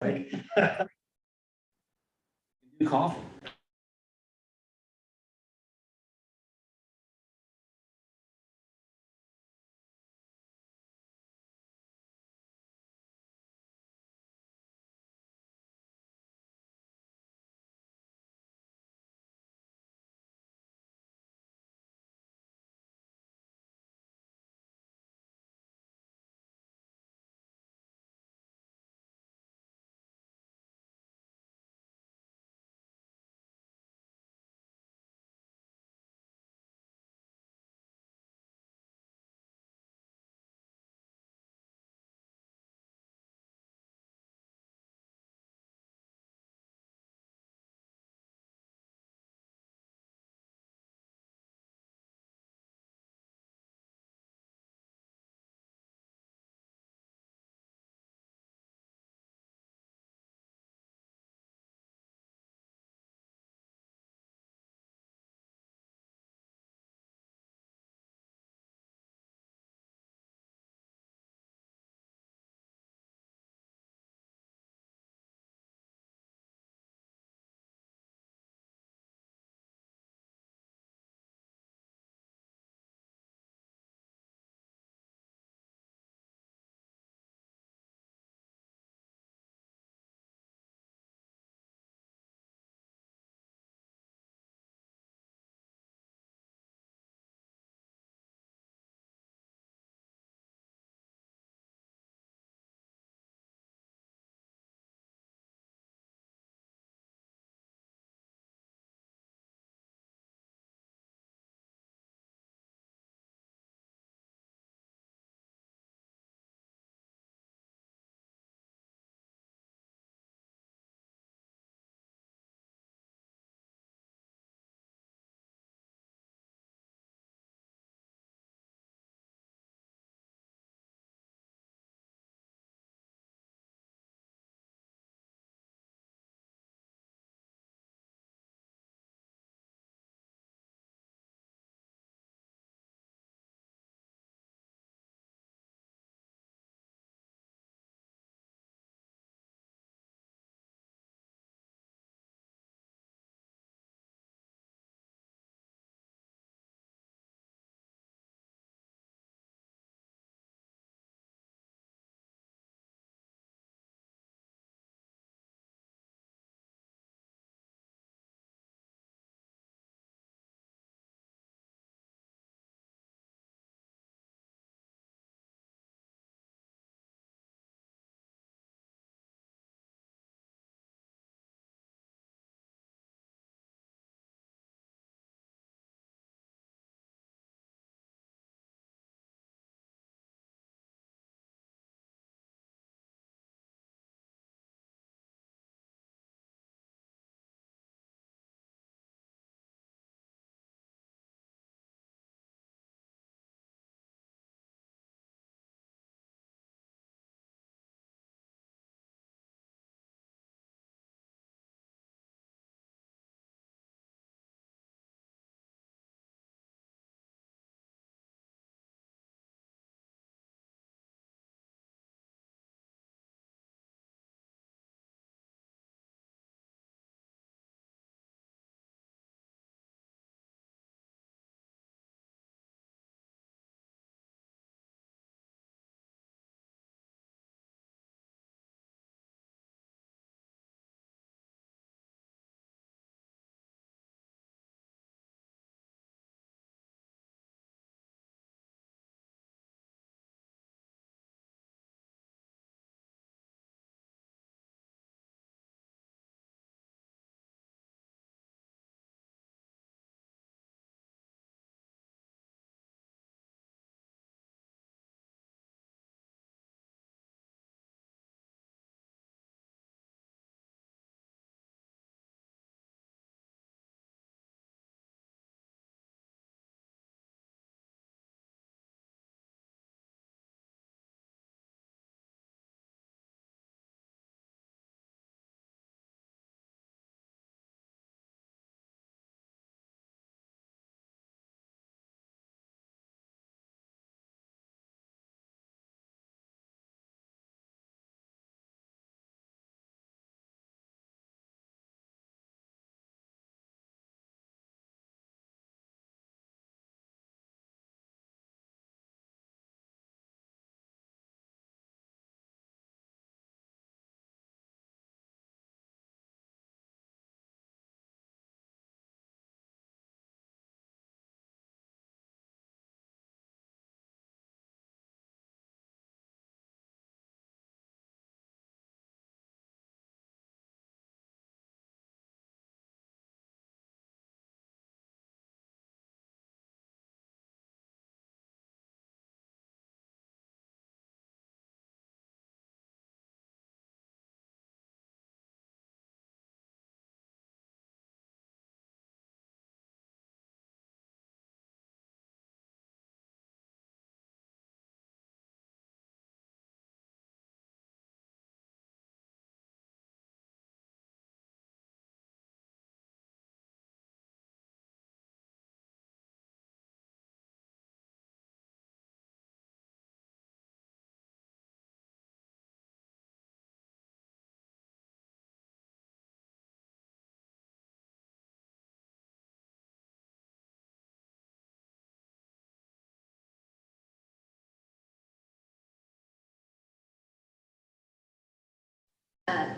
Like, do coffee.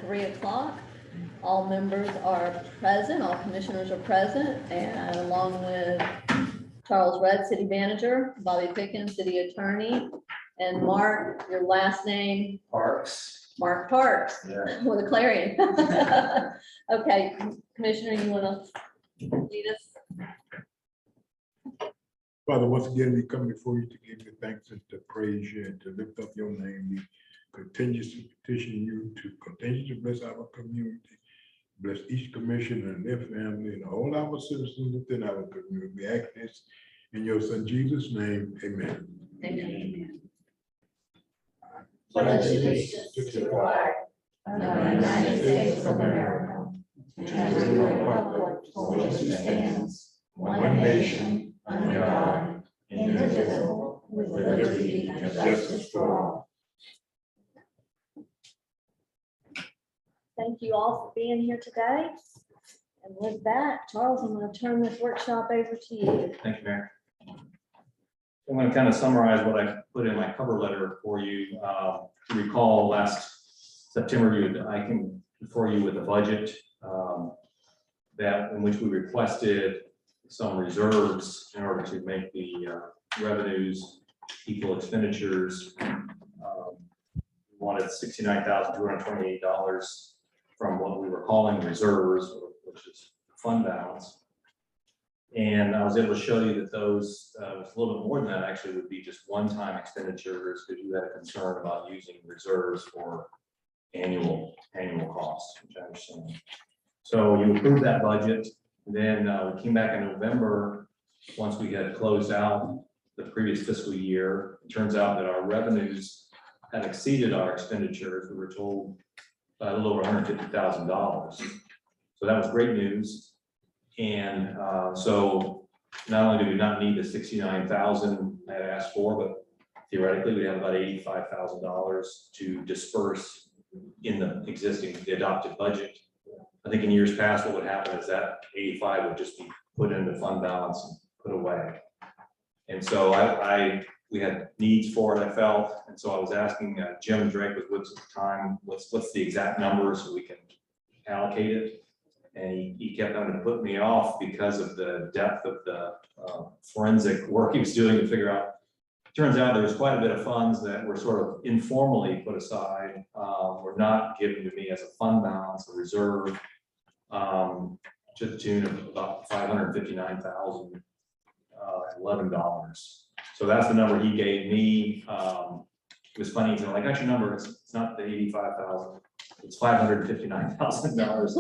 3 o'clock. All members are present, all commissioners are present, and along with Charles Redd, city manager, Bobby Pickens, city attorney, and Mark, your last name? Parks. Mark Parks, Yeah. with a Clarion. Okay, Commissioner, you want to lead us? Father, once again, we come before you to give you thanks and to praise you and to lift up your name. We continue to petition you to continue to bless our community, bless each commissioner and their family and all our citizens within our community. We ask this in your son Jesus' name, amen. Amen. Pledge allegiance to the flag of the United States of America and to the republic for which it stands, one nation, under God, indivisible, with liberty and justice for all. Thank you all for being here today. And with that, Charles, I'm going to turn this workshop over to you. Thank you, Mayor. I'm going to kind of summarize what I put in my cover letter for you. To recall, last September, I came before you with a budget in which we requested some reserves in order to make the revenues equal expenditures. We wanted $69,228 from what we were calling reserves, which is fund balance. And I was able to show you that those, was a little bit more than that, actually would be just one-time expenditures, because you had a concern about using reserves for annual costs, which I understand. So you approved that budget. Then we came back in November, once we had closed out the previous fiscal year. It turns out that our revenues had exceeded our expenditures. We were told by a little over $150,000. So that was great news. And so not only do we not need the $69,000 I had asked for, but theoretically we have about $85,000 to disperse in the adopted budget. I think in years past, what would happen is that 85 would just be put into fund balance and put away. And so we had needs for it, I felt. And so I was asking Jim Drake was with us at the time, what's the exact number so we can allocate it. And he kept having to put me off because of the depth of the forensic work he was doing to figure out. Turns out there was quite a bit of funds that were sort of informally put aside, were not given to me as a fund balance, a reserve, to the tune of about $559,011. So that's the number he gave me. It was funny, so I got your number. It's not the 85,000. It's $559,000.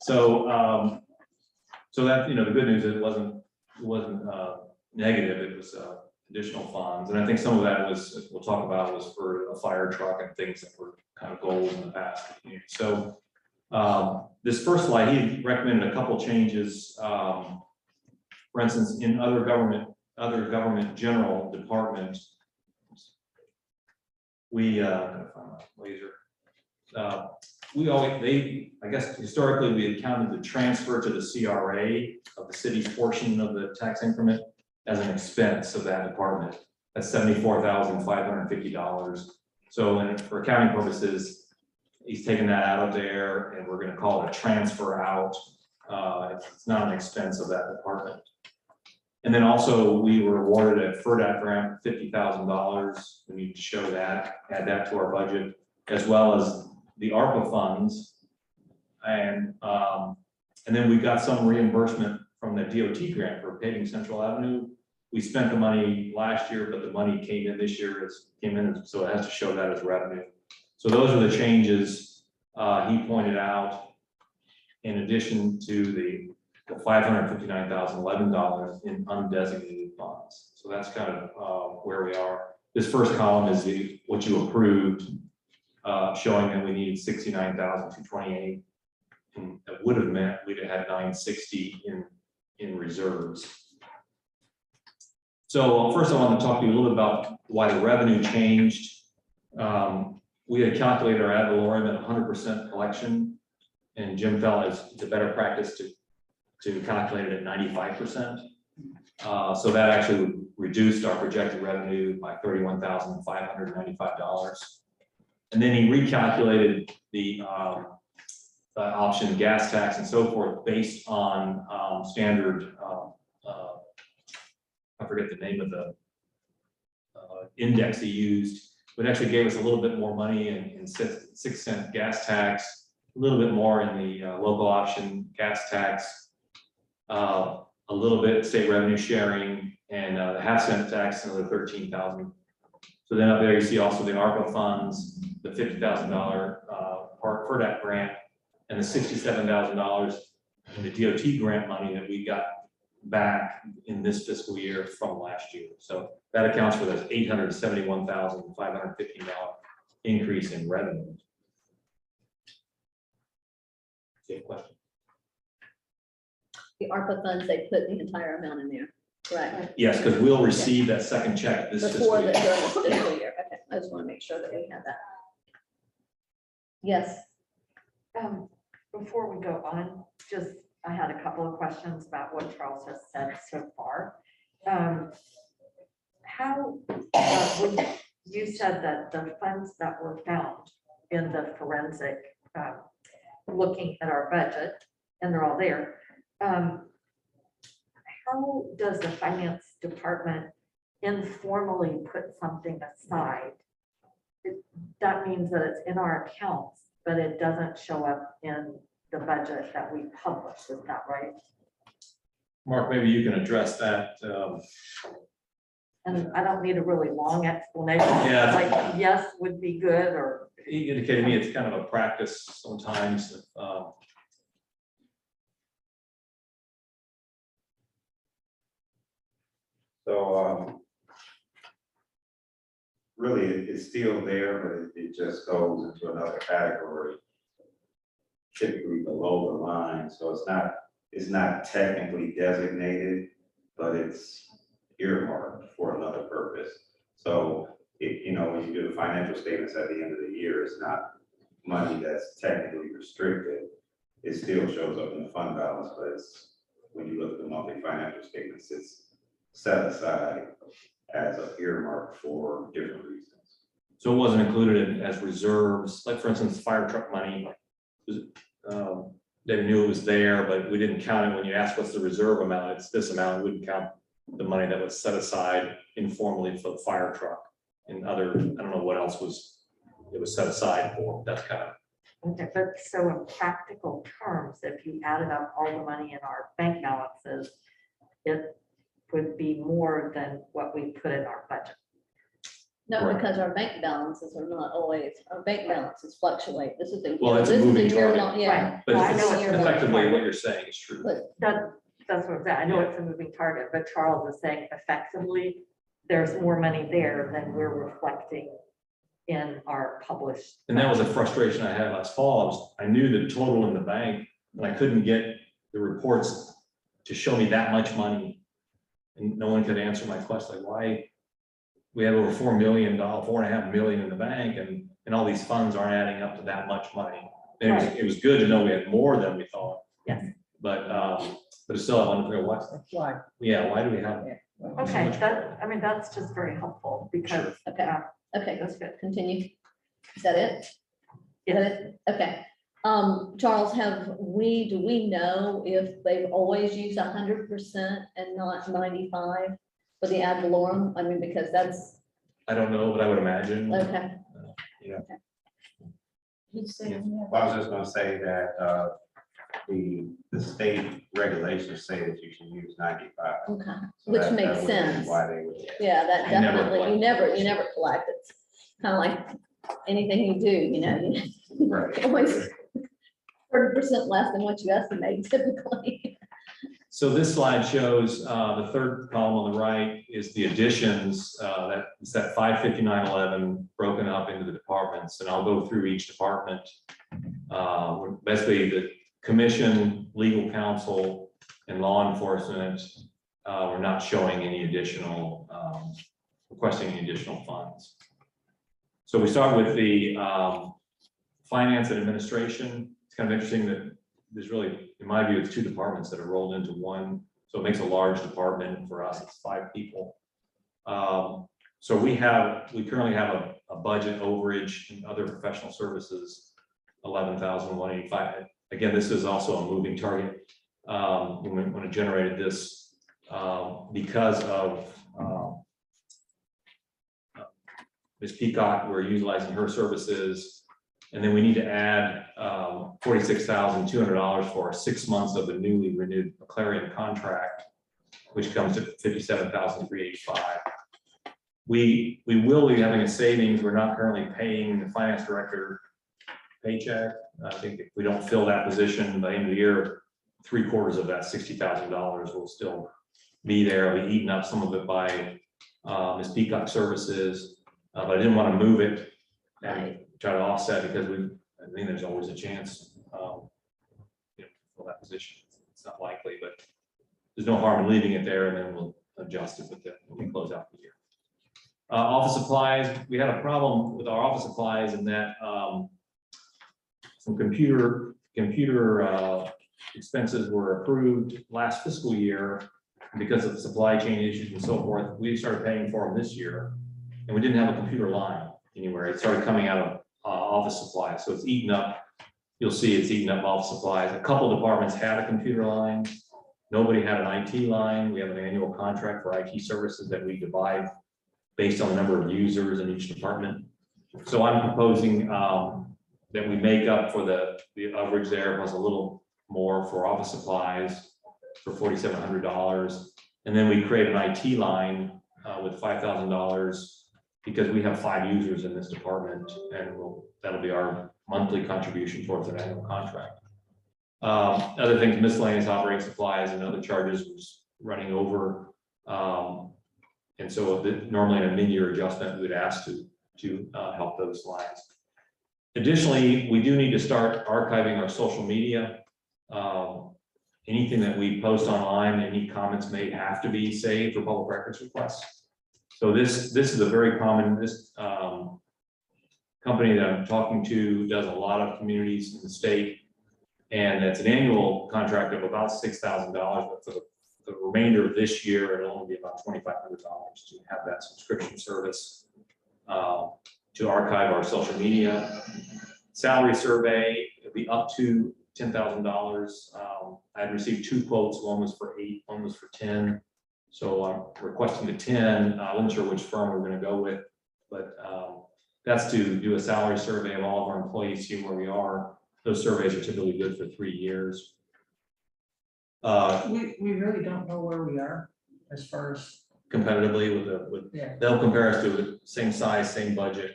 So, so that, the good news is it wasn't negative. It was additional funds, and I think some of that was, as we'll talk about, was for a fire truck and things that were kind of goals in the past. So, this first slide, he recommended a couple changes. For instance, in other government general department, we gotta find my laser. I guess historically we had counted the transfer to the CRA of the city's portion of the tax increment as an expense of that department. That's $74,550. So for accounting purposes, he's taken that out of there, and we're going to call it a transfer out. It's not an expense of that department. And then also we were awarded a FERDAP grant, $50,000. We need to show that, add that to our budget, as well as the ARPA funds, and then we got some reimbursement from the DOT grant for paving Central Avenue. We spent the money last year, but the money came in this year, so it has to show that as revenue. So those are the changes he pointed out, in addition to the $559,011 in undesignated funds. So that's kind of where we are. This first column is what you approved, showing that we needed $69,228, and that would have meant we'd have had $960 in reserves. So first I want to talk to you a little bit about why the revenue changed. We had calculated our ad valorem at 100% collection, and Jim felt it's a better practice to calculate it at 95%. So that actually reduced our projected revenue by $31,595. And then he recalculated the option gas tax and so forth based on standard, I forget the name of the index he used, but actually gave us a little bit more money in 6-cent gas tax, a little bit more in the local option gas tax, a little bit state revenue sharing, and the half-cent tax, another 13,000. So then up there you see also the ARPA funds, the $50,000 part for that grant, and the $67,000 in the DOT grant money that we got back in this fiscal year from last year. So that accounts for this $871,515 increase in revenue. Same question. The ARPA funds, they put the entire amount in there, correct? Yes, because we'll receive that second check this Before fiscal the, year. during this fiscal year, okay, I just want to make sure that we have that. Yes, Before we go on, just, I had a couple of questions about what Charles has said so far. How, when you said that the funds that were found in the forensic, looking at our budget, and they're all there, how does the finance department informally put something aside? That means that it's in our accounts, but it doesn't show up in the budget that we publish, is that right? Mark, maybe you can address that. And I don't need a really long explanation. Yeah. Like, yes would be good, or, He indicated to me it's kind of a practice sometimes. So, really, it's still there, but it just goes into another category, typically below the line. So it's not technically designated, but it's earmarked for another purpose. So, when you do the financial statements at the end of the year, it's not money that's technically restricted. It still shows up in the fund balance, but it's, when you look at the monthly financial statements, it's set aside as an earmark for different reasons. So it wasn't included as reserves, like for instance, fire truck money. They knew it was there, but we didn't count it. When you asked what's the reserve amount, it's this amount. We wouldn't count the money that was set aside informally for the fire truck and other, I don't know what else it was set aside for. That's kind of. okay, but so in practical terms, if you added up all the money in our bank balances, it would be more than what we put in our budget. no, Right. because our bank balances are not always, our bank balances fluctuate. This is the. Well, it's a this is moving year target. long- Yeah, Right. But Well, I it's know it's a moving effectively target. what you're saying is true. but That's what I'm saying. I know it's a moving target, but Charles is saying effectively, there's more money there than we're reflecting in our published. And that was a frustration I had last fall. I knew the total in the bank, and I couldn't get the reports to show me that much money. And no one could answer my question, like why we have over $4 million, $4.5 million in the bank, and all these funds aren't adding up to that much money. And it was good to know we had more than we thought. Yes. But it's still, I wanted to know why do we have? Okay, that's just very helpful because, Okay. Okay, that's good. continue. Is that it? Is that it? Okay. Charles, do we know if they've always used 100% and not 95 for the ad valorem? I mean, because that's, I don't know, but I would imagine. okay. Well, I was just gonna say that, the state regulations say that you can use 95. Okay, So which that makes would be sense. Why they would. Yeah, that You never definitely, you collect. never collect. It's kind of like anything you do, you Right. always 30% less than what you estimate typically. So this slide shows the third column on the right is the additions, that's that 55911 broken up into the departments, and I'll go through each department. Basically, the commission, legal counsel, and law enforcement were not showing any additional, requesting any additional funds. So we start with the finance and administration. It's kind of interesting that there's really, in my view, it's two departments that are rolled into one. So it makes a large department. For us, it's 5 people. So we currently have a budget overage and other professional services, 11,185. Again, this is also a moving target. When it generated this, because of Ms. Peacock, we're utilizing her services. And then we need to add $46,200 for 6 months of the newly renewed McLaren contract, which comes to $57,385. We will be having a savings. We're not currently paying the finance director paycheck. I think if we don't fill that position by the end of the year, 3/4 of that $60,000 will still be there. We've eaten up some of it by Ms. Peacock services, but I didn't want to move it and try to offset because I think there's always a chance for that position. It's not likely, but there's no harm in leaving it there, and then we'll adjust it when we close out the year. Office supplies, we had a problem with our office supplies in that some computer expenses were approved last fiscal year. Because of supply chain issues and so forth, we started paying for them this year, and we didn't have a computer line anywhere. It started coming out of office supplies, so it's eaten up. You'll see it's eaten up office supplies. A couple departments had a computer line. Nobody had an IT line. We have an annual contract for IT services that we divide based on the number of users in each department. So I'm proposing that we make up for the average there was a little more for office supplies for $4,700. And then we create an IT line with $5,000 because we have 5 users in this department, and that'll be our monthly contribution towards an annual contract. Other things, miscellaneous operating supplies and other charges was running over. And so normally in a mid-year adjustment, we would ask to help those lines. Additionally, we do need to start archiving our social media. Anything that we post online, any comments made have to be saved for public records requests. So this is a very common, company that I'm talking to does a lot of communities in the state. And it's an annual contract of about $6,000, but for the remainder of this year, it'll only be about $2,500 to have that subscription service to archive our social media. Salary survey, it'll be up to $10,000. I had received 2 quotes. One was for 8, one was for 10. So I'm requesting the 10. I wasn't sure which firm we're going to go with, but that's to do a salary survey of all of our employees, see where we are. Those surveys are typically good for 3 years. We really don't know where we are as far as. Competitively Yeah. they'll compare us to the same size, same budget,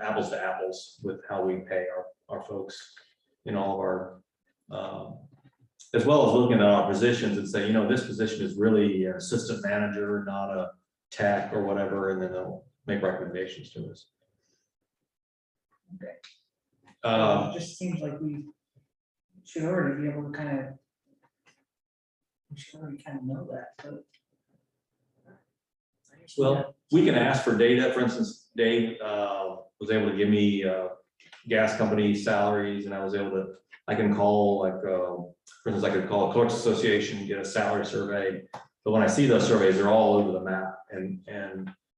apples to apples with how we pay our folks in all of our, as well as looking at our positions and say, this position is really an assistant manager, not a tech or whatever, and then they'll make recommendations to us. Okay. Uh, It just seems like we should already be able to we should already know that, but. Well, we can ask for data. For instance, Dave was able to give me gas company salaries, and I can call for instance, I could call a clerks association, get a salary survey. But when I see those surveys, they're all over the map, and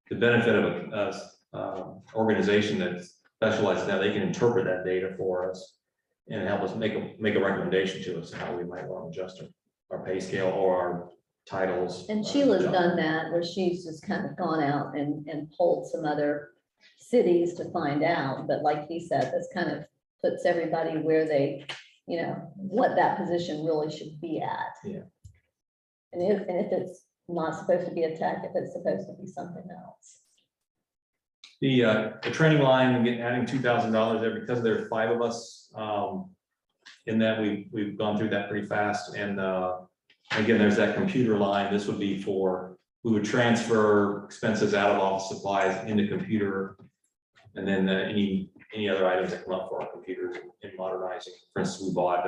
the benefit of a organization that specializes now, they can interpret that data for us and help us make a recommendation to us how we might want to adjust our pay scale or our titles. And Sheila's done that, where she's just kind of gone out and polled some other cities to find out. But like he said, this kind of puts everybody where they, what that position really should be at. Yeah. And if it's not supposed to be a tech, if it's supposed to be something else. The training line, adding $2,000 there because there are 5 of us. In that we've gone through that pretty fast, and again, there's that computer line. This would be we would transfer expenses out of office supplies into computer, and then any other items that come up for our computers in modernizing. For instance, we bought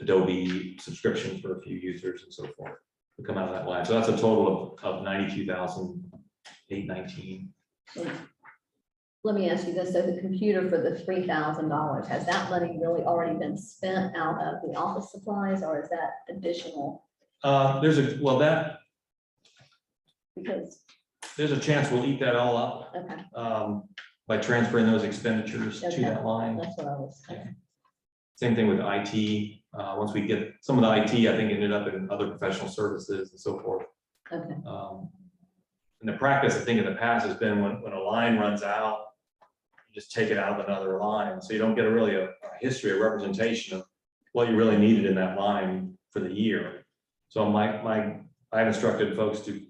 Adobe subscription for a few users and so forth to come out of that line. So that's a total of $92,819. So let me ask you this, so the computer for the $3,000, has that money really already been spent out of the office supplies, or is that additional? Because there's a chance we'll eat that all up, Okay, by transferring those expenditures to Okay. that line. that's what I was thinking. Same thing with IT. Once we get some of the IT, I think ended up in other professional services and so forth. Okay, And the practice, I think, in the past has been when a line runs out, you just take it out of another line. So you don't get a history, a representation of what you really needed in that line for the year. So I've instructed folks to,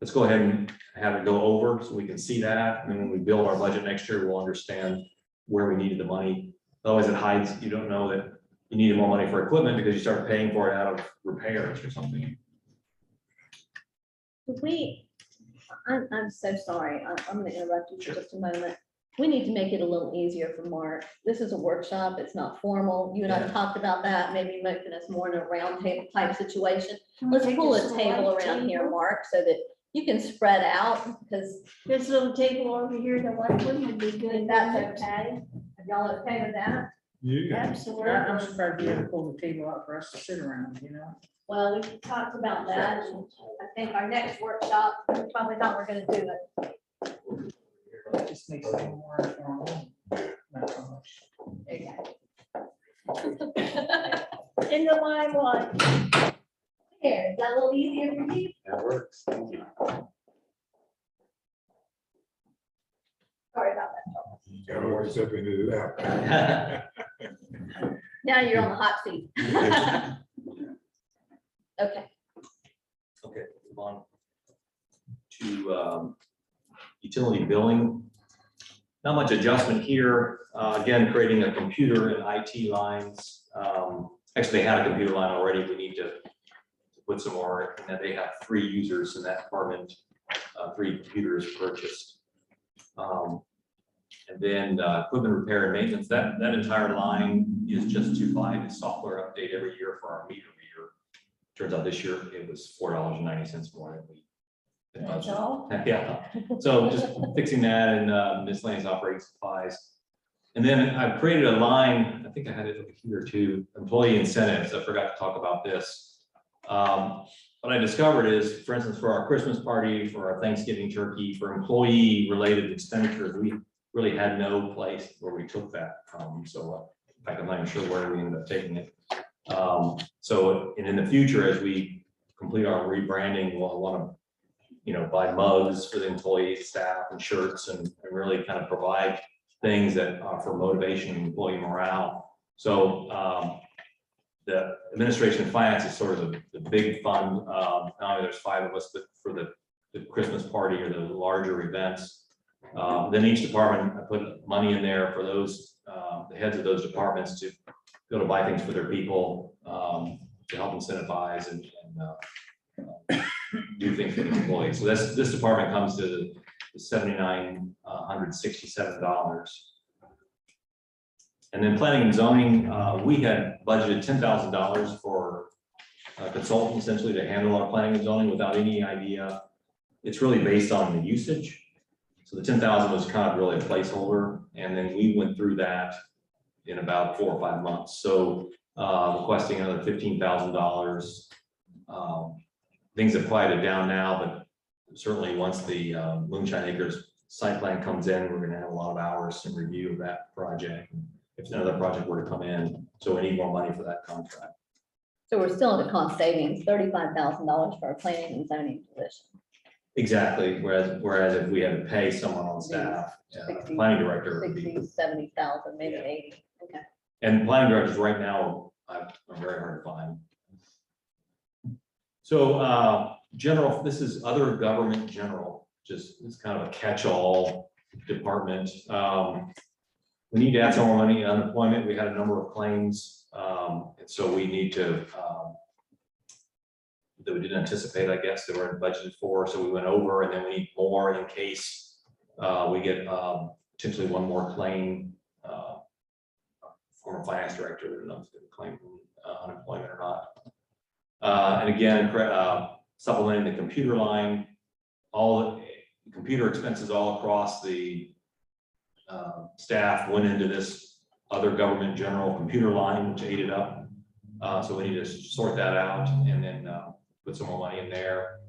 let's go ahead and have it go over so we can see that. And then when we build our budget next year, we'll understand where we needed the money. Otherwise it hides, you don't know that you needed more money for equipment because you start paying for it out of repairs or something. I'm so sorry. I'm gonna interrupt you for just a moment. We need to make it a little easier for Mark. This is a workshop. It's not formal. You and I Yeah. talked about that, maybe making us more in a round table type situation. Let's pull a table around here, Mark, so that you can spread out, because This little table over here, the white one would be good. if that's okay. Are y'all okay with that? Yeah. Absolutely. I'm surprised you didn't pull the table out for us to sit around, you know? Well, we talked about that, and I think our next workshop, probably not, we're gonna do it. It just makes it more informal. Not so much. Okay. In the limelight. Here, is that a little easier for you? That works. Thank you. Sorry about that, Charles. You gotta always step into that. Now you're on the hot seat. Okay, Okay, move on to utility billing. Not much adjustment here. Again, creating a computer and IT lines. Actually, they had a computer line already. We need to put some more. And they have 3 users in that department, 3 computers purchased. And then equipment repair and maintenance. That entire line is just to buy the software update every year for our meter reader. Turns out this year it was $4.90 more than we. than that's budgeted. all. Yeah, so just fixing that and miscellaneous operating supplies. And then I've created a line, I think I had it over here too, employee incentives. I forgot to talk about this. What I discovered is, for instance, for our Christmas party, for our Thanksgiving turkey, for employee related expenditures, we really had no place where we took that from. So in fact, I'm not even sure where we ended up taking it. So, and in the future, as we complete our rebranding, we'll want to, buy mugs for the employees, staff, and shirts, and really kind of provide things that are for motivation and employee morale. So, the administration and finance is sort of the big fund. Not only there's 5 of us, but for the Christmas party or the larger events. Then each department, I put money in there for those, the heads of those departments to be able to buy things for their people, to help incentivize and do things for the employees. So this department comes to the $7,967. And then planning and zoning, we had budgeted $10,000 for a consultant essentially to handle our planning and zoning without any idea. It's really based on the usage. So the 10,000 was kind of really a placeholder. And then we went through that in about 4 or 5 months. So requesting another $15,000. Things have quieted down now, but certainly once the Moonshine Acres site plan comes in, we're gonna have a lot of hours in review of that project. If another project were to come in, so we need more money for that contract. So we're still in the cost savings, $35,000 for our planning and zoning position. Exactly, whereas if we had to pay someone on staff, 60, planning director would be. 60, 70,000, maybe Yeah. 80, okay. And planning directors right now are very hard to find. So general, this is other government general, just it's kind of a catch-all department. We need to add some more money in unemployment. We had a number of claims, and so we need to that we didn't anticipate, I guess, that were budgeted for. So we went over, and then we need more in case we get potentially one more claim. Former finance director, I don't know if it's a claim unemployment or not. And again, supplementing the computer line, all the computer expenses all across the staff went into this other government general computer line, which ate it up. So we need to sort that out and then put some more money in there.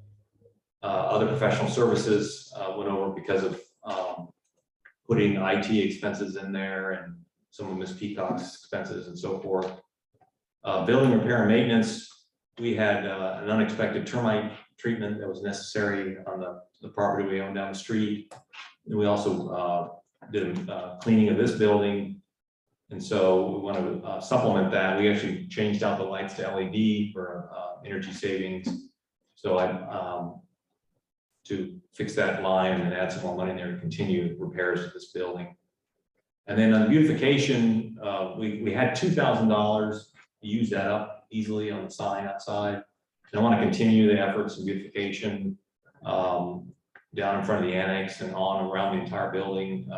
Other professional services went over because of putting IT expenses in there and some of Ms. Peacock's expenses and so forth. Building repair and maintenance, we had an unexpected termite treatment that was necessary on the property we own down the street. And we also did a cleaning of this building. And so we want to supplement that. We actually changed out the lights to LED for energy savings. So to fix that line and add some more money in there to continue repairs to this building. And then on the beautification, we had $2,000 to use that up easily on the sign outside. And I want to continue the efforts in beautification down in front of the annex and on around the entire building.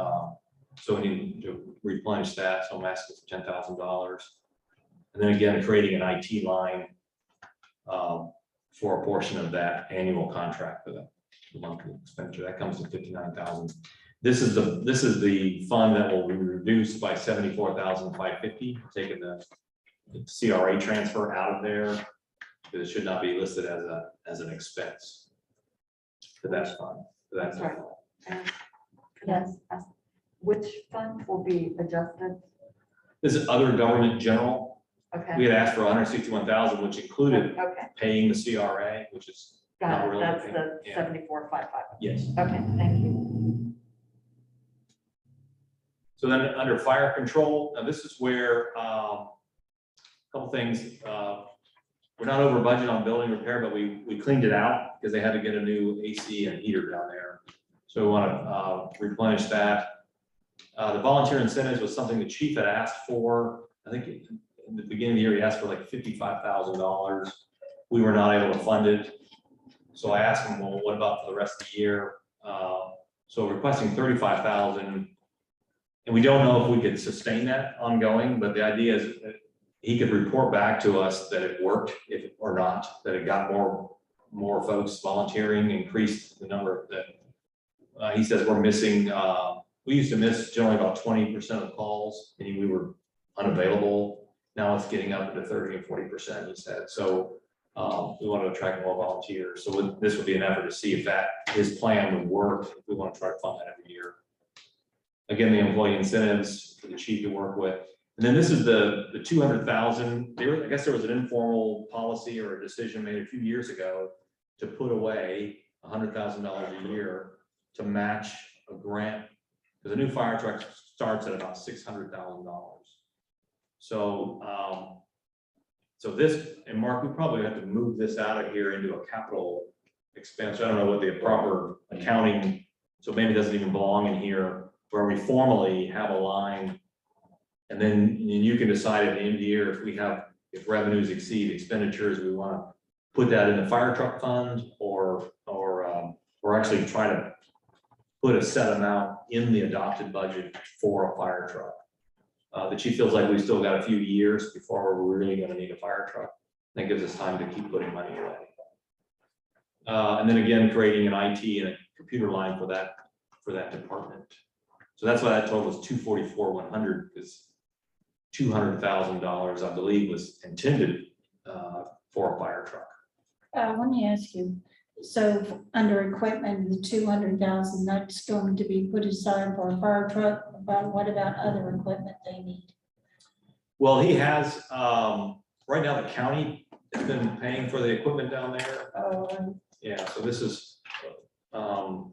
So we need to replenish that. So I'm asking for $10,000. And then again, creating an IT line for a portion of that annual contract for the monthly expenditure. That comes to $59,000. This is the fund that will be reduced by $74,550, taking the CRA transfer out of there, because it should not be listed as an expense for that fund. That's right. Yes. Which fund will be adjusted? This is other government general. Okay. We had asked for 161,000, which included Okay, paying the CRA, which is got not it. really. That's the Yeah. 7455. Yes. Okay, thank you. So then under fire control, now this is where a couple things. We're not over budget on building repair, but we cleaned it out because they had to get a new AC and heater down there. So we want to replenish that. The volunteer incentives was something the chief had asked for. I think in the beginning of the year, he asked for like $55,000. We were not able to fund it. So I asked him, well, what about for the rest of the year? So requesting $35,000. And we don't know if we could sustain that ongoing, but the idea is that he could report back to us that it worked or not, that it got more folks volunteering, increased the number that he says we're missing. We used to miss generally about 20% of calls, meaning we were unavailable. Now it's getting up into 30 and 40%, he said. So we want to attract more volunteers. So this would be an effort to see if his plan would work. If we want to try to fund that every year. Again, the employee incentives for the chief to work with. And then this is the 200,000. I guess there was an informal policy or a decision made a few years ago to put away $100,000 a year to match a grant, because a new fire truck starts at about $600,000. So, so this, and Mark, we probably have to move this out of here into a capital expense. I don't know what the proper accounting, so maybe it doesn't even belong in here, where we formally have a line. And then you can decide at the end of the year if revenues exceed expenditures, we want to put that in the fire truck fund or actually try to put a set amount in the adopted budget for a fire truck. The chief feels like we've still got a few years before we're really going to need a fire truck. That gives us time to keep putting money away. And then again, creating an IT and a computer line for that department. So that's why that total is 244,100, because $200,000, I believe, was intended for a fire truck. Let me ask you, so under equipment, the 200,000, that's going to be put aside for a fire truck, but what about other equipment they need? Well, he has, right now the county has been paying for the equipment down there. Yeah, so this is, I'm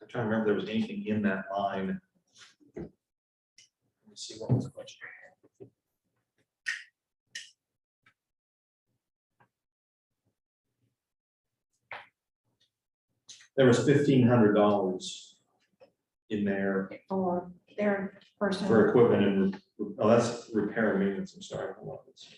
trying to remember if there was anything in that line. Let me see what was the question. There was $1,500 in there For their personal. for equipment and, oh, that's repair and maintenance, I'm sorry. Hold on, let's see.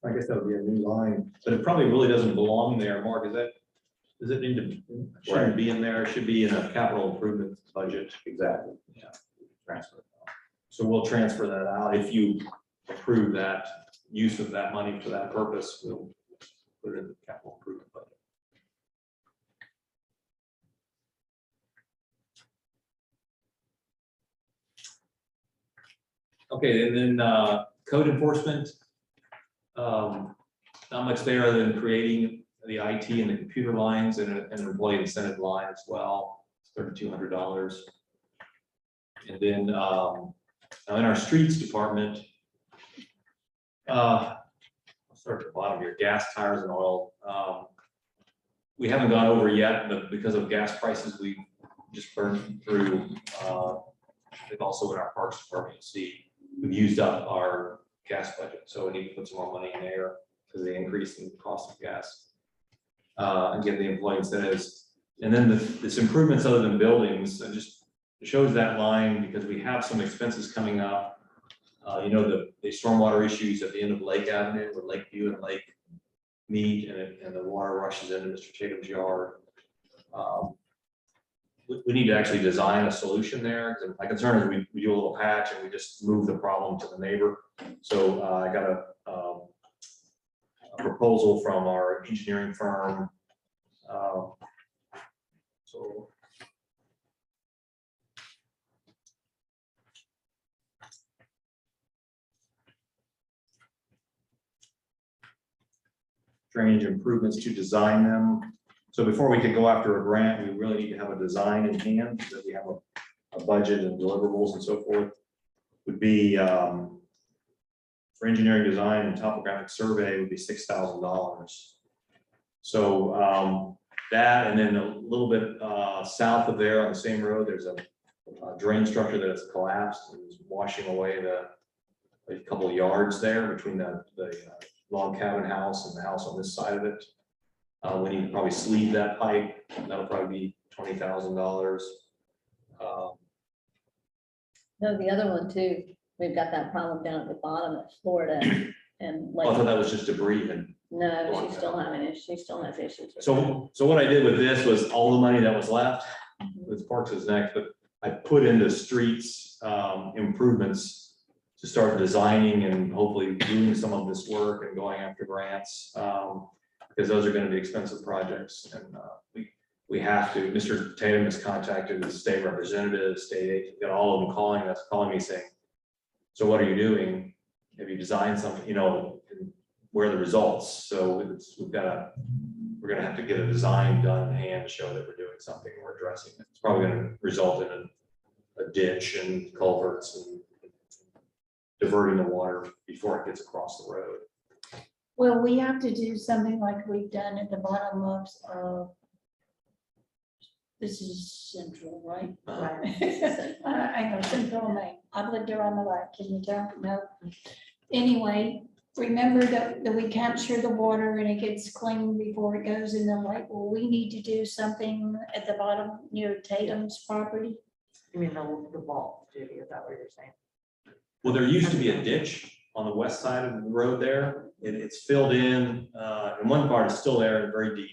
I guess that would be a new line, but it probably really doesn't belong there. Mark, does it need to, shouldn't be in there, it should be in a capital improvement budget. Exactly. Yeah. Transfer. So we'll transfer that out. If you approve that use of that money for that purpose, we'll put it in the capital improvement budget. Okay, and then Code enforcement. Not much there other than creating the IT and the computer lines and an employee incentive line as well, $3,200. And then now in our streets department, I'll start at the bottom here, gas, tires, and oil. We haven't gone over yet, but because of gas prices, we just burned through. I think also in our parks department, you'll see we've used up our gas budget, so we need to put some more money in there because of the increase in the cost of gas. And get the employee incentives, and then this improvements other than buildings, and just it shows that line because we have some expenses coming up. You know, the stormwater issues at the end of Lake Avenue, where Lakeview and Lake meet, and the water rushes into Mr. Tatum's yard. We need to actually design a solution there. My concern is we do a little patch and we just move the problem to the neighbor. So I got a proposal from our engineering firm. So drainage improvements to design them. So before we could go after a grant, we really need to have a design in hand, so that we have a budget and deliverables and so forth. Would be for engineering design and topographic survey would be $6,000. So that, and then a little bit south of there on the same road, there's a drain structure that has collapsed and is washing away a couple of yards there between the log cabin house and the house on this side of it. We need to probably sleeve that pipe. That'll probably be $20,000. No, the other one too, we've got that problem down at the bottom of Florida and I thought like, that was just debris. And no, she's still having issues, she still has issues. with that. so what I did with this was all the money that was left, with Parks is next, but I put into streets improvements to start designing and hopefully doing some of this work and going after grants. Because those are going to be expensive projects, and we have to. Mr. Tatum has contacted the state representative, state agent, got all of them calling me saying, "So what are you doing? Have you designed something? You know, and where are the results?" So we're going to have to get a design done in hand to show that we're doing something, we're addressing it. It's probably going to result in a ditch and culverts and diverting the water before it gets across the road. Well, we have to do something like we've done at the bottom of, this is Central, right? I know Central Maine. I've lived there all my life. Can you tell? No. Anyway, remember that we capture the water and it gets clean before it goes in the lake. Well, we need to do something at the bottom near Tatum's property. You mean the vault, Judy, is that what you're saying? Well, there used to be a ditch on the west side of the road there. It's filled in, and one part is still there and very deep.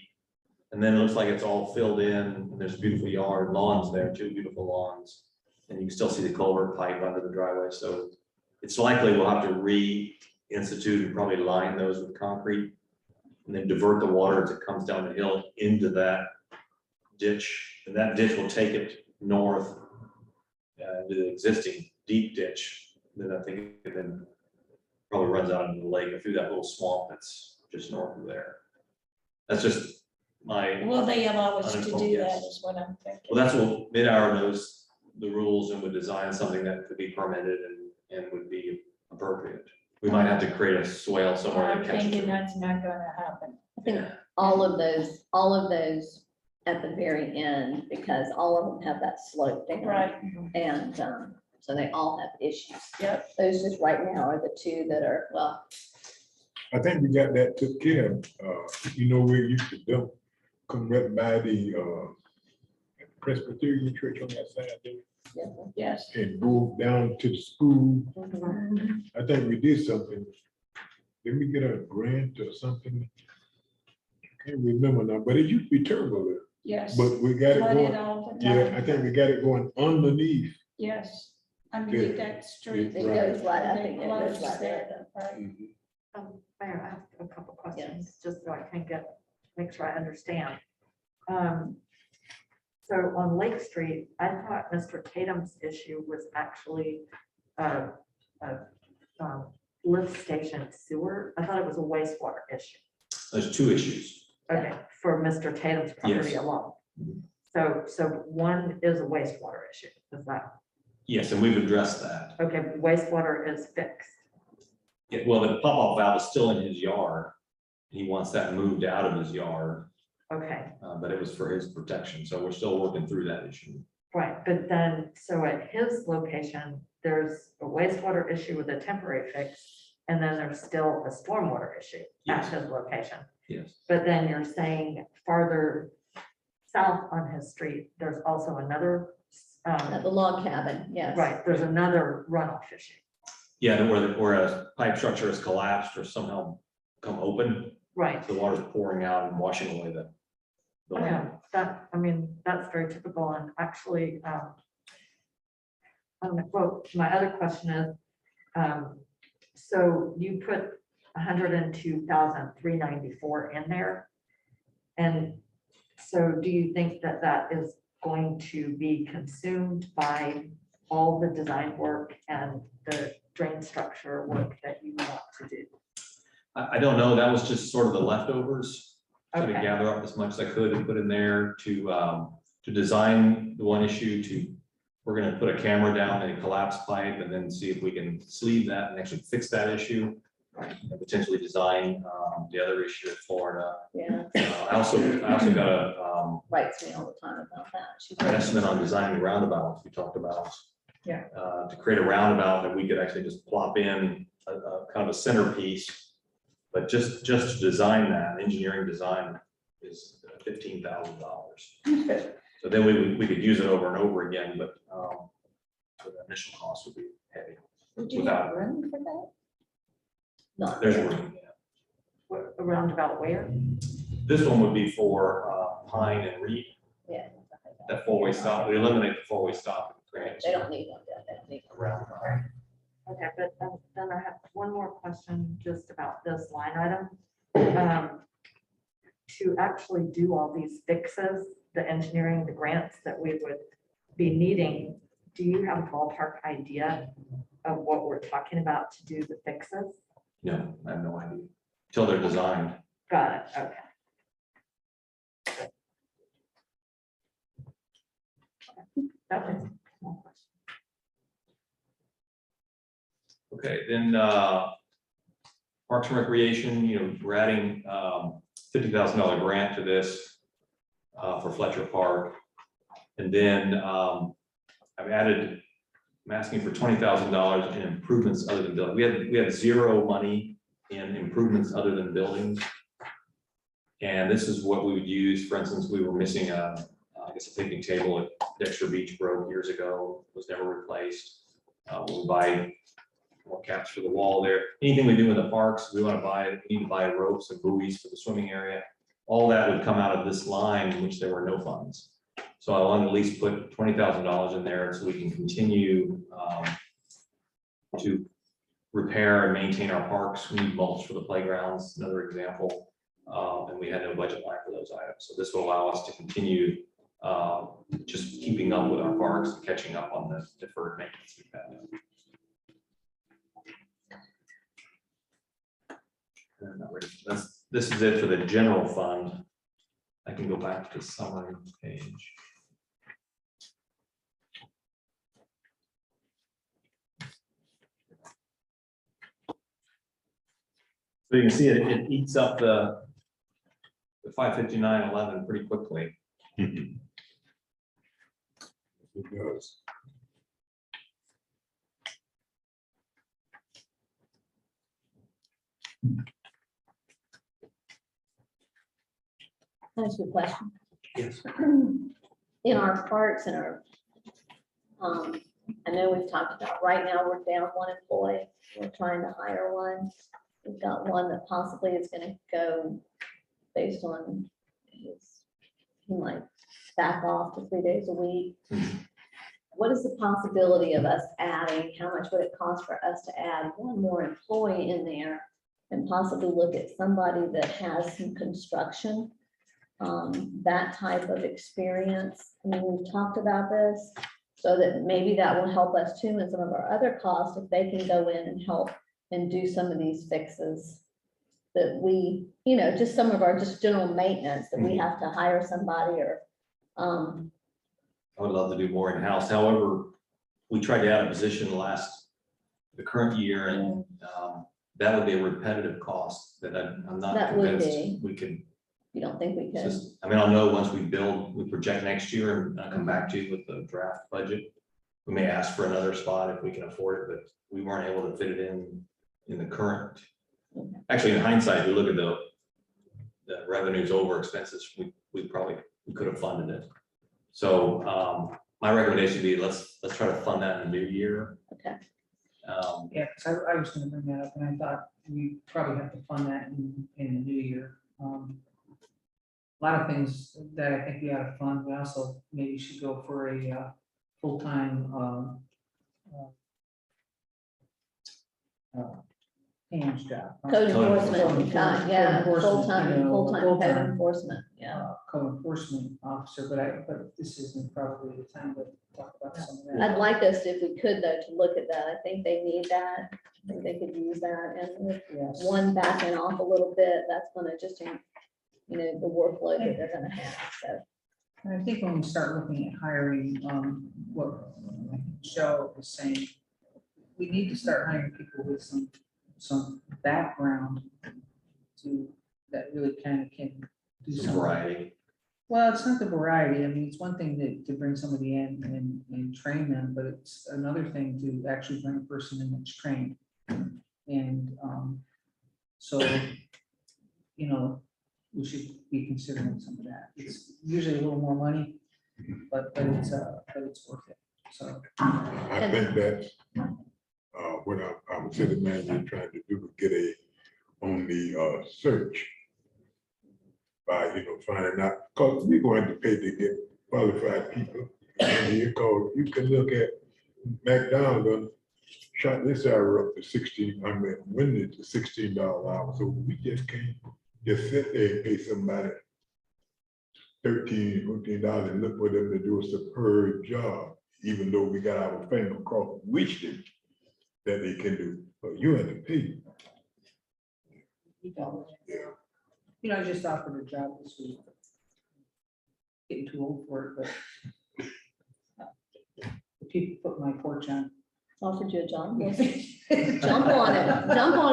And then it looks like it's all filled in, and there's a beautiful yard, lawns there, 2 beautiful lawns. And you can still see the culvert pipe under the driveway. So it's likely we'll have to reinstitute and probably line those with concrete and then divert the water as it comes down the hill into that ditch. And that ditch will take it north to the existing deep ditch. Then I think it then probably runs out into the lake and through that little swamp that's just north of there. That's just my, Will they allow us to Uninformed do that guess. is what I'm thinking. well, that's what Mid-Hour knows the rules and would design something that could be permitted and would be appropriate. We might have to create a swale somewhere I'm that catches thinking it. that's not gonna happen. I think all of those at the very end, because all of them have that slope down. Right. And so they all have issues. Yep. Those just right now are the two that are, well, I think we got that took care of. You know, we used to dump, come right by the Presbyterian church on that side there yeah. Yes. and go down to the school. Mhm. I think we did something. Did we get a grant or something? I can't remember now, but it used to be terrible there. Yes. But we got it Flooded going, all the yeah, time. I think we got it going underneath. Yes, underneath that street. It goes right, I They think it goes closed right there. Right. Mayor, I have a couple questions, Yes. just so I can make sure I understand. So on Lake Street, I thought Mr. Tatum's issue was actually lift station sewer? I thought it was a wastewater issue. There's two issues. Okay, for Mr. Tatum's property Yes. alone. So one is a wastewater issue, is that, Yes, and we've addressed that. okay, wastewater is fixed. Yeah, well, the pump-off valve is still in his yard. He wants that moved out of his yard, Okay, but it was for his protection, so we're still working through that issue. right, but then, so at his location, there's a wastewater issue with a temporary fix, and then there's still a stormwater issue at Yes. his location. Yes, But then you're saying farther south on his street, there's also another, At the log cabin, yes. right, there's another runoff issue. yeah, where a pipe structure has collapsed or somehow come open, Right, the water's pouring out and washing away the okay, land. that, I mean, that's very typical, and actually, well, my other question is, so you put 102,394 in there. And so do you think that that is going to be consumed by all the design work and the drain structure work that you want to do? I don't know, that was just sort of the leftovers, trying to Okay. gather up as much as I could and put in there to design the one issue we're gonna put a camera down in a collapsed pipe and then see if we can sleeve that and actually fix that issue. And potentially design the other issue at Florida. Yeah, I also got a writes me all the time about that. She's an estimate on designing the roundabout we talked about. Yeah. To create a roundabout that we could actually just plop in a kind of a centerpiece. But just to design that, engineering design is $15,000. So then we could use it over and over again, but the initial cost would be heavy. Would you have room for that? Not There's there. room. What, a roundabout where? This one would be for Pine and Reed, Yeah. that four-way stop. We eliminate the four-way stop. They don't need one, they don't need one. Around. Okay, but then I have one more question just about this line item. To actually do all these fixes, the engineering, the grants that we would be needing, do you have a ballpark idea of what we're talking about to do the fixes? No, I have no idea. Till they're designed. Got it, okay. That was my question. Okay, then Parks and Recreation, we're adding $50,000 grant to this for Fletcher Park. And then I'm asking for $20,000 in improvements other than building. We had zero money in improvements other than buildings. And this is what we would use. For instance, we were missing a picnic table at Dexter Beach broke years ago, was never replaced. We'll buy more caps for the wall there. Anything we do in the parks, we need to buy ropes and buoys for the swimming area. All that would come out of this line in which there were no funds. So I want to at least put $20,000 in there so we can continue to repair and maintain our parks. We need mulch for the playgrounds, another example. And we had no budget line for those items. So this will allow us to continue just keeping up with our parks, and catching up on the deferred maintenance we've had. I'm not ready. This is it for the general fund. I can go back to the summary page. So you can see it eats up the 559.11 pretty quickly. It does. That's a good question. Yes. In our parks and our, I know we've talked about, right now, we're down one employee. We're trying to hire one. We've got one that possibly is gonna go based on he might back off to 3 days a week. What is the possibility of us adding, how much would it cost for us to add one more employee in there and possibly look at somebody that has some construction, that type of experience? I mean, we've talked about this, so that maybe that will help us too in some of our other costs, if they can go in and help and do some of these fixes that we, just some of our just general maintenance that we have to hire somebody or, I would love to do more in-house. However, we tried to add a position the current year, and that would be a repetitive cost that I'm not That would convinced be. we could you don't think we could? just, I mean, I'll know once we project next year, and I'll come back to you with the draft budget. We may ask for another spot if we can afford it, but we weren't able to fit it in the current. Actually, in hindsight, we look at the revenues over expenses, we could have funded it. So my recommendation would be let's try to fund that in the new year. Okay. Yeah, because I was gonna bring that up, and I thought we probably have to fund that in the new year. A lot of things that I think we ought to fund, we also maybe should go for a full-time Pam's job. Code enforcement, Code yeah, enforcement, full-time you know, code full-time, enforcement, yeah. Code enforcement officer, but this isn't probably the time to talk about some of that. I'd like us, if we could though, to look at that. I think they need that. I think they could use that, and with Yes. one backing off a little bit, that's gonna just, the workload that they're gonna have, so. And I think when we start looking at hiring, what Michelle was saying, we need to start hiring people with some background that really kind of can do Some some. variety. Well, it's not the variety. I mean, it's one thing to bring somebody in and train them, but it's another thing to actually bring a person in that's trained. And so, we should be considering some of that. It's usually a little more money, but it's worth it. So, I think that's what our city manager is trying to do, get on the search by, finding out, because we're going to pay to get qualified people. And you can look at McDonald's shot this hour up to 16, when it's $16 an hour, so we just can't just sit there and pay somebody $13, $14 and look for them to do a superb job, even though we got our finger across which thing that they can do, but you have to pay. Yeah. I just offered a job this week. Getting too old for it, but the people put my porch on. Offered you a job. Jump on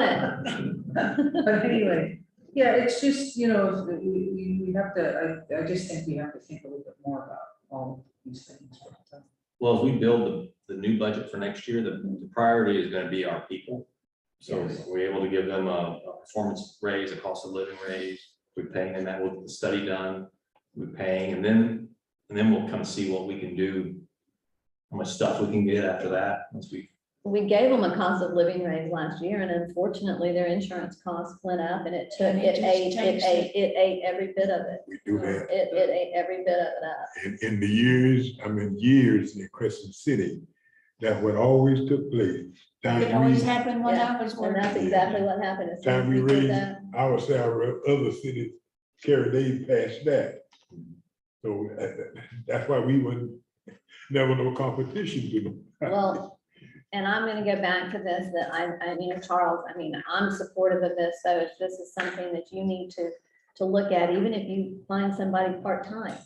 it. But anyway, yeah, it's just, we have to, I just think we have to think a little bit more about all these things. Well, as we build the new budget for next year, the priority is going to be our people. So Yes. we're able to give them a performance raise, a cost of living raise. We're paying them that with the study done. We're paying, and then we'll kind of see what we can do, how much stuff we can get after that once We gave them a cost of living raise last year, and unfortunately, their insurance costs went up, and it And it just changed it. ate every bit of it. We do that. It ate every bit of it up. In the years in Crescent City, that's what always took place. It always happened when I was And that's working. exactly what happened. As soon as Time we we did raised that, our salary, other cities carried they past that. So that's why we would never no competition to them. Well, and I'm gonna go back to this, that Charles, I'm supportive of this, so if this is something that you need to look at, even if you find somebody part-time.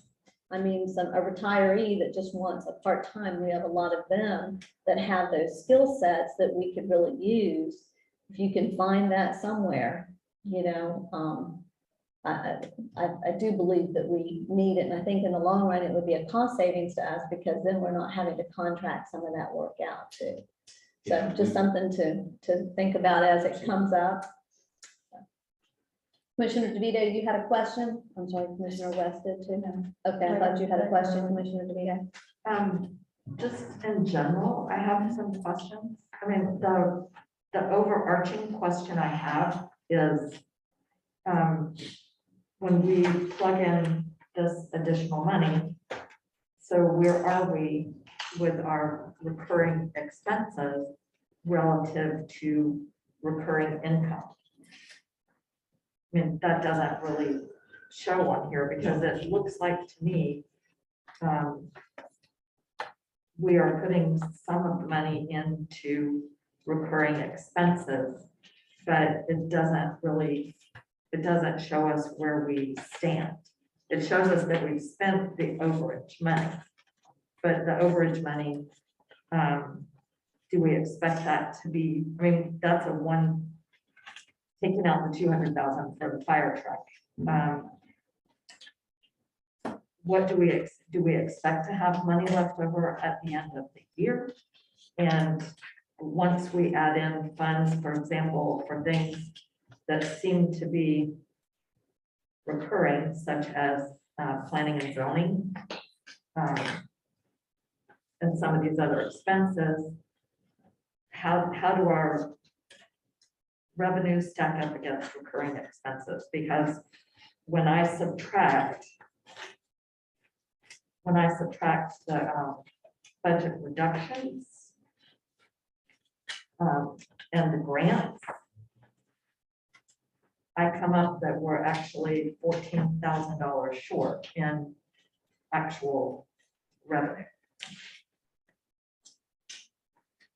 A retiree that just wants a part-time, we have a lot of them that have those skill sets that we could really use. If you can find that somewhere, I do believe that we need it, and I think in the long run, it would be a cost savings to us, because then we're not having to contract some of that work out too. So Yeah. just something to think about as it comes up. Commissioner DeVito, you had a question? I'm sorry, Commissioner West did too. Okay, I thought you had a question, Commissioner DeVito. Just in general, I have some questions. The overarching question I have is, when we plug in this additional money, so where are we with our recurring expenses relative to recurring income? That doesn't really show on here, because it looks like to me, we are putting some of the money into recurring expenses, but it doesn't show us where we stand. It shows us that we've spent the overage money, but the overage money, do we expect that to be, I mean, that's a one, taking out the 200,000 for the fire truck. What do we expect to have money left over at the end of the year? And once we add in funds, for example, for things that seem to be recurring, such as planning and zoning, and some of these other expenses, how do our revenues stack up against recurring expenses? Because when I subtract the budget reductions and the grants, I come up that we're actually $14,000 short in actual revenue.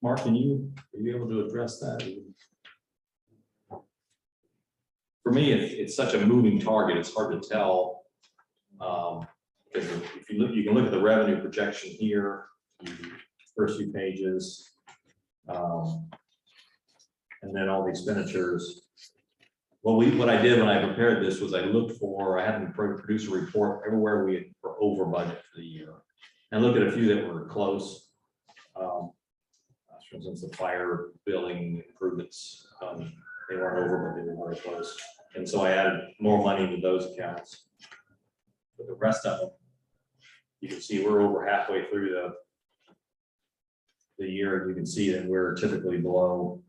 Mark, are you able to address that? For me, it's such a moving target, it's hard to tell. Because if you look, you can look at the revenue projection here, the first few pages. And then all the expenditures. What I did when I prepared this was I had them produce a report everywhere we were over budget for the year. And look at a few that were close. For instance, the fire building improvements, they weren't over, but they were very close. And so I added more money to those accounts. But the rest of them, you can see we're over halfway through the year. You can see that we're typically below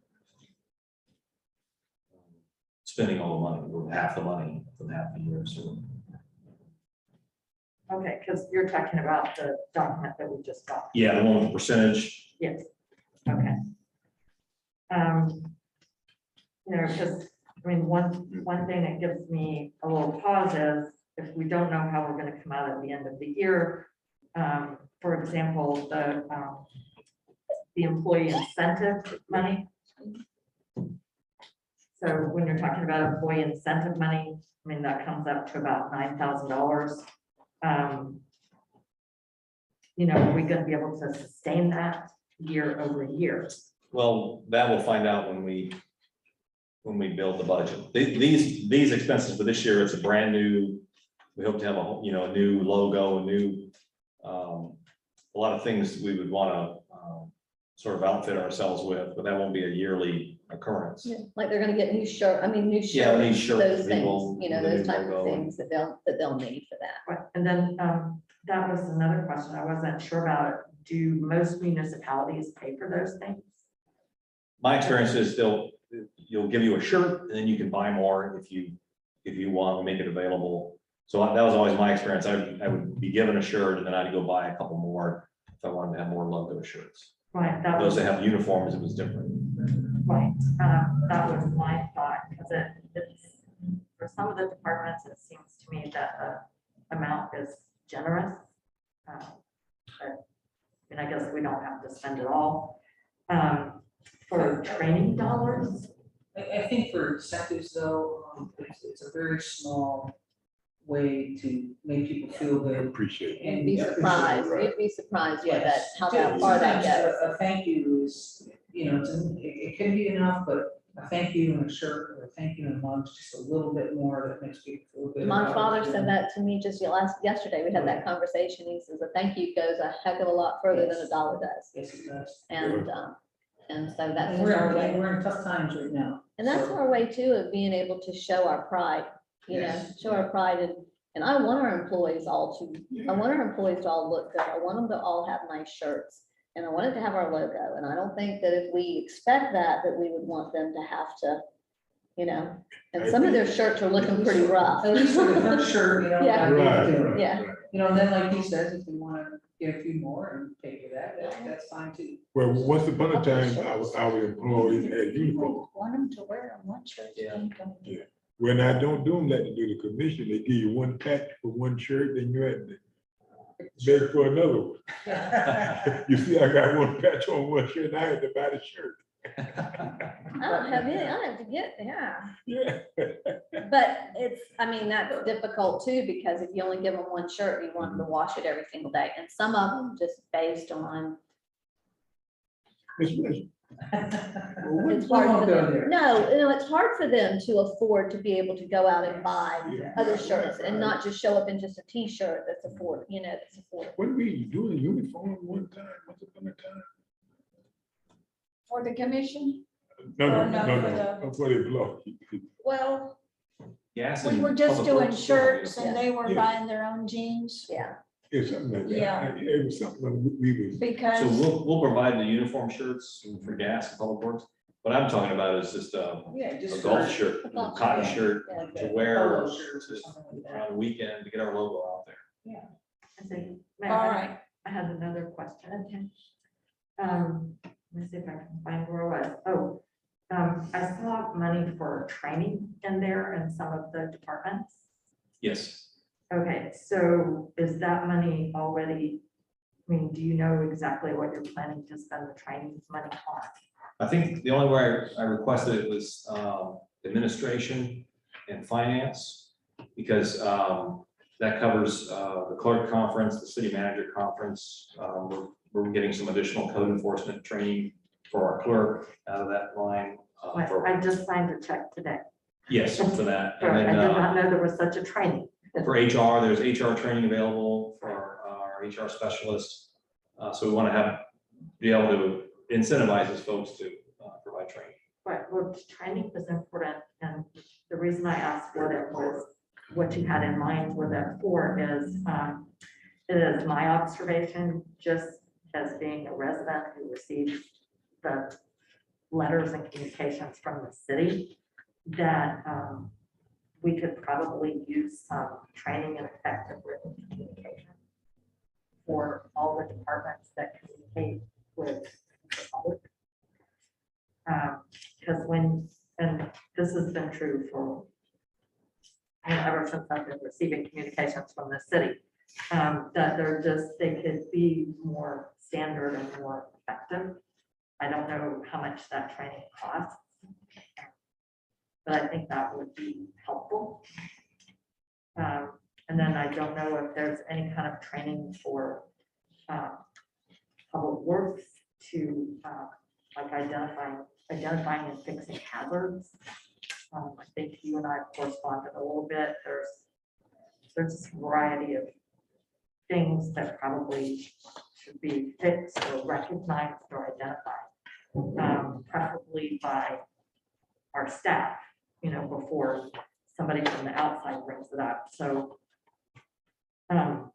spending all the money, we're half the money from half the year. So Okay, because you're talking about the document that we just got. yeah, the one with the percentage. Yes, okay. You know, because, I mean, one thing that gives me a little pause is if we don't know how we're gonna come out at the end of the year. For example, the employee incentive money. So when you're talking about employee incentive money, I mean, that comes up to about $9,000. You know, are we gonna be able to sustain that year over year? Well, that we'll find out when we build the budget. These expenses for this year, it's a brand new, we hope to have a new logo, a new, a lot of things we would want to sort of outfit ourselves with, but that won't be a yearly occurrence. Yeah, like they're gonna get new shirt, new Yeah, we need shirts, shirts those for things, people, the those new type of logo. things that they'll need for that. Right, and then that was another question I wasn't sure about. Do most municipalities pay for those things? My experience is you'll give you a shirt and then you can buy more if you want to make it available. So that was always my experience. I would be given a shirt and then I'd go buy a couple more if I wanted to have more logo shirts. Right, that Those was that have uniforms, it was different. right. That was my thought, because it's for some of the departments, it seems to me that the amount is generous. But, I guess we don't have to spend it all. For training dollars, I think for incentives though, it's a very small way to make people feel I good. appreciate it. You'd be surprised, you'd be surprised what that, how Yes. far that Sometimes goes. A thank you is, it can be enough, but a thank you and a shirt or a thank you and a mug, just a little bit more that makes people feel good. My about father it. said that to me just yesterday, we had that conversation, he says a thank you goes a heck of a lot further than a dollar does. Yes, it does. And so that's And our way. we're in tough times right now. And that's so- our way too of being able to show our pride, Yes. show our pride and I want our employees all to look good. I want them to all have nice shirts and I want it to have our logo. And I don't think that if we expect that we would want them to have to, and some of their shirts are looking pretty rough. At least for the first shirt, Yeah. I give it Right, to them. right, Yeah. right. And then like he says, if you want to get a few more and pay for that, that's fine too. Well, once upon a time, our employees had uniforms. Want them to wear them, one shirt. Yeah. When I don't do them like they do the commission, they give you one patch for one shirt, then you had to beg for another one. You see, I got one patch on one shirt, and I had to buy the shirt. I don't have any, I don't have to get, yeah. Yeah. But it's, I mean, that's difficult too, because if you only give them one shirt, you want them to wash it every single day. And some of them just based on, it's hard for them. No, it's hard for them to afford to be able to go out and buy other shirts and not just show up in just a T-shirt that's affordable, that's affordable. When we do the uniform one time, once upon a time? For the commission, No, Or no, no, no, for no, for the blow. Well, Gas we and were just public doing works still have shirts uniforms. and they were Yeah. buying their own jeans yeah, It's something like that. Yeah. It was something that we was. So because, we'll provide the uniform shirts for gas and public works. What I'm talking about is just a Yeah, just. golf shirt, A golf cotton shirt, shirt yeah. to wear Polo shirts or just something like that. around the weekend to get our logo out there. I see. all right, I had another question. Let me see if I can find where it was. Oh, I saw money for training in there in some of the departments. Yes. Okay, so is that money already, I mean, do you know exactly what you're planning to spend the training money on? I think the only way I requested it was administration and finance, because that covers the clerk conference, the city manager conference. We're getting some additional code enforcement training for our clerk out of that line. I just signed a check today. Yes, for that. So And I then did not know there was such a training. for HR, there's HR training available for our HR specialist. So we want to be able to incentivize those folks to provide training. But well, training is important, and the reason I asked what it was, what you had in mind with it for is, it is my observation, just as being a resident who receives the letters and communications from the city, that we could probably use some training and effective written communication for all the departments that communicate with the public. Because and this has been true for, ever since I've been receiving communications from the city, that they could be more standard and more effective. I don't know how much that training costs, but I think that would be helpful. And then I don't know if there's any kind of training for public works to like identifying and fixing hazards. I think you and I corresponded a little bit. There's a variety of things that probably should be fixed or recognized or identified, preferably by our staff, before somebody from the outside brings it up. So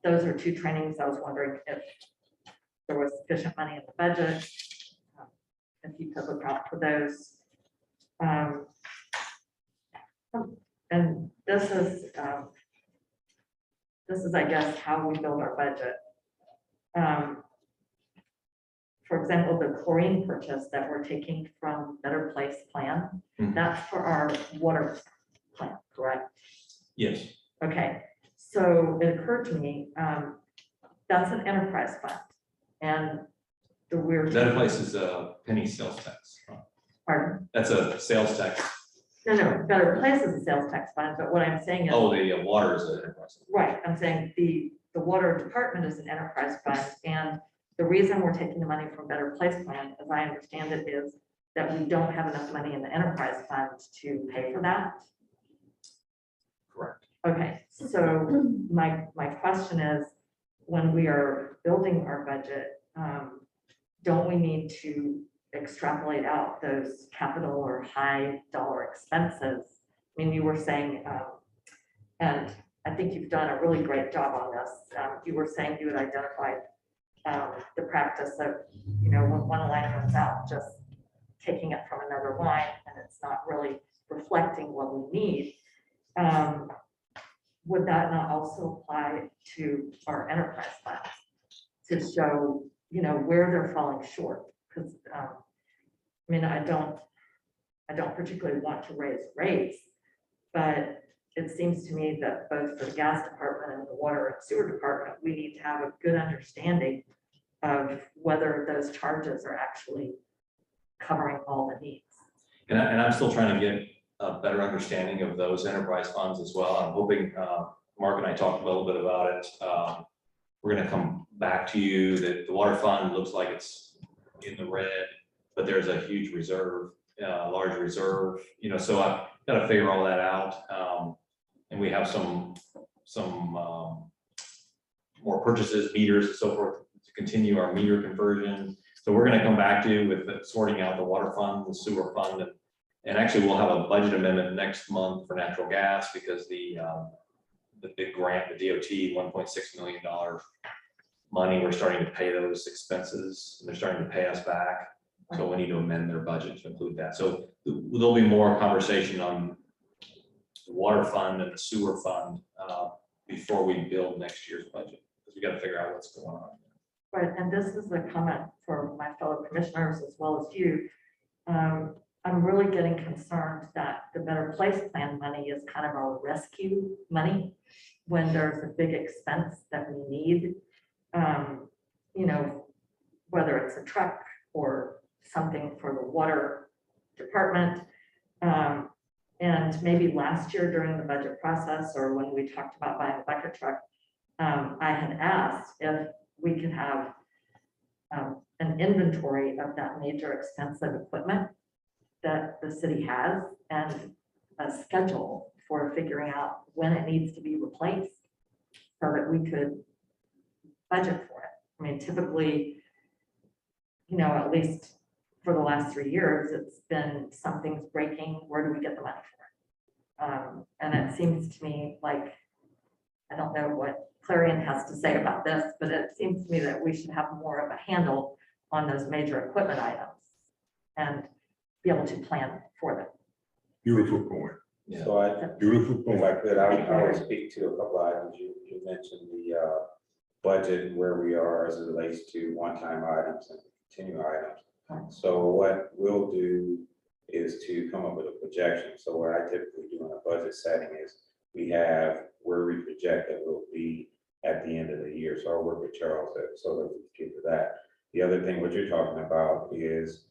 those are two trainings. I was wondering if there was sufficient money in the budget, if you could look out for those. And this is, I guess, how we build our budget. For example, the chlorine purchase that we're taking from Better Place Plan, Mhm. that's for our water plant, correct? Yes. Okay, so it occurred to me, that's an enterprise fund. And the weird. That place is a penny sales tax. Pardon? That's a sales tax. No, Better Place is a sales tax fund, but what I'm saying is. Oh, the water is a. Right, I'm saying the water department is an enterprise fund, and the reason we're taking the money from Better Place Plan, as I understand it, is that we don't have enough money in the enterprise fund to pay for that. Correct. Okay, so my question is, when we are building our budget, don't we need to extrapolate out those capital or high dollar expenses? I mean, you were saying, and I think you've done a really great job on this. You were saying you had identified the practice of, when one line runs out, just taking it from another line, and it's not really reflecting what we need. Would that not also apply to our enterprise funds to show, where they're falling short? Because, I don't particularly want to raise rates, but it seems to me that both for the gas department and the water and sewer department, we need to have a good understanding of whether those charges are actually covering all the needs. And I'm still trying to get a better understanding of those enterprise funds as well. I'm hoping, Mark and I talked a little bit about it. We're gonna come back to you that the water fund looks like it's in the red, but there's a huge reserve, large reserve, so I've got to figure all that out. And we have some more purchases, meters and so forth to continue our meter conversion. So we're gonna come back to you with sorting out the water fund, the sewer fund, and actually we'll have a budget amendment next month for natural gas because the big grant, the DOT, $1.6 million money, we're starting to pay those expenses, and they're starting to pay us back. So we need to amend their budget to include that. So there'll be more conversation on the water fund and the sewer fund before we build next year's budget, because we got to figure out what's going on. Right, and this is a comment for my fellow commissioners as well as you. I'm really getting concerned that the Better Place Plan money is kind of our rescue money when there's a big expense that we need. Whether it's a truck or something for the water department. And maybe last year during the budget process, or when we talked about buying a bucket truck, I had asked if we could have an inventory of that major expensive equipment that the city has and a schedule for figuring out when it needs to be replaced so that we could budget for it. I mean, typically, at least for the last 3 years, it's been something's breaking. Where do we get the money for it? And it seems to me like, I don't know what Clarion has to say about this, but it seems to me that we should have more of a handle on those major equipment items and be able to plan for them. Beautiful point. Yeah. So Beautiful if point. I could, I would speak to a couple items. You mentioned the budget and where we are as it relates to one-time items and continuing items. So what we'll do is to come up with a projection. So what I typically do in a budget setting is we have where we project that we'll be at the end of the year. So I'll work with Charles so that we can get to that. The other thing, what you're talking about is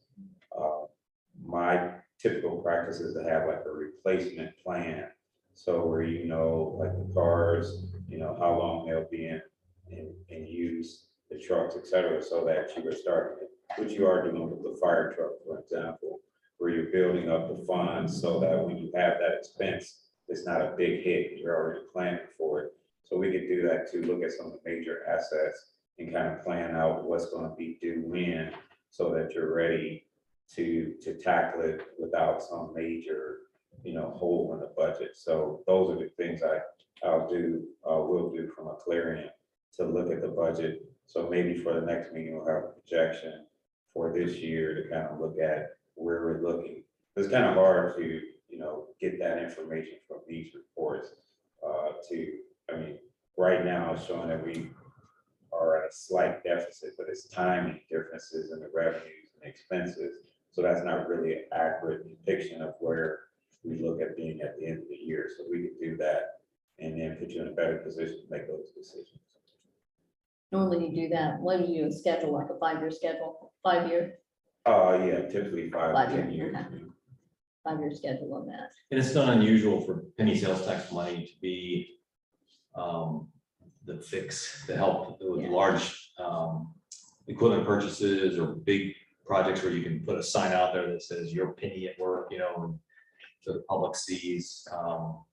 my typical practice is to have like a replacement plan. So where like the cars, how long they'll be in use, the trucks, et cetera, so that you are starting, which you are doing with the fire truck, for example, where you're building up the funds so that when you have that expense, it's not a big hit, you're already planning for it. So we could do that to look at some of the major assets and kind of plan out what's going to be due when, so that you're ready to tackle it without some major, hole in the budget. So those are the things will do from a Clarion to look at the budget. So maybe for the next meeting, we'll have a projection for this year to kind of look at where we're looking. It's kind of hard to, get that information from these reports right now it's showing that we are at a slight deficit, but it's timing differences in the revenues and expenses. So that's not really an accurate depiction of where we look at being at the end of the year. So we could do that and then put you in a better position to make those decisions. Normally you do that, when you schedule, like a 5-year schedule, 5-year, Yeah, typically 5 to 10 5 years. years, 5-year schedule on that. And it's not unusual for penny sales tax money to be the fix to help with Yeah. large equipment purchases or big projects where you can put a sign out there that says your penny at work, and so the public sees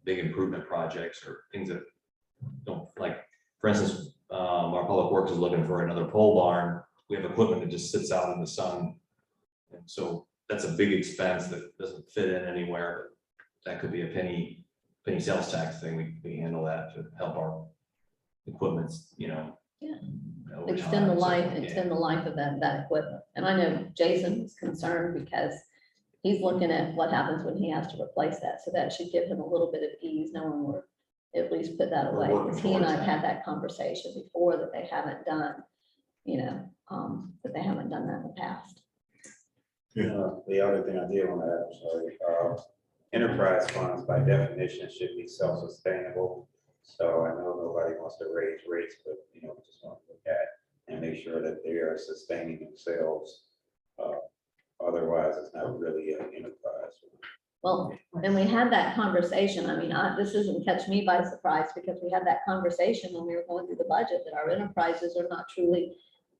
big improvement projects or things that don't, like, for instance, our public works is looking for another pole barn. We have equipment that just sits out in the sun. And so that's a big expense that doesn't fit in anywhere. That could be a penny sales tax thing. We handle that to help our equipments, Yeah. over Extend the time. So, life, yeah. extend the life of that equipment. And I know Jason is concerned because he's looking at what happens when he has to replace that. So that should give him a little bit of ease, knowing we're at least put that We're away. working Because he and I towards have had that conversation before that they haven't done, that they haven't done that in the past. The other thing I did want to add, I'm sorry, enterprise funds by definition should be self-sustainable. So I know nobody wants to raise rates, but we just want to look at and make sure that they are sustaining themselves Otherwise, it's not really an enterprise. Well, and we had that conversation. I mean, this isn't catch me by surprise because we had that conversation when we were going through the budget that our enterprises are not truly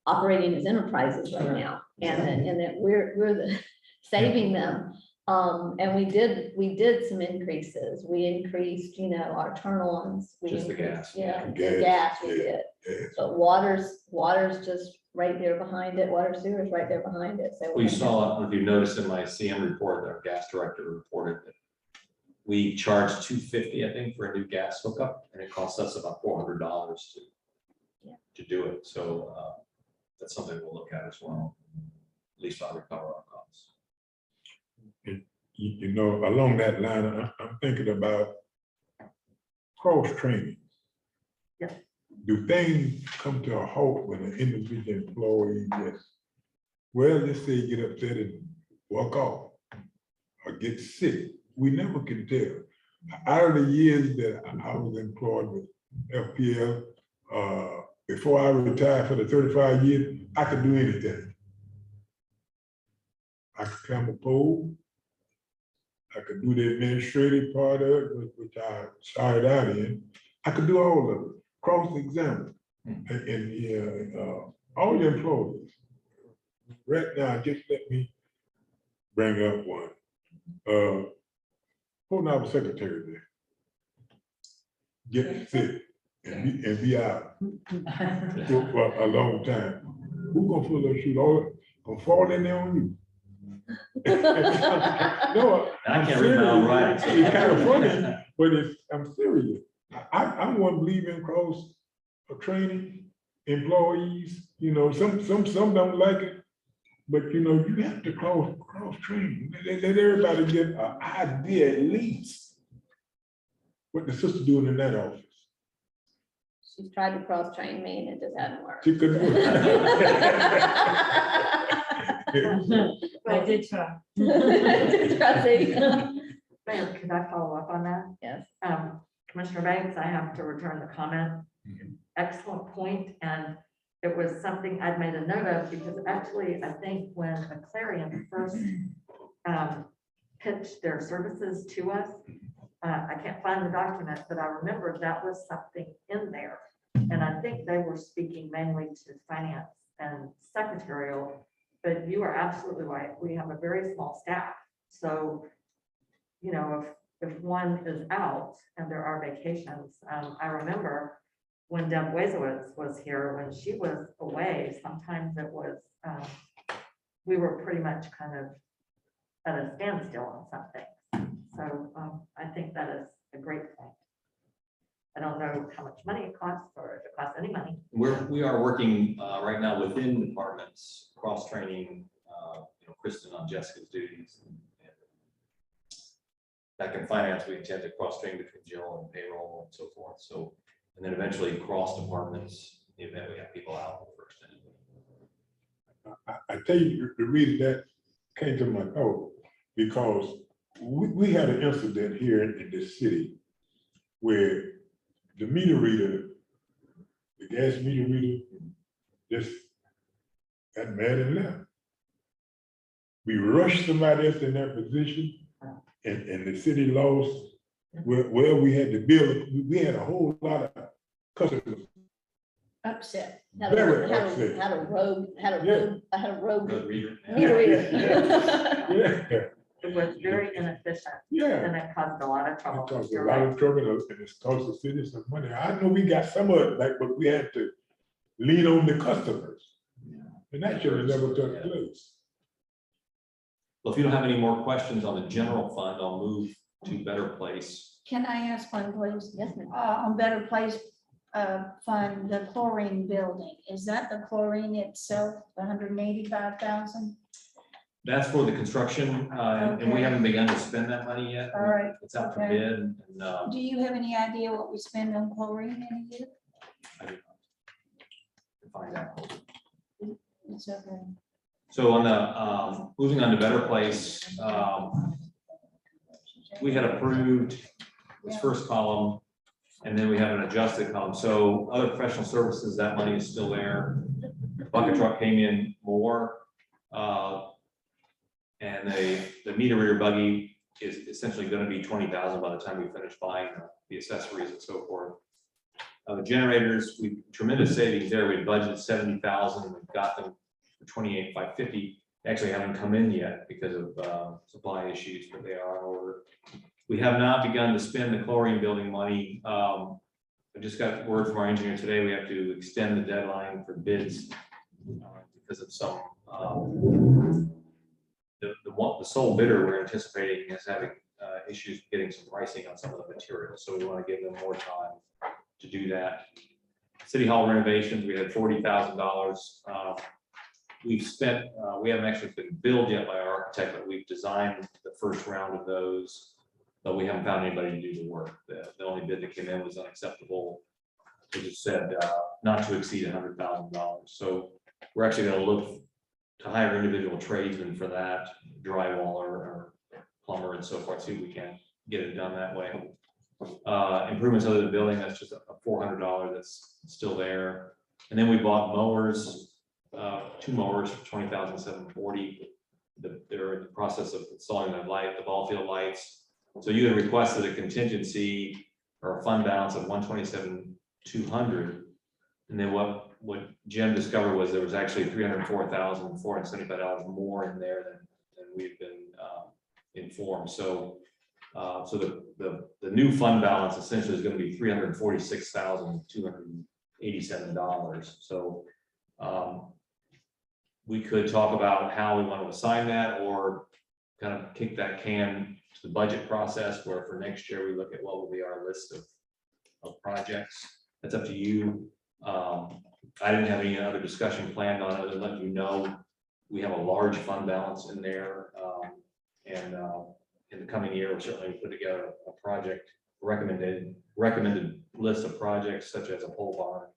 operating as enterprises right now. And that we're the saving them. And we did some increases. We increased, our turn-ons. We Just the increased- gas. Yeah, the Gas, gas we yeah. did. Yeah. But water's just right there behind it. Water sewer's right there behind it. So We saw, if you noticed in my CM report, our gas director reported that we charged $250, I think, for a new gas hookup, and it costs us about $400 to do it. So that's something we'll look at as well. At least I'll recover our costs. Along that line, I'm thinking about cross-training. Yes. Do things come to a halt when an individual employee just, well, let's say you get upset and walk off or get sick? We never can tell. Out of the years that I was employed with FPL, before I retired for the 35 years, I could do anything. I could climb a pole. I could do the administrative part of it, which I started out in. I could do all of it, cross-examine. And all the employees. Right now, just let me bring up one. Hold on, secretary there. Get sick and be out for a long time. Who gonna fill those shoes? All gonna fall in there on you? No, I can't read my own writing. so- it's kind of funny, but I'm serious. I want to believe in cross training employees. Some don't like it, but you have to cross train. Let everybody get an idea at least what the sister doing in that office. She's tried to cross-train me and it just hadn't worked. She couldn't work. I did try. Trustee. Mayor, could I follow up on that? Yes. Commissioner Banks, I have to return the comment. Excellent point, and it was something I'd made a note of because actually I think when Clarion first pitched their services to us, I can't find the document, but I remember that was something in there. And I think they were speaking mainly to finance and secretarial, but you are absolutely right. We have a very small staff. So, if one is out and there are vacations, I remember when Deb Wazowitz was here, when she was away, sometimes it was, we were pretty much kind of at a standstill on something. So I think that is a great point. I don't know how much money it costs or if it costs any money. We are working right now within departments, cross-training, Kristen on Jessica's duties. And back in finance, we intend to cross-train between Jill and payroll and so forth. So, and then eventually cross departments, in the event we have people out first. I tell you the reason that came to my thought, because we had an incident here in this city where the meter reader, the gas meter reader, just got mad and left. We rushed somebody else in that position, and the city lost. Well, we had to build, we had a whole lot of customers. Upset. Had Very a upset. rogue Good reader. meter reader. Yeah, It was very inefficient yeah. and it caused a lot of It trouble. caused a You're lot right. of trouble and it's cost the city some money. I know we got some of it back, but we had to lean on the customers. And that should have never took place. Well, if you don't have any more questions on the general fund, I'll move to Better Place. Can I ask one, please? Yes, ma'am. On Better Place Fund, the chlorine building, is that the chlorine itself, the 185,000? That's for the construction, and we Okay. haven't begun to spend that money yet. All right, It's out for okay. bid, and Do you have any idea what we spend on chlorine in a year? I do not find out. It's okay. So on the, moving on to Better Place, we had approved this first column, and then we have an adjusted column. So other professional services, that money is still there. Bucket truck came in more. And the meter reader buggy is essentially gonna be 20,000 by the time we finish buying the accessories and so forth. The generators, we tremendous savings there. We budgeted 70,000. We've got them for 28,550. Actually haven't come in yet because of supply issues, but they are on order. We have not begun to spend the chlorine building money. I just got word from our engineer today. We have to extend the deadline for bids because of some the sole bidder we're anticipating is having issues getting some pricing on some of the materials. So we want to give them more time to do that. City Hall renovations, we had $40,000. We've spent, we haven't actually been billed yet by our architect, but we've designed the first round of those, but we haven't found anybody to do the work. The only bid that came in was unacceptable. It just said not to exceed $100,000. So we're actually going to look to hire individual tradesmen for that, drywaller or plumber and so forth, see if we can get it done that way. Improvements other than the building, that's just a $400 that's still there. And then we bought mowers, 2 mowers for $20,740. They're in the process of installing the ball field lights. So you had requested a contingency or a fund balance of $127,200. And then what Jim discovered was there was actually $304,475 more in there than we've been informed. So the new fund balance essentially is going to be $346,287. So we could talk about how we want to assign that, or kind of kick that can to the budget process, where for next year we look at what will be our list of projects. That's up to you. I didn't have any other discussion planned on it, other than letting you know we have a large fund balance in there, and in the coming year, we'll certainly put together a project recommended list of projects such as a pole barn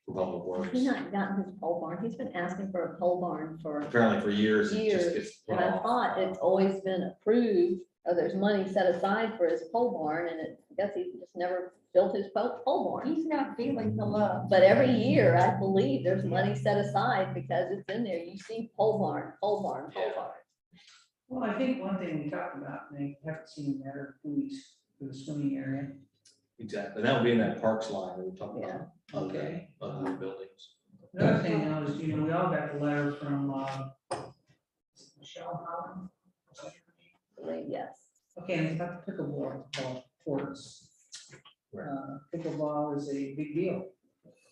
for public works. He's not gotten his pole barn. He's been asking for a pole barn for Apparently for years. It just years, gets and put I off. thought it's always been approved, or there's money set aside for his pole barn, and I guess he just never built his pole barn. He's not feeling the love. But every year, I believe there's money set aside because it's in there. You see pole barn, pole barn, pole barn. Well, I think one thing we talked about, and I haven't seen that, are buoys for the swimming area. Exactly. That will be in that parks line that we talked Yeah. about. Okay. Other buildings. Another thing now is, we all got the letter from Michelle Holland. Yes. Okay, and it's about the pickleball courts. Pickleball is a big deal.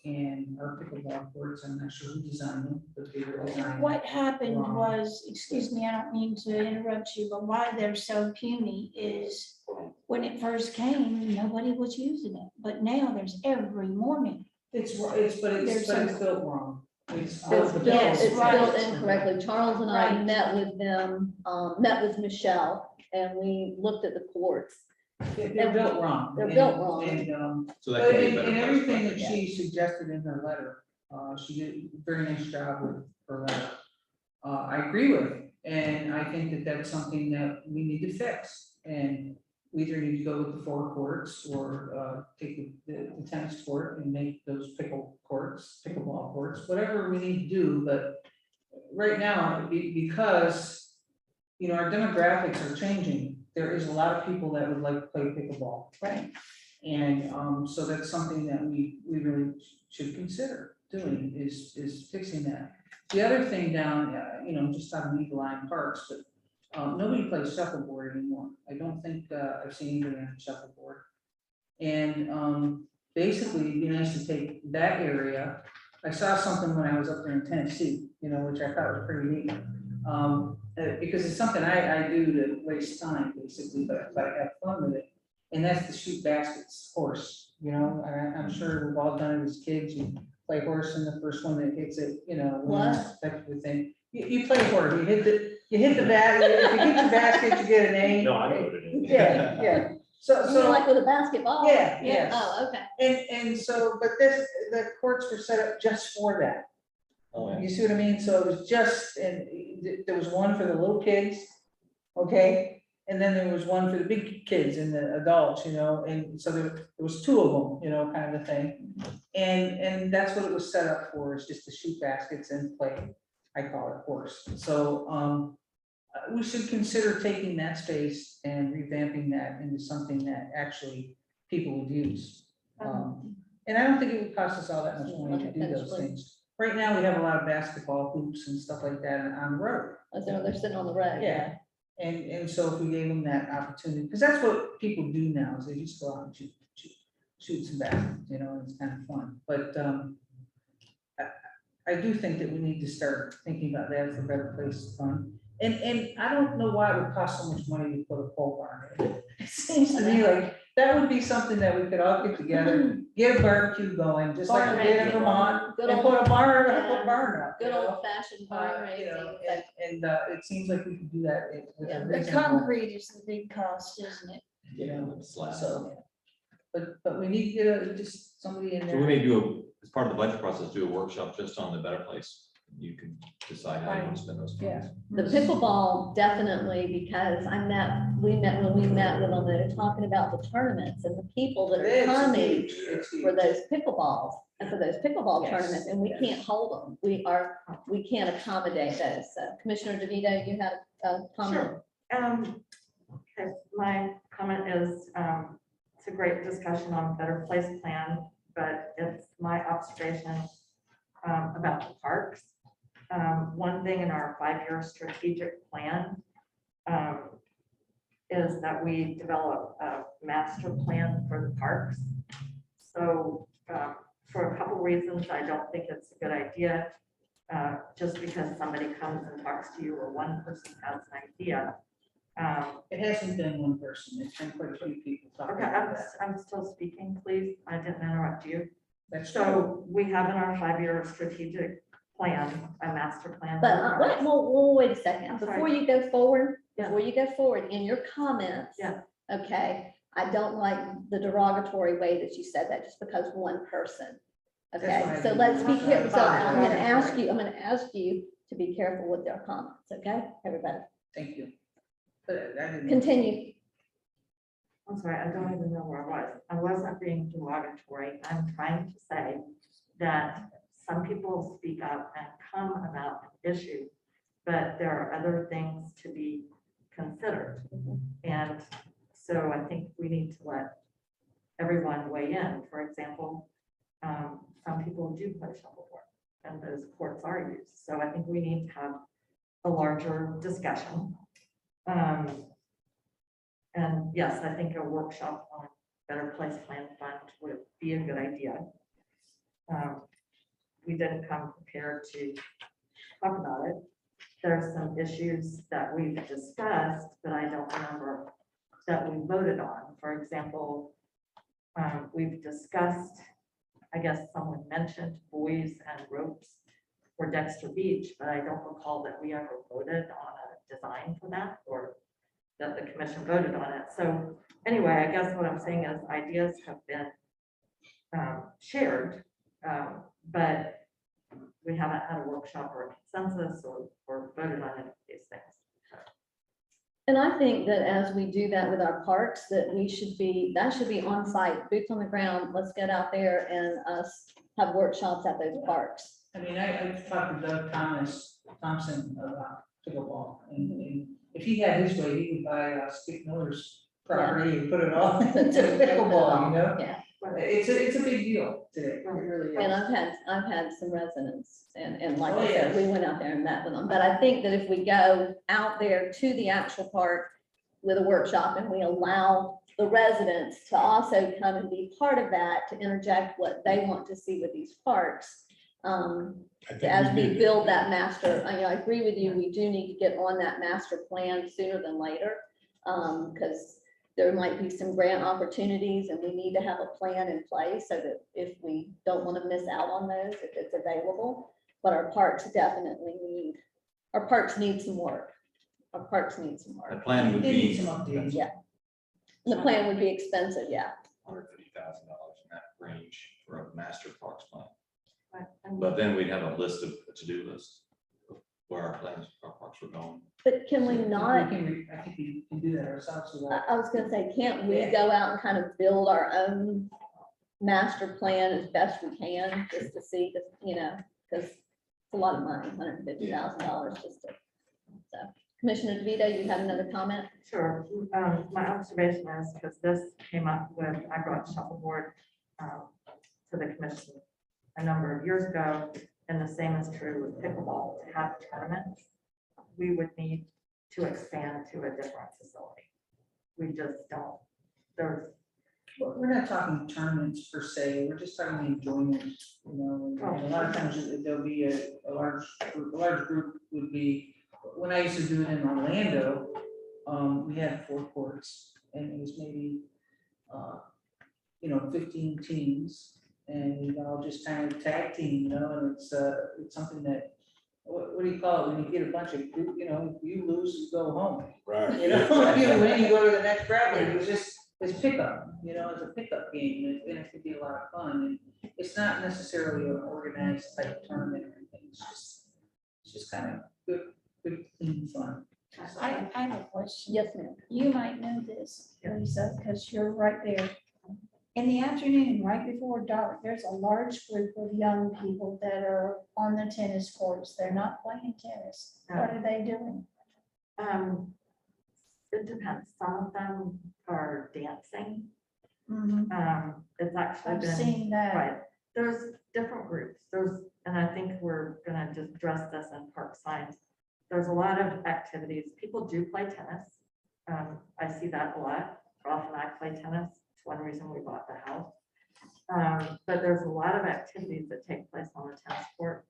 And our pickleball courts, I'm not sure who designed them, but they were designed. What happened wrong. was, excuse me, I don't mean to interrupt you, but why they're so puny is when it first came, nobody was using it, but now there's every morning. It's There's built wrong. It's Yes, It's right. built incorrectly. Charles and I Right. met with them, met with Michelle, and we looked at the courts. They're built wrong. They're built wrong. And, So that could be a and better price everything point. that she suggested in her letter, she did a very nice job with her letter. I agree with it, and I think that that's something that we need to fix. And we either need to go with the 4 courts or take the tennis court and make those pickleball courts, whatever we need to do. But right now, because, our demographics are changing, there is a lot of people that would like to play pickleball. Right. And so that's something that we really should consider doing, is fixing that. The other thing down, just on Eagle Eye Parks, but nobody plays shuffleboard anymore. I don't think I've seen anybody on shuffleboard. And basically, it'd be nice to take that area. I saw something when I was up there in Tennessee, which I thought was pretty neat. Because it's something I do to waste time, basically, but I have fun with it. And that's the shoot baskets horse, I'm sure we've all done it as kids. You play horse and the first one that hits it, wins, that type of thing. You play horse, you hit the bat, if you hit the basket, you get an A. No, I know what it is. Yeah. So Like with a basketball? Yeah, yes. Oh, okay. and so, but the courts were set up just for that. Oh, yeah. You see what I mean? So it was just, and there was one for the little kids, okay? And then there was one for the big kids and the adults, and so there was 2 of them, kind of a thing. And that's what it was set up for, is just to shoot baskets and play, I call it horse. So we should consider taking that space and revamping that into something that actually people would use. And I don't think it would cost us all that much money to do those things. Right now, we have a lot of basketball hoops and stuff like that on the road. So they're sitting on the road. Yeah. And so if we gave them that opportunity, because that's what people do now, is they just go out and shoot some baskets, you know, and it's kind of fun. But I do think that we need to start thinking about that as a better place fund. And I don't know why it would cost so much money to put a pole barn in. It seems to me like that would be something that we could all get together, get a barbecue going, just like we did in Vermont, Good and old- put a barn up. Good you know? old fashioned barn You know, raising. and it seems like we could do that with Yeah, a The reasonable, concrete is the big cost, isn't it? you know, Slab. so. But we need to get just somebody in So there. we may do, as part of the budget process, do a workshop just on the Better Place. You can decide how you want to spend those funds. The pickleball, definitely, because we met when we met with them, they were talking about the tournaments and the people that are It's coming huge, it's huge. for those pickleballs and for those pickleball Yes, tournaments, and we yes. can't hold them. We can't accommodate those. So Commissioner DeVito, you had a comment? Sure. Okay, my comment is, it's a great discussion on better place plan, but it's my observation about the parks. One thing in our 5-year strategic plan is that we develop a master plan for the parks. So for a couple reasons, I don't think it's a good idea. Just because somebody comes and talks to you or one person has an idea. It hasn't been one person, it's been quite a few people talking Okay, about that. I'm still speaking, please. I didn't interrupt you. That's true. So we have in our 5-year strategic plan, a master plan. But wait a second, I'm sorry. before you go forward, Yeah. in your comments. Yeah. Okay, I don't like the derogatory way that you said that, just because one person. That's Okay, what I so mean. let's be That's careful, so what I'm I gonna mean. ask you to be careful with their comments, okay, everybody, Thank you. But I didn't. continue. I'm sorry, I don't even know where I was. I wasn't being derogatory. I'm trying to say that some people speak up and come about an issue, but there are other things to be considered. And so I think we need to let everyone weigh in. For example, some people do play shuffleboard and those courts are used. So I think we need to have a larger discussion. And yes, I think a workshop on Better Place Plan Fund would be a good idea. We didn't come prepared to talk about it. There's some issues that we've discussed, but I don't remember that we voted on. For example, we've discussed, I guess someone mentioned buoys and ropes for Dexter Beach, but I don't recall that we ever voted on a design for that or that the commission voted on it. So anyway, I guess what I'm saying is ideas have been shared, but we haven't had a workshop or a consensus or voted on any of these things. And I think that as we do that with our parks, that should be on site, boots on the ground, let's get out there and us have workshops at those parks. I mean, I talked to Doug Thompson about pickleball, and if he had his way, he would buy Skip Miller's property and put it all into pickleball, you know? Yeah, It's a big deal today, it really and is. I've had some residents, and like Oh, I said, yeah. we went out there and met with them, but I think that if we go out there to the actual park with a workshop and we allow the residents to also come and be part of that, to interject what they want to see with these parks. I think As we did. build that master, I agree with you, we do need to get on that master plan sooner than later. Because there might be some grant opportunities and we need to have a plan in place so that if we don't want to miss out on those, if it's available. But our parks definitely need some work. Our parks need some The work. plan would It needs be some updates. Yeah. The plan would be expensive, yeah. $150,000 in that range for a master parks plan. And But then we'd have a list of, a to-do list of where our plans, our parks were going. But can we not, I think we can do that ourselves. without- I was gonna say, can't we go out and kind of build our own master plan as best we can, just to see, because it's a lot of money, $150,000 just to, so. Commissioner DeVito, you had another comment? Sure. My observation is, because this came up with, I brought shuffleboard to the commission a number of years ago, and the same is true with pickleball. To have tournaments, we would need to expand to a different facility. We just don't. There's, We're not talking tournaments per se, we're just talking enjoyment, you know, and a lot of times there'll be a large group would be, when I used to do it in Orlando, we had 4 courts, and it was maybe, 15 teams, and we all just kind of tag team, you know, and it's something that, what do you call it, when you get a bunch of group, you know, you lose, you go home. Right. You know, you win, you go to the next round, it was just, it's pickup, you know, it's a pickup game, and it could be a lot of fun, and it's not necessarily an organized type tournament or anything, it's just kind of good, clean fun. I have a question. Yes, ma'am. You might know this, Lisa, because you're right there. In the afternoon, right before dark, there's a large group of young people that are on the tennis courts. They're not playing tennis. What are they doing? it depends. Some of them are dancing. Mhm. It's actually I've been. seen that. Right, there's different groups, and I think we're gonna just address this in park signs. There's a lot of activities, people do play tennis, I see that a lot, Ralph and I play tennis, it's one reason we bought the house. But there's a lot of activities that take place on the tennis court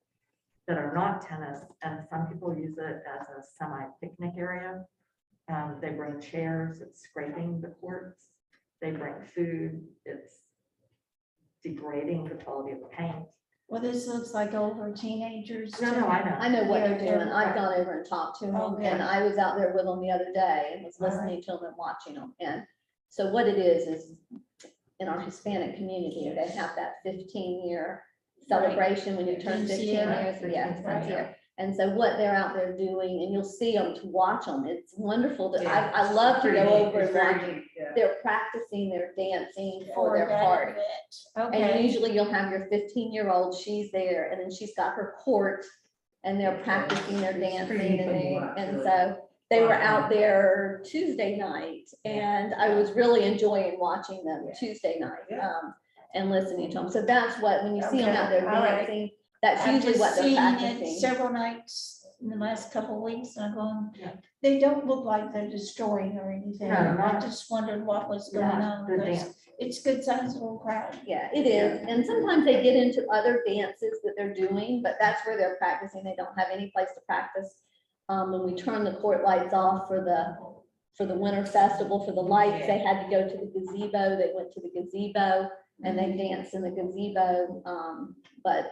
that are not tennis, and some people use it as a semi-picnic area. They bring chairs, it's scraping the courts, they bring food, it's degrading the quality of the paint. Well, this looks like older teenagers. No, too. no, I know. I know what Yeah, they're doing. they're- I've gone over and talked to them, Okay. and I was out there with them the other day and was listening to them and watching them. And so what it is in our Hispanic community, they have that 15-year celebration when you turn 15 Quinceañera. years. Yeah, it's Right. quinceañera. And so what they're out there doing, and you'll see them to watch them, it's wonderful. Yeah, I love to pretty go neat. over It's and very watch. neat, yeah. They're practicing their dancing for For their that party. event. And Okay. usually you'll have your 15-year-old, she's there, and then she's got her court, and they're practicing their It's pretty dancing, neat to watch, and really. so they were Lot of fun. out there Tuesday night, and I was really enjoying watching them Yeah. Tuesday night, Yeah. and listening to them. So that's what, when you see them out there Okay, all right. dancing, that's I've usually just what they're seen it practicing. several nights in the last couple of weeks, and I'm going, Yeah. they don't look like they're destroying or anything. No, I not- just wondered what was going Yeah, on. the There's- dance. It's good sized little crowd. Yeah, it is. And sometimes they get into other dances that they're doing, but that's where they're practicing. They don't have any place to practice. When we turn the court lights off for the winter festival, for the lights, they had to go to the gazebo. They went to the gazebo and they danced in the gazebo. But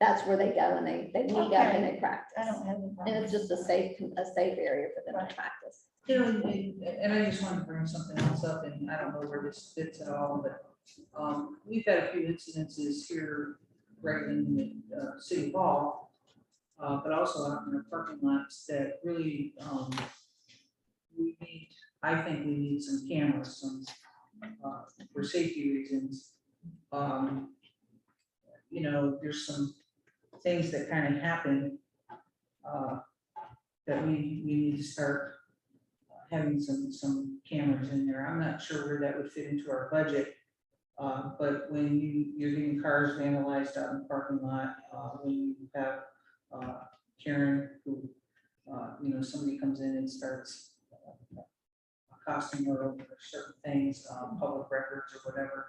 that's where they go and they meet up and they I practice. don't have any And problem. it's just a safe area for them to practice. You know, and I just wanted to bring something else up, and I don't know where this fits at all, but, we've had a few incidences here right in the city hall, but also out in our parking lots that really, I think we need some cameras, for safety reasons. You know, there's some things that kind of happen, that we need to start having some cameras in there. I'm not sure where that would fit into our budget. But when you're getting cars vandalized out in the parking lot, when you have, Karen, who, somebody comes in and starts accosting her over certain things, public records or whatever,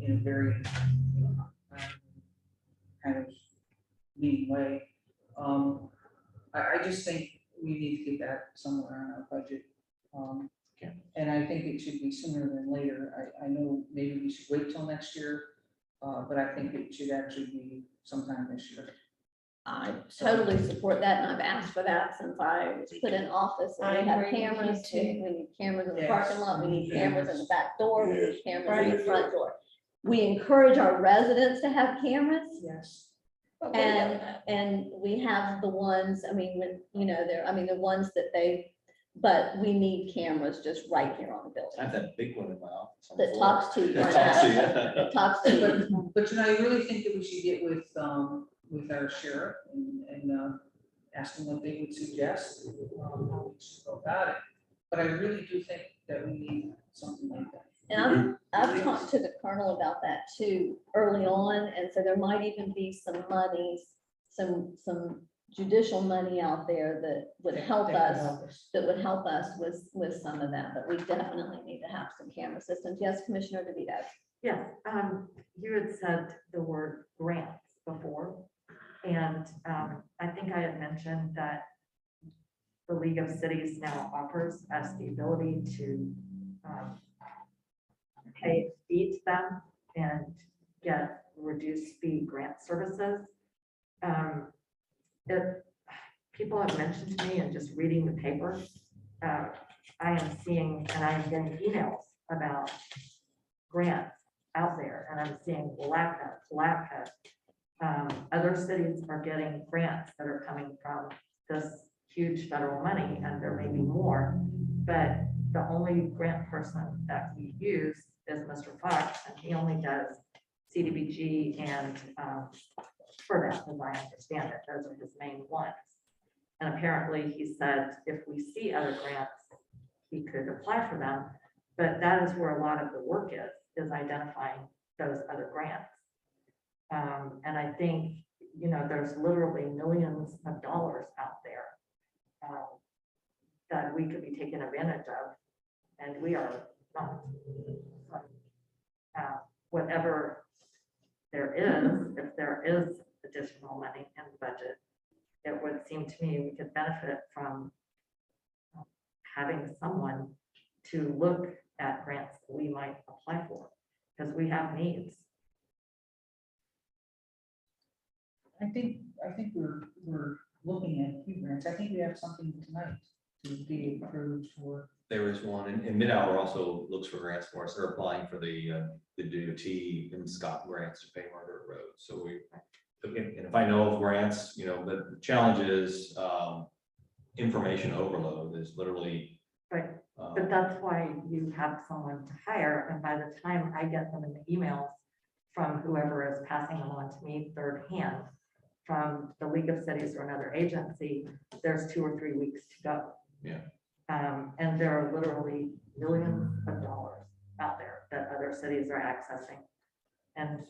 in a very, kind of mean way. I just think we need to get that somewhere on our budget. And I think it should be sooner than later. I know maybe we should wait till next year, but I think it should actually be sometime this year. I totally support that, and I've asked for that since I was put in office. And I we have agree with you cameras, too. we need cameras in the Yes. parking lot, we need cameras in the back door, we need cameras in the Right. front door. We encourage our residents to have cameras, Yes. But we don't and, have- and we have the ones, I mean, the ones that but we need cameras just right here on the I building. have that big one in my office. on the That floor. talks to you. That talks to you. That talks to you. But I really think that we should get with our sheriff ask them what they would suggest, how we should go about it. But I really do think that we need something like that. And I've talked to the colonel about that too, early on, and so there might even be some monies, some judicial money out there that would help That could us, help us. that would help us with some of that, but we definitely need to have some camera systems. Yes, Commissioner DeVito? Yes, you had said the word grants before, and I think I had mentioned that the League of Cities now offers us the ability to pay fee to them and get reduced fee grant services. If people have mentioned to me and just reading the paper, I am seeing and I am getting emails about grants out there, and I'm seeing LACA. Other cities are getting grants that are coming from this huge federal money, and there may be more, but the only grant person that we use is Mr. Fox, and he only does CDBG and FERDAP, as I understand it. Those are his main ones. And apparently he said if we see other grants, he could apply for them, but that is where a lot of the work is identifying those other grants. And I think, you know, there's literally millions of dollars out there that we could be taking advantage of, and we are not. Whatever there is, if there is additional money in the budget, it would seem to me we could benefit from having someone to look at grants that we might apply for, because we have needs. I think we're looking at a few grants. I think we have something tonight to be approved for. There is one, and Mid-Hour also looks for grants for us. They're applying for the DOT and Scott grants to pay Margaret Road. So and if I know of grants, you know, the challenge is information overload is literally. Right. But that's why you have someone to hire, and by the time I get them in the emails from whoever is passing them on to me third hand, from the League of Cities or another agency, there's 2 or 3 weeks to go. Yeah. And there are literally millions of dollars out there that other cities are accessing, and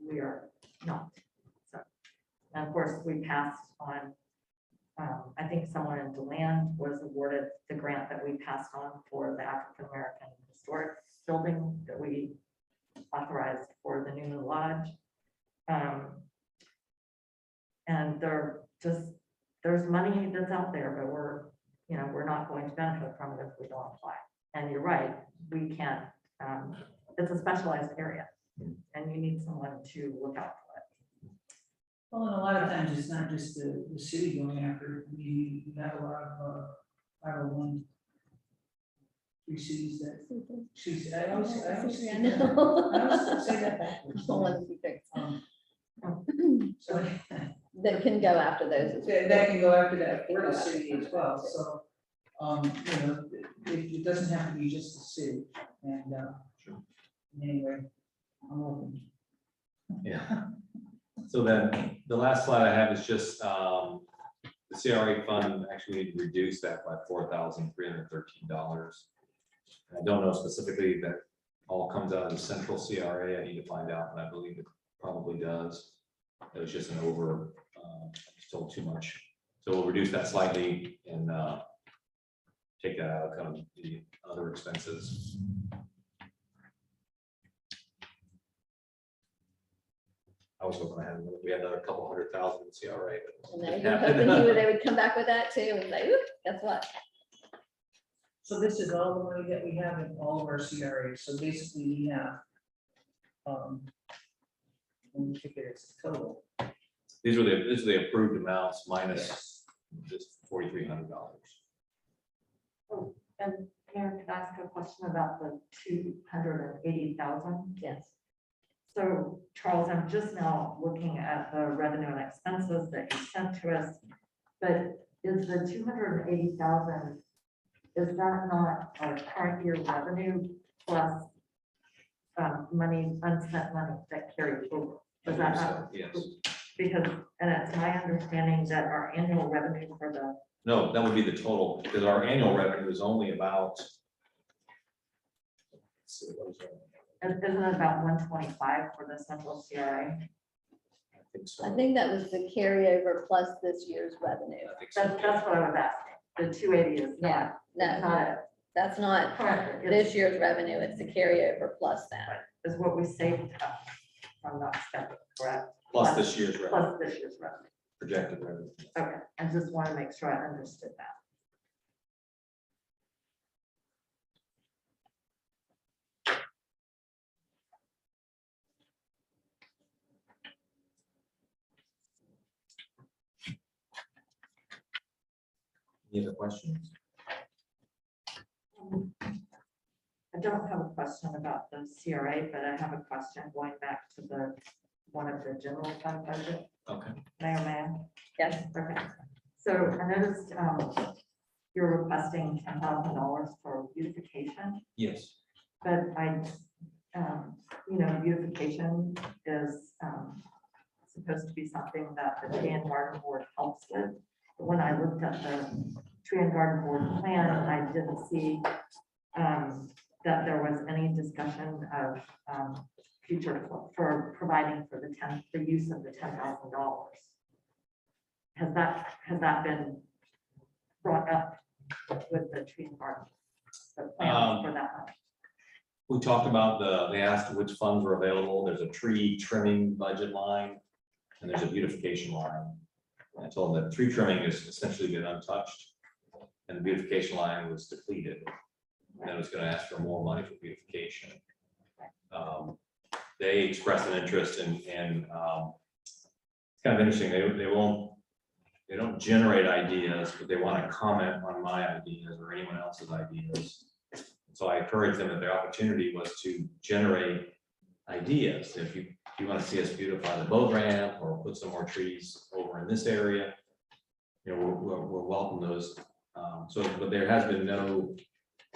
we are not. So, and of course, we passed on, I think someone in DeLand was awarded the grant that we passed on for the African American Historic Building that we authorized for the Newman Lodge. And there's money that's out there, but we're not going to benefit from it if we don't apply. And you're right, we can't, it's a specialized area, and you need someone to look out for it. Well, and a lot of times it's not just the city going after it. I mean, you have a lot of 501 cities that she's, I always I know. say that backwards. Don't want to be fixed. So That can go after those as well. that can go after that for the city as well. So, you know, it doesn't have to be just the city. And anyway, I'm open. Yeah. So then the last slide I have is just the CRA fund. Actually, we need to reduce that by $4,313. I don't know specifically that all comes out of the central CRA. I need to find out, but I believe it probably does. It was just an over, still too much. So we'll reduce that slightly and take that out of kind of the other expenses. I was hoping we had another couple 100,000 in CRA. But And they were hoping they would come back with that too and say, oop, guess what? So this is all the money that we have in all of our CRAs. So basically we have, when we figure it's total. these are the approved amounts minus just $4,300. Oh, and Mayor, can I ask a question about the 280,000? Yes. So Charles, I'm just now looking at the revenue and expenses that you sent to us, but is the 280,000, is that not our current year revenue plus money, unspent money that carried over? Is that not? Yes. Because, and it's my understanding that our annual revenue for the, No, that would be the total, because our annual revenue is only about. Let's see, what is it? isn't it about 125 for the central CRA? I think so. I think that was the carryover plus this year's revenue. I think so. That's what I was asking. The 280 is Yeah, not, no, not that's not correct. this year's revenue, it's the carryover plus that. Is what we saved up from not spending, correct? Plus this year's revenue, Plus this year's revenue. projected revenue. Okay, I just want to make sure I understood that. Any other questions? I don't have a question about the CRA, but I have a question going back to the, one of the general fund budget. Okay. Mayor, ma'am? Yes, Okay. So I noticed you're requesting $10,000 for beautification, Yes. but you know, beautification is supposed to be something that the Tree and Garden Board helps with. But when I looked at the Tree and Garden Board plan, I didn't see that there was any discussion of future for providing for the use of the $10,000. Has that been brought up with the Tree and Garden? The plans for that money? We talked about they asked which funds were available. There's a tree trimming budget line and there's a beautification line. I told them that tree trimming has essentially been untouched and the beautification line was depleted. And I was going to ask for more money for beautification. They expressed an interest in it's kind of interesting. They don't generate ideas, but they want to comment on my ideas or anyone else's ideas. So I encouraged them that their opportunity was to generate ideas. If you want to see us beautify the boat ramp or put some more trees over in this area, you know, we'll welcome those. But there has been no,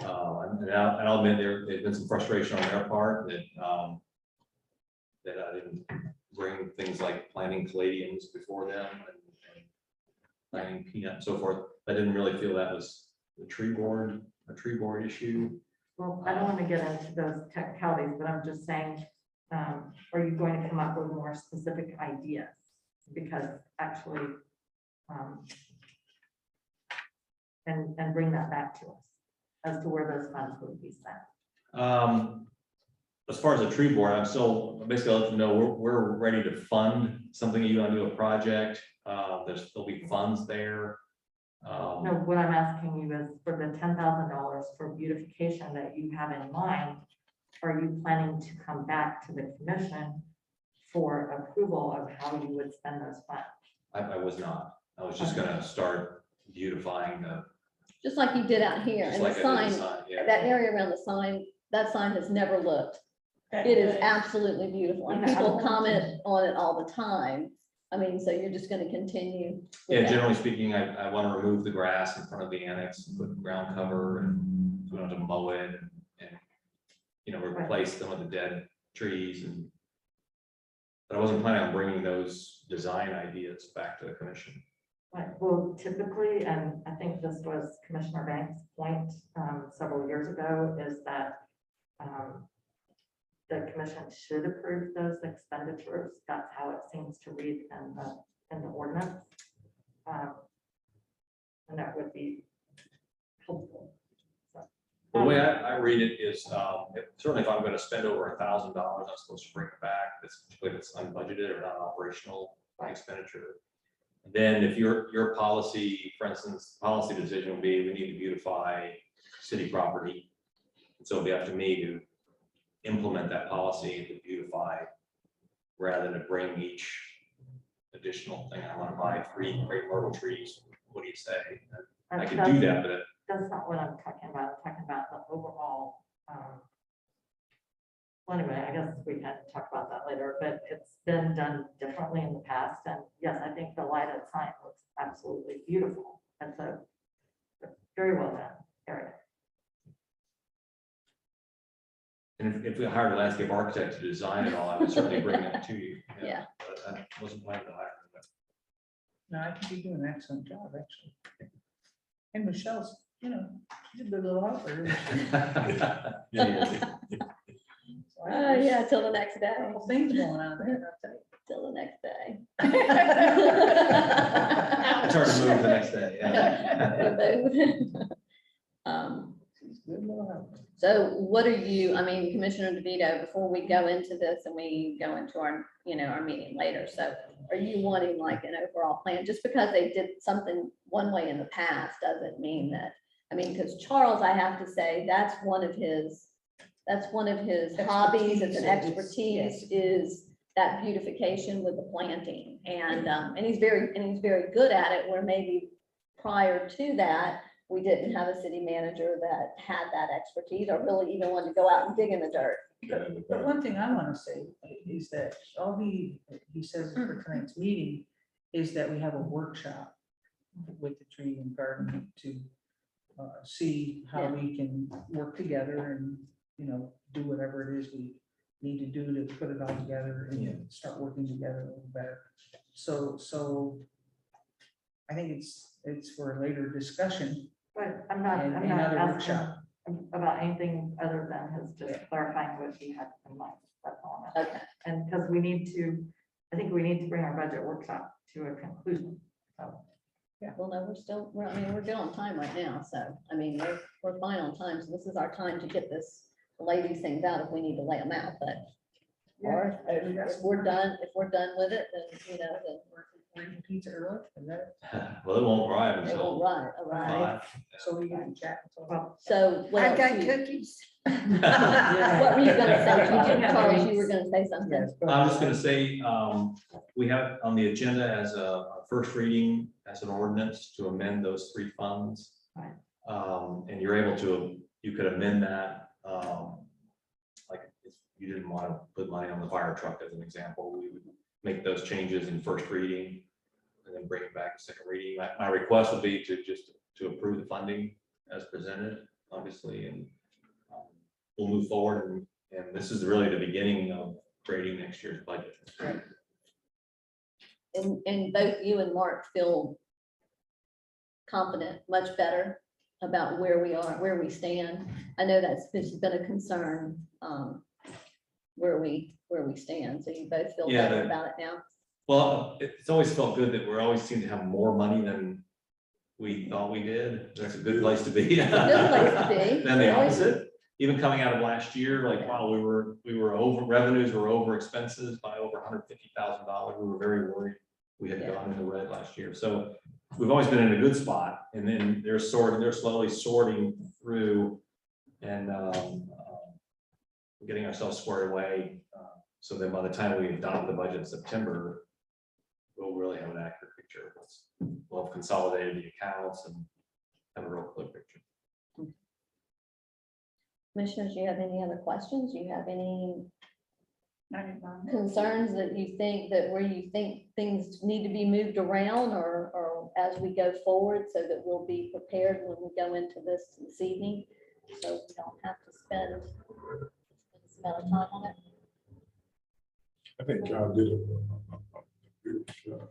and I'll admit there's been some frustration on their part that I didn't bring things like planting caladiums before them and planting peanut and so forth. I didn't really feel that was a tree board issue. Well, I don't want to get into those technicalities, but I'm just saying, are you going to come up with more specific ideas? Because actually, and bring that back to us as to where those funds would be spent. As far as the tree board, I'm still basically letting them know we're ready to fund something. You want to do a project, there'll be funds there. No, what I'm asking you is for the $10,000 for beautification that you have in mind, are you planning to come back to the commission for approval of how you would spend those funds? I was not. I was just gonna start beautifying the. just like you did out here, just and the like I did sign, the sign, yeah. that area around the sign, that sign has never looked. It is absolutely beautiful, and people comment on it all the time. I mean, so you're just gonna continue. with Yeah, that. generally speaking, I want to remove the grass in front of the annex, and put ground cover, and we don't have to mow it, and you know, replace some of the dead trees, and but I wasn't planning on bringing those design ideas back to the commission. Right, well, typically, and I think this was Commissioner Banks' point several years ago, is that the commission should approve those expenditures. That's how it seems to read in the ordinance. And that would be helpful. The way I read it is, certainly if I'm going to spend over $1,000, I'm supposed to bring it back. That's if it's unbudgeted or not operational expenditure. Then if your policy, for instance, policy decision will be, we need to beautify city property. So it'll be up to me to implement that policy to beautify, rather than to bring each additional thing. I want to buy 3 great myrtle trees. What do you say? I could do that, but That's not what I'm talking about. I'm talking about the overall. Well, anyway, I guess we can talk about that later, but it's been done differently in the past. And yes, I think the lighted sign looks absolutely beautiful. That's a very well done area. And if we hired a landscape architect to design it all, I would certainly bring that to you. Yeah. But I wasn't planning to hire them. No, I think you do an excellent job, actually. And Michelle's, you know, she's a good little helper. isn't she? Yeah, So I- Yeah, till the next day, Couple things going on there, I'll tell you. till the next day. It's hard to move the next day. Yeah. She's a good little helper. So what are you, I mean, Commissioner DeVito, before we go into this and we go into our, our meeting later, so are you wanting like an overall plan? Just because they did something one way in the past doesn't mean that, because Charles, I have to say, that's one of his hobbies, it's an expertise, is that beautification with the planting. And he's very good at it, where maybe prior to that, we didn't have a city manager that had that expertise or really even wanted to go out and dig in the dirt. But one thing I want to say is that all he says for tonight's meeting is that we have a workshop with the tree and garden to see how we can work together and, do whatever it is we need to do to put it all together and start working together a little better. So I think it's for a later discussion. But I'm not And another asking workshop. about anything other than his just clarifying what he had in mind. That's all I'm asking. Okay, And because I think we need to bring our budget workshop to a conclusion. So, well, no, we're good on time right now, so, we're fine on time, so this is our time to get lay these things out if we need to lay them out, but. Or if we're done with it, then, then We're eating pizza early, is that it? Well, it won't arrive it until will arrive. 5. So we can chat. well, So what I else got you- cookies. What were you gonna say, You do have Charles? drinks. You were gonna say something? Yes. I was just gonna say, we have on the agenda as a first reading, as an ordinance to amend those 3 funds. Right. And you're able to, you could amend that, like if you didn't want to put money on the fire truck as an example, we would make those changes in first reading and then bring it back to second reading. My request would be to approve the funding as presented, obviously, and we'll move forward. And this is really the beginning of creating next year's budget. And both you and Mark feel confident, much better about where we are, where we stand. I know this has been a concern, where we stand. So you both feel Yeah, better about it now? Well, it's always felt good that we're always seem to have more money than we thought we did. That's a good place to be. Good place to be. Then the opposite, even coming out of last year, like, wow, we were over, revenues were over expenses by over $150,000. We were very worried. We had gone in the red last year. So we've always been in a good spot, and then they're slowly sorting through and getting ourselves squared away. So then by the time we adopt the budget in September, we'll really have an accurate picture of what's, we'll have consolidated the accounts and have a real clear picture. Commissioners, do you have any other questions? Do you have any I didn't mind. concerns that you think where you think things need to be moved around or as we go forward, so that we'll be prepared when we go into this evening? So we don't have to spend this amount of time on it. I think y'all did a good job.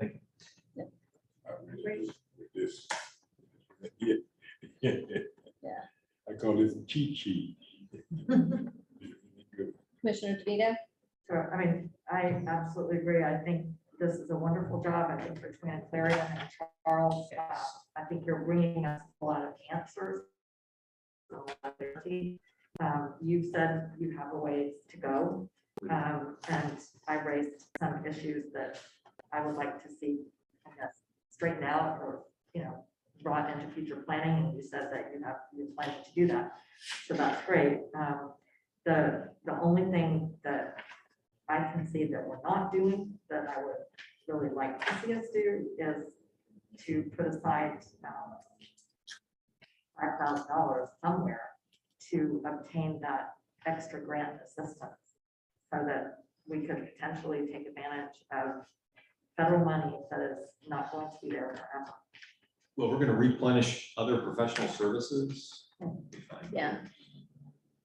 Thank you. With this. Yeah. Yeah. I call this cheat sheet. Good. Commissioner DeVito? so, I absolutely agree. I think this is a wonderful job. I think between Clarion and Charles, I think you're bringing us a lot of answers. A lot of clarity. You've said you have a ways to go. And I raised some issues that I would like to see, I guess, straightened out or, brought into future planning. And you said that you're planning to do that. So that's great. The only thing that I can see that we're not doing that I would really like to see us do is to put aside $5,000 somewhere to obtain that extra grant assistance, so that we could potentially take advantage of federal money that is not going to be there forever. Well, we're going to replenish other professional services. Yeah.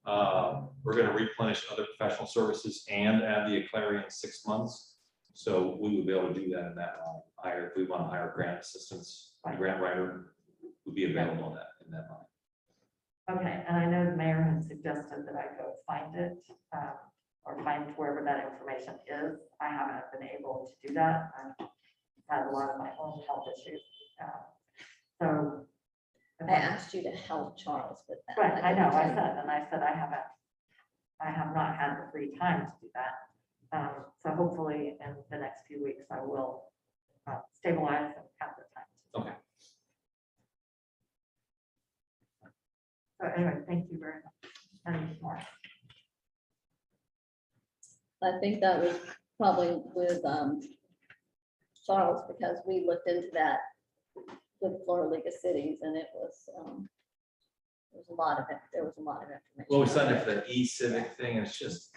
We're gonna replenish other professional services and add the Clarion 6 months. So we would be able to do that in that line. Hire, if we want to hire grant assistants, a grant writer would be available in that line. Okay, and I know the mayor had suggested that I go find it, or find wherever that information is. I haven't been able to do that. I've had a lot of my own health issues. So. I asked you to help Charles with that. Right, I know, I didn't- said, and I said I have not had the free time to do that. So hopefully in the next few weeks, I will stabilize and have the time. Okay. So anyway, thank you very much. And more. I think that was probably with Charles, because we looked into that with Florida League of Cities, and it was, there was a lot of information. Well, we signed up for that e-civic thing, and it's just,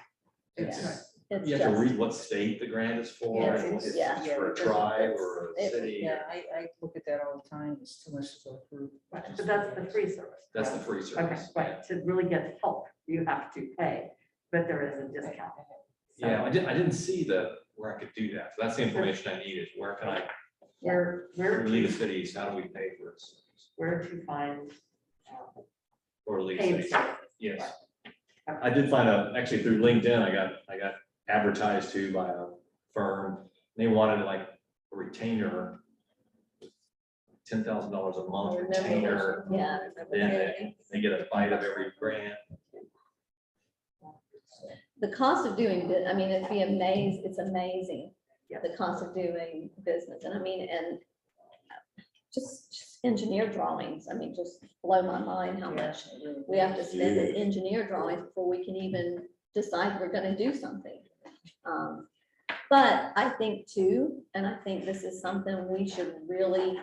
It's, It's you have to just- read what state the grant is for, Yes, and it's- it's yeah. for a tribe or a It- city. yeah, I look at that all the time. It's too much to go through. But that's the free service. That's the free Okay, service. right. To really get help, you have to pay, but there is a discount. So Yeah, I didn't see where I could do that. So that's the information I need, is where can I, Where League of Cities, how do we pay for it? where to find Or League of paid Cities, services. yes. I did find out, actually through LinkedIn, I got advertised to by a firm. They wanted like a retainer, $10,000 a I month remember retainer. those. Yeah. I remember Then that. they get a bite of every grant. The cost of doing, I mean, it's amazing, Yeah. the cost of doing business, and I mean, and just engineer drawings, I mean, just blow my mind how much we have to spend in engineer drawings before we can even decide we're gonna do something. But I think too, and I think this is something we should really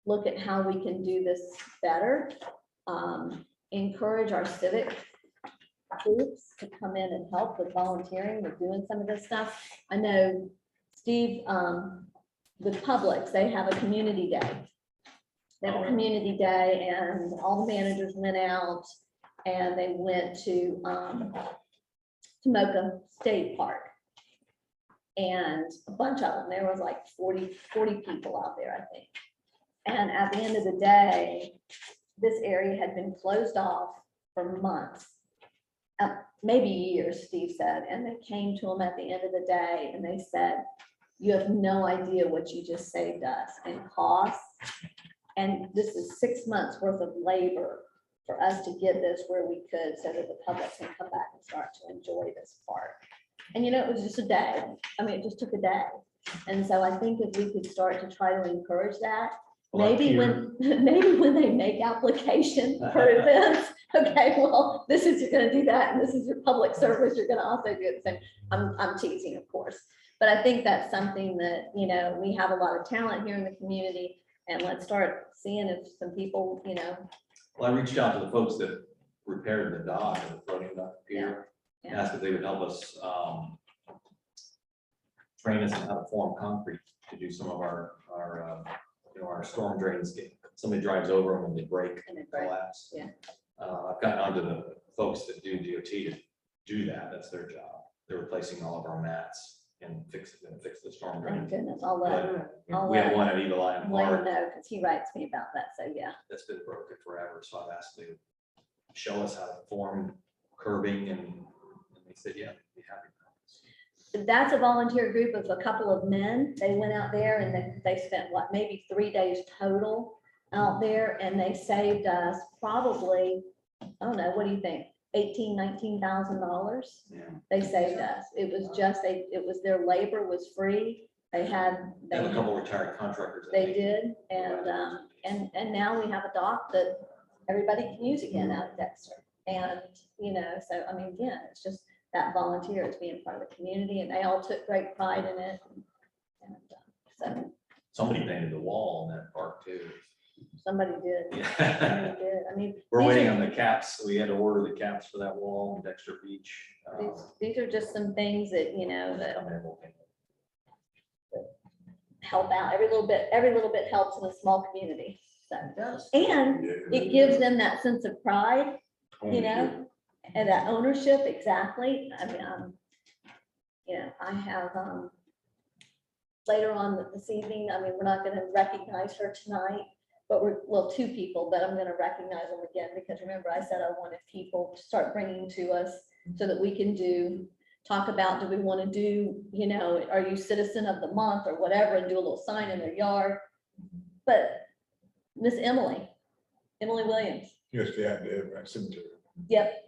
look at how we can do this better. Encourage our civic groups to come in and help with volunteering, with doing some of this stuff. I know Steve, with Publix, they have a community day. They have a community day, and all the managers went out and they went to Tomoka State Park. And a bunch of them, there was like 40 people out there, I think. And at the end of the day, this area had been closed off for months, maybe years, Steve said, and they came to him at the end of the day and they said, you have no idea what you just saved us in costs. And this is 6 months worth of labor for us to get this where we could, so that the public can come back and start to enjoy this park. And you know, it was just a day. I mean, it just took a day. And so I think if we could start to try to encourage that, Well, maybe here- when they make application for events, okay, well, this is, you're gonna do that, and this is your public service, you're gonna also do the same. I'm teasing, of course, but I think that's something that, you know, we have a lot of talent here in the community, and let's start seeing if some people, you know. Well, I reached out to the folks that repaired the dock, the floating dock pier, Yeah. asked if they would help us train us on how to form concrete to do some of our our storm drains. Somebody drives over them and they break, And they break, collapse. yeah. I've gotten onto the folks that do DOT to do that. That's their job. They're replacing all of our mats and fix the storm Thank drains. goodness, I'll let We have one at Eagle Eye him Park know, because he writes me about that, so yeah. that's been broken forever. So I've asked them to show us how to form curbing, and they said, yeah, be happy. That's a volunteer group of a couple of men. They went out there and they spent what, maybe 3 days total out there, and they saved us probably, I don't know, what do you think? $18,000-$19,000 Yeah. they saved us. It was just, it was, their labor was free. They had, They have a couple retired contractors. I they think. did, and now we have a dock that everybody can use again out of Dexter. And, you know, so, I mean, again, it's just that volunteer is being part of the community, and they all took great pride in it. And so Somebody painted the wall in that park too. somebody did, Yeah. somebody did. I mean, We're these waiting are- on the caps. We had to order the caps for that wall in Dexter Beach. these are just some things that, you know, that Come in, we'll paint it. help out. Every little bit helps in a small community. So, It does. and Yeah. it gives them that sense of pride, you Ownership. know, and that ownership, exactly. I mean, I have, later on this evening, I mean, we're not gonna recognize her tonight, but well, two people, but I'm gonna recognize them again, because remember, I said I wanted people to start bringing to us so that we can talk about, do we wanna do, are you citizen of the month or whatever, and do a little sign in their yard. But Miss Emily Williams, Yes, they had the cemetery. yep.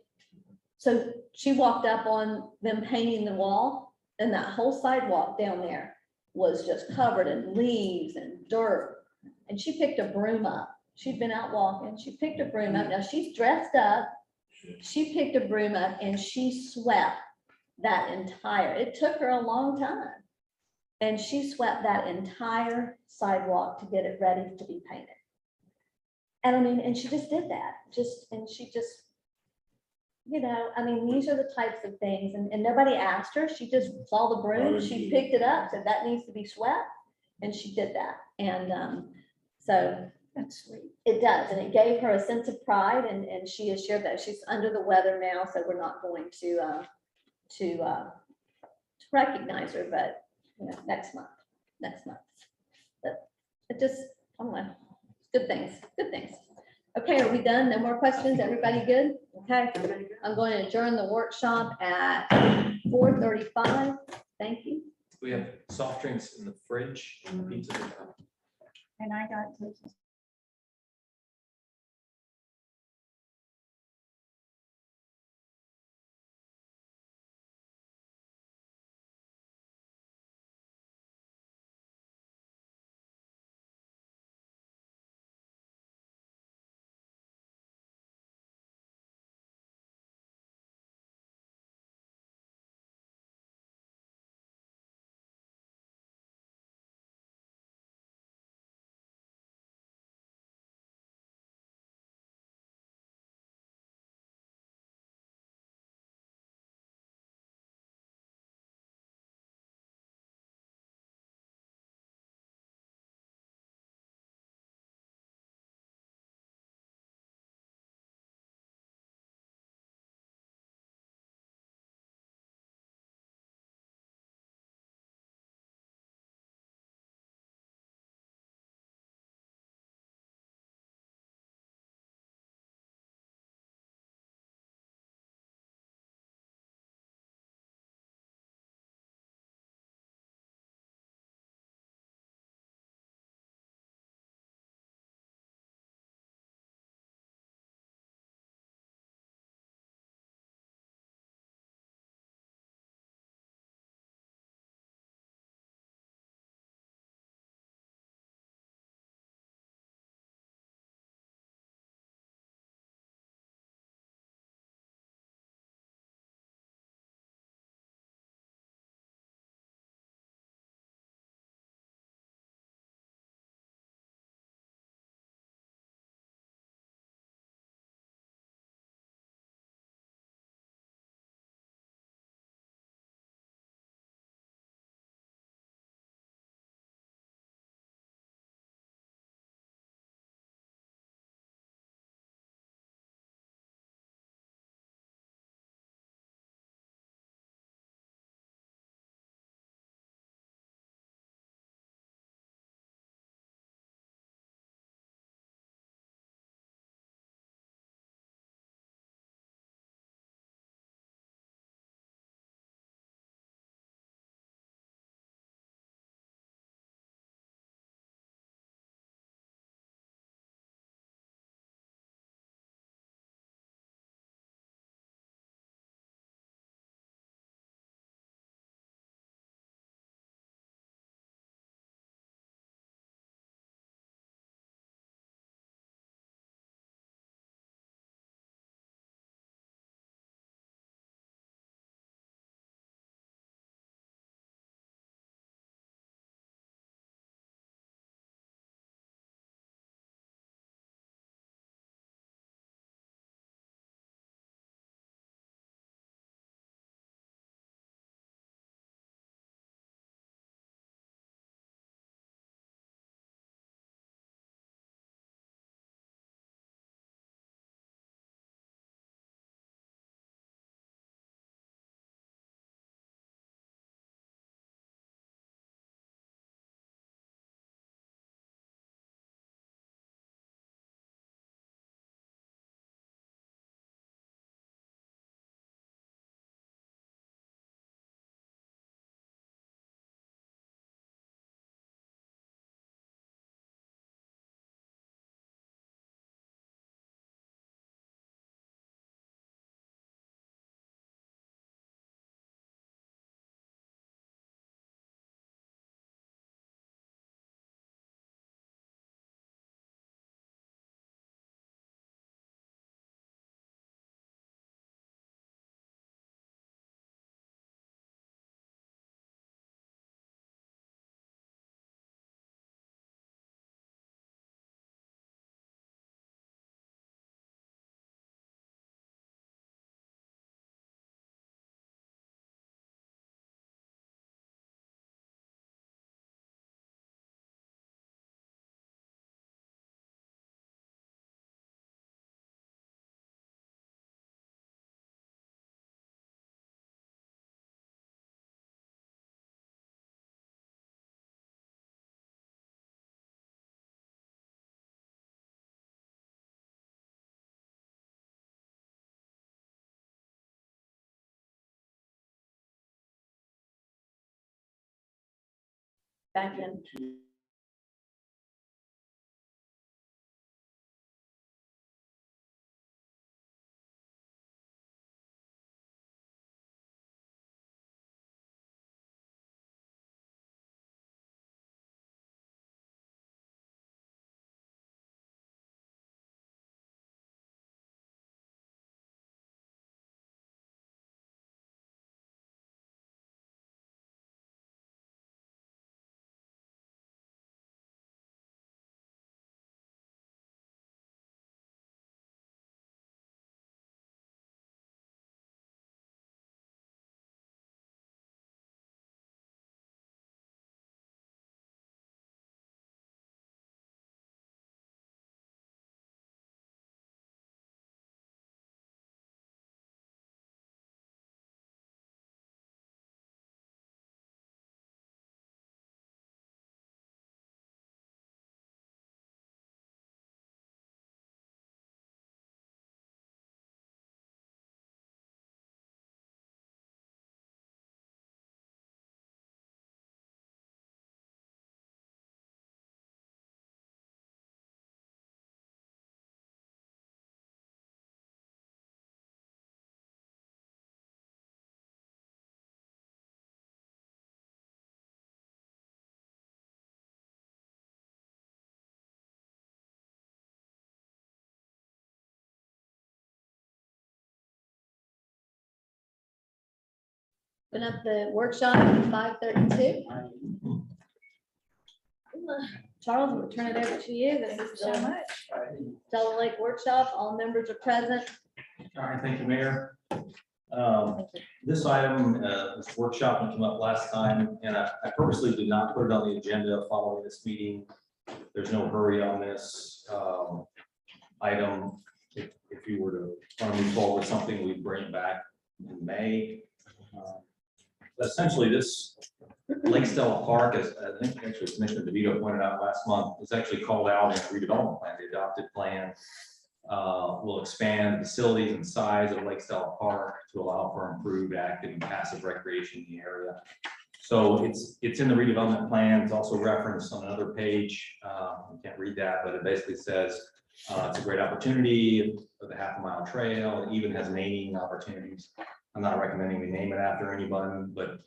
So she walked up on them painting the wall, and that whole sidewalk down there was just covered in leaves and dirt. And she picked a broom up. She'd been out walking. She picked a broom up. Now she's dressed up. She picked a broom up and she swept that entire, it took her a long time. And she swept that entire sidewalk to get it ready to be painted. And I mean, and she just did that, and she just, I mean, these are the types of things, and nobody asked her, she just saw the broom, she picked it up, said that needs to be swept, and she did that. And so That's sweet. it does, and it gave her a sense of pride, and she has shared that she's under the weather now, so we're not going to recognize her, but, next month. But it just, I don't know, good things. Okay, are we done? No more questions? Everybody good? Okay, I'm going to adjourn the workshop at 4:35. Thank you. We have soft drinks in the fridge, pizza. And I got to back in. Open up the workshop at 5:32. Charles, we'll turn it over to you. This is So the much. Delaware Lake Workshop. All members are present. All right, thank you, Mayor. This item, this workshop came up last time, and I purposely did not put it on the agenda following this meeting. There's no hurry on this item. If you were to want to move forward with something, we'd bring it back in May. Essentially, this Lake Stella Park, as I think actually Commissioner DeVito pointed out last month, is actually called out in a redevelopment plan. The adopted plan will expand the facilities and size of Lake Stella Park to allow for improved active and passive recreation in the area. So it's in the redevelopment plan. It's also referenced on another page. You can't read that, but it basically says it's a great opportunity for the half-mile trail. It even has naming opportunities. I'm not recommending we name it after anybody, but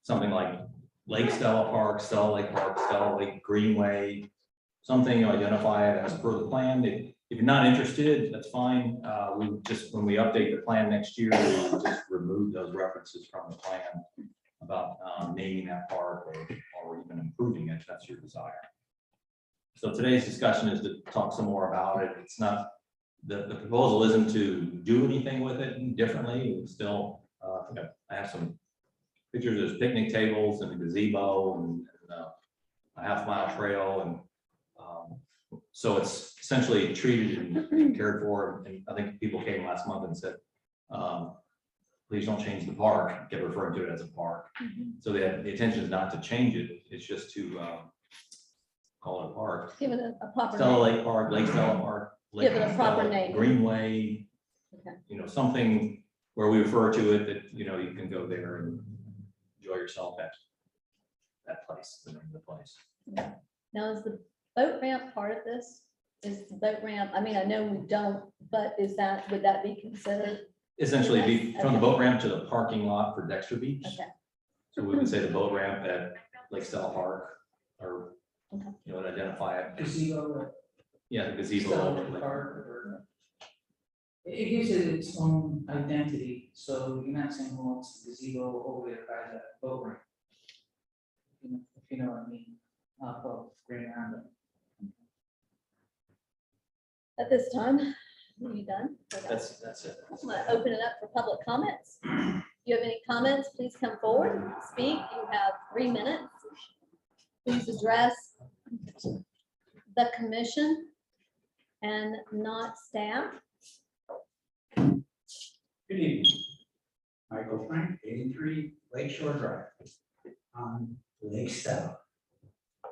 something like Lake Stella Park, Stella Lake Park, Stella Lake Greenway, something you identify it as per the plan. If you're not interested, that's fine. We just, when we update the plan next year, we just remove those references from the plan about naming that park or even improving it, if that's your desire. So today's discussion is to talk some more about it. It's not, the proposal isn't to do anything with it differently. It's still, I have some pictures. There's picnic tables and a gazebo and a half-mile trail, and so it's essentially treated and cared for. And I think people came last month and said, please don't change the park. Kept referring to it as a park. So the intention is not to change it. It's just to call it a park. Give it a proper Stella name. Lake Park, Lake Stella Park. Give it a Lake proper Stella name. Greenway. Okay. You know, something where we refer to it that, you know, you can go there and enjoy yourself at that place, the name of the place. Now, is the boat ramp part of this? Is the boat ramp, I mean, I know we don't, but is that, would that be considered? Essentially, be from the Okay. boat ramp to the parking lot for Dexter Beach. Okay. So we would say the boat ramp at Lake Stella Park, or, Okay. you know, identify it. Gazebo, Yeah, the gazebo. Stella like- Park, or. It gives it its own identity, so you're not saying, well, it's the gazebo over there by the boat ramp. If you know what I mean, well, green around it. At this time, are you done? Okay. That's it. I'm gonna open it up for public comments. If you have any comments, please come forward, speak. You have 3 minutes. Please address the commission and not staff. Good evening. Michael Frank, 83 Lake Shore Drive on Lake Stella. I'm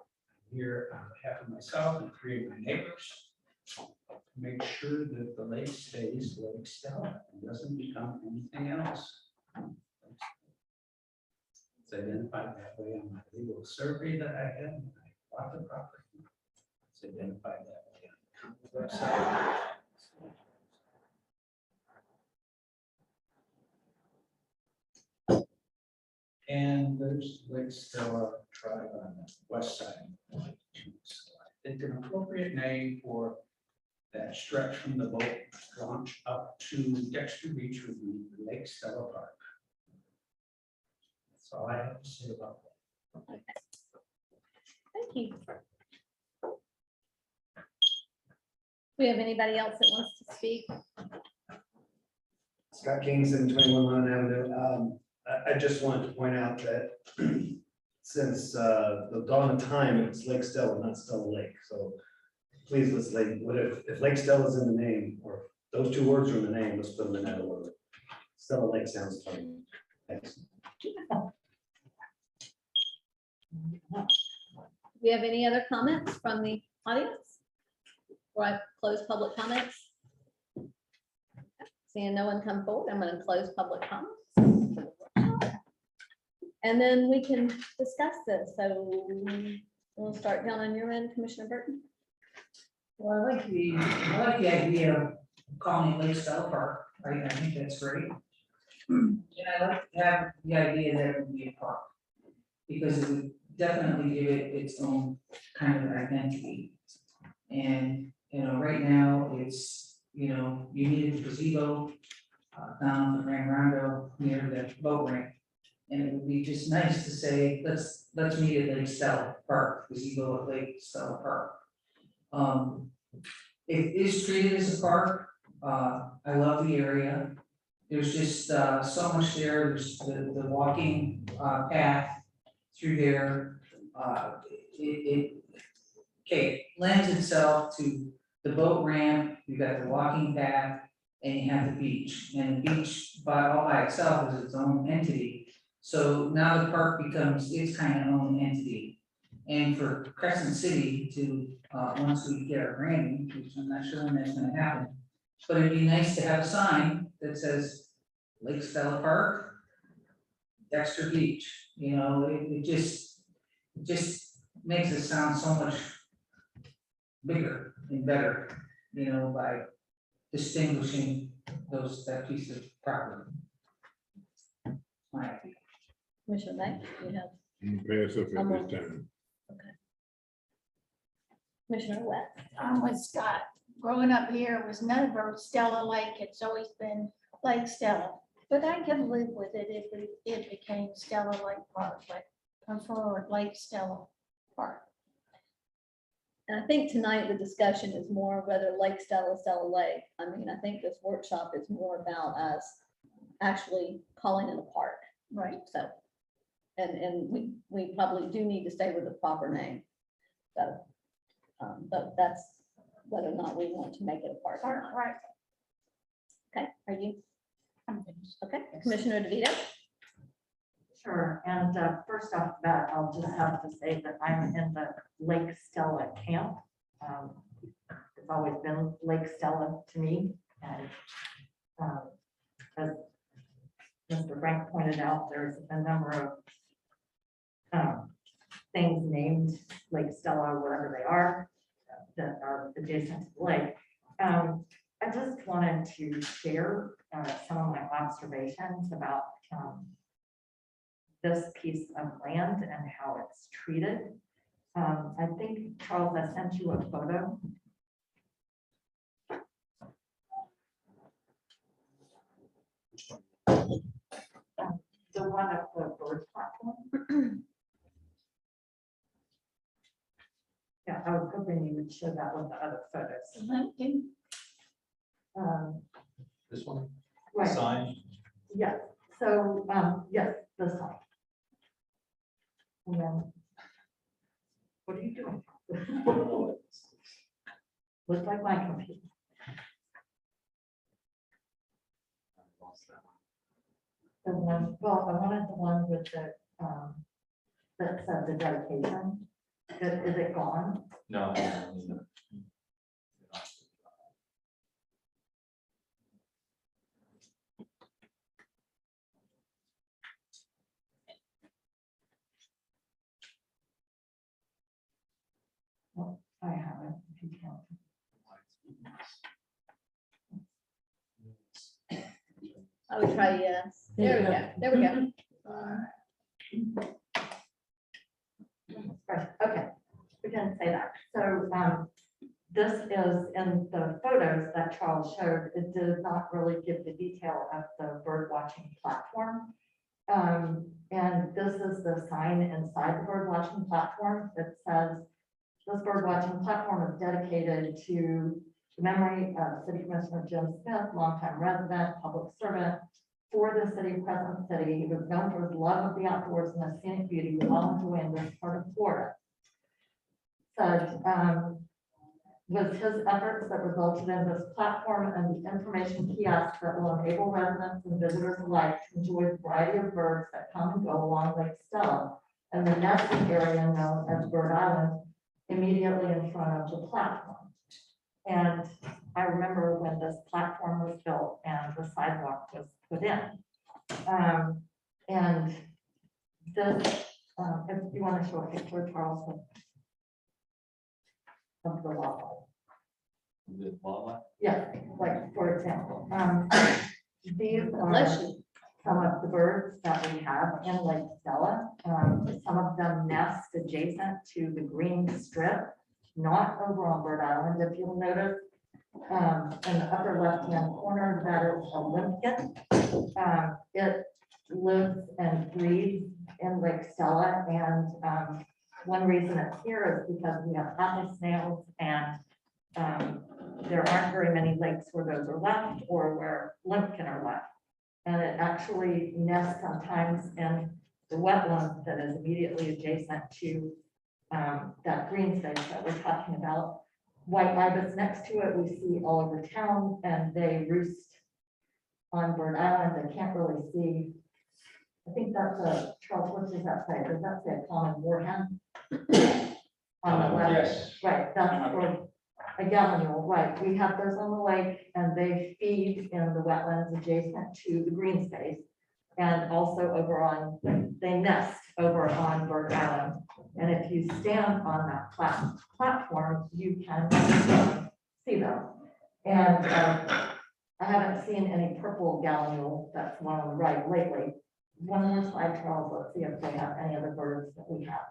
here on behalf of myself and 3 of my neighbors to make sure that the lake stays Lake Stella and doesn't become anything else. It's identified that way on my legal survey that I had when I bought the property. It's identified that way on the website. And there's Lake Stella Tribe on the west side. So I think an appropriate name for that stretch from the boat launch up to Dexter Beach would be Lake Stella Park. That's all I have to say about that. Thank you. We have anybody else that wants to speak? Scott Kingston, 21 Lund Avenue. I just wanted to point out that since the dawn of time, it's Lake Stella, not Stella Lake. So please, let's what if Lake Stella is in the name, or those two words are in the name, let's put them in that order. Stella Lake sounds funny. Thanks. Do we have any other comments from the audience? Before I close public comments? Seeing no one come forward, I'm going to close public comments. And then we can discuss this. So we'll start down on your end, Commissioner Burton. Well, I like the idea of calling it Lake Stella Park, right? I think that's great. And I like to have the idea that it would be a park, because it would definitely give it its own kind of identity. And, right now, it's, you need a gazebo down the Grand Rondo near the boat ramp. And it would be just nice to say, let's meet at Lake Stella Park, gazebo at Lake Stella Park. It is treated as a park. I love the area. There's just so much there. There's the walking path through there. It lends itself to the boat ramp. You've got the walking path, and you have the beach. And the beach all by itself is its own entity. So now the park becomes its kind of own entity. And for Crescent City to, once we get our branding, which I'm not sure when that's gonna happen, but it'd be nice to have a sign that says Lake Stella Park, Dexter Beach. It just makes it sound so much bigger and better, by distinguishing that piece of property. My idea. Commissioner Banks, you have Pass up at this time. Commissioner West. I'm with Scott. Growing up here, it was never Stella Lake. It's always been Lake Stella. But I could live with it if it became Stella Lake Park, but prefer Lake Stella Park. And I think tonight the discussion is more whether Lake Stella, Stella Lake. I mean, I think this workshop is more about us actually calling it a park. Right. So, and we probably do need to stay with the proper name. So, but that's whether or not we want to make it a park or not. Right. Okay, are you? I'm finished. Okay, Commissioner DeVito. Sure, and first off the bat, I'll just have to say that I'm in the Lake Stella camp. It's always been Lake Stella to me, and as Mr. Frank pointed out, there's a number of things named Lake Stella, wherever they are, that are adjacent to the lake. I just wanted to share some of my observations about this piece of land and how it's treated. I think, Charles, I sent you a photo. The one of the bird platform. Yeah, I was hoping you would show that with the other photos. This one, Right, sign, yes, so, yes, the sign. And then, what are you doing? Looks like my computer. And then, well, I wanted the one with the, that said the dedication. Is it gone? no. I would try yes. There we go. There we go. Right, okay, we can say that. So, this is in the photos that Charles showed, it did not really give the detail of the bird watching platform. And this is the sign inside the bird watching platform that says, this bird watching platform is dedicated to the memory of City Commissioner Jim Smith, longtime resident, public servant for the city of Crescent City. He was known for his love of the outdoors and the scenic beauty we all enjoy in this part of Florida. Said, was his efforts that resulted in this platform and the information kiosk that will enable residents and visitors alike to enjoy the variety of birds that come and go along Lake Stella and the nesting area known as Bird Island immediately in front of the platform. And I remember when this platform was built and the sidewalk was put in. And this, if you want to show a picture, Charles, of the wildlife. The wildlife? Yeah, like, for example, these Bless are you. some of the birds that we have in Lake Stella. Some of them nest adjacent to the green strip, not over on Bird Island, if you'll notice. In the upper left-hand corner, that is a limpkin. It lives and breeds in Lake Stella, and one reason it's here is because we have atlas snails, and there aren't very many lakes where those are left or where limpkin are left. And it actually nests sometimes in the wetland that is immediately adjacent to that green space that we're talking about. White ibis next to it, we see all over town, and they roost on Bird Island. I can't really see. I think that's a, Charles, what does that say? Does that say a common moorhen? On the left, Yes. right, that's, or a gallinule, right. We have those on the lake, and they feed in the wetlands adjacent to the green space. And also over on, they nest over on Bird Island. And if you stand on that platform, you can see them. And I haven't seen any purple gallinule, that's one on the right lately. One more slide, Charles, let's see if they have any other birds that we have.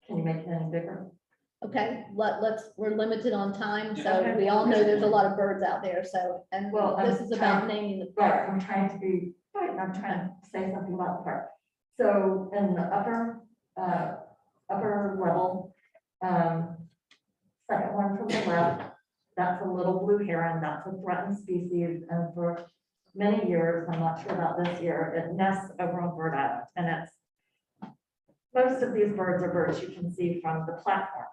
Can you make it any bigger? Okay, we're limited on time, so we all know there's a lot of birds out there, so, and Well, this I'm is about trying- naming the Right, park. I'm trying to be, right, I'm trying to say something about the park. So in the upper level, second one from the left, that's a little blue heron, that's a threatened species, and for many years, I'm not sure about this year, it nests over on Bird Island, and it's, most of these birds are birds you can see from the platform.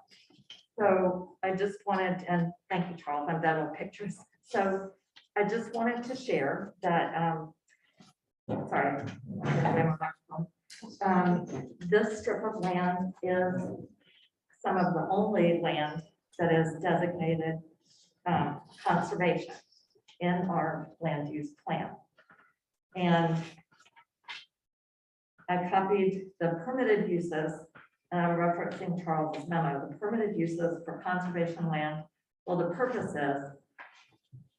So I just wanted, and thank you, Charles, I'm done with pictures. So I just wanted to share that, sorry, this strip of land is some of the only land that is designated conservation in our land use plan. And I copied the permitted uses, and I'm referencing Charles's memo, the permitted uses for conservation land. Well, the purpose is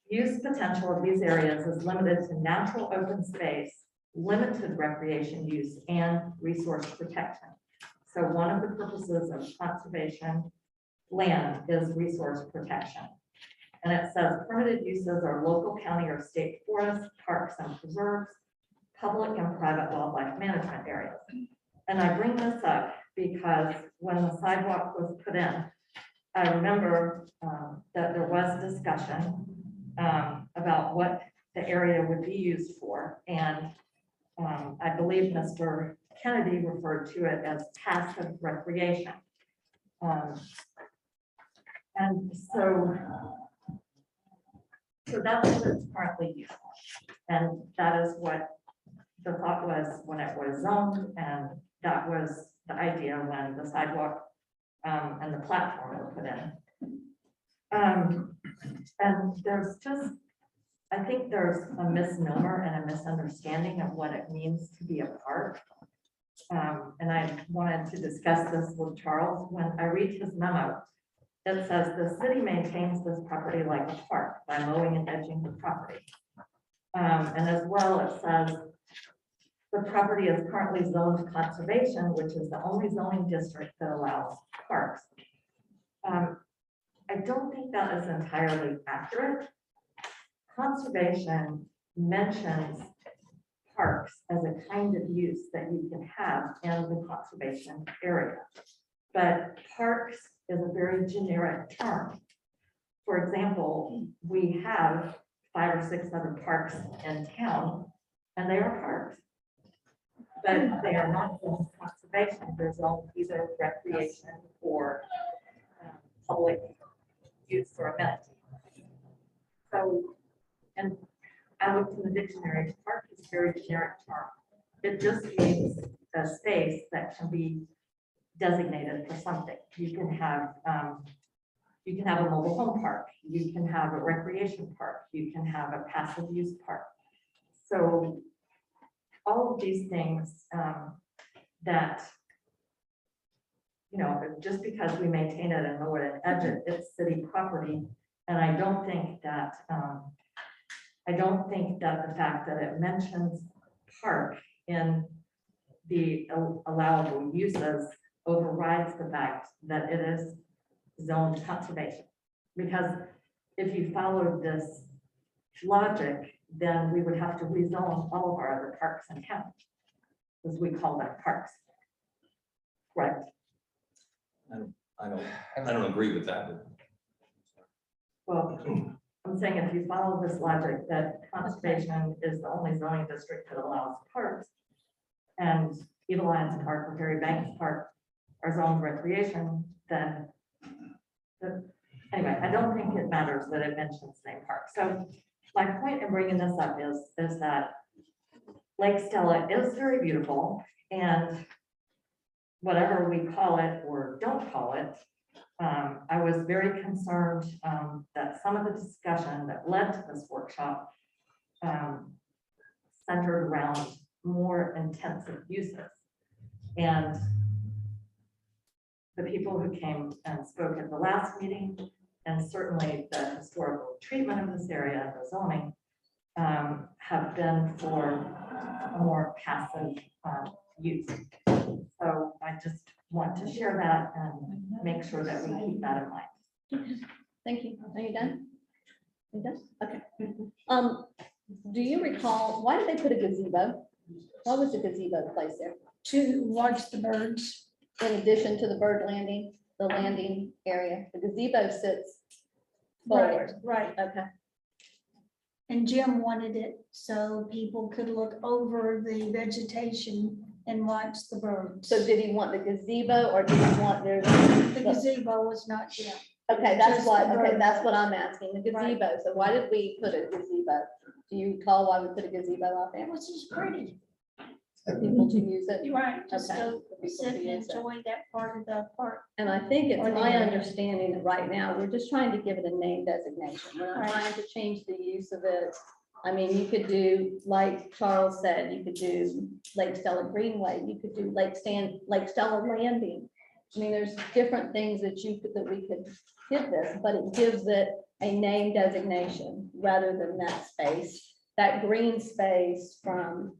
use potential of these areas is limited to natural open space, limited recreation use, and resource protection. So one of the purposes of conservation land is resource protection. And it says permitted uses are local, county, or state forests, parks, and preserves, public and private wildlife management areas. And I bring this up because when the sidewalk was put in, I remember that there was discussion about what the area would be used for. And I believe Mr. Kennedy referred to it as passive recreation. And so that's what it's currently used for. And that is what the thought was when it was zoned, and that was the idea when the sidewalk and the platform were put in. And there's just, I think there's a misnomer and a misunderstanding of what it means to be a park. And I wanted to discuss this with Charles. When I read his memo, it says the city maintains this property like a park by mowing and edging the property. And as well, it says the property is currently zoned conservation, which is the only zoning district that allows parks. I don't think that is entirely accurate. Conservation mentions parks as a kind of use that you can have in the conservation area. But parks is a very generic term. For example, we have 5 or 6 other parks in town, and they are parks. But they are not zoned conservation, they're zoned either recreation or public use or amenity. So, and I looked in the dictionary, park is a very generic term. It just means a space that can be designated for something. You can have a mobile home park, you can have a recreation park, you can have a passive use park. So all of these things that, you know, just because we maintain it and mow it and edge it, it's city property. And I don't think that the fact that it mentions park in the allowable uses overrides the fact that it is zoned conservation. Because if you followed this logic, then we would have to rezone all of our other parks in town, because we call them parks. Right? I don't agree with that. Well, I'm saying if you follow this logic that conservation is the only zoning district that allows parks, and Eagle Lions Park or Perry Banks Park are zoned recreation, then anyway, I don't think it matters that it mentions same park. So my point in bringing this up is that Lake Stella is very beautiful, and whatever we call it or don't call it, I was very concerned that some of the discussion that led to this workshop centered around more intensive uses. And the people who came and spoke at the last meeting, and certainly the historical treatment of this area and the zoning, have been for a more passive use. So I just want to share that and make sure that we keep that in mind. Thank you. Are you done? You done? Okay. Do you recall, why did they put a gazebo? Why was the gazebo placed there? To watch the birds. In addition to the bird landing, the landing area, the gazebo sits forward. Right. Okay. And Jim wanted it so people could look over the vegetation and watch the birds. So did he want the gazebo or did he want there? The gazebo was not Jim. Okay, that's Just what, the okay, bird. that's what I'm asking, the Right. gazebo. So why did we put a gazebo? Do you recall why we put a gazebo out It there? was just pretty. For people to use it? You're right. Just Okay, go for people sit to and use it. enjoy that part of the park. And I think it's Or my the- understanding that right now, we're just trying to give it a name designation. We're not Right. trying to change the use of it. I mean, you could do, like Charles said, you could do Lake Stella Greenway, you could do Lake Stella Landing. I mean, there's different things that we could give this, but it gives it a name designation rather than that space, that green space from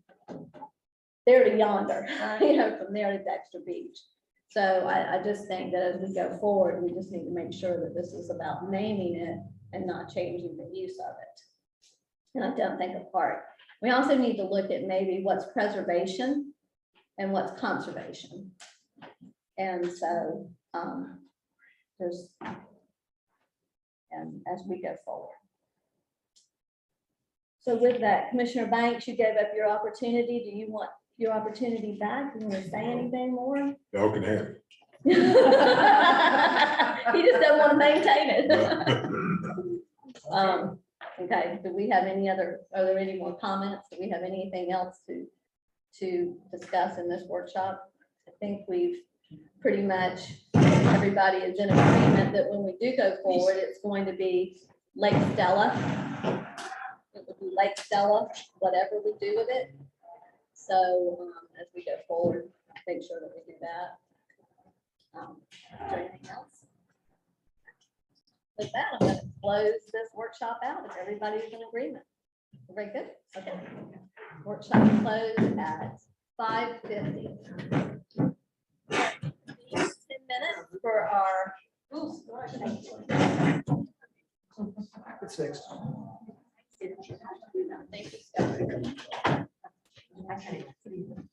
there to yonder, you know, from there to Dexter Beach. So I just think that as we go forward, we just need to make sure that this is about naming it and not changing the use of it. And I don't think a park. We also need to look at maybe what's preservation and what's conservation. And so and as we go forward. So with that, Commissioner Banks, you gave up your opportunity. Do you want your opportunity back? Do you want to say anything more? Y'all can have it. He just doesn't want to maintain it. Okay, do we have any other, are there any more comments? Do we have anything else to discuss in this workshop? I think we've pretty much, everybody is in agreement that when we do go forward, it's going to be Lake Stella. It would be Lake Stella, whatever we do with it. So as we go forward, make sure that we do that. Is there anything else? With that, I'm gonna close this workshop out if everybody's in agreement. Very good, okay. Workshop closed at 5:50. 10 minutes for our. It's fixed. Thank you, Scott. I can't even see them.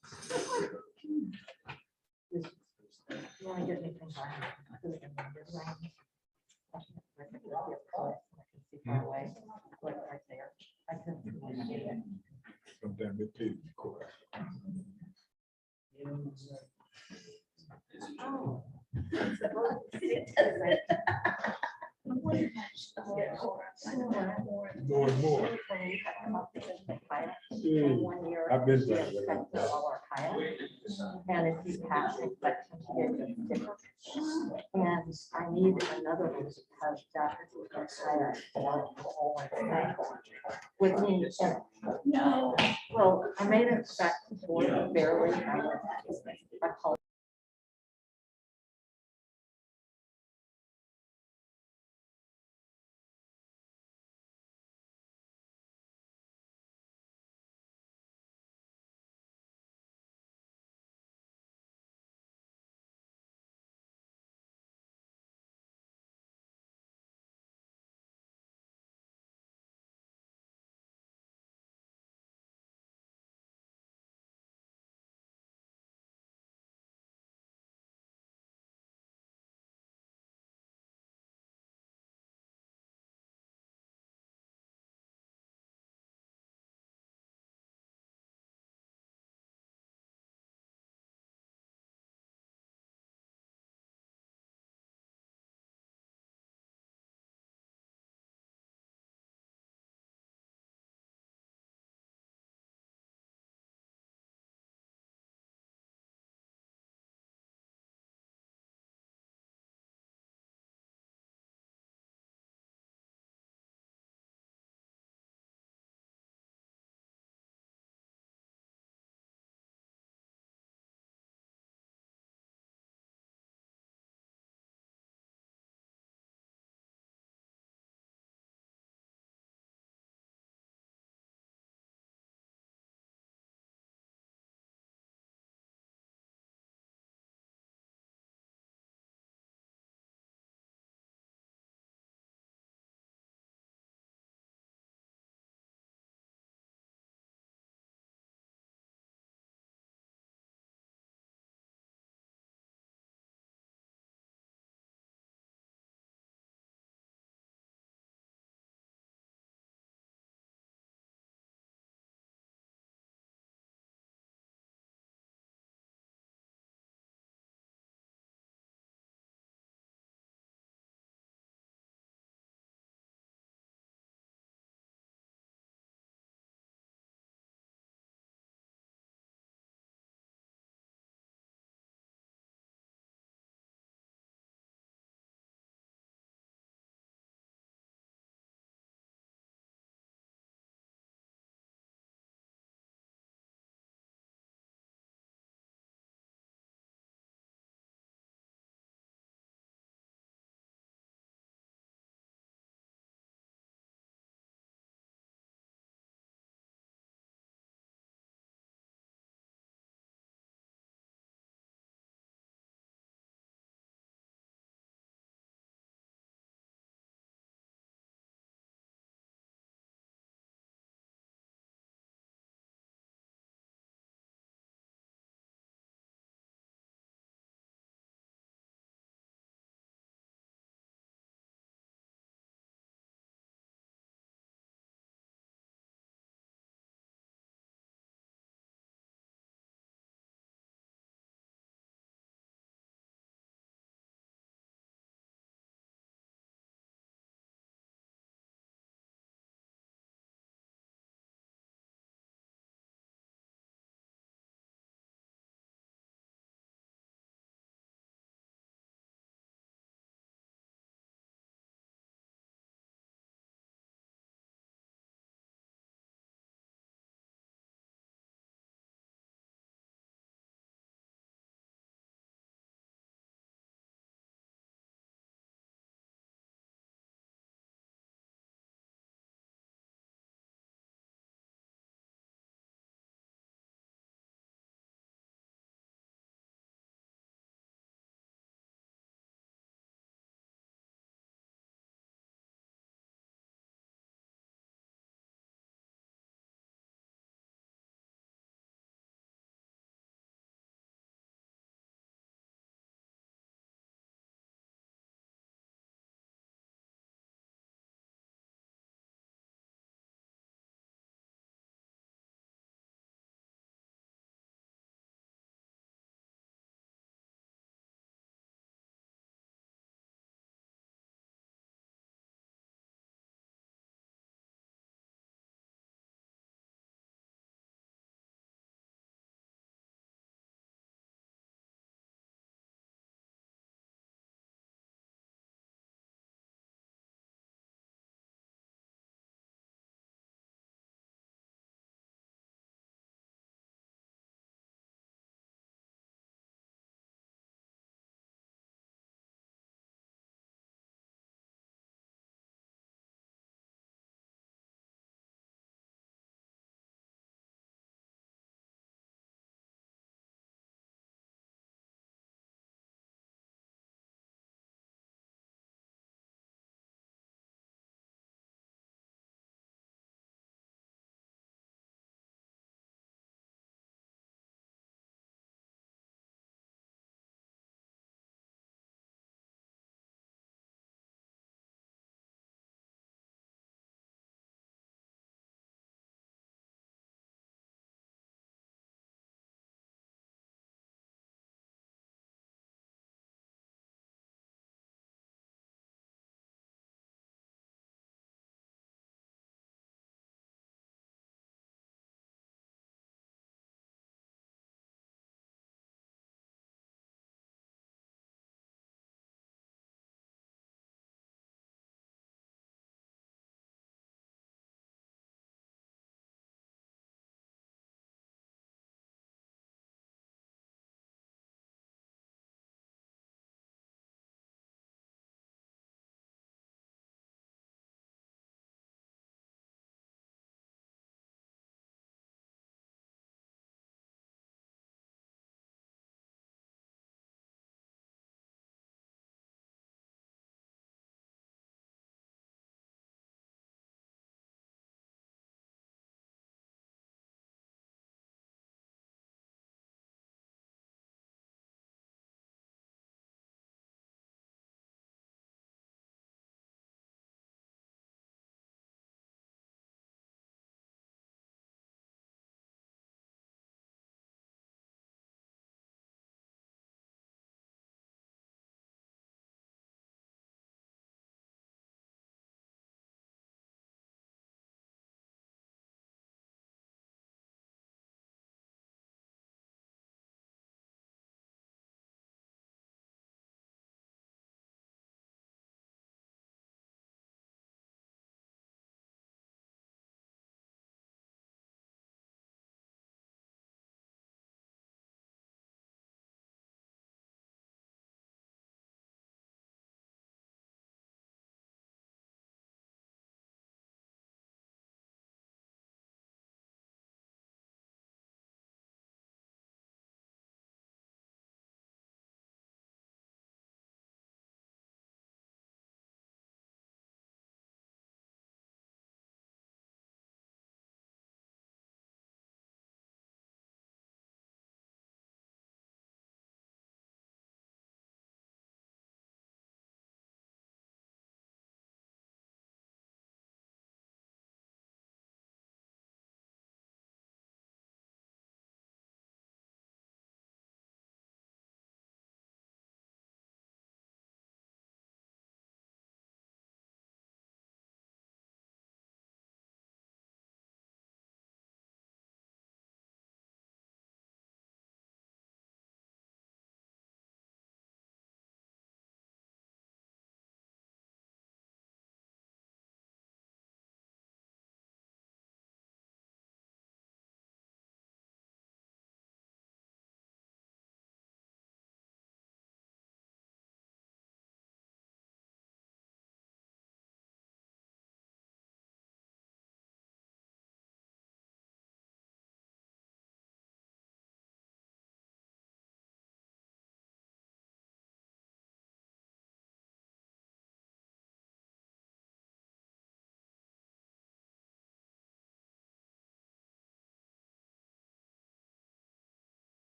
You want to get anything by? I can see far away, like right there. I couldn't see anything. Sometimes it takes me quick. Oh. More and more. I've been there. And if you pass inspection, you get a sticker. And I need another one because that is with me. No. Well, I made it back to board barely. I called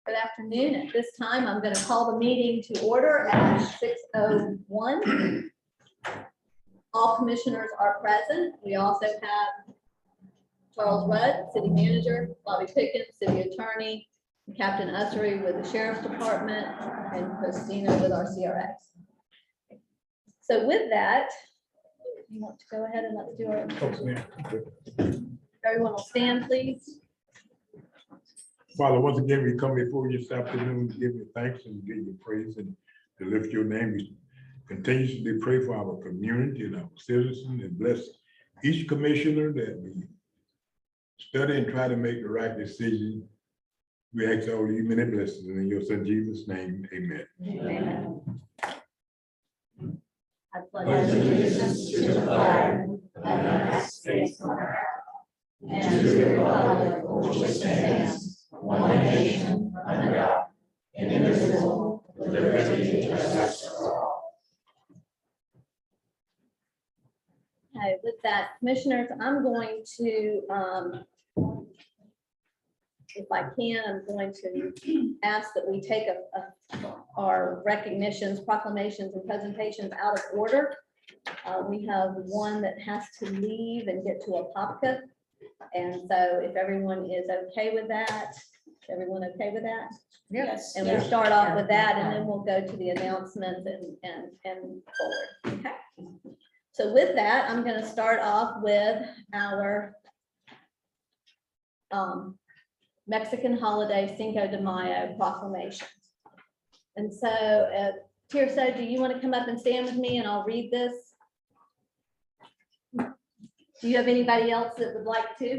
Good afternoon. At this time, I'm going to call the meeting to order at 6:01. All commissioners are present. We also have Charles Rudd, City Manager, Bobby Pickens, City Attorney, Captain Ussery with the Sheriff's Department, and Christina with our CRX. So with that, you want to go ahead and let's do our, everyone will stand, please. Father, once again, we come before you this afternoon to give you thanks and give you praise and to lift your name. We continuously pray for our community and our citizens and bless each commissioner that we study and try to make the right decision. We ask all you many blessings in your son Jesus' name, amen. Amen. I Pledge allegiance to the flag of the United States of America and to the republic for which it stands, one nation, under God, indivisible, with liberty and justice for all. Okay, with that, commissioners, I'm going to, if I can, I'm going to ask that we take our recognitions, proclamations, and presentations out of order. We have one that has to leave and get to Apopka. And so if everyone is okay with that, everyone okay with that? Yes. And we'll start off with that, and then we'll go to the announcements and forward, okay? So with that, I'm gonna start off with our Mexican holiday Cinco de Mayo proclamation. And so, Tirso, do you want to come up and stand with me and I'll read this? Do you have anybody else that would like to?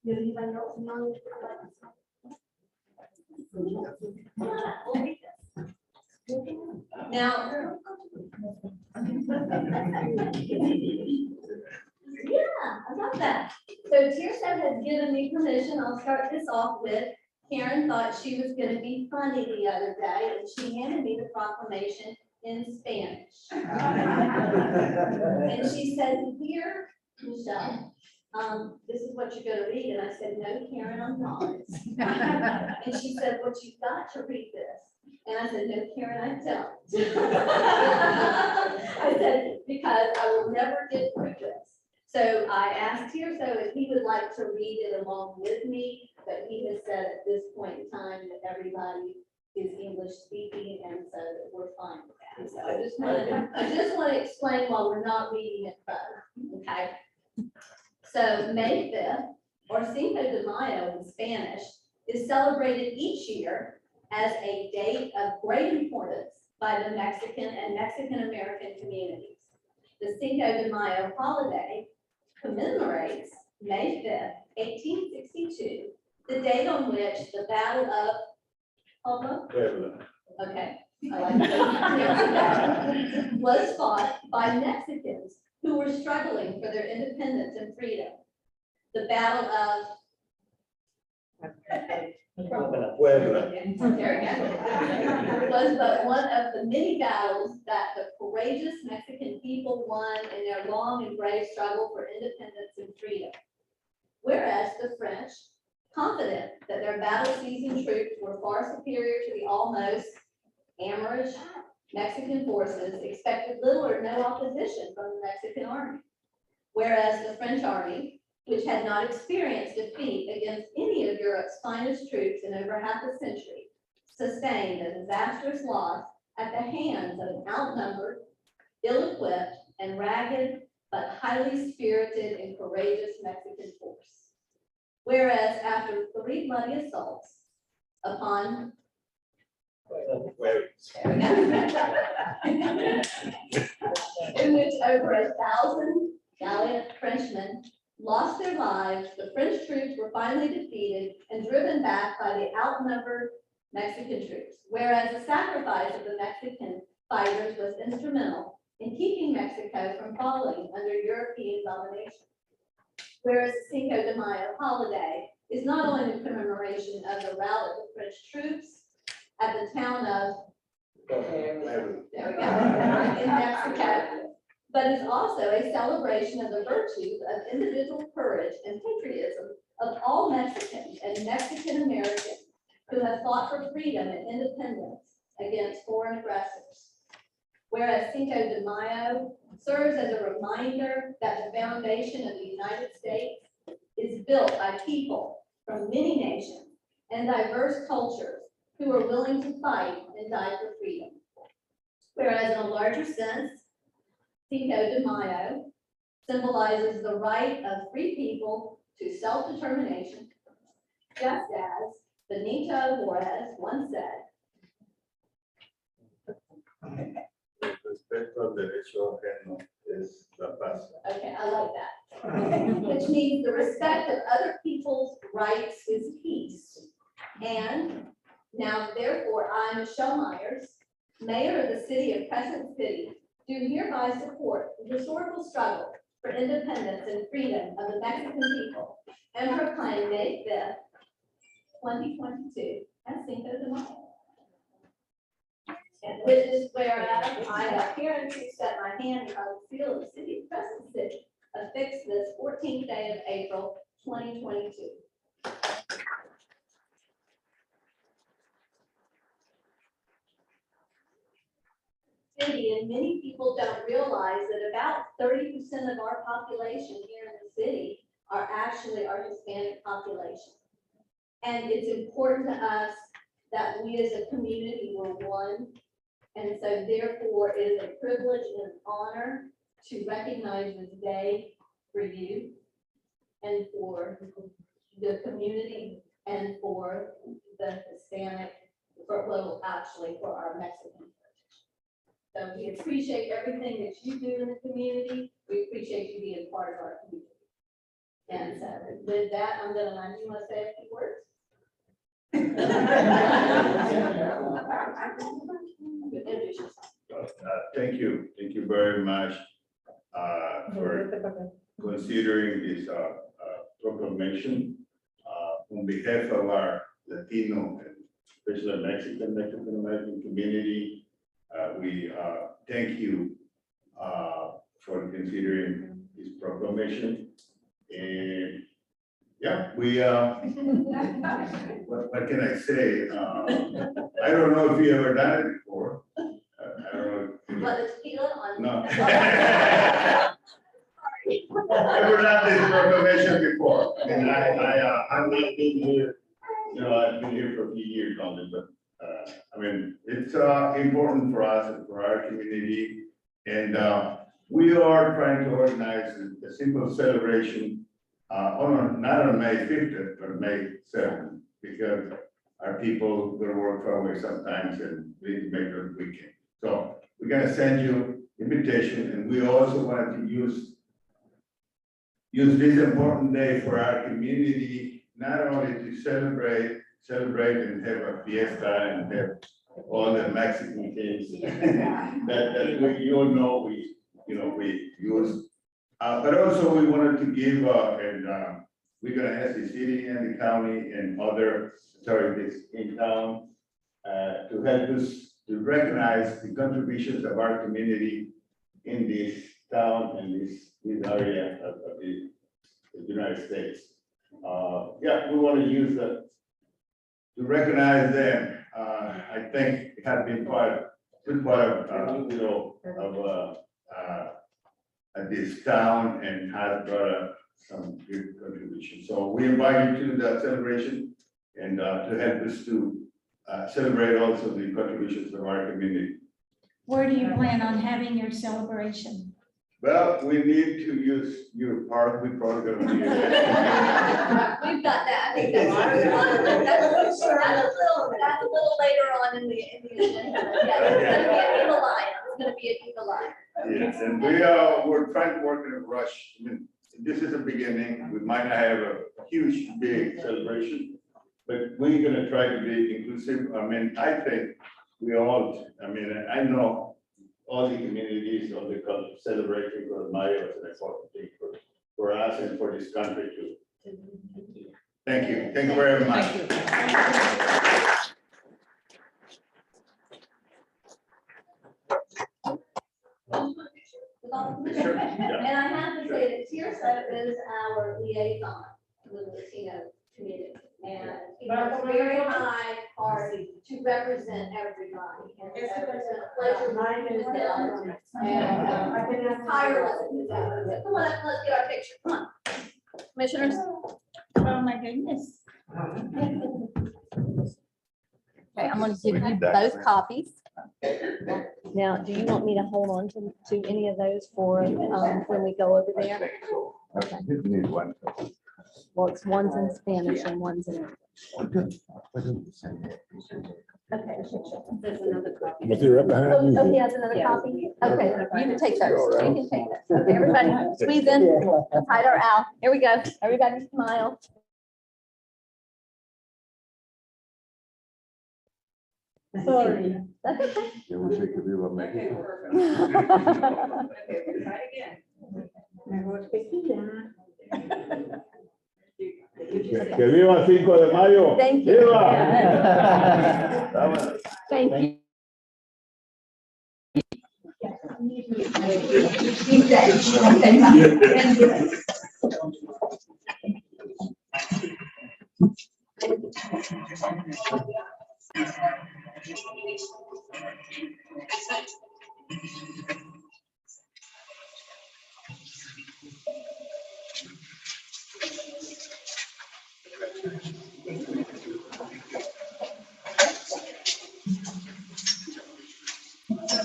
Do anybody else in mind? Now. Yeah, I love that. So Tirso has given me permission. I'll start this off with, Karen thought she was gonna be funny the other day, and she handed me the proclamation in Spanish. And she said, "Here, Michelle, this is what you're gonna read." And I said, "No, Karen, I'm not." And she said, "Well, you've got to read this." And I said, "No, Karen, I don't." I said, "Because I will never get through this." So I asked Tirso if he would like to read it along with me, but he has said at this point in time that everybody is English speaking, and so that we're fine with that. So I just want to explain why we're not reading it both, okay? So May 5th, or Cinco de Mayo in Spanish, is celebrated each year as a date of great importance by the Mexican and Mexican-American communities. The Cinco de Mayo holiday commemorates May 5th, 1862, the date on which the Battle of Puebla, okay, I like that, was fought by Mexicans who were struggling for their independence and freedom. The Battle of Puebla. There we go. Was but one of the many battles that the courageous Mexican people won in their long and brave struggle for independence and freedom. Whereas the French, confident that their battle-seasoned troops were far superior to the almost amorous Mexican forces, expected little or no opposition from the Mexican army. Whereas the French army, which had not experienced defeat against any of Europe's finest troops in over half a century, sustained a disastrous loss at the hands of an outnumbered, ill-equipped, and ragged, but highly spirited and courageous Mexican force. Whereas after 3 bloody assaults upon in which over 1,000 valiant Frenchmen lost their lives, the French troops were finally defeated and driven back by the outnumbered Mexican troops, whereas the sacrifice of the Mexican fighters was instrumental in keeping Mexico from falling under European domination. Whereas the Cinco de Mayo holiday is not only the commemoration of the rout of the French troops at the town of, there we go, in Mexico, but is also a celebration of the virtues of individual courage and patriotism of all Mexicans and Mexican Americans who have fought for freedom and independence against foreign aggressors. Whereas Cinco de Mayo serves as a reminder that the foundation of the United States is built by people from many nations and diverse cultures who are willing to fight and die for freedom. Whereas in a larger sense, Cinco de Mayo symbolizes the right of free people to self-determination, just as Benito Juarez once said, Respeto al derecho ajeno es la paz. okay, I like that, which means the respect of other people's rights is peace. And now therefore, I, Michelle Myers, Mayor of the City of Crescent City, do hereby support the historical struggle for independence and freedom of the Mexican people and proclaim May 5th, 2022 as Cinco de Mayo. And with this whereas, I have hereunto set my hand on the seal of the City of Crescent City, affixed this 14th day of April, 2022. City, and many people don't realize that about 30% of our population here in the city are actually our Hispanic population. And it's important to us that we as a community were one. And so therefore, it is a privilege and an honor to recognize this day for you and for the community and for the Hispanic, actually for our Mexican. So we appreciate everything that you do in the community. We appreciate you being part of our community. And so with that, I'm gonna, you want to say a few words? Introduce yourself. Thank you very much for considering this proclamation. On behalf of our Latino and especially Mexican American community, we thank you for considering this proclamation. And yeah, we, what can I say? I don't know if you ever done it before. I don't know. But the tequila on. No. Never done this proclamation before, and I've not been here, you know, I've been here for a few years only, but, I mean, it's, important for us and for our community. And, we are trying to organize a simple celebration, not on May 5th, but May 7th, because our people go to work far away sometimes and we need to make it a weekend. So we're gonna send you invitation, and we also wanted to use this important day for our community, not only to celebrate and have a fiesta and have all the Mexican things that we, you all know, we use. But also we wanted to give, and we're gonna ask the city and the county and other authorities in town to help us to recognize the contributions of our community in this town and this area of the United States. Yeah, we want to use that to recognize them. I think it has been good part of, this town and has brought up some good contributions. So we invite you to that celebration and to help us to celebrate also the contributions of our community. Where do you plan on having your celebration? Well, we need to use your park. We probably gonna be. We've got that, I think that's a little later on in the agenda. Yeah, it's gonna be a Viva Lion. Yes, and we're trying to work in a rush. I mean, this is a beginning. We might not have a huge, big celebration, but we're gonna try to be inclusive. I mean, I think I know all the communities, all the cultures celebrating for Mayo is an important thing for us and for this country too. Thank you. Thank you very much. Thank you. is our liaison with the Latino community. And he works very hard to represent everybody. And it's a pleasure. Mine is him. And I've been tireless in his efforts. Come on, let's get our picture. Come on. Commissioners. Oh, my goodness. Okay, I'm gonna give you both copies. Now, do you want me to hold on to any of those for, when we go over there? I need one. Well, it's one's in Spanish and one's in English. Okay. There's another copy. But they're right behind Oh, you. he has another copy? Okay, you can take those. You can take those. Okay, everybody squeeze in, tight our out. Here we go. Everybody smile. Sorry. That's okay. Yeah, we take the deal of making. Que viva 5 de mayo. Thank you. Viva. Thank you.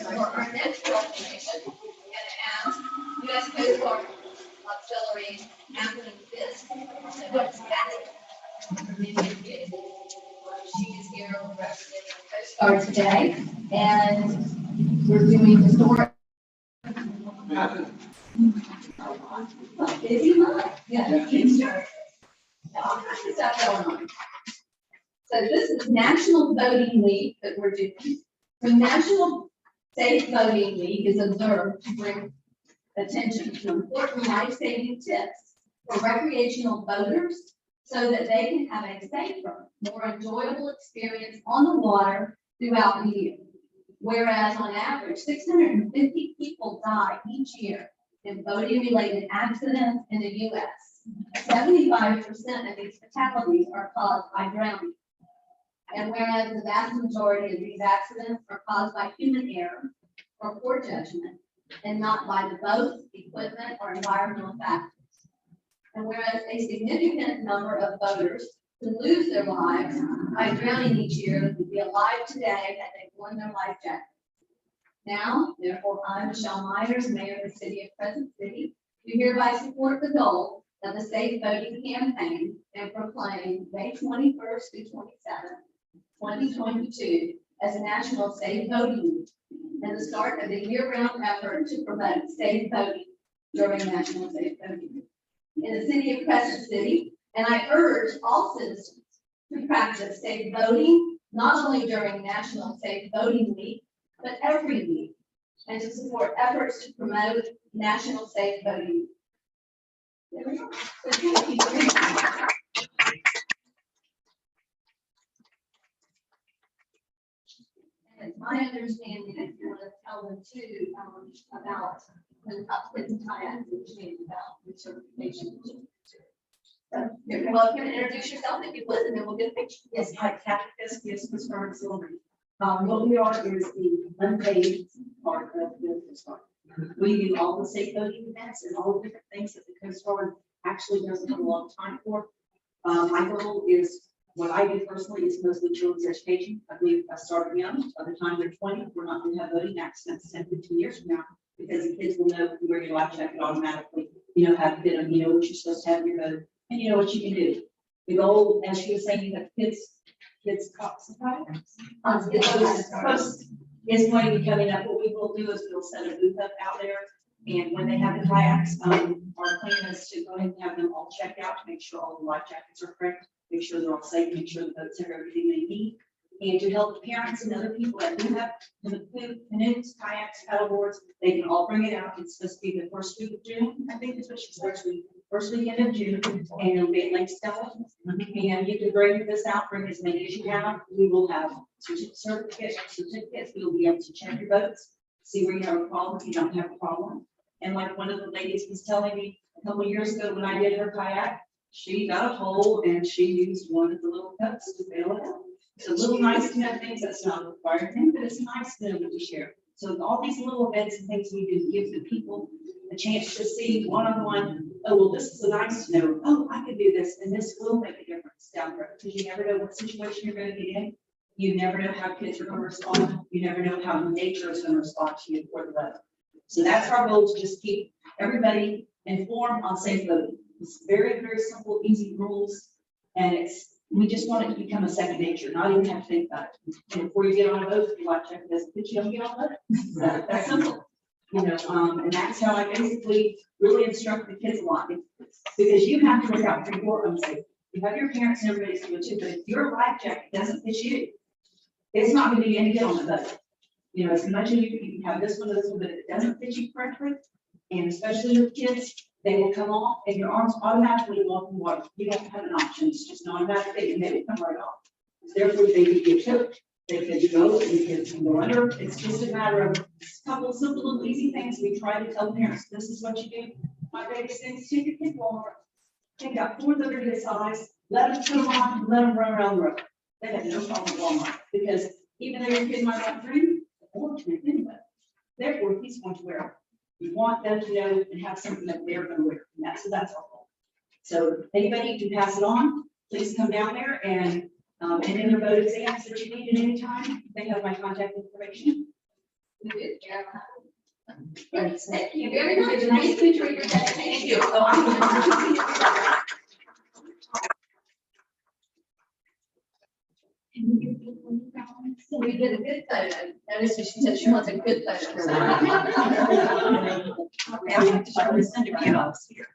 For our next presentation, we're going to ask U.S. Coast Guard Auxiliary Captain Fisk to what's happening. She is here representing the Coast Guard today, and we're doing historic. Busy month, yeah. All kinds of stuff going on. So this is National Voting Week that we're doing. The National Safe Voting Week is observed to bring attention to important life-saving tips for recreational voters so that they can have a safer, more enjoyable experience on the water throughout the year. Whereas on average, 650 people die each year in voting-related accidents in the U.S. 75% of these fatalities are caused by drowning. And whereas the vast majority of these accidents are caused by human error or poor judgment and not by the boat, equipment, or environmental factors. And whereas a significant number of voters who lose their lives by drowning each year would be alive today had they worn their life jackets. Now, therefore, I, Michelle Myers, Mayor of the City of Crescent City, do hereby support the goal of the Safe Voting Campaign and proclaim May 21st through 27th, 2022 as National Safe Voting Week and the start of a year-round effort to promote safe voting during National Safe Voting Week in the City of Crescent City. And I urge all citizens to practice safe voting, not only during National Safe Voting Week, but every week, and to support efforts to promote National Safe Voting. There we go. So thank you very much. And it's my understanding that you want to tell them too about the upfit and kayaks and change about the certification. So you're welcome to introduce yourself if you would, and then we'll get a picture. Yes, hi, Captain Fisk, yes, Ms. Silver. What we are is the unpaid part of the Coast Guard. We do all the safe boating events and all the different things that the Coast Guard actually doesn't have a lot of time for. My goal is, what I do personally is mostly children's education. I believe I started young. By the time they're 20, we're not going to have boating accidents 10, 15 years from now, because the kids will know if you wear your life jacket automatically. You know how to fit them, you know what you're supposed to have in your boat, and you know what you can do. The goal, as she was saying, you have kids cops and kayaks. Is going to be coming up. What we will do is we'll set a booth up out there, and when they have the kayaks, our plan is to go ahead and have them all checked out to make sure all the life jackets are correct, make sure they're all safe, make sure the boats have everything they need, and to help the parents and other people that do have canoes, kayaks, paddleboards, they can all bring it out. It's supposed to be the first week of June, I think is what she said, first weekend of June, and it'll be at Lake Stella. And you can bring this out, bring as many as you have. We will have certificates. We will be able to check your boats, see where you have a problem, if you don't have a problem. And like one of the ladies was telling me, couple of years ago when I did her kayak, she got a hole and she used one of the little cups to bail it out. It's a little nice to have things that's not a required thing, but it's nice to be able to share. So all these little events and things we do give the people a chance to see one-on-one, oh, well, this is nice to know, oh, I can do this, and this will make a difference down the road, because you never know what situation you're gonna get in. You never know how kids are gonna respond. You never know how nature is gonna respond to you for the weather. So that's our goal, to just keep everybody informed on safe boating. It's very, very simple, easy rules, and we just want it to become a second nature, not even have to think about it. And before you get on a boat, you watch check this, but you don't get on a boat. That's simple. You know, and that's how I basically really instruct the kids a lot, because you have to look out for your own safety. You have your parents and everybody's doing too, but if your life jacket doesn't fit you, it's not gonna be any good on the boat. You know, as much as you can have this one, but if it doesn't fit you correctly, and especially with kids, they will come off and your arms automatically go up in water. You don't have an option, it's just an automatic thing, and they will come right off. Therefore, they could get hooked, they could go, they could go under. It's just a matter of a couple of simple little easy things. We try to tell parents, this is what you do. My biggest thing is take your kid to Walmart, take out 4 that are his size, let them turn on, let them run around the road. They have no problem with Walmart, because even though your kid might not dream, the Lord's going to anyway. Therefore, he's going to wear it. You want them to know and have something that they're going to wear, and that's our goal. So anybody can pass it on, please come down there and in your boat exams that you need at any time, they have my contact information. Yes, thank you very much. Nice to meet you. Thank you. We did a good photo. Notice she said she wants a good photo. Okay, I'm going to try to send your kid off here.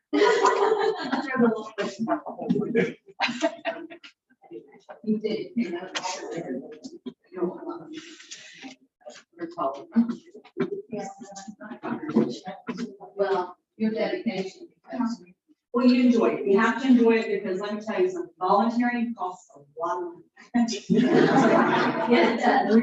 You did. You know, well, your dedication. Well, you enjoy it. You have to enjoy it, because let me tell you something, volunteering costs a lot of money. Yeah, it does.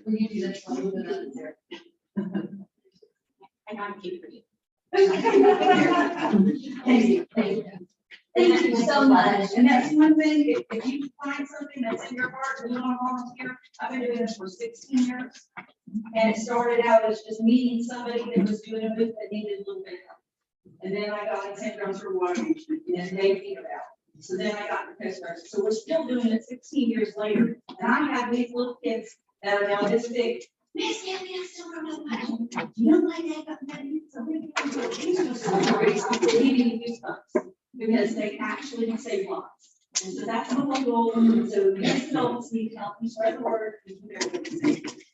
We need this a little bit of there. And I'm keeping you. Thank you. Thank you. Thank you so much. And that's one thing, if you find something that's in your heart and you want to volunteer, I've been doing this for 16 years. And it started out as just meeting somebody that was doing a booth that needed a little bit of help. And then I got in St. John's River Water Management, and they figured it out. So then I got the Coast Guard. So we're still doing it 16 years later. And I have these little kids that are now this big. Miss Tammy, I still don't know much. You know why they got that? Because they actually can save lives. And so that's the whole goal. So these adults need help. You spread the word.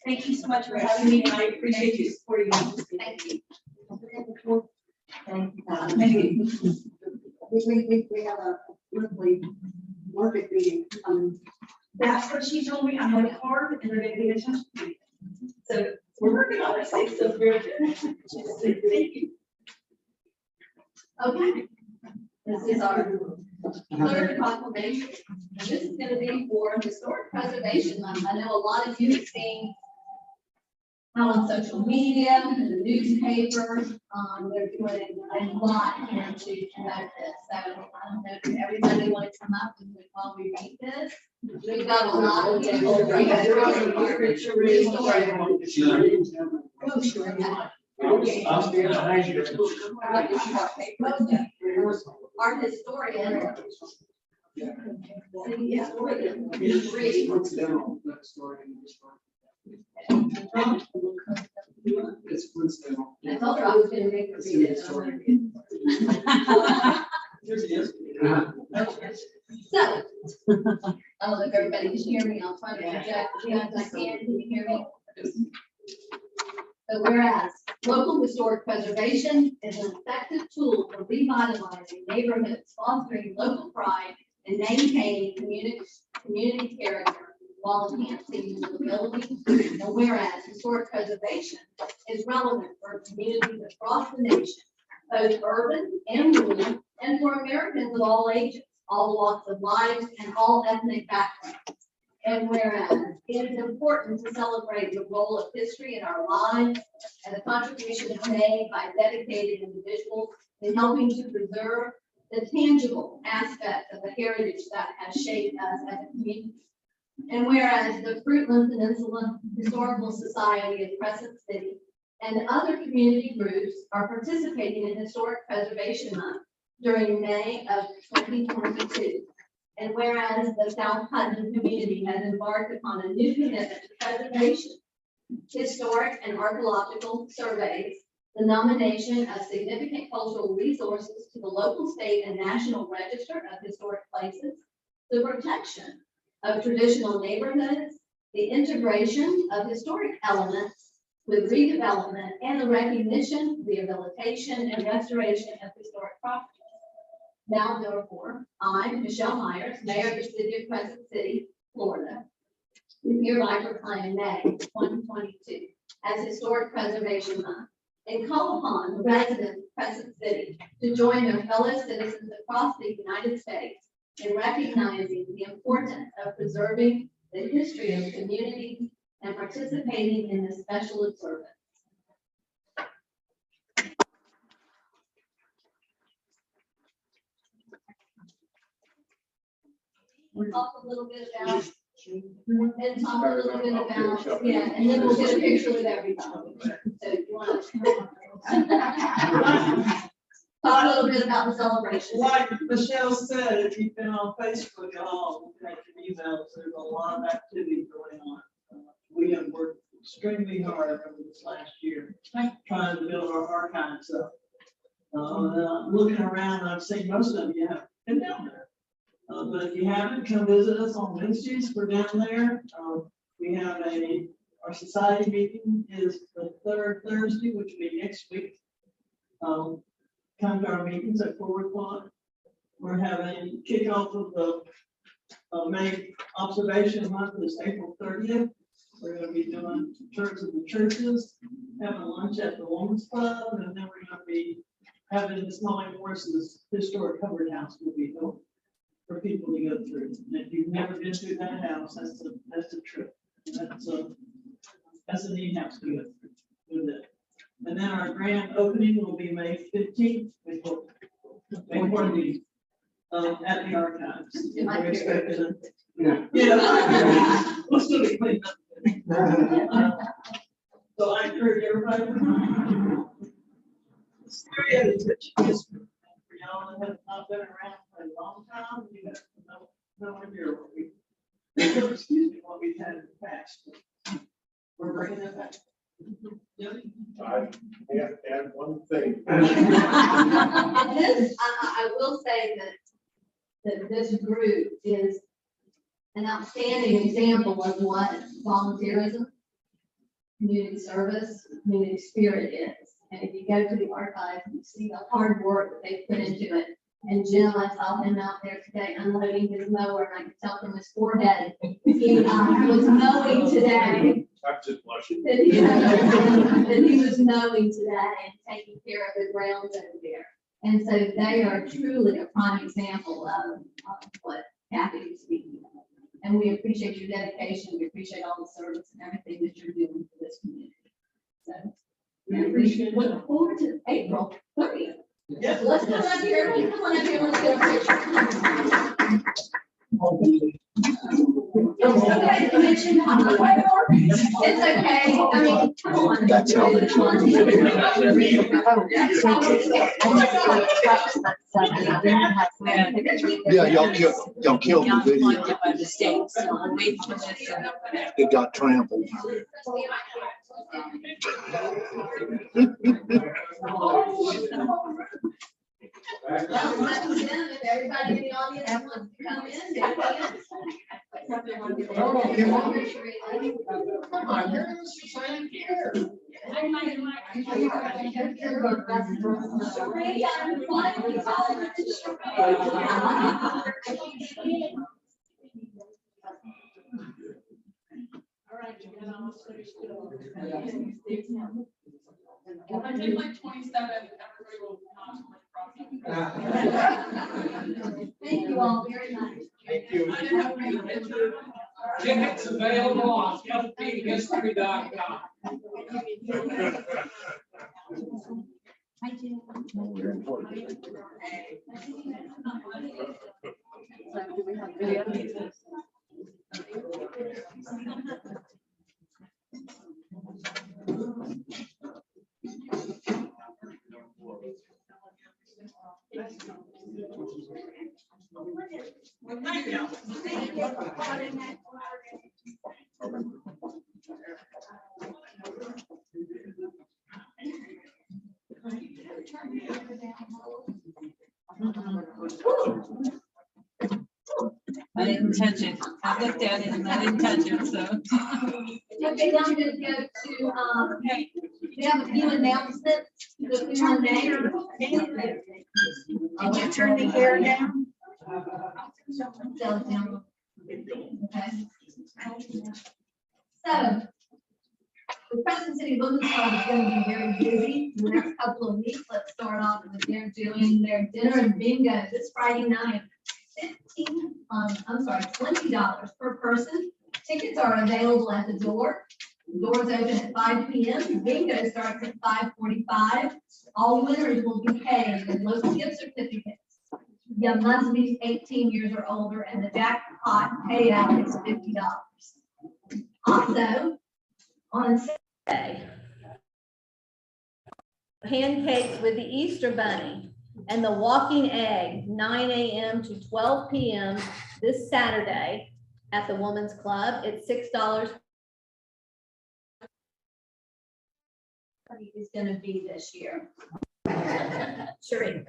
Thank you so much for having me, and I appreciate you supporting me. Thank you. Thank you. We have a monthly market meeting. That's what she told me. I have a card, and they're going to pay attention to me. So we're working on this. It's so very good. Thank you. Okay. This is our third proclamation. And this is gonna be for Historic Preservation Month. I know a lot of you have seen how on social media and the newspaper, they're doing a lot here to promote this. So I don't know if everybody want to come up and while we read this. We've got a lot of people. Oh, sure, yeah. Our historian. I told her I was gonna make her read it. So, I don't know if everybody can hear me. I'll try to project as best as I can. Can you hear me? So whereas local historic preservation is an effective tool for revitalizing neighborhoods, fostering local pride, and maintaining community character while enhancing livability. And whereas historic preservation is relevant for communities across the nation, both urban and rural, and for Americans of all ages, all walks of life, and all ethnic backgrounds. And whereas it is important to celebrate the role of history in our lives and the contributions made by dedicated individuals in helping to preserve the tangible aspect of the heritage that has shaped us as a community. And whereas the Fruitland Peninsula Historical Society of Crescent City and other community groups are participating in Historic Preservation Month during May of 2022. And whereas the South Hutton community has embarked upon a new commitment to preservation, historic and archaeological surveys, the nomination of significant cultural resources to the local, state, and national register of historic places, the protection of traditional neighborhoods, the integration of historic elements with redevelopment, and the recognition, rehabilitation, and restoration of historic properties. Now, therefore, I, Michelle Myers, Mayor of the City of Crescent City, Florida, do hereby proclaim May 2022 as Historic Preservation Month and call upon the residents of Crescent City to join their fellow citizens across the United States in recognizing the importance of preserving the history of communities and participating in this special observance. We'll talk a little bit about, and talk a little bit about, yeah, and then we'll get a picture with everybody. So if you want to talk a little bit about the celebration. Like Michelle said, if you've been on Facebook at all, check your emails, there's a lot of activity going on. We have worked extremely hard over this last year, trying to build our archives up. Looking around, I've seen most of you have been down there. But if you haven't, come visit us on Wednesdays. We're down there. We have our society meeting is the third Thursday, which will be next week. Come to our meetings at 4 o'clock. We're having kickoff of the May observation month is April 30th. We're going to be doing tours of the churches, having lunch at the Women's Club, and then we're going to be having this Molly Morris's historic covered house will be open for people to go through. And if you've never been through that house, that's a trip. That's a neat house to go through with it. And then our grand opening will be May 15th. We hope May 14th at the archives. We're expecting we'll still be cleaning up. So I encourage everybody to come. For y'all that have not been around for a long time, you have no idea what what we've had in the past. We're bringing it back. I have to add one thing. This, I will say that this group is an outstanding example of what volunteerism, community service, community spirit is. And if you go to the archives, you see the hard work that they put into it. And Jim, I saw him out there today unloading his mower, and I could tell from his forehead, he was mowing today. I'm just blushing. That he was mowing today and taking care of the grounds over there. And so they are truly a prime example of what Kathy is speaking of. And we appreciate your dedication. We appreciate all the service and everything that you're doing for this community. So we look forward to April 30th. Yes. Let's come up here. Come on up here. Let's get a picture. Okay, Commission. It's okay. I mean, come on. That's how they Yeah, y'all killed the video. By the state, so we'll wait for this. It got trampled. If everybody in the audience wants to come in, they can. Come on, you're in the society here. All right. If I take like 27, everybody will Thank you all very much. Thank you. I didn't have a great picture. Tickets available on FPHistory.com. Well, thank you. I didn't touch it. I looked at it and I didn't touch it, so. Okay, now I'm gonna go to, we have a few announcements. The few names. I'm gonna turn the hair down. Down. Okay. So, the Crescent City Women's Club is gonna be very busy in the next couple of weeks. Let's start off with they're doing their dinner and bingo this Friday night. $20 per person. Tickets are available at the door. Doors open at 5 p.m. Bingo starts at 5:45. All winners will be paid with local gift certificates. You must be 18 years or older, and the jackpot payout is $50. Also, on Saturday, pancakes with the Easter Bunny and the walking egg, 9 a.m. to 12 p.m. this Saturday at the Women's Club. It's $6. is going to be this year. Sure.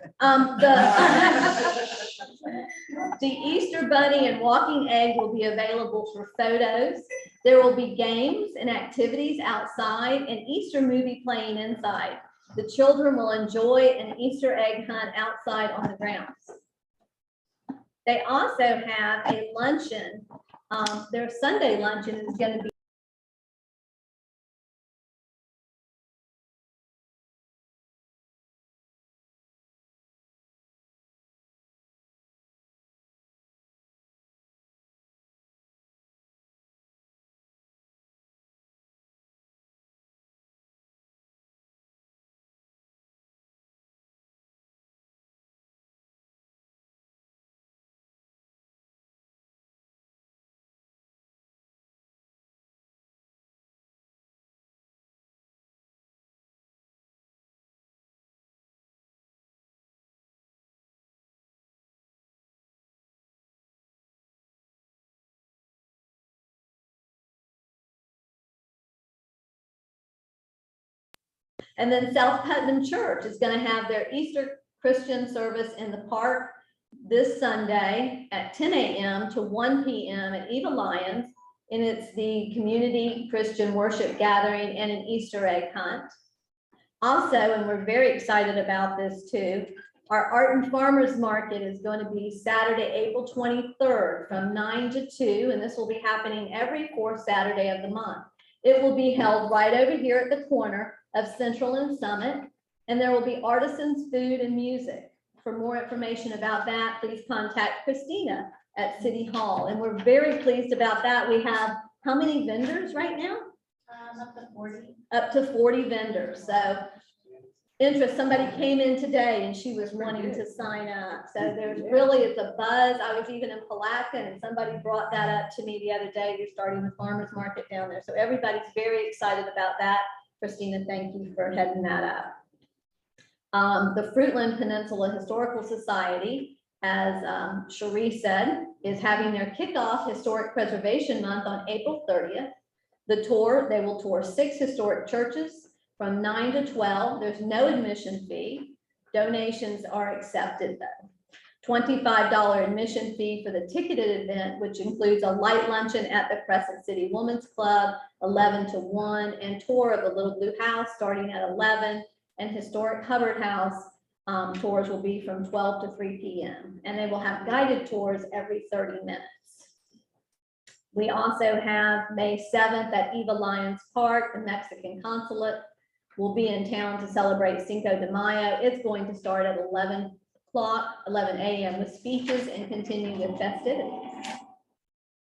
The Easter Bunny and walking egg will be available for photos. There will be games and activities outside and Easter movie playing inside. The children will enjoy an Easter egg hunt outside on the grounds. They also have a luncheon. Their Sunday luncheon is going to be And then South Putnam Church is going to have their Easter Christian service in the park this Sunday at 10 a.m. to 1 p.m. at Eva Lyons. And it's the community Christian worship gathering and an Easter egg hunt. Also, and we're very excited about this too, our Art and Farmers Market is going to be Saturday, April 23rd from 9 to 2. And this will be happening every fourth Saturday of the month. It will be held right over here at the corner of Central and Summit, and there will be artisans, food, and music. For more information about that, please contact Christina at City Hall. And we're very pleased about that. We have how many vendors right now? Up to 40. Up to 40 vendors. So interest, somebody came in today and she was wanting to sign up. So there's really, it's a buzz. I was even in Palatka and somebody brought that up to me the other day. You're starting the farmers market down there. So everybody's very excited about that. Christina, thank you for heading that up. The Fruitland Peninsula Historical Society, as Cherie said, is having their kickoff Historic Preservation Month on April 30th. The tour, they will tour 6 historic churches from 9 to 12. There's no admission fee. Donations are accepted though. $25 admission fee for the ticketed event, which includes a light luncheon at the Crescent City Women's Club, 11 to 1, and tour of the Little Blue House starting at 11, and historic Hubbard House tours will be from 12 to 3 p.m. And they will have guided tours every 30 minutes. We also have May 7th at Eva Lyons Park. The Mexican consulate will be in town to celebrate Cinco de Mayo. It's going to start at 11 a.m. with speeches and continue with festivities.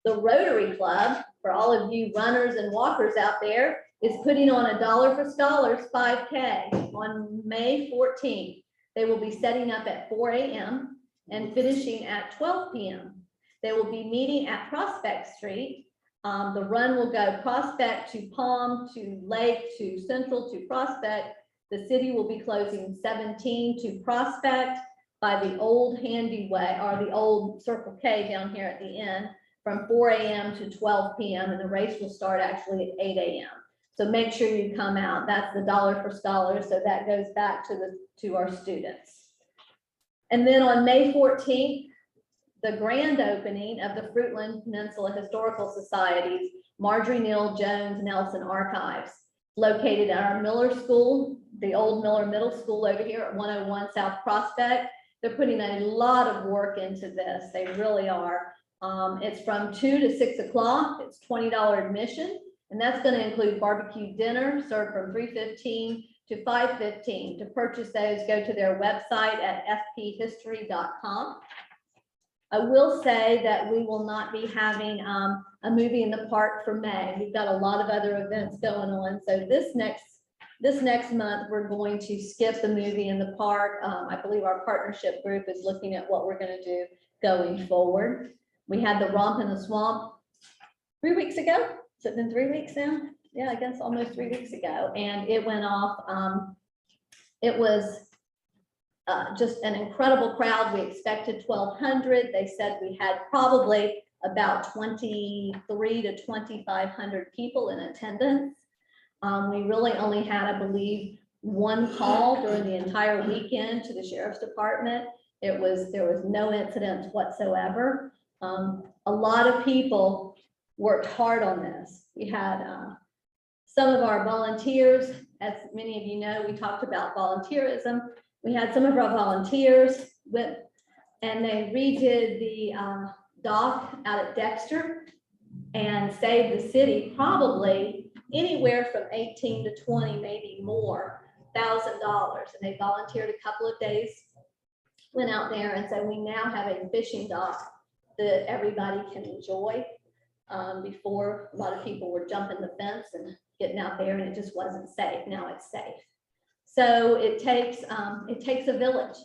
The Rotary Club, for all of you runners and walkers out there, is putting on a Dollar for Scholars 5K on May 14th. They will be setting up at 4 a.m. and finishing at 12 p.m. They will be meeting at Prospect Street. The run will go Prospect to Palm to Lake to Central to Prospect. The city will be closing 17 to Prospect by the old Handy Way or the old Circle K down here at the end from 4 a.m. to 12 p.m. and the race will start actually at 8 a.m. So make sure you come out. That's the Dollar for Scholars. So that goes back to our students. And then on May 14th, the grand opening of the Fruitland Peninsula Historical Society's Marjorie Neal Jones Nelson Archives, located at our Miller School, the old Miller Middle School over here at 101 South Prospect. They're putting a lot of work into this. They really are. It's from 2 to 6 o'clock. It's $20 admission, and that's going to include barbecue dinner served from 3:15 to 5:15. To purchase those, go to their website at fphistory.com. I will say that we will not be having a movie in the park for May. We've got a lot of other events going on. So this next month, we're going to skip the movie in the park. I believe our partnership group is looking at what we're going to do going forward. We had the Romp in the Swamp 3 weeks ago. Has it been 3 weeks now? Yeah, I guess almost 3 weeks ago. And it went off. It was just an incredible crowd. We expected 1,200. They said we had probably about 23 to 2,500 people in attendance. We really only had, I believe, one call during the entire weekend to the sheriff's department. There was no incidents whatsoever. A lot of people worked hard on this. We had some of our volunteers, as many of you know, we talked about volunteerism. We had some of our volunteers and they redid the dock out at Dexter and saved the city probably anywhere from 18 to 20, maybe more, $1,000. And they volunteered a couple of days, went out there and said, we now have a fishing dock that everybody can enjoy. Before, a lot of people were jumping the fence and getting out there and it just wasn't safe. Now it's safe. So it takes a village.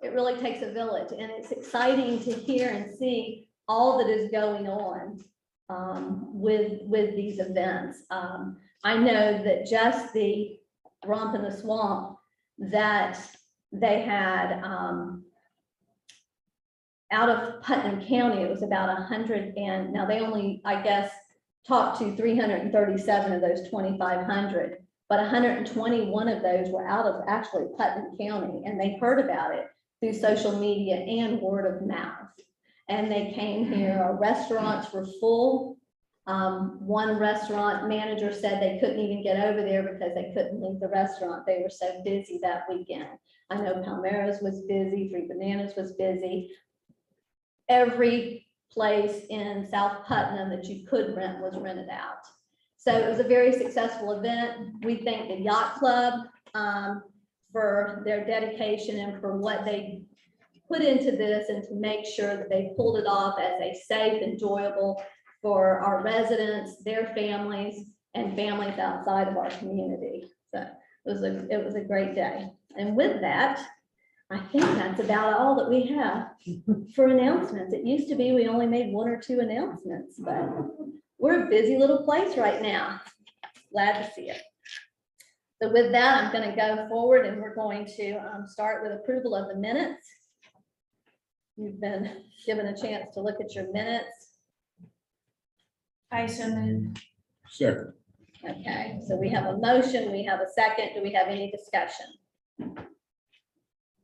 It really takes a village, and it's exciting to hear and see all that is going on with these events. I know that just the Romp in the Swamp that they had out of Putnam County, it was about 100, and now they only, I guess, talked to 337 of those 2,500. But 121 of those were out of actually Putnam County, and they heard about it through social media and word of mouth. And they came here. Our restaurants were full. One restaurant manager said they couldn't even get over there because they couldn't leave the restaurant. They were so busy that weekend. I know Palmera's was busy, Three Bananas was busy. Every place in South Putnam that you could rent was rented out. So it was a very successful event. We thank the Yacht Club for their dedication and for what they put into this and to make sure that they pulled it off as a safe, enjoyable for our residents, their families, and families outside of our community. So it was a great day. And with that, I think that's about all that we have for announcements. It used to be we only made 1 or 2 announcements, but we're a busy little place right now. Glad to see it. So with that, I'm going to go forward and we're going to start with approval of the minutes. You've been given a chance to look at your minutes. I so move. Second. Okay, so we have a motion, we have a second. Do we have any discussion?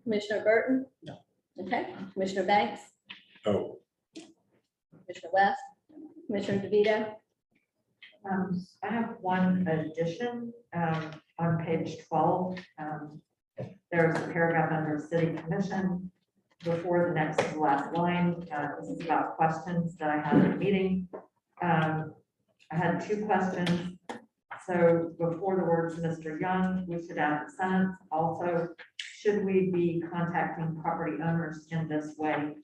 Commissioner Burton? No. Okay, Commissioner Banks? Oh. Commissioner West? Commissioner DeVito? I have one addition on page 12. There's a paragraph under City Commission before the next to the last line. This is about questions that I had in the meeting. I had 2 questions. So before the words Mr. Young, we should add the sentence. Also, should we be contacting property owners in this way?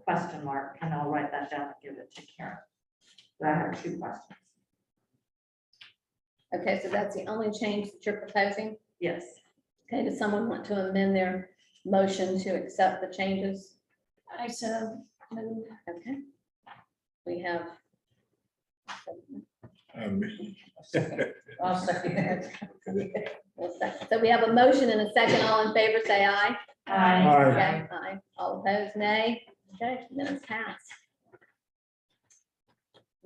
Question mark. And I'll write that down and give it to Karen. But I have two questions. Okay, so that's the only change that you're proposing? Yes. Okay, does someone want to amend their motion to accept the changes? I so move. Okay. We have. I'll second it. Well, second. So we have a motion and a second. All in favor, say aye. Aye. Okay, aye. All opposed, nay. Okay, then it's passed.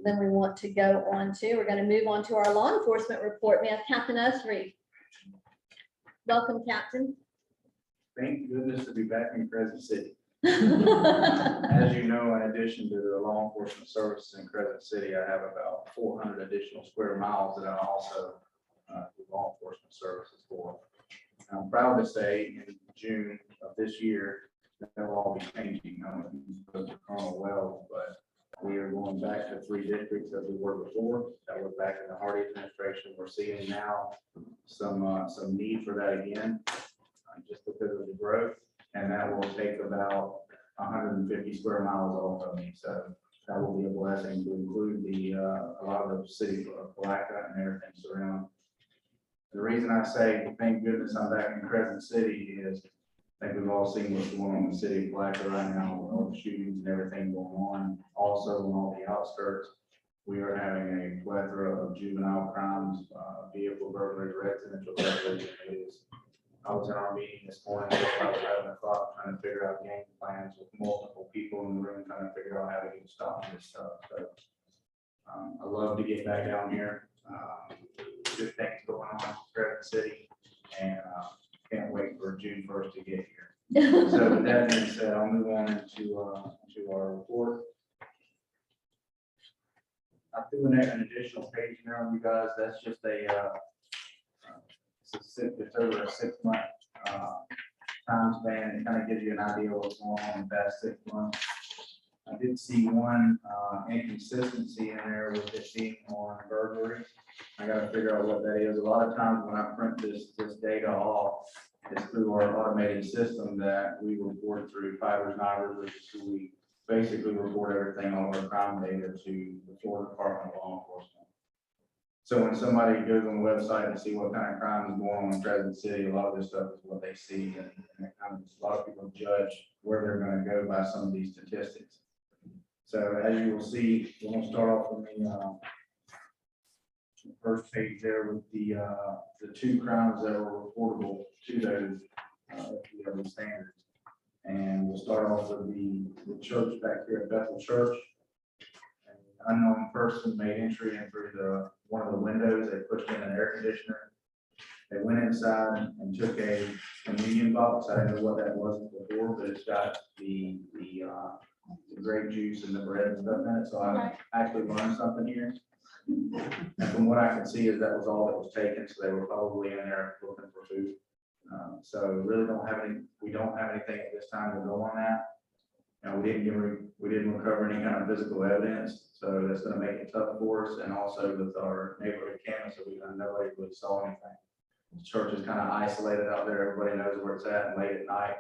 Then we want to go on to, we're going to move on to our law enforcement report. We have Captain Usry. Welcome, Captain. Thank goodness to be back in Crescent City. Okay. As you know, in addition to the law enforcement services in Crescent City, I have about 400 additional square miles that I also do law enforcement services for. And I'm proud to say in June of this year, that they'll all be changing. I don't know if you spoke to Colonel Wells, but we are going back to 3 districts that we were before. That was back in the Hardy administration. We're seeing now some need for that again, just because of the growth. And that will take about 150 square miles off of me. So that will be a blessing to include a lot of the city of Palaca and everything surrounding. The reason I say, thank goodness I'm back in Crescent City is, I think we've all seen what's going on in the city of Palaca right now, with all the shootings and everything going on. Also on all the outskirts, we are having a plethora of juvenile crimes, vehicle burglaries, residential burglaries. I was in our meeting this morning at about 11 o'clock trying to figure out game plans with multiple people in the room, trying to figure out how to get stop this stuff. So I love to get back down here. Good things going on in Crescent City, and can't wait for June 1st to get here. So with that being said, I'll move on into to our report. I threw in an additional page there on you guys. That's just it's over a 6-month time span. It kind of gives you an idea of what's going on in the past 6 months. I did see one inconsistency in there with it being on burglary. I got to figure out what that is. A lot of times when I print this data off, it's through our automated system that we report through Fibers and Ivers, which is who we basically report everything, all our crime data to the Florida Department of Law Enforcement. So when somebody goes on the website and see what kind of crime is going on in Crescent City, a lot of this stuff is what they see, and a lot of people judge where they're going to go by some of these statistics. So as you will see, we're going to start off with the first page there with the 2 crimes that were reportable to those standards. And we'll start off with the church back here at Bethel Church. An unknown person made entry in through one of the windows. They pushed in an air conditioner. They went inside and took a communion box. I didn't know what that was before, but it's got the grape juice and the bread and stuff in it. So I actually learned something here. And from what I can see is that was all that was taken. So they were probably in there looking for food. So really we don't have anything at this time to go on that. And we didn't recover any kind of physical evidence. So that's going to make it tough for us. And also with our neighborhood cameras, so nobody really saw anything. The church is kind of isolated out there. Everybody knows where it's at, and late at night,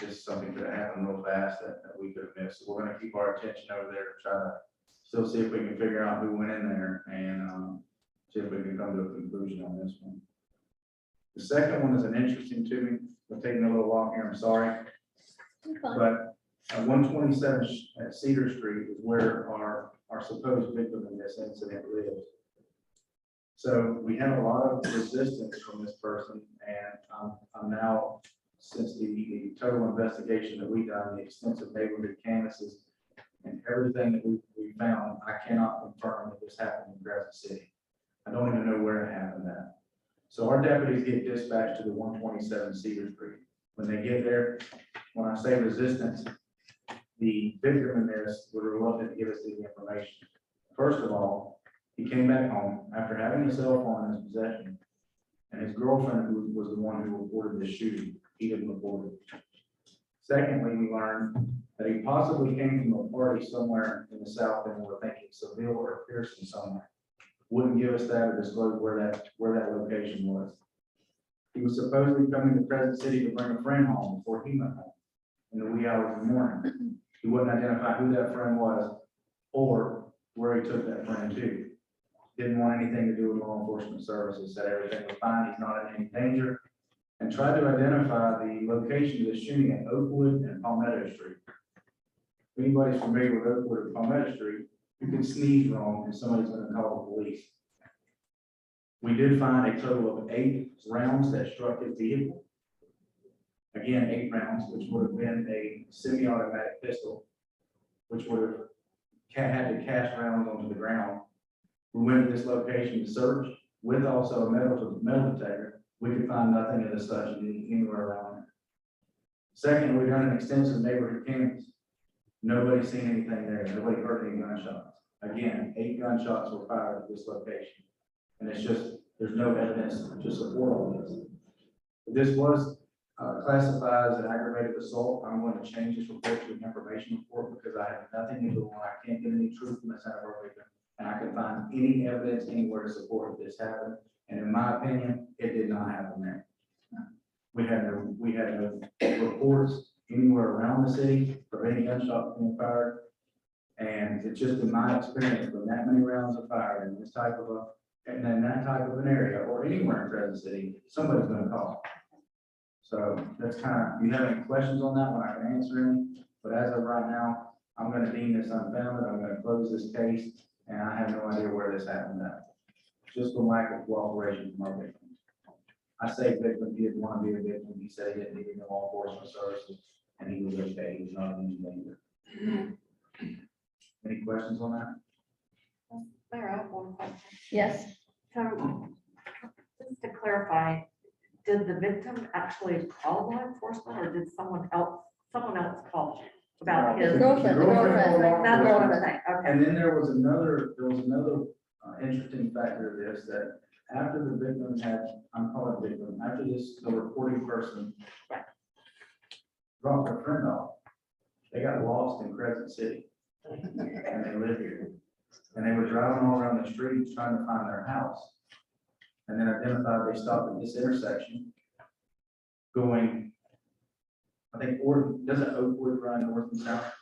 just something could have happened real fast that we could have missed. So we're going to keep our attention over there to try to still see if we can figure out who went in there and see if we can come to a conclusion on this one. The second one is an interesting to me. We're taking a little long here, I'm sorry. But 127 at Cedar Street is where our supposed victim in this incident lives. So we have a lot of resistance from this person, and I'm now, since the total investigation that we've done, the extensive neighborhood canvases, and everything that we found, I cannot confirm that this happened in Crescent City. I don't even know where it happened at. So our deputies get dispatched to the 127 Cedar Street. When they get there, when I say resistance, the victim in this was reluctant to give us the information. First of all, he came back home after having a cell phone in his possession, and his girlfriend, who was the one who reported the shooting, he didn't report it. Secondly, we learned that he possibly came from a party somewhere in the South, and we're thinking Seville or Pearson somewhere. Wouldn't give us that or disclose where that location was. He was supposedly coming to Crescent City to bring a friend home before he went home in the wee hours of the morning. He wouldn't identify who that friend was or where he took that friend to. Didn't want anything to do with law enforcement services, said everything was fine, he's not in any danger. And tried to identify the location of the shooting at Oakwood and Palmetto Street. If anybody's familiar with Oakwood or Palmetto Street, you can sneeze wrong and somebody's gonna call the police. We did find a total of 8 rounds that struck his vehicle. Again, 8 rounds, which would have been a semi-automatic pistol, which would have had to cast rounds onto the ground. We went to this location to search with also a metal detector. We could find nothing of the such anywhere around it. Second, we've done an extensive neighborhood canvas. Nobody's seen anything there. Nobody heard any gunshots. Again, 8 gunshots were fired at this location. And it's just, there's no evidence to support all this. This was classified as an aggravated assault. I'm going to change this report to an information report because I have nothing to go on. I can't get any truthfulness out of our victim. And I can find any evidence anywhere to support that this happened. And in my opinion, it did not happen there. We had no reports anywhere around the city for any gunshots being fired. And it's just in my experience, when that many rounds are fired in this type of and then that type of an area or anywhere in Crescent City, somebody's gonna call. So that's kind of, you have any questions on that one, I can answer them. But as of right now, I'm gonna deem this unfounded. I'm gonna close this case and I have no idea where this happened at. Just the lack of cooperation from our victim. I say victim, he didn't want to be a victim. He said he didn't need any law enforcement services and he was okay. He was not in any danger. Any questions on that? Mayor, I have one question. Yes, So, just to clarify, did the victim actually call law enforcement or did someone else call about his his? girlfriend, the girlfriend. That's what I'm saying, okay. And then there was another interesting factor of this, that after the victim had, I'm calling it victim, after this, the reporting person dropped their friend off, they got lost in Crescent City. And they live here. And they were driving all around the streets trying to find their house. And then identified, they stopped at this intersection going, I think, or does it Oakwood run north and south?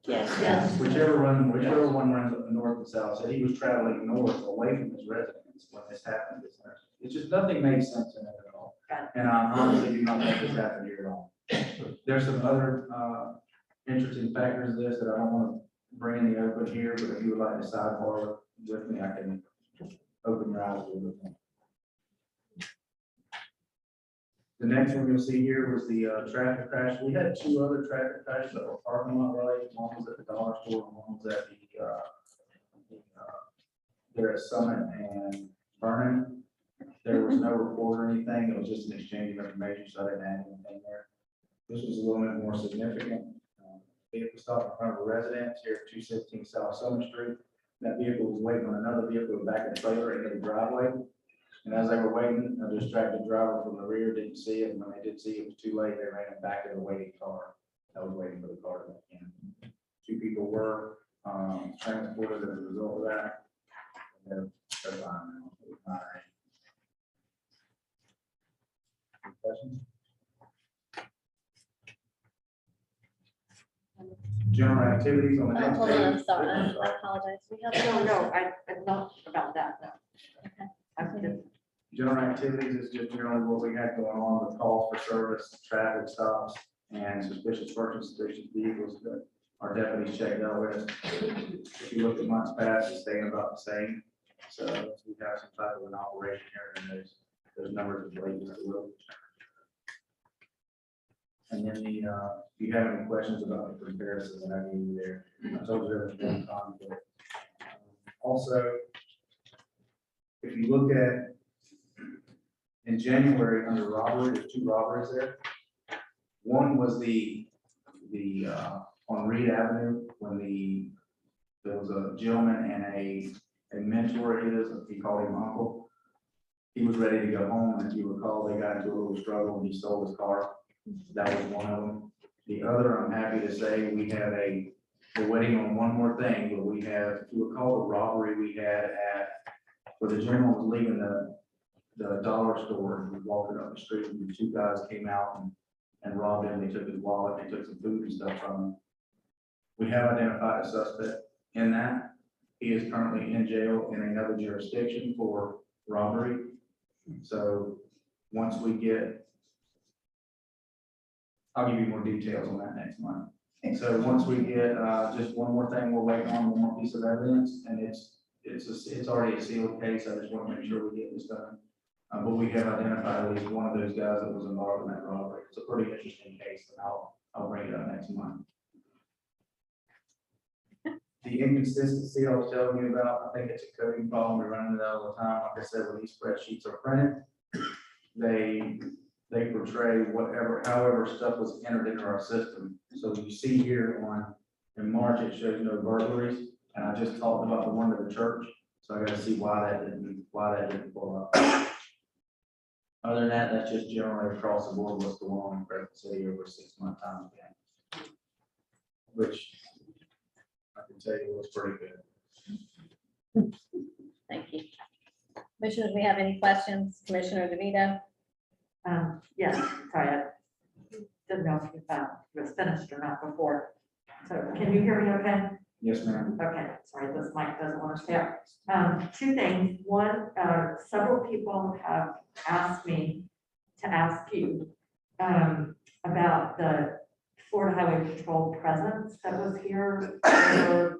yes. Whichever one runs up the north and south, said he was traveling north away from his residence when this happened. It's just, nothing made sense in it at all. And I honestly do not think this happened here at all. There's some other interesting factors of this that I don't want to bring in the open here, but if you would like to sidebar with me, I can open your eyes a little bit more. The next one you'll see here was the traffic crash. We had 2 other traffic crashes that were parking lot related. One was at the dollar store and one was at there at Summit and Vernon. There was no report or anything. It was just an exchange of information, so I didn't add anything there. This was a little bit more significant. Vehicle stopped in front of a residence here at 216 South Summer Street. That vehicle was waiting on another vehicle back in the trailer into the driveway. And as they were waiting, a distracted driver from the rear didn't see it. And when they did see it, it was too late. They ran it back to the waiting car that was waiting for the car to come in. 2 people were transported as a result of that. And they're fine now. All right. Any questions? General activities on the next Hold page. on, I'm sorry, I apologize. We have No, I'm not about that, no. Okay. I'm just, General activities is just generally what we had going on with calls for service, traffic stops, and suspicious persons, suspicious vehicles that our deputies checked out with. If you look at months past, it's staying about the same. So we have some type of an operation here, and those numbers are related to the road. And then if you have any questions about the comparisons that I gave you there, I told you there was one conflict. Also, if you look at in January under robbery, there's 2 robberies there. One was the on Reed Avenue when there was a gentleman and a mentor of his, he called him uncle. He was ready to go home, and if you recall, they got into a little struggle and he stole his car. That was one of them. The other, I'm happy to say, we're waiting on one more thing, but we have, if you recall the robbery we had where the gentleman was leaving the dollar store, he was walking up the street and the 2 guys came out and robbed him. They took his wallet, they took some food and stuff from him. We have identified a suspect in that. He is currently in jail in another jurisdiction for robbery. So once we get, I'll give you more details on that next month. So once we get, just one more thing, we're waiting on one more piece of evidence, and it's already a sealed case. I just want to make sure we get this done. But we have identified at least one of those guys that was involved in that robbery. It's a pretty interesting case, and I'll bring it up next month. The inconsistency I was telling you about, I think it's a coding problem. We run into that all the time. Like I said, when these spreadsheets are printed, they portray however stuff was entered into our system. So you see here in March, it shows no burglaries, and I just talked about the one to the church. So I got to see why that didn't pull up. Other than that, that's just generally across the board what's going on in Crescent City over a 6-month time span, which I can tell you was pretty good. Thank you. Commissioners, we have any questions? Commissioner DeVito? Yes, sorry, I didn't know if you was finished or not before. So can you hear me okay? Yes, ma'am. Okay, sorry, this mic doesn't want to stay up. Two things. One, several people have asked me to ask you about the Florida Highway Patrol presence that was here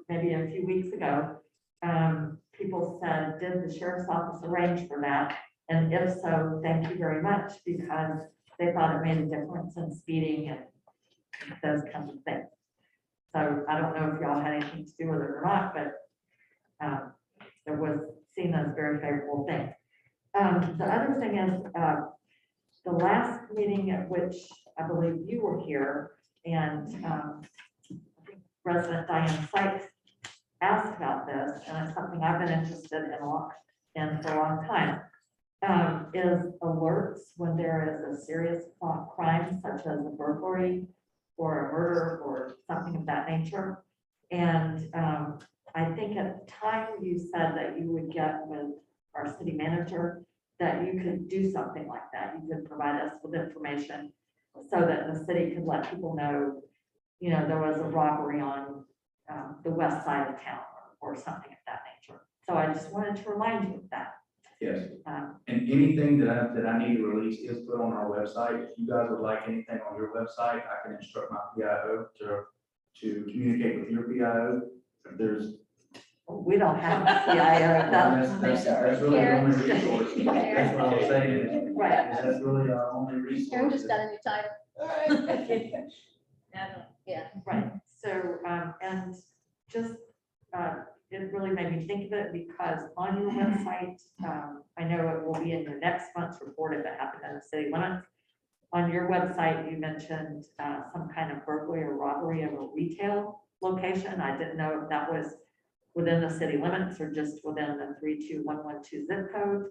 maybe a few weeks ago. People said, did the sheriff's office arrange for that? And if so, thank you very much, because they thought it made a difference in speeding and those kinds of things. So I don't know if y'all had anything to do with it or not, but it was seen as a very favorable thing. The other thing is the last meeting at which I believe you were here, and President Diane Sykes asked about this, and it's something I've been interested in for a long time, is alerts when there is a serious crime such as a burglary or a murder or something of that nature. And I think at the time you said that you would get with our city manager, that you could do something like that. You could provide us with information so that the city could let people know, you know, there was a robbery on the west side of town or something of that nature. So I just wanted to remind you of that. Yes. And anything that I need to release is put on our website. If you guys would like anything on your website, I can instruct my PIO to communicate with your PIO. If there's. We don't have a PIO. That's really the only resource. That's what I'm saying. Right. That's really our only resource. Karen just got a new title. Yeah. Right. So, and just, it really made me think of it because on your website, I know it will be in your next month's report if it happened in the city limits. On your website, you mentioned some kind of burglary or robbery of a retail location. I didn't know if that was within the city limits or just within the 32112 zip code.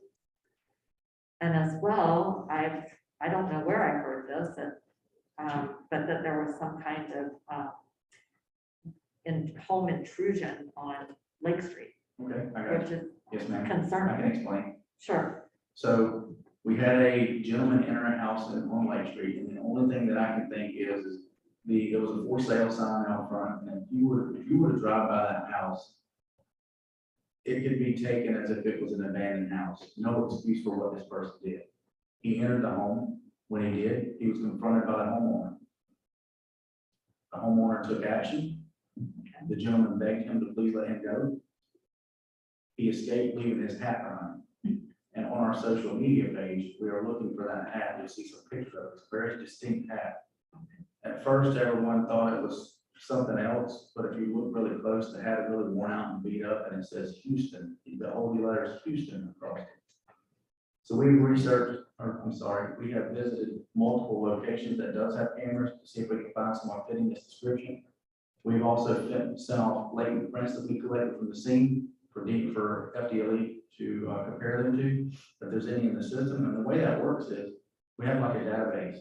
And as well, I don't know where I heard this, but that there was some kind of home intrusion on Lake Street, Okay, I got which you. is Yes, ma'am. I concerning. can explain. Sure. So we had a gentleman enter a house on Lake Street, and the only thing that I can think is there was a for sale sign out front, and if you were to drive by that house, it could be taken as if it was an abandoned house. No excuse for what this person did. He entered the home. When he did, he was confronted by the homeowner. The homeowner took action. The gentleman begged him to please let him go. He escaped, leaving his hat behind. And on our social media page, we are looking for that hat. You'll see some pictures of it. It's a very distinct hat. At first, everyone thought it was something else, but if you look really close, the hat is really worn out and beat up, and it says Houston. The old letters Houston across it. So we we have visited multiple locations that does have cameras to see if we can find someone fitting this description. We've also sent off latent prints that we collected from the scene for FDLE to compare them to, if there's any in the system. And the way that works is we have like a database,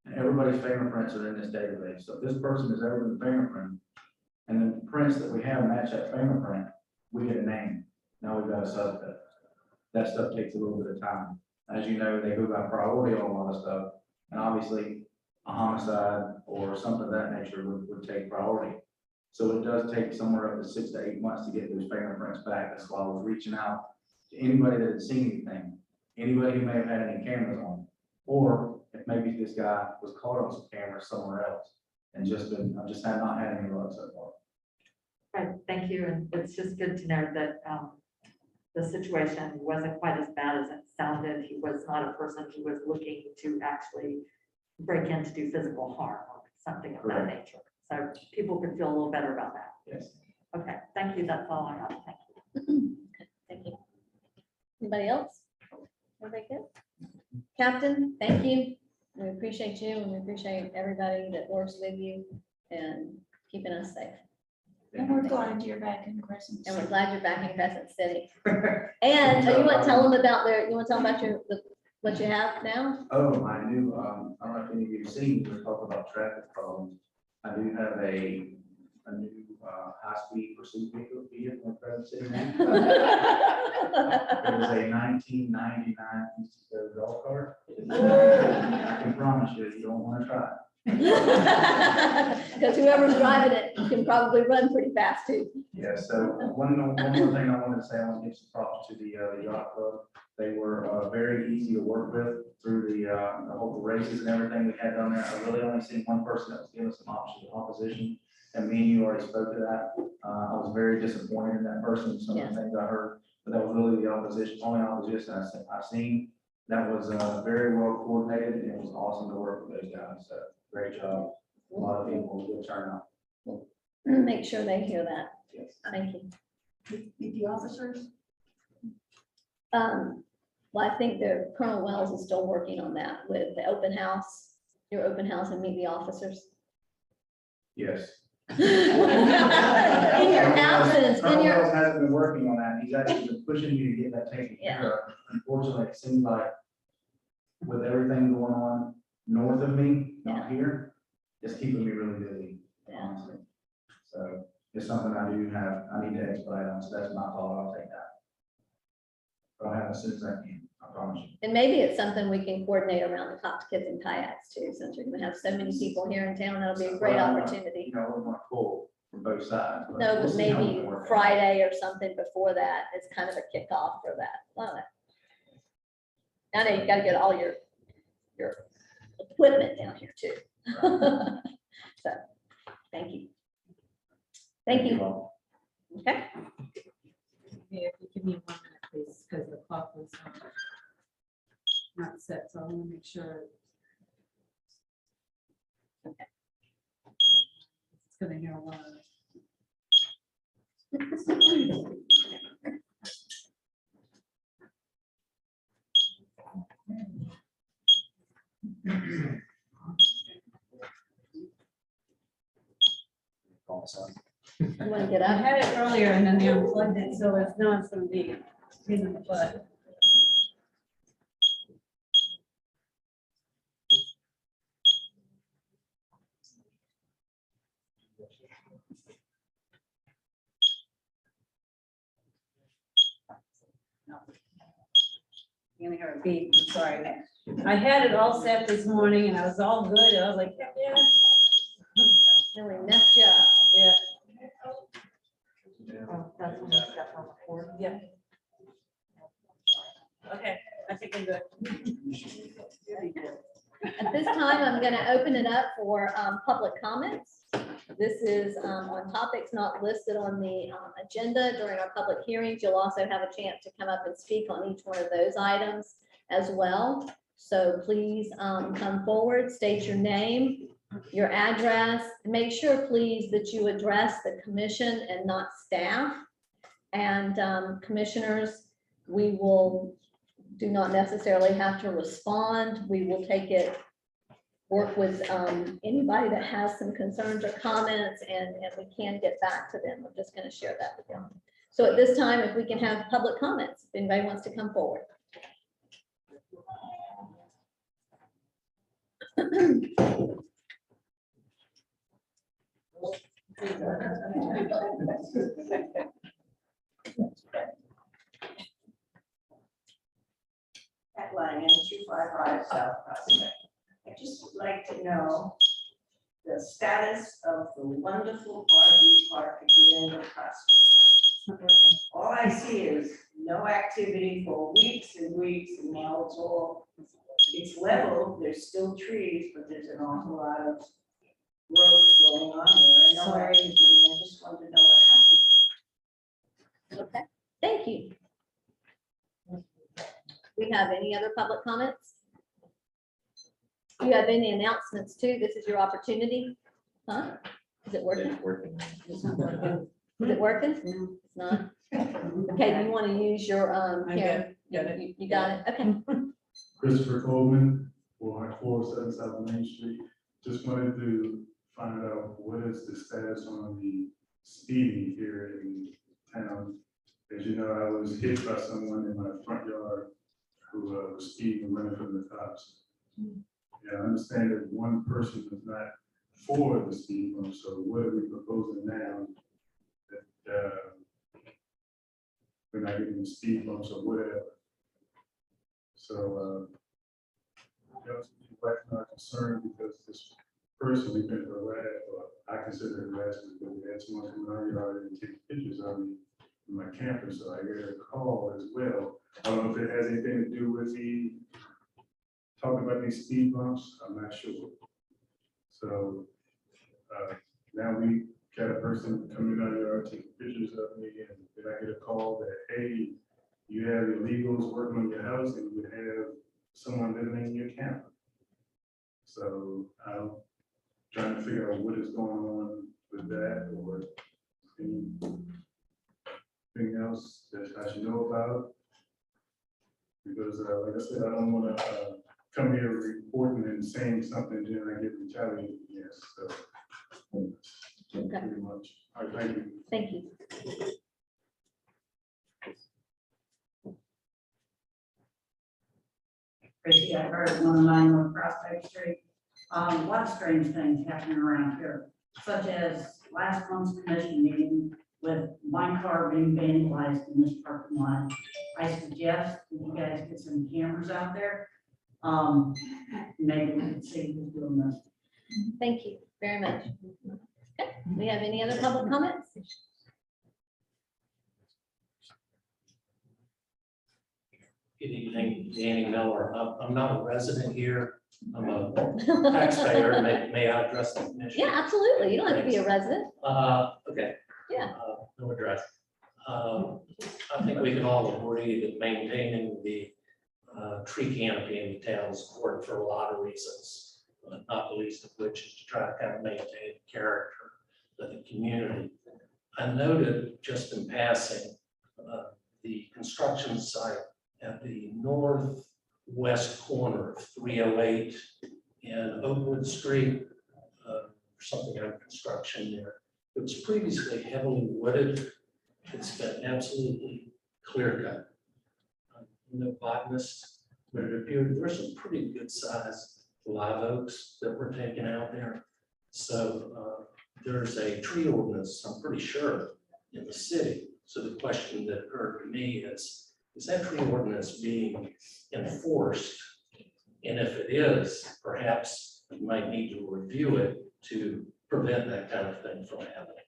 and everybody's fingerprints are in this database. So if this person has ever been fingerprinted, and then the prints that we have match that fingerprint, we get a name. Now we've got a suspect. That stuff takes a little bit of time. As you know, they go by priority on a lot of stuff, and obviously a homicide or something of that nature would take priority. So it does take somewhere up to 6 to 8 months to get those fingerprints back. That's why I was reaching out to anybody that had seen anything, anybody who may have had any cameras on, or if maybe this guy was caught on some cameras somewhere else and I just have not had any luck so far. Right, thank you, and it's just good to know that the situation wasn't quite as bad as it sounded. He was not a person who was looking to actually break in to do physical harm or something of that nature. So people could feel a little better about that. Yes. Okay, thank you, that's all I have, thank you. Thank you. Anybody else? Everybody good? Captain, thank you. We appreciate you and we appreciate everybody that works with you and keeping us safe. And we're glad you're back in Crescent. And we're glad you're back in Crescent City. And you want to tell them about you want to tell them about what you have now? Oh, my new, I don't know if any of you have seen, we're talking about traffic problems. I do have a new high-speed pursuit vehicle in Crescent City now. It is a 1999 golf cart. I can promise you don't want to try it. Because whoever's driving it can probably run pretty fast too. Yeah, so one more thing I wanted to say, I want to give some props to the yacht club. They were very easy to work with through the whole races and everything we had down there. I really only seen one person that was giving some opposition, and me and you already spoke to that. I was very disappointed in that person, some of the things I heard, but that was really the only opposition I've seen. That was very well coordinated, and it was awesome to work with those guys. So great job. A lot of people, good turnout. Make sure they hear that. Yes. Thank you. Did the officers? Well, I think that Colonel Wells is still working on that with the open house, your open house and meet the officers. Yes. In your absence, Colonel Wells hasn't been working on that. He's actually been pushing me to get that taken care of. Unfortunately, it seems like with everything going on north of me, not here, it's keeping me really busy. Honestly. So it's something I need to expedite on, so that's my fault. I'll take that. I'll have it as soon as I can, I promise you. And maybe it's something we can coordinate around the Top Kids and Kayaks too, since you're gonna have so many people here in town, that'll be a great opportunity. You know, we're going to pull from both sides. No, we'll but see how we maybe can work it out. Friday or something before that is kind of a kickoff for that. I know you gotta get all your equipment down here too. So, thank you. Thank you. Okay. Yeah, if you give me 1 minute, please, because the clock was not set, so I want to make sure. Okay. It's gonna hear a lot of. You wanna get I up? had it earlier and then they unplugged it, so it's now it's gonna be in the butt. You're gonna hear a beep, I'm sorry. I had it all set this morning and I was all good, I was like, heck yeah. Then we messed you up. Yeah. Oh, that's when we step on the board. Yeah. Okay, I think I'm good. At this time, I'm going to open it up for public comments. This is on topics not listed on the agenda during our public hearings. You'll also have a chance to come up and speak on each one of those items as well. So please come forward, state your name, your address. Make sure, please, that you address the commission and not staff. And commissioners, we do not necessarily have to respond. We will take it, work with anybody that has some concerns or comments, and we can get back to them. I'm just going to share that with you. So at this time, if we can have public comments, if anybody wants to come forward. At Langen, 25 South Prospect. I just would like to know the status of the wonderful RV park at the end of Prospect. All I see is no activity for weeks and weeks, and now it's level, there's still trees, but there's an awful lot of growth going on there, and no Sorry. activity. I just want to know what happened. Okay, thank you. We have any other public comments? Do you have any announcements too? This is your opportunity. Huh? Is it working? It's working. It's not working. Is it working? No, it's not. Okay, do you want to use your, Karen? You got it? Okay. Christopher Coleman, 407 South Main Street. Just wanted to find out what is the status on the speeding here in town. As you know, I was hit by someone in my front yard who was speeding and running from the cops. Yeah, I understand that one person is not for the speed bump, so what are we proposing now? That we're not getting the speed bumps or whatever. So, that's not concerned because this person we've been harassed, or I consider it harassment because we had someone come in our yard and take pictures of me in my camper, so I get a call as well. I don't know if it has anything to do with me talking about these speed bumps, I'm not sure. So, now we got a person coming in our yard taking pictures of me, and then I get a call that, hey, you have illegals working on your house and you have someone living in your camper. So I'm trying to figure out what is going on with that, or anything else that I should know about. Because like I said, I don't want to come here reporting and saying something, then I get retaliated against. So pretty much. All right, thank you. Thank you. Tracy, I heard 109 North Prospect Street. A lot of strange things happening around here, such as last month's commission meeting with my car being vandalized in this parking lot. I suggest that you guys get some cameras out there. Maybe we can see who's doing this. Thank you very much. Okay, do we have any other public comments? Good evening, Danny Miller. I'm not a resident here. I'm a taxpayer. May I address the commission? Yeah, absolutely. You don't have to be a resident. Okay. Yeah. No address. I think we can all agree that maintaining the tree canopy in the town is important for a lot of reasons, not the least of which is to try to kind of maintain the character of the community. I noted just in passing the construction site at the northwest corner of 308 in Oakwood Street, something under construction there. It was previously heavily wooded. It's been absolutely clear cut. No botanist, but it appeared there's some pretty good sized live oaks that were taken out there. So there's a tree ordinance, I'm pretty sure, in the city. So the question that occurred to me is that tree ordinance being enforced? And if it is, perhaps we might need to review it to prevent that kind of thing from happening.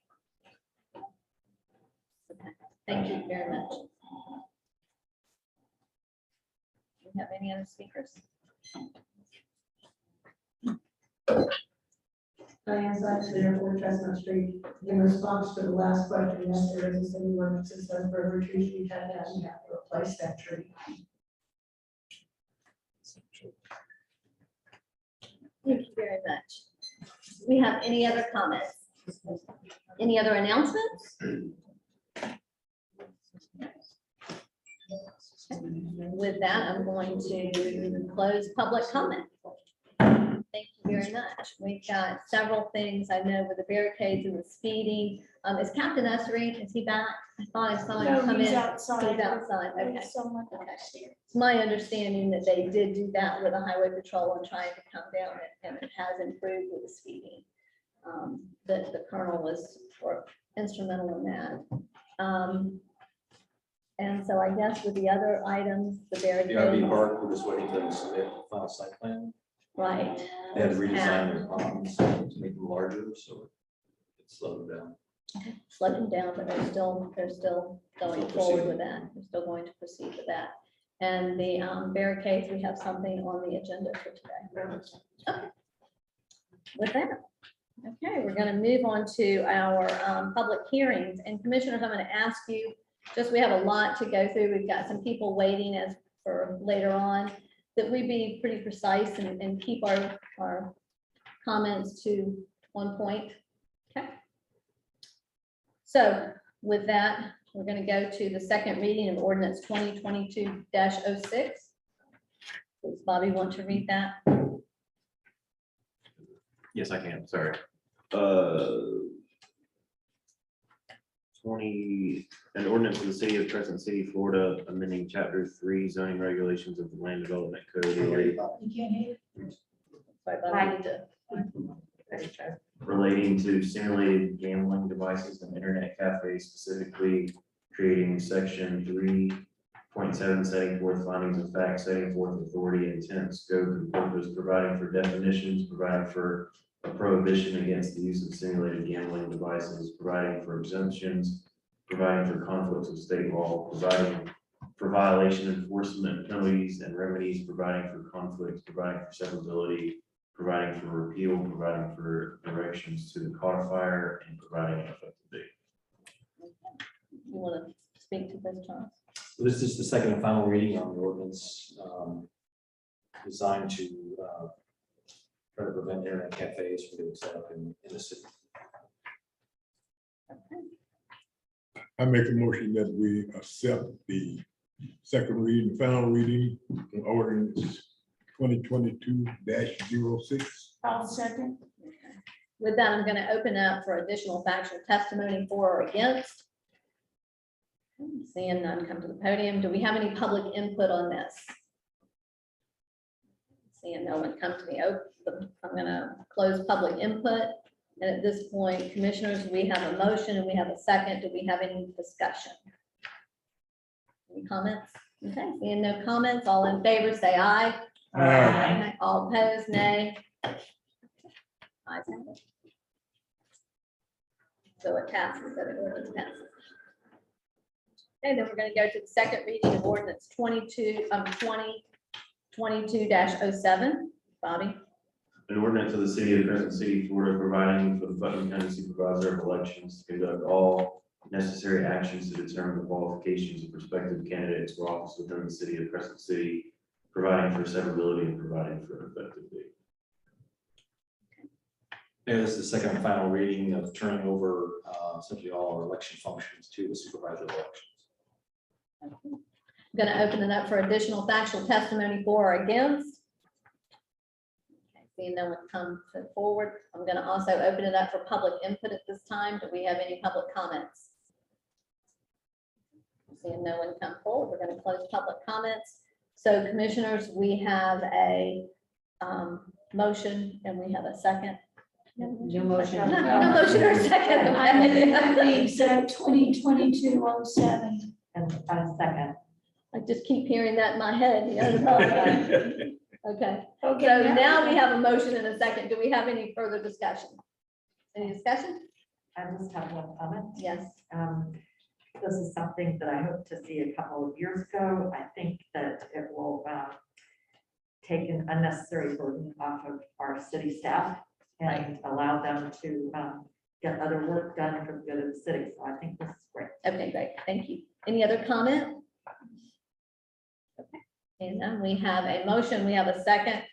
Thank you very much. Do we have any other speakers? Diane Sykes, there for Chestnut Street. In response to the last question, yes, there is a city ordinance that says for every tree you cut down, you have to replace that tree. Thank you very much. Do we have any other comments? Any other announcements? With that, I'm going to close public comment. Thank you very much. We've got several things I know with the barricades and the speeding. Is Captain Ussery, is he back? I thought I saw him No, come he's in. outside. He's outside, okay. There's someone upstairs. It's my understanding that they did do that with a highway patrol and trying to come down it, and it has improved with the speeding. That the colonel was instrumental in that. And so I guess with the other items, the barricade. The RV park, we're just waiting for them to submit the final site plan. Right, They had to redesign their ponds to make them larger, so it slowed them down. Slow them down, but they're still going Still forward proceeding. with that. They're still going to proceed with that. And the barricades, we have something on the agenda for today. Okay. With that, okay, we're going to move on to our public hearings. And commissioners, I'm going to ask you, just we have a lot to go through. We've got some people waiting as for later on, that we be pretty precise and keep our comments to one point. Okay. So with that, we're going to go to the second reading of ordinance 2022-06. Does Bobby want to read that? Yes, I can, sorry. 20, an ordinance of the city of Crescent City, Florida, amending chapter 3 zoning regulations of the land development code relating You can't hear. Sorry, Bobby, I need to- relating to simulated gambling devices and internet cafes, specifically creating section 3.7, setting forth findings of fact, setting forth authority, intent, scope, and purpose, providing for definitions, providing for a prohibition against the use of simulated gambling devices, providing for exemptions, providing for conflicts with state law, providing for violation enforcement penalties and remedies, providing for conflicts, providing for severability, providing for repeal, providing for directions to the codifier, and providing an effective date. You want to speak to this, Charles? This is the second and final reading on the ordinance designed to try to prevent internet cafes from getting set up in the city. I make a motion that we accept the second reading, final reading, on ordinance 2022-06. I'll second. With that, I'm going to open up for additional factual testimony for or against. Seeing none come to the podium. Do we have any public input on this? Seeing no one come to the open, I'm going to close public input. And at this point, commissioners, we have a motion and we have a second. Do we have any discussion? Any comments? Okay, seeing no comments, all in favor, say aye. Aye. All opposed, nay. Ayes have it. So it passes, that ordinance passes. Okay, then we're going to go to the second reading of ordinance 2022-07. Bobby? An ordinance of the city of Crescent City, Florida, providing for the Putnam County Supervisor of Elections to conduct all necessary actions to determine the qualifications of prospective candidates for office within the city of Crescent City, providing for severability and providing for an effective date. And this is the second and final reading of turning over essentially all our election functions to the supervisor of elections. I'm going to open it up for additional factual testimony for or against. Okay, seeing no one come forward, I'm going to also open it up for public input at this time. Do we have any public comments? Seeing no one come forward, we're going to close public comments. So commissioners, we have a motion and we have a second. No motion. No motion or second. I move so 2022-07. And a second. I just keep hearing that in my head. You know, okay, Okay, so now we have a motion and a second. Do we have any further discussion? Any discussion? I just have one comment. Yes. This is something that I hope to see a couple of years ago. I think that it will take an unnecessary burden off of our city staff and allow them to get other work done for the good of the city. So I think this is great. Okay, great. Thank you. Any other comment? Okay. And then we have a motion. We have a second.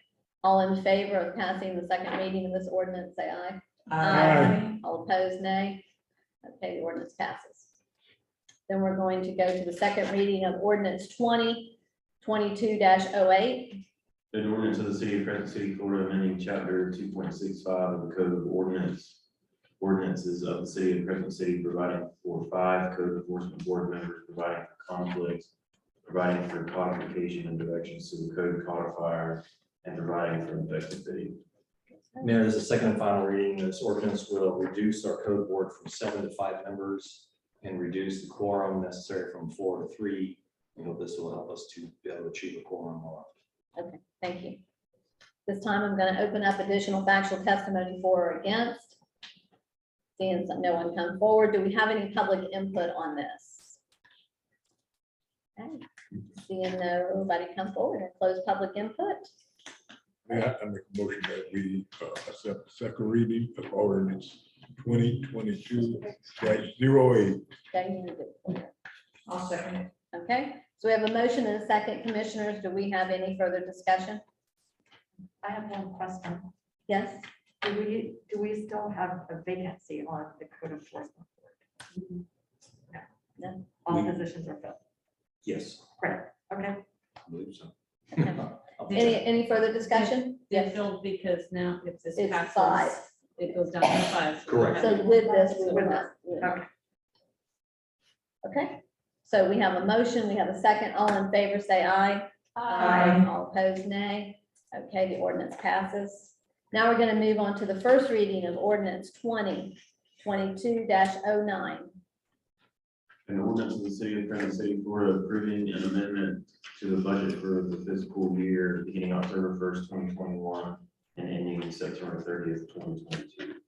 All in favor of passing the second reading of this ordinance, say aye. Aye. All opposed, nay. Okay, the ordinance passes. Then we're going to go to the second reading of ordinance 2022-08. An ordinance of the city of Crescent City, Florida, amending chapter 2.65 of the code of ordinances of the city of Crescent City, providing for 5 code enforcement board members, providing for conflicts, providing for codification and directions to the code codifier, and providing for an effective date. Mayor, this is the second and final reading. This ordinance will reduce our code board from 7 to 5 members and reduce the quorum necessary from 4 to 3. We hope this will help us to be able to achieve a quorum more. Okay, thank you. This time I'm going to open up additional factual testimony for or against. Seeing no one come forward, do we have any public input on this? Okay. Seeing nobody come forward and close public input. Yeah, I make a motion that we accept the second reading of ordinance 2022-08. Okay, you need to do it. I'll second it. Okay, so we have a motion and a second. Commissioners, do we have any further discussion? I have one question. Yes? Do we still have a vacancy on the code enforcement board? No. All positions are filled. Yes. Great, okay. I believe so. Any further discussion? They're filled because now if this It's passes, five. it goes down to 5. Correct. So with this, we will not. Okay. Okay, so we have a motion, we have a second. All in favor, say aye. Aye. All opposed, nay. Okay, the ordinance passes. Now we're going to move on to the first reading of ordinance 2022-09. An ordinance of the city of Crescent City, Florida, approving an amendment to the budget for the fiscal year beginning October 1st, 2021 and ending September 30th, 2022.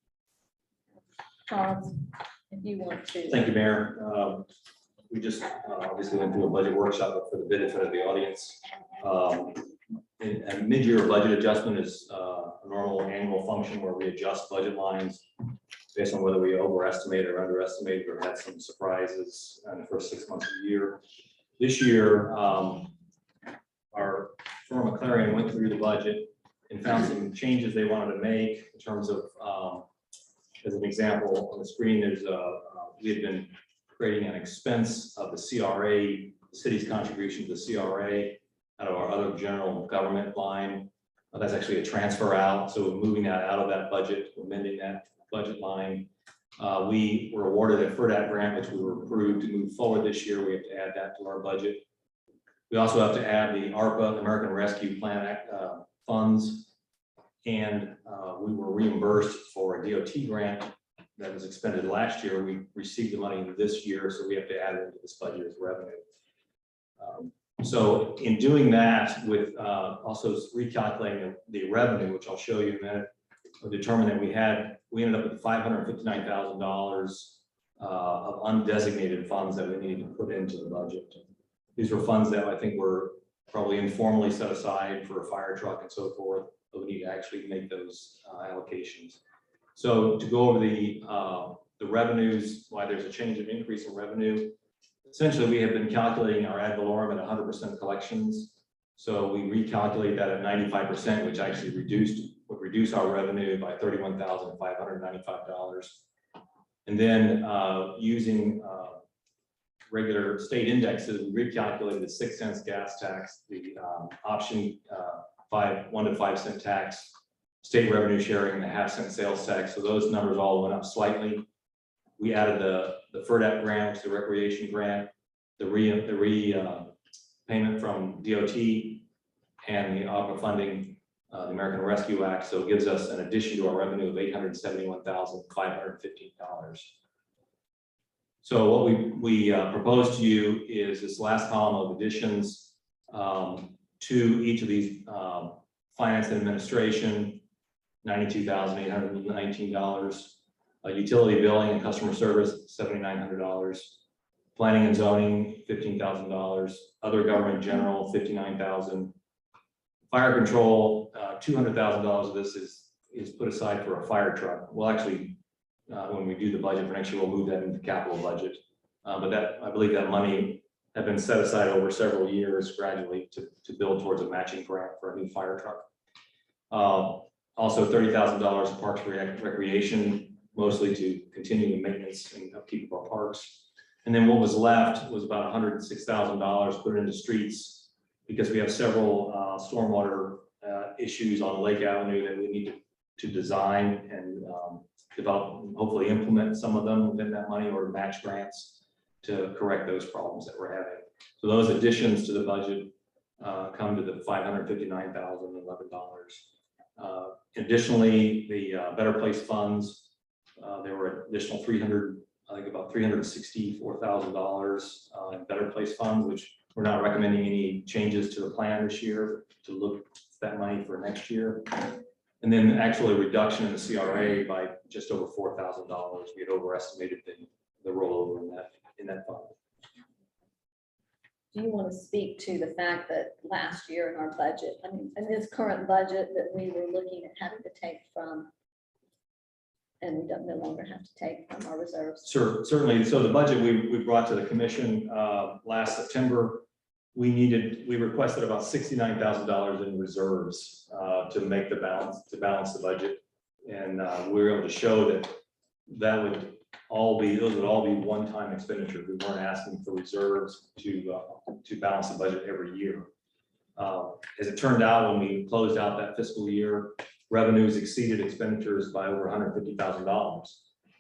Charles, if you want to. Thank you, Mayor. We just obviously went through a budget workshop, but for the benefit of the audience. A mid-year budget adjustment is a normal annual function where we adjust budget lines based on whether we overestimate or underestimate or had some surprises in the first 6 months of the year. This year, our firm McLaren went through the budget and found some changes they wanted to make in terms of, as an example, on the screen, there's we had been creating an expense of the CRA, the city's contribution to the CRA out of our other general government line. That's actually a transfer out. So we're moving that out of that budget, amending that budget line. We were awarded a FERDAP grant, which we were approved to move forward this year. We have to add that to our budget. We also have to add the ARPA, American Rescue Plan Act funds. And we were reimbursed for a DOT grant that was expended last year. We received the money this year, so we have to add it into this budget as revenue. So in doing that, with also recalculating the revenue, which I'll show you in a minute, we determined that we ended up with $559,000 of undesignated funds that we needed to put into the budget. These were funds that I think were probably informally set aside for a fire truck and so forth, but we need to actually make those allocations. So to go over the revenues, why there's a change of increase in revenue. Essentially, we have been calculating our ad valorem at 100% collections. So we recalculate that at 95%, which actually would reduce our revenue by $31,595. And then using regular state indexes, we recalculated the 6 cents gas tax, the option 1 to 5 cent tax, state revenue sharing, and the half-cent sales tax. So those numbers all went up slightly. We added the FERDAP grant, the recreation grant, the payment from DOT, and the ARPA funding, the American Rescue Act. So it gives us an addition to our revenue of $871,515. So what we propose to you is this last column of additions to each of these finance and administration, $92,819. Utility billing and customer service, $7,900. Planning and zoning, $15,000. Other government general, $59,000. Fire control, $200,000 of this is put aside for a fire truck. Well, actually, when we do the budget for next year, we'll move that into the capital budget. But that, I believe that money had been set aside over several years gradually to build towards a matching grant for a new fire truck. Also $30,000 of parks recreation, mostly to continue the maintenance and upkeep of our parks. And then what was left was about $106,000 put into streets because we have several stormwater issues on Lake Avenue that we need to design and develop, and hopefully implement some of them within that money or match grants to correct those problems that we're having. So those additions to the budget come to the $559,011. Additionally, the Better Place funds, there were additional about $364,000 in Better Place funds, which We're not recommending any changes to the plan this year to look at that money for next year. And then actually a reduction in the CRA by just over $4,000. We had overestimated the rollover in that fund. Do you want to speak to the fact that last year in our budget, I mean, in this current budget, that we were looking at having to take from, and we don't no longer have to take from our reserves? Certainly. So the budget we brought to the commission last September, we requested about $69,000 in reserves to make the balance, to balance the budget. And we were able to show that those would all be one-time expenditures. We weren't asking for reserves to balance the budget every year. As it turned out, when we closed out that fiscal year, revenues exceeded expenditures by over $150,000.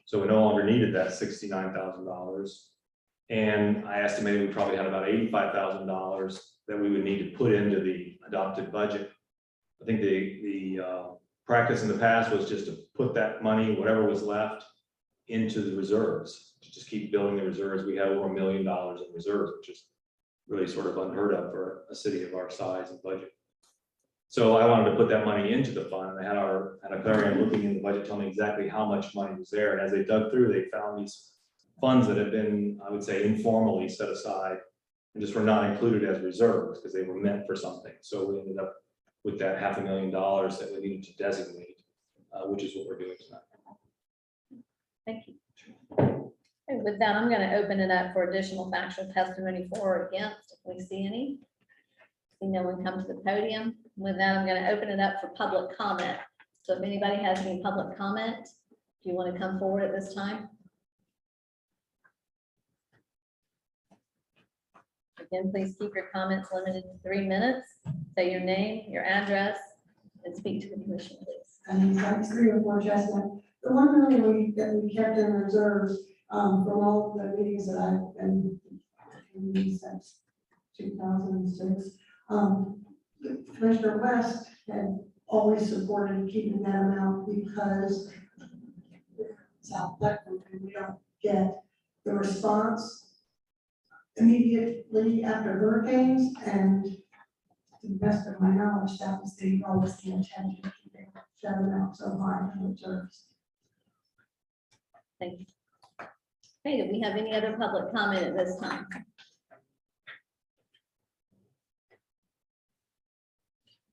So we no longer needed that $69,000. And I estimated we probably had about $85,000 that we would need to put into the adopted budget. I think the practice in the past was just to put that money, whatever was left, into the reserves, to just keep building the reserves. We have over $1 million in reserves, which is really sort of unheard of for a city of our size and budget. So I wanted to put that money into the fund, and I had a cleric looking in the budget, telling me exactly how much money was there. And as they dug through, they found these funds that had been, I would say, informally set aside and just were not included as reserves because they were meant for something. So we ended up with that $500,000 that we needed to designate, which is what we're doing tonight. Thank you. And with that, I'm going to open it up for additional factual testimony for or against, if we see any. See no one come to the podium. With that, I'm going to open it up for public comment. So if anybody has any public comment, do you want to come forward at this time? Again, please keep your comments limited to 3 minutes. Say your name, your address, and speak to the commission, please. I agree with more Chestnut. The $1 million that we kept in reserves from all the meetings that I've been in since 2006. Commissioner West had always supported keeping that amount because South Pleasant, we don't get the response immediately after hurricanes, and to the best of my knowledge, that was always the intention of keeping that amount so high in reserves. Thank you. Okay, do we have any other public comment at this time?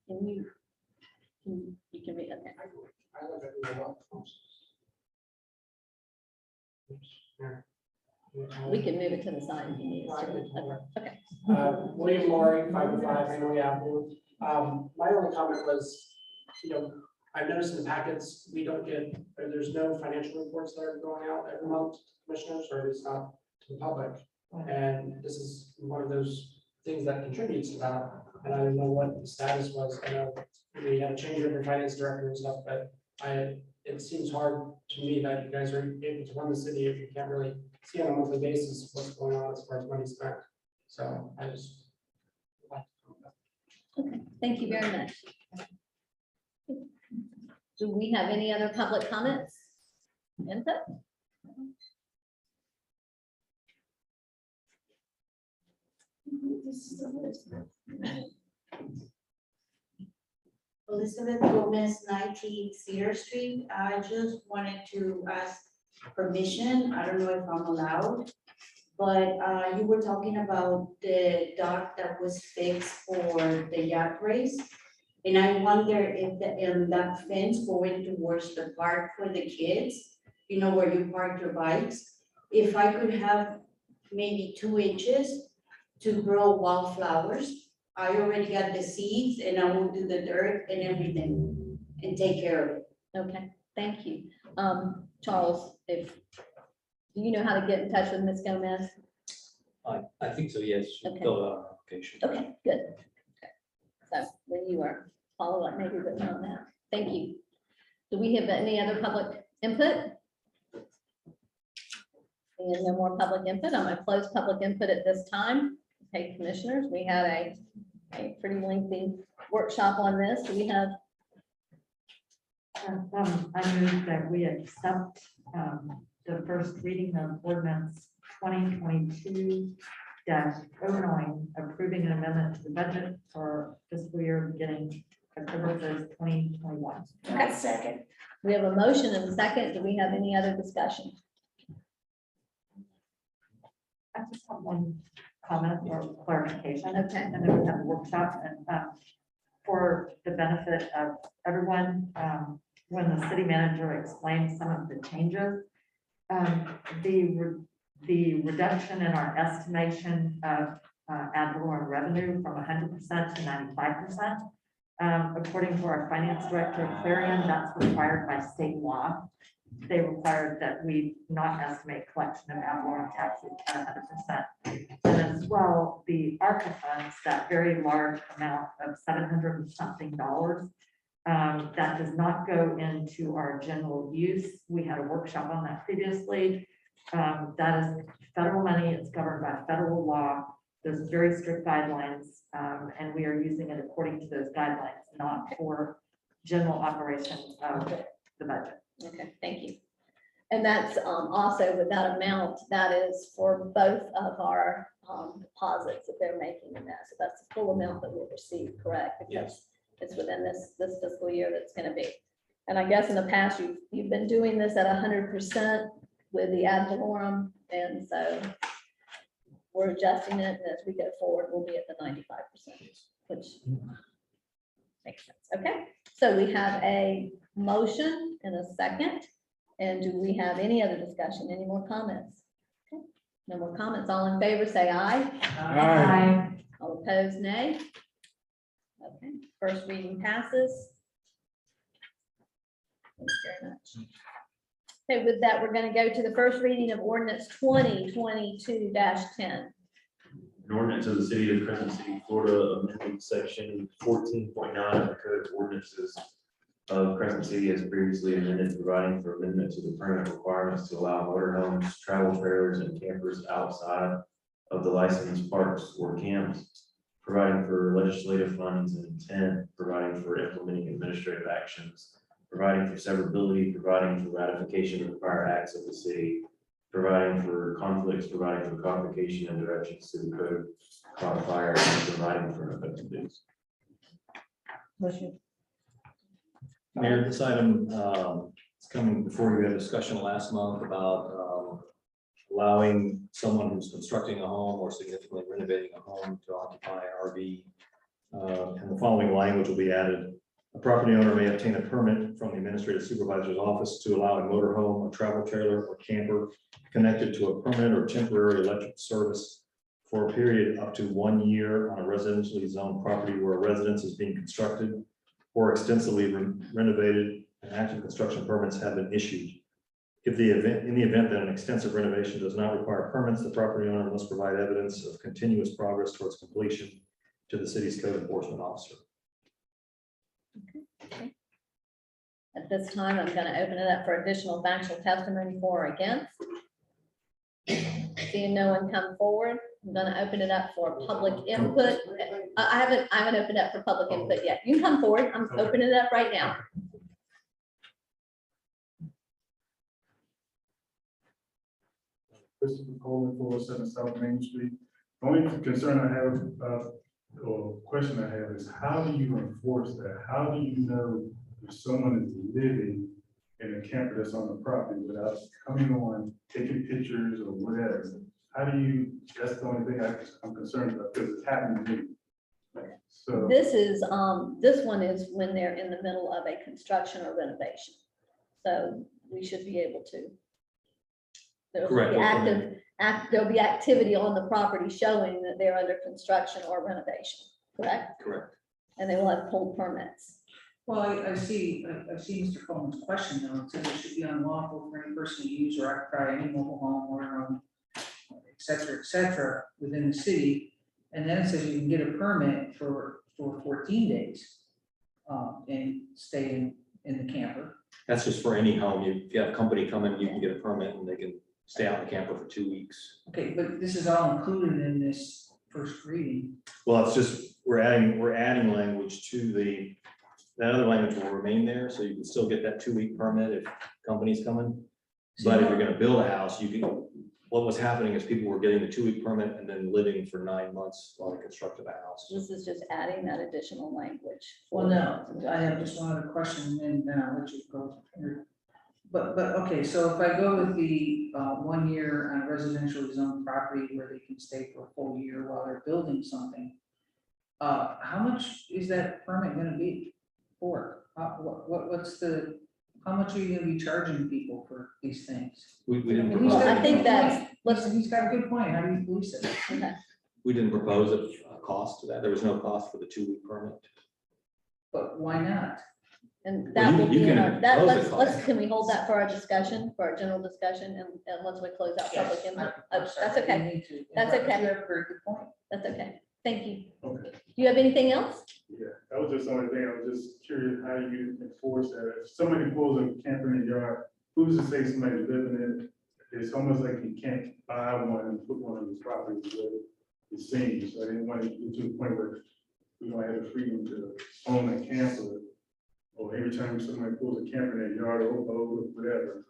You can read it. We can move it to the side if you need us to. Okay. William Laurie, 505 Henry Avenue. My only comment was, I've noticed in the packets, we don't get, or there's no financial reports that are going out every month to commissioners, or it's not to the public. And this is one of those things that contributes to that. And I don't know what the status was. I know we had a change of your finance director and stuff, but it seems hard to me that you guys are able to run the city if you can't really see on a monthly basis what's going on as far as money spent. So I just. Okay, thank you very much. Do we have any other public comments? Input? Elizabeth Gomez, 19 Cedar Street. I just wanted to ask permission. I don't know if I'm allowed, but you were talking about the dock that was fixed for the yacht race. And I wonder if that fence going towards the park for the kids, where you park your bikes, if I could have maybe 2 inches to grow wildflowers. I already got the seeds and I will do the dirt and everything and take care of it. Okay, thank you. Charles, do you know how to get in touch with Ms. Gomez? I think so, yes. Okay. Fill out our application. Okay, good. Okay. So when you are follow up, maybe written on that. Thank you. Do we have any other public input? And no more public input. I'm going to close public input at this time. Okay, commissioners, we had a pretty lengthy workshop on this. Do we have? I move that we accept the first reading of ordinance 2022 approving an amendment to the budget for fiscal year beginning October 1st, 2021. I second. We have a motion and a second. Do we have any other discussion? I just have one comment or clarification. Okay. And then we have a workshop and for the benefit of everyone, when the city manager explains some of the changes, the reduction in our estimation of ad valorem revenue from 100% to 95%. According to our finance director at Clarion, that's required by state law. They required that we not estimate collection of ad valorem taxes at 100%. And as well, the ARPA funds, that very large amount of $700 and something, that does not go into our general use. We had a workshop on that previously. That is federal money. It's governed by federal law. There's very strict guidelines, and we are using it according to those guidelines, not for general operations of the budget. Okay, thank you. And that's also with that amount, that is for both of our deposits that they're making in that. So that's the full amount that we'll receive, correct? Because it's within this fiscal year that's going to be. And I guess in the past, you've been doing this at 100% with the ad valorem, and so we're adjusting it, and as we go forward, we'll be at the 95%, which makes sense. Okay, so we have a motion and a second. And do we have any other discussion? Any more comments? Okay. No more comments. All in favor, say aye. Aye. All opposed, nay. Okay, first reading passes. Thanks very much. Okay, with that, we're going to go to the first reading of ordinance 2022-10. An ordinance of the city of Crescent City, Florida, amending section 14.9 of the code of ordinances of Crescent City as previously amended, providing for amendment to the permit requirements to allow motorhomes, travel trailers, and campers outside of the licensed parks or camps, providing for legislative funds and intent, providing for implementing administrative actions, providing for severability, providing for ratification of the prior acts of the city, providing for conflicts, providing for codification and directions to the code codifier, and providing for an effective date. Motion. Mayor, this item is coming before you. Had a discussion last month about allowing someone who's constructing a home or significantly renovating a home to occupy an RV. And the following language will be added. A property owner may obtain a permit from the administrative supervisor's office to allow a motorhome, a travel trailer, or camper connected to a permanent or temporary electric service for a period up to 1 year on a residentially zoned property where a residence is being constructed or extensively renovated and active construction permits have been issued. In the event that an extensive renovation does not require permits, the property owner must provide evidence of continuous progress towards completion to the city's code enforcement officer. Okay. At this time, I'm going to open it up for additional factual testimony for or against. Seeing no one come forward, I'm going to open it up for public input. I haven't opened up for public input yet. You can come forward. I'm opening it up right now. Christopher Coleman, 407 South Main Street. The only concern I have, or question I have is how do you enforce that? How do you know if someone is living in a camper that's on the property without coming on, taking pictures or whatever? How do you, that's the only thing I'm concerned about because it's happening to me. So This one is when they're in the middle of a construction or renovation. So we should be able to. There'll be activity on the property showing that they're under construction or renovation, correct? Correct. And they will have pulled permits. Well, I see Mr. Coleman's question though. It says it should be unlawful for any person to use or occupy any mobile home or et cetera, within the city. And then it says you can get a permit for 14 days and stay in the camper. That's just for any home. If you have a company come in, you can get a permit and they can stay out in the camper for 2 weeks. Okay, but this is all included in this first reading. Well, it's just, we're adding language to that other language will remain there, so you can still get that 2-week permit if companies come in. But if you're gonna build a house, you can, what was happening is people were getting the 2-week permit and then living for 9 months while they constructed a house. This is just adding that additional language. Well, now, I have just one other question, and then I'll let you go. But, okay, so if I go with the 1 year on a residential zone property where they can stay for a full year while they're building something, how much is that permit gonna be for? What's the, how much are you gonna be charging people for these things? We didn't And he's propose, got a I think good that's- point. He's got a good point, how do you police it? Okay. we didn't propose a cost to that. There was no cost for the 2-week permit. But why not? And Well, that you- will you be in can our, that, impose a let's, cost. can we hold that for our discussion, for our general discussion, and once we close out public input? That's okay. That's okay. You have a very good point. That's okay. Thank you. Okay. Do you have anything else? Yeah, that was just the only thing. I was just curious how you enforce that. If somebody pulls a camper in the yard, who's to say somebody's living in it? It's almost like you can't buy one and put one on the property. It seems, I didn't want to get to the point where we don't have the freedom to own a camper. Or every time somebody pulls a camper in their yard or whatever,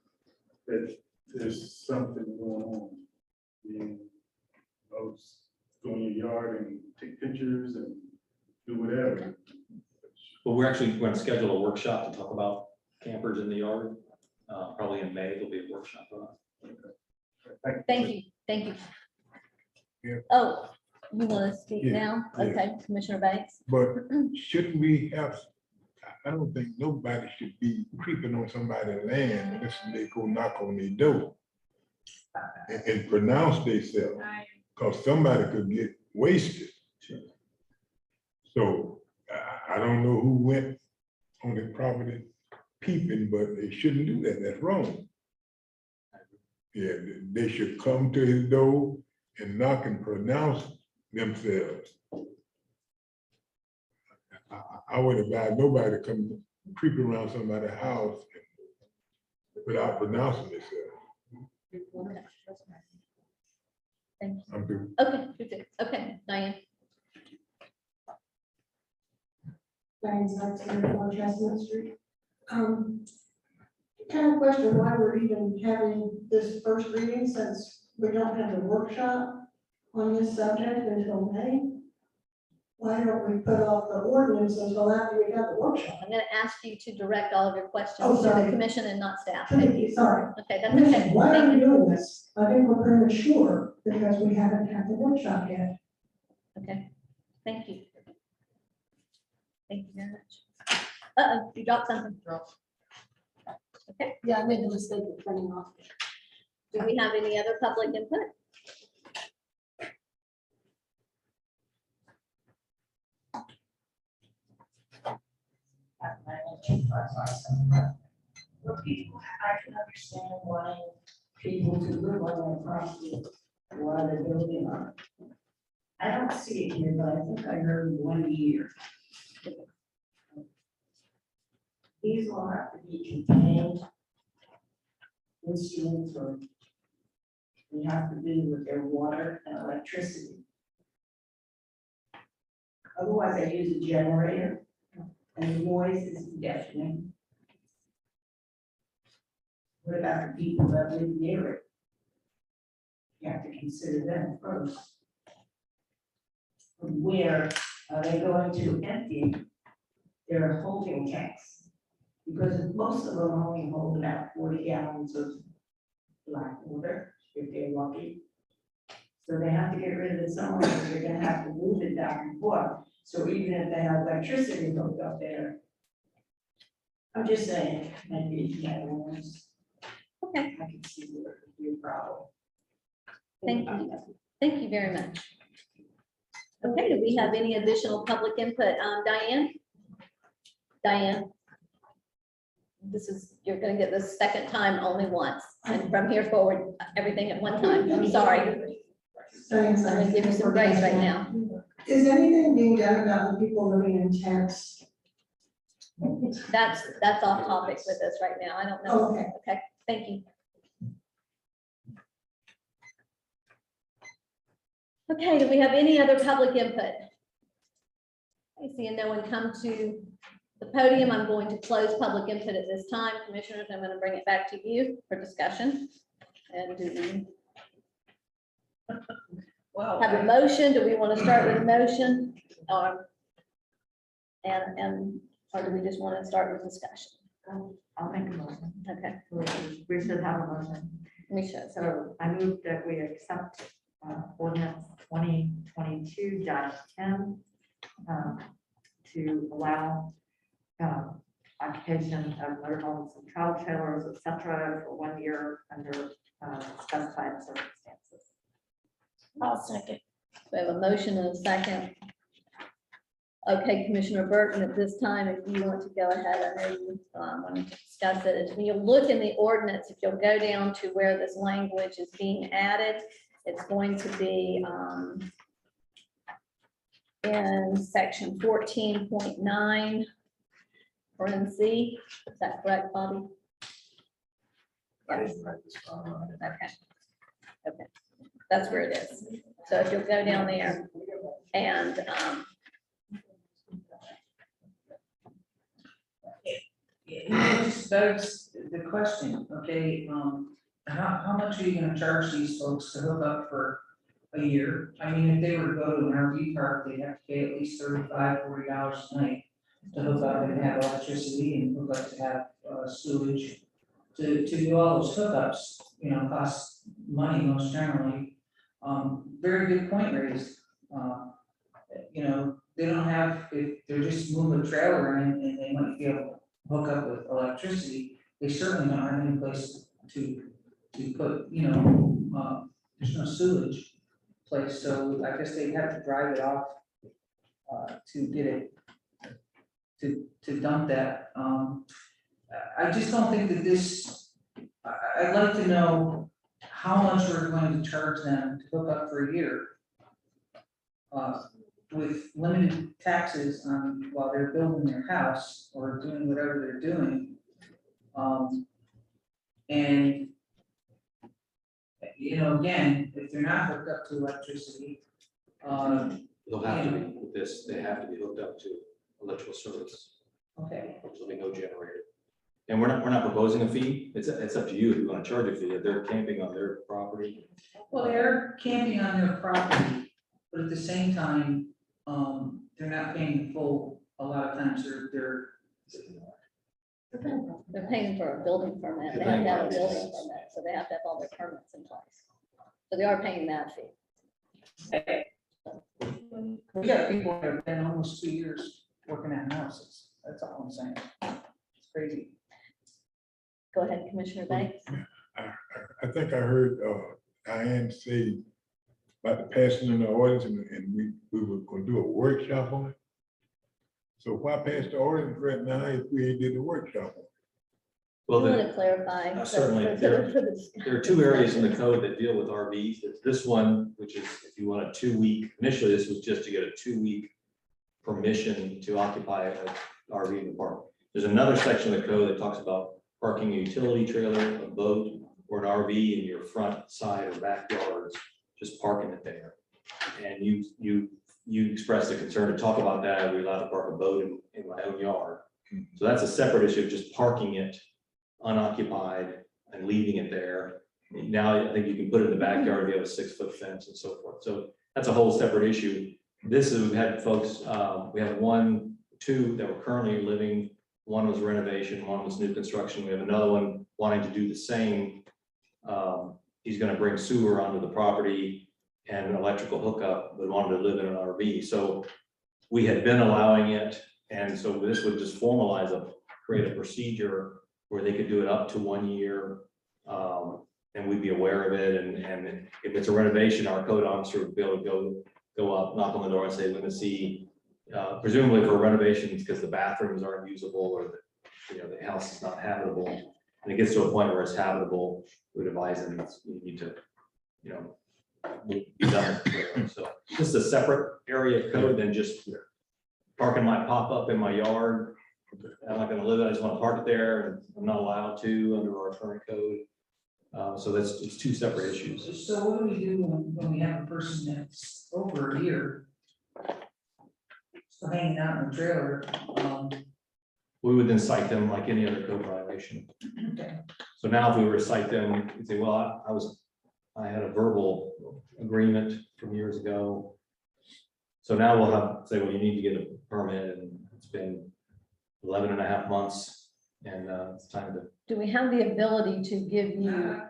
that there's something going on. You know, go in your yard and take pictures and do whatever. But we're actually going to schedule a workshop to talk about campers in the yard. Probably in May, there'll be a workshop on that. Thank you. Thank you. Yeah. Oh, you want to speak Yeah, now? yeah. Okay, Commissioner Banks. But shouldn't we have, I don't think nobody should be creeping on somebody's land unless they go knock on their door and pronounce themselves, because somebody could get wasted. So I don't know who went on the property peeping, but they shouldn't do that. That's wrong. Yeah, they should come to his door and knock and pronounce themselves. I would advise nobody to come creep around somebody's house without pronouncing themselves. Thank you. I'm through. Okay, you're good. Okay, Diane. Diane's not on Chestnut Street. Kind of question why we're even having this first reading since we don't have a workshop on this subject until May. Why don't we put off the ordinance until after we have the workshop? I'm going to ask you to direct all of your questions Oh, to the sorry. commission and not staff. Thank you. Sorry. Okay, that's okay. Why are Thank we you. doing this? I think we're premature because we haven't had the workshop yet. Okay, thank you. Thank you very much. Uh-oh, you dropped something. Okay, Yeah, I made the mistake of turning off. do we have any other public input? Well, people, I can understand wanting people to live on their property while they're building on it. I don't see it here, but I think I heard 1 year. These will have to be contained instruments, or they have to do with their water and electricity. Otherwise, I use a generator, and the noise is deafening. What about the people that live near it? You have to consider them first. From where are they going to empty their holding tanks? Because most of them only hold about 40 gallons of black water, if they're lucky. So they have to get rid of it somewhere, so they're gonna have to move it back and forth. So even if they have electricity hooked up there, I'm just saying, maybe ones. Okay. I can see where it could be a problem. Thank you. Thank you very much. Okay, do we have any additional public input? Diane? Diane? This is, you're gonna get this second time only once, and from here forward, everything at one time. I'm sorry. Thanks. I'm gonna give you some grace right now. Is anything being done about the people living in tents? That's off topic with us right now. I don't know. Oh, okay. Okay, thank you. Okay, do we have any other public input? I see no one come to the podium. I'm going to close public input at this time. Commissioners, I'm going to bring it back to you for discussion. And do we have a motion? Do we want to start with a motion? Or or do we just want to start with discussion? I'll make a motion. Okay, We should have a motion. we should. So I move that we accept ordinance 2022-10 to allow occupation of motorhomes and travel trailers, et cetera, for 1 year under specified circumstances. I'll second. We have a motion and a second. Okay, Commissioner Burton, at this time, if you want to go ahead, I know you wanted to discuss it. If you look in the ordinance, if you'll go down to where this language is being added, it's going to be in section 14.9, parentheses. Is that correct, Bobby? Yes. Okay. Okay, that's where it is. So if you'll go down there and That's the question, okay, how much are you gonna charge these folks to hook up for a year? I mean, if they were to go to an RV park, they'd have to pay at least $35-40 a night to hook up and have electricity and hook up to have sewage. To do all those hookups, you know, costs money most generally. Very good point raised. You know, they don't have, if they're just moving a trailer in and they might be able to hook up with electricity, they certainly don't have any place to put, you know, there's no sewage place, so I guess they'd have to drive it off to get it, to dump that. I just don't think that this, I'd like to know how much we're going to charge them to hook up for a year. With limited taxes on while they're building their house or doing whatever they're doing. And, you know, again, if they're not hooked up to electricity, They'll have to be with this, they have to be hooked up to electrical service. okay, There'll be no generator. And we're not proposing a fee. It's up to you if you want to charge a fee. If they're camping on their property. well, they're camping on their property, but at the same time, they're not paying the full, a lot of times they're paying for a building permit. They have to have a building permit, so they have to have all their permits in place. So they are paying that fee. we got people that have been almost 2 years working at houses. That's all I'm saying. It's crazy. Go ahead, Commissioner Banks. I think I heard Diane say about the passing of the ordinance and we were gonna do a workshop on it. So why pass the ordinance right now if we ain't did the workshop on it? Well, I want to clarify. certainly, there are two areas in the code that deal with RVs. There's this one, which is if you want a 2-week, initially this was just to get a 2-week permission to occupy an RV in the park. There's another section of the code that talks about parking a utility trailer, a boat, or an RV in your front, side, or backyards, just parking it there. And you expressed a concern to talk about that. Are we allowed to park a boat in my own yard? So that's a separate issue of just parking it unoccupied and leaving it there. Now, I think you can put it in the backyard if you have a 6-foot fence and so forth. So that's a whole separate issue. This is, we've had folks, we have 2 that were currently living. One was renovation, one was new construction. We have another one wanting to do the same. He's gonna bring sewer onto the property and an electrical hookup, but wanted to live in an RV. So we had been allowing it. And so this would just create a procedure where they could do it up to 1 year. And we'd be aware of it. And if it's a renovation, our code officer would be able to go up, knock on the door and say, let me see, presumably for renovations, because the bathrooms aren't usable or the house is not habitable. And it gets to a point where it's habitable, we'd advise them you need to, be done. So this is a separate area of code than just parking might pop up in my yard. I'm not gonna live it, I just wanna park it there, and I'm not allowed to under our current code. So it's 2 separate issues. So what do we do when we have a person that's over a year still hanging out in a trailer? we would then cite them like any other code violation. Okay. So now if we were to cite them, you'd say, well, I had a verbal agreement from years ago. So now we'll have, say, well, you need to get a permit, and it's been 11 and a half months, and it's time to. Do we have the ability to give you,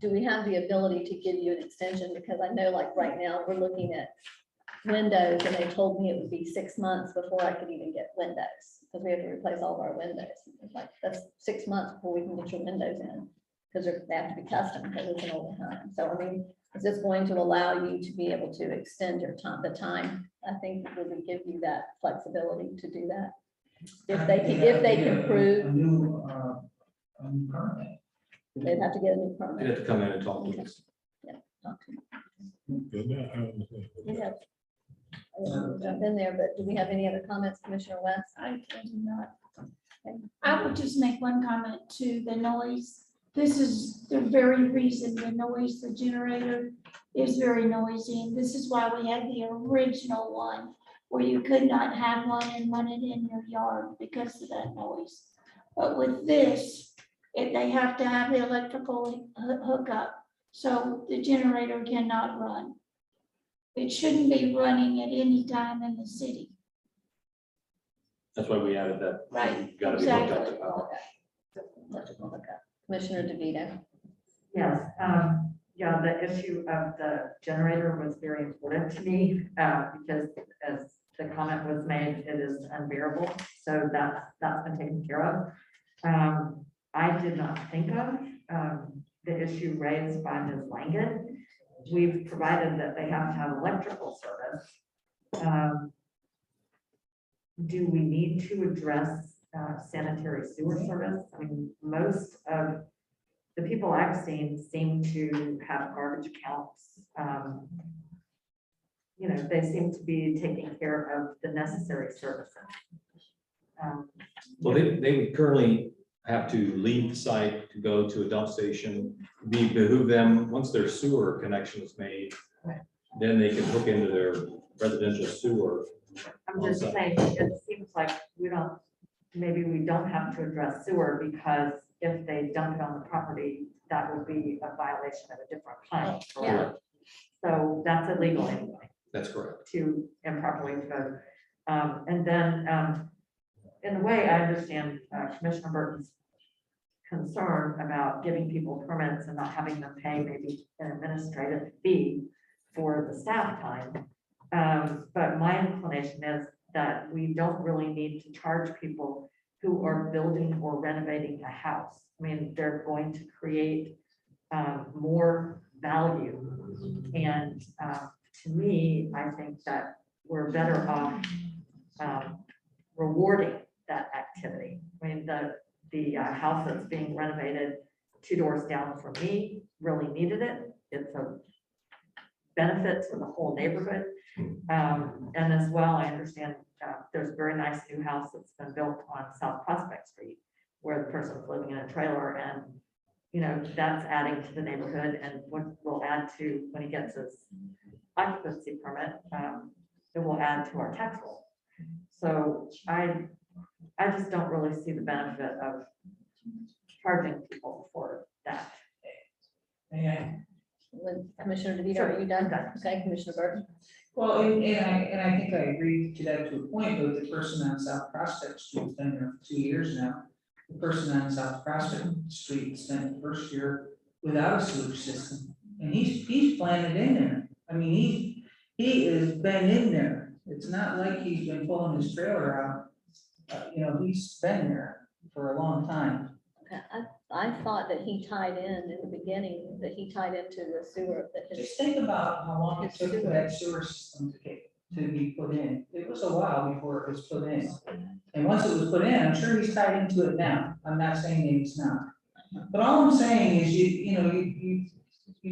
do we have the ability to give you an extension? Because I know like right now, we're looking at windows, and they told me it would be 6 months before I could even get windows, because we have to replace all of our windows. It's like, that's 6 months before we can get your windows in, because they have to be custom, because it's an older home. So I mean, is this going to allow you to be able to extend your time, the time? I think it would give you that flexibility to do that. If they can prove, A new permit. they'd have to get a new They permit. have to come in and talk to us. Talk to me. Good, now, I understand. We have- I won't jump in there, but do we have any other comments, Commissioner West? I do not. I would just make one comment to the noise. This is the very reason the noise, the generator is very noisy. And this is why we had the original one where you could not have one and run it in your yard because of that noise. But with this, they have to have the electrical hookup, so the generator cannot run. It shouldn't be running at any time in the city. That's why we added that. Right, Got to be hooked up to exactly. power. Electrical hookup. Commissioner DeVito. Yes, yeah, the issue of the generator was very important to me, because as the comment was made, it is unbearable. So that's been taken care of. I did not think of the issue raised by Ms. Langen. We've provided that they have to have electrical service. Do we need to address sanitary sewer service? I mean, most of the people I've seen seem to have garbage accounts. You know, they seem to be taking care of the necessary services. Well, they would currently have to leave the site to go to a dump station. Behoove them, once their sewer connection is made, then they can hook into their residential sewer. I'm just saying, it seems like maybe we don't have to address sewer, because if they dump it on the property, that would be a violation of a different plan. Yeah. So that's illegal anyway, That's correct. to improperly vote. And then, in a way, I understand Commissioner Burton's concern about giving people permits and not having them pay maybe an administrative fee for the staff time. But my inclination is that we don't really need to charge people who are building or renovating a house. I mean, they're going to create more value. And to me, I think that we're better off rewarding that activity. I mean, the house that's being renovated 2 doors down from me really needed it. It's a benefit to the whole neighborhood. And as well, I understand there's a very nice new house that's been built on South Prospect Street, where the person's living in a trailer, and you know, that's adding to the neighborhood, and will add to, when he gets his occupancy permit, it will add to our tax roll. So I just don't really see the benefit of charging people for that. Commissioner DeVito, are you done? Okay, Commissioner Burton. Well, and I think I agree to that to a point, but the person on South Prospect Street's been there for 2 years now. The person on South Prospect Street spent the first year without a sewage system, and he's planted in there. I mean, he has been in there. It's not like he's been pulling his trailer out. You know, he's been there for a long time. Okay, I thought that he tied in the beginning, that he tied into the sewer. That his- Just think about how long it took for that sewer system to be put in. It was a while before it was put in. And once it was put in, I'm sure he's tied into it now. I'm not saying that he's not. But all I'm saying is you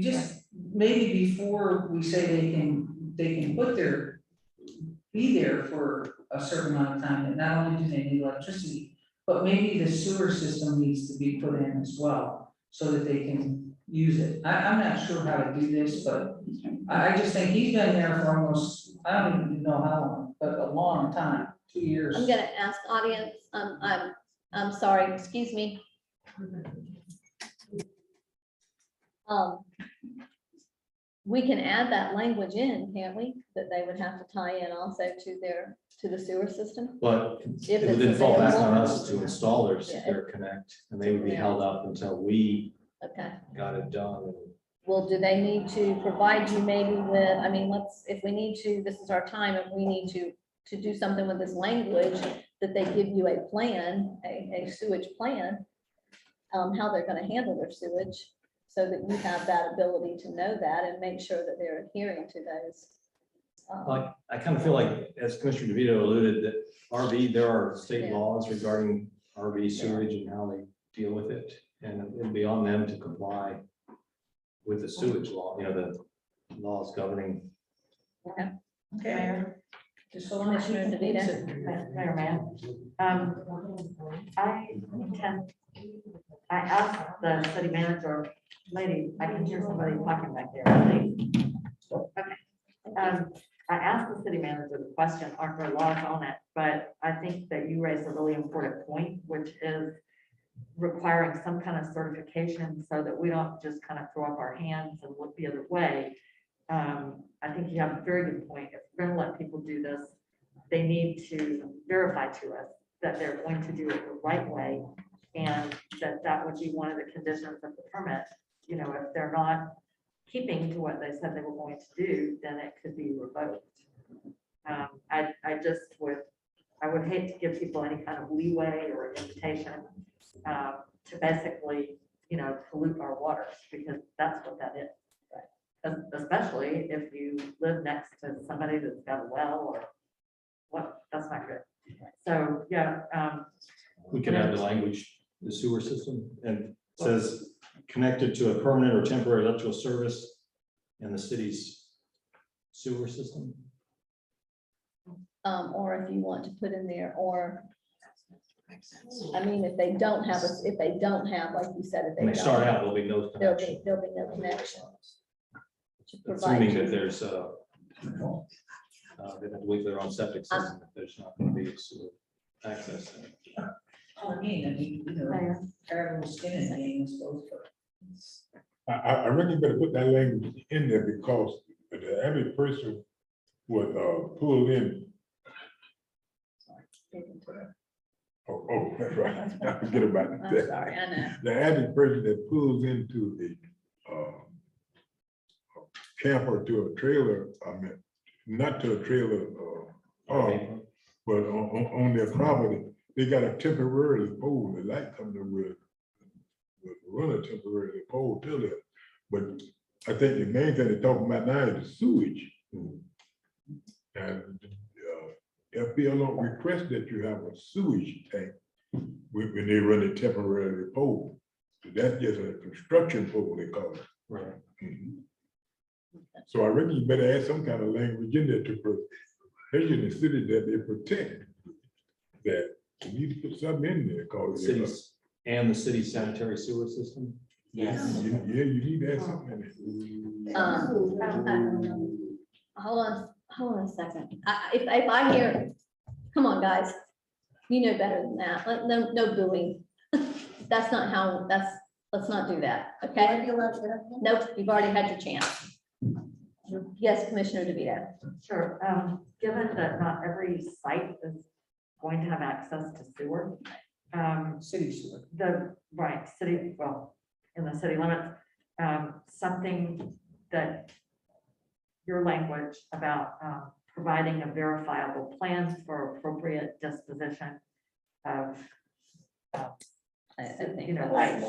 just, maybe before we say they can be there for a certain amount of time, and not only do they need electricity, but maybe the sewer system needs to be put in as well, so that they can use it. I'm not sure how to do this, but I just think he's been there for almost, I don't even know how long, but a long time. 2 years. I'm gonna ask audience, I'm sorry, excuse me. We can add that language in, can't we? That they would have to tie in also to the sewer system? But If it would it's then fall back on available. us to install Yeah. their connect, and they would be held up until we Okay. got it done. Well, do they need to provide you maybe with, I mean, if we need to, this is our time, if we need to do something with this language, that they give you a plan, a sewage plan, how they're gonna handle their sewage, so that you have that ability to know that and make sure that they're adhering to those. Like, I kind of feel like, as Commissioner DeVito alluded, that RV, there are state Yeah. laws regarding RV sewage and how they deal with it. And it'd be on them to comply with the sewage law, the laws governing. Okay. Mayor, Just so Commissioner DeVito. Mayor, I asked the city manager, lady, I can hear somebody talking back there. Please. Okay. I asked the city manager the question, aren't there laws on it? But I think that you raised a really important point, which is requiring some kind of certification so that we don't just kind of throw up our hands and look the other way. I think you have a very good point. If we're going to let people do this, they need to verify to us that they're going to do it the right way, and that would be one of the conditions of the permit. If they're not keeping to what they said they were going to do, then it could be revoked. I would hate to give people any kind of leeway or invitation to basically, pollute our waters, because that's what that is. Especially if you live next to somebody that's got a well or what, that's not good. So, yeah. We could add the language, the sewer system, and it says connected to a permanent or temporary electrical service in the city's sewer system. Or if you want to put in there, or, I mean, if they don't have, like you said, if When they they start don't, out, there'll be no connection, there'll be no connection. To provide assuming you. that there's they have to wait for their own septic system, if there's not going to be a sewer access. I mean, terrible skin in the game, I suppose, for. I reckon you better put that language in there, because the average person would pull in. Oh, that's right. I forget about I'm that. sorry, I know. The average person that pulls into a camper to a trailer, not to a trailer, but on their property, they got a temporary pole, the light company will run a temporary pole till it. But I think the main thing they're talking about now is sewage. And FPL request that you have a sewage tank when they run a temporary pole. That's just a construction pole, they call it. Right. Mhm. So I reckon you better add some kind of language in there to provision the city that they protect. That you need to put something in there called. Cities and the city sanitary sewer system. Yes. Yeah, you need to add something in there. Hold on a second. If I hear, come on, guys, you know better than that. No booing. That's not how, let's not do that, okay? Nope, you've already had your chance. Yes, Commissioner DeVito. Sure. Given that not every site is going to have access to sewer. City sewer. In the city limits, something that your language about providing a verifiable plan for appropriate disposition of, I think ice.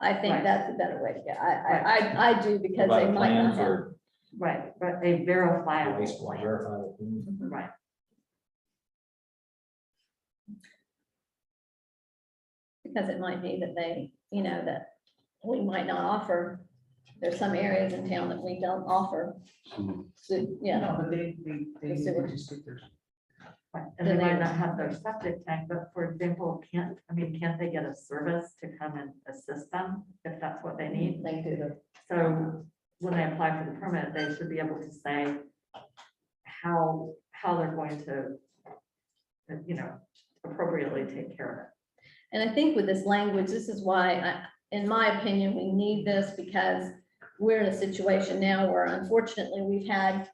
I think Right. that's a better way to go. I do, because Provide they a might plan not have. for Right, but a verifiable wastewater, plan. verifiable plan. Right. Because it might be that they, that we might not offer. There's some areas in town that we don't offer. Yeah. No, but they sewer. just get their. Right, and they might not have their septic tank, but for example, can't they get a service to come and assist them if that's what they need? They do. So when they apply for the permit, they should be able to say how they're going to you know, appropriately take care of it. And I think with this language, this is why, in my opinion, we need this, because we're in a situation now where unfortunately we've had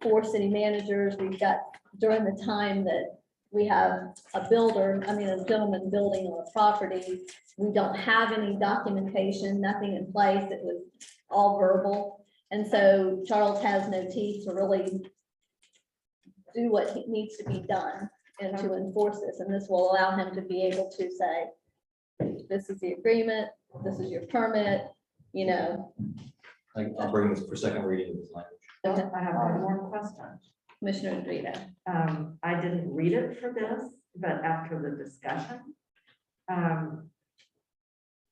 4 city managers. We've got, during the time that we have a gentleman building on a property, we don't have any documentation, nothing in place. It was all verbal. And so Charles has no teeth to really do what needs to be done and to enforce this. And this will allow him to be able to say, this is the agreement, this is your permit, you know. I'll bring this for second reading of this language. I have one more question. Commissioner Drita. I didn't read it for this, but after the discussion,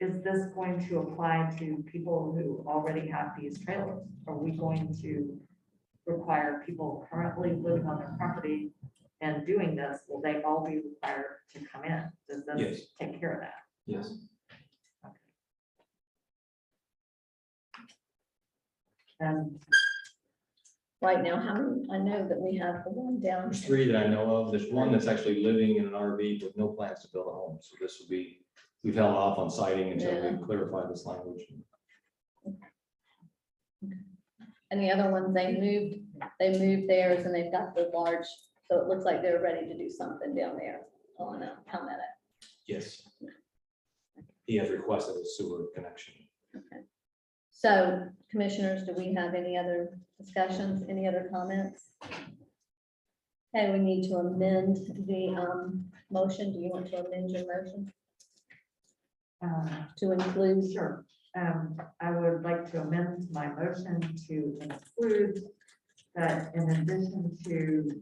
is this going to apply to people who already have these trailers? Are we going to require people currently living on their property and doing this? Will they all be required to come in? Does this Yes. take care of that? Yes. And Right now, how many, I know that we have the one down. There's 3 that I know of. There's one that's actually living in an RV with no plans to build a home. So this will be, we've held off on citing until we clarify this language. And the other ones, they moved theirs and they've got the large, so it looks like they're ready to do something down there on Palmetto. Yes. He has requested a sewer connection. Okay. So commissioners, do we have any other discussions, any other comments? Okay, we need to amend the motion. Do you want to amend your motion to include? Sure. I would like to amend my motion to include that in addition to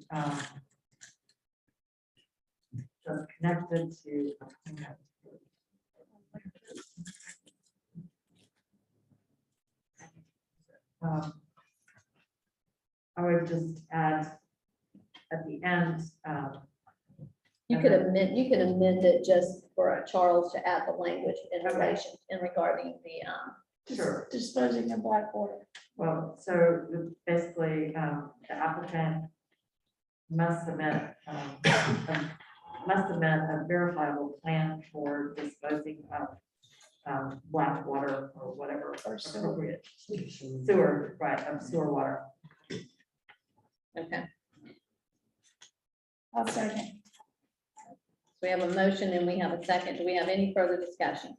just connected to I would just add at the end. You could amend it just for Charles to add the language in relation, in regarding the, Sure. Disposing of black water. Well, so basically, the applicant must submit a verifiable plan for disposing of black water or whatever appropriate sewer, right, of sewer water. okay. I'll second. So we have a motion and we have a second. Do we have any further discussion?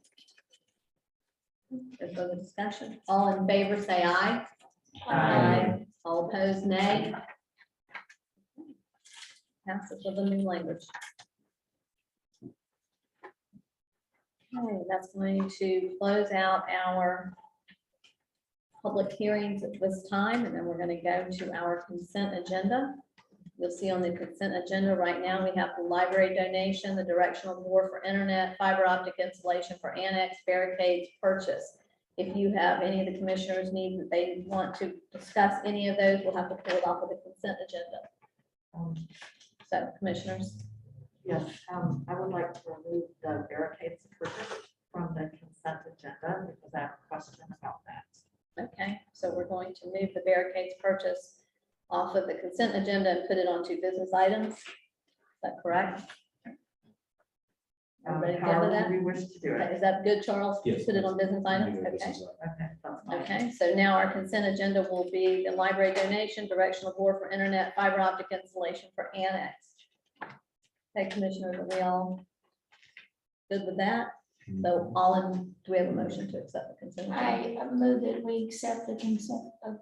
No further discussion. All in favor, say aye. Aye. All opposed, nay. Passes with the new language. Okay, that's going to close out our public hearings at this time, and then we're going to go to our consent agenda. You'll see on the consent agenda right now, we have the library donation, the directional board for internet, fiber optic installation for annex, barricades purchase. If you have any of the commissioners need that they want to discuss any of those, we'll have to pull it off of the consent agenda. So commissioners. Yes, I would like to remove the barricades purchase from the consent agenda because I have a question about that. Okay, so we're going to move the barricades purchase off of the consent agenda and put it onto business items. Is that correct? Everybody good with However that? we wish to do it. Is that good, Charles? Yes. Put it on business items? This Okay. is, Okay, that's fine. Okay, so now our consent agenda will be the library donation, directional board for internet, fiber optic installation for annex. Okay, commissioners, are we all good with that? So all in, do we have a motion to accept the consent? agenda? I move that we accept the consent of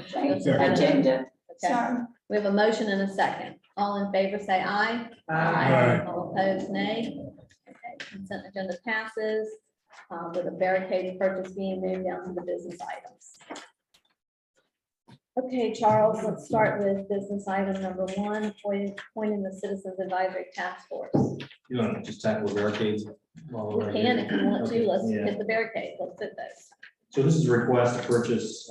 Second. agenda. Okay, Sorry. we have a motion and a second. All in favor, say aye. Aye. All opposed, nay. Okay, consent agenda passes, with a barricade purchase being moved down to the business items. Okay, Charles, let's start with business item number 1, appointing the Citizens Advisory Task Force. You want to just tackle the barricades? while we're We right can here? if you want Okay, to, let's yeah. hit the barricade, let's hit those. So this is a request to purchase,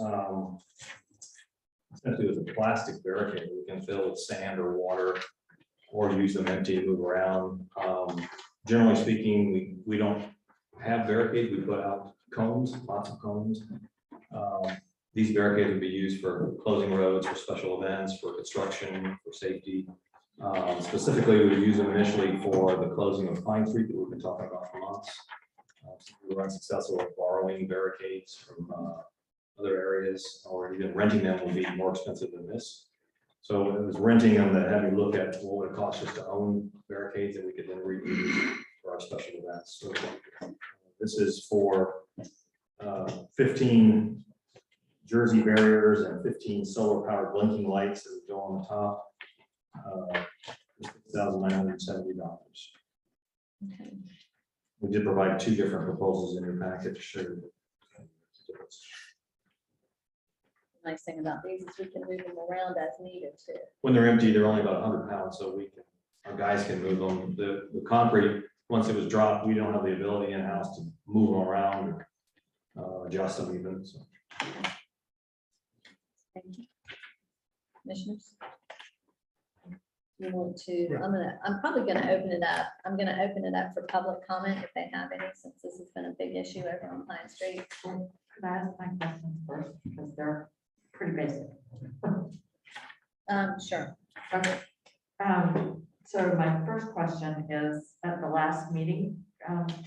essentially with a plastic barricade. We can fill with sand or water or use them empty, move around. Generally speaking, we don't have barricades. We put out cones, lots of cones. These barricades would be used for closing roads, for special events, for construction, for safety. Specifically, we use them initially for the closing of Pine Street that we've been talking about for months. We were unsuccessful with borrowing barricades from other areas, or even renting them will be more expensive than this. So it was renting them that had me look at what would it cost us to own barricades that we could then reuse for our special events. So this is for 15 jersey barriers and 15 solar powered blinking lights that would go on the top. $6,970. Okay. We did provide two different proposals in your package to show you. Nice thing about these is we can move them around as needed too. When they're empty, they're only about 100 pounds, so our guys can move them. The concrete, once it was dropped, we don't have the ability in-house to move them around or adjust them even, so. Thank you. Commissioners? You want to, I'm probably gonna open it up. I'm gonna open it up for public comment if they have any, since this has been a big issue over on Pine Street. Could I ask my questions first, because they're pretty basic? Sure. Okay. So my first question is, at the last meeting,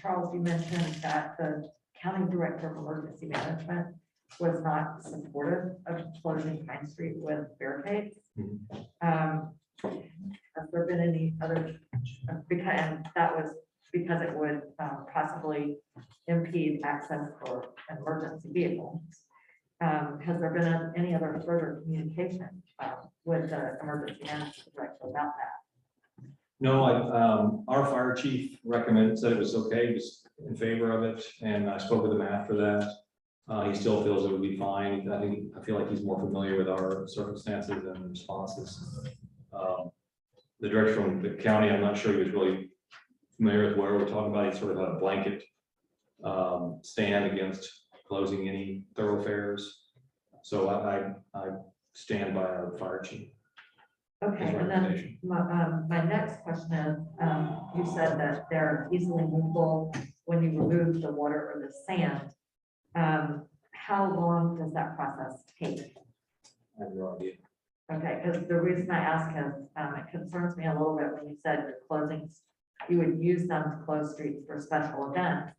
Charles, you mentioned that the county director of emergency management was not supportive of closing Pine Street with barricades. Has there been any other, and that was because it would possibly impede access for an emergency vehicle. Has there been any other further communication with the emergency management director about that? No, our fire chief said it was okay, he was in favor of it, and I spoke with him after that. He still feels it would be fine. I feel like he's more familiar with our circumstances and responses. The director from the county, I'm not sure he was really familiar with where we're talking about. He sort of had a blanket stand against closing any thoroughfares. So I stand by our fire chief. Okay, and then my next question is, you said that they're easily movable when you remove the water or the sand. How long does that process take? I have no idea. Okay, because the reason I ask is, it concerns me a little bit when you said you're closing, you would use them to close streets for special events.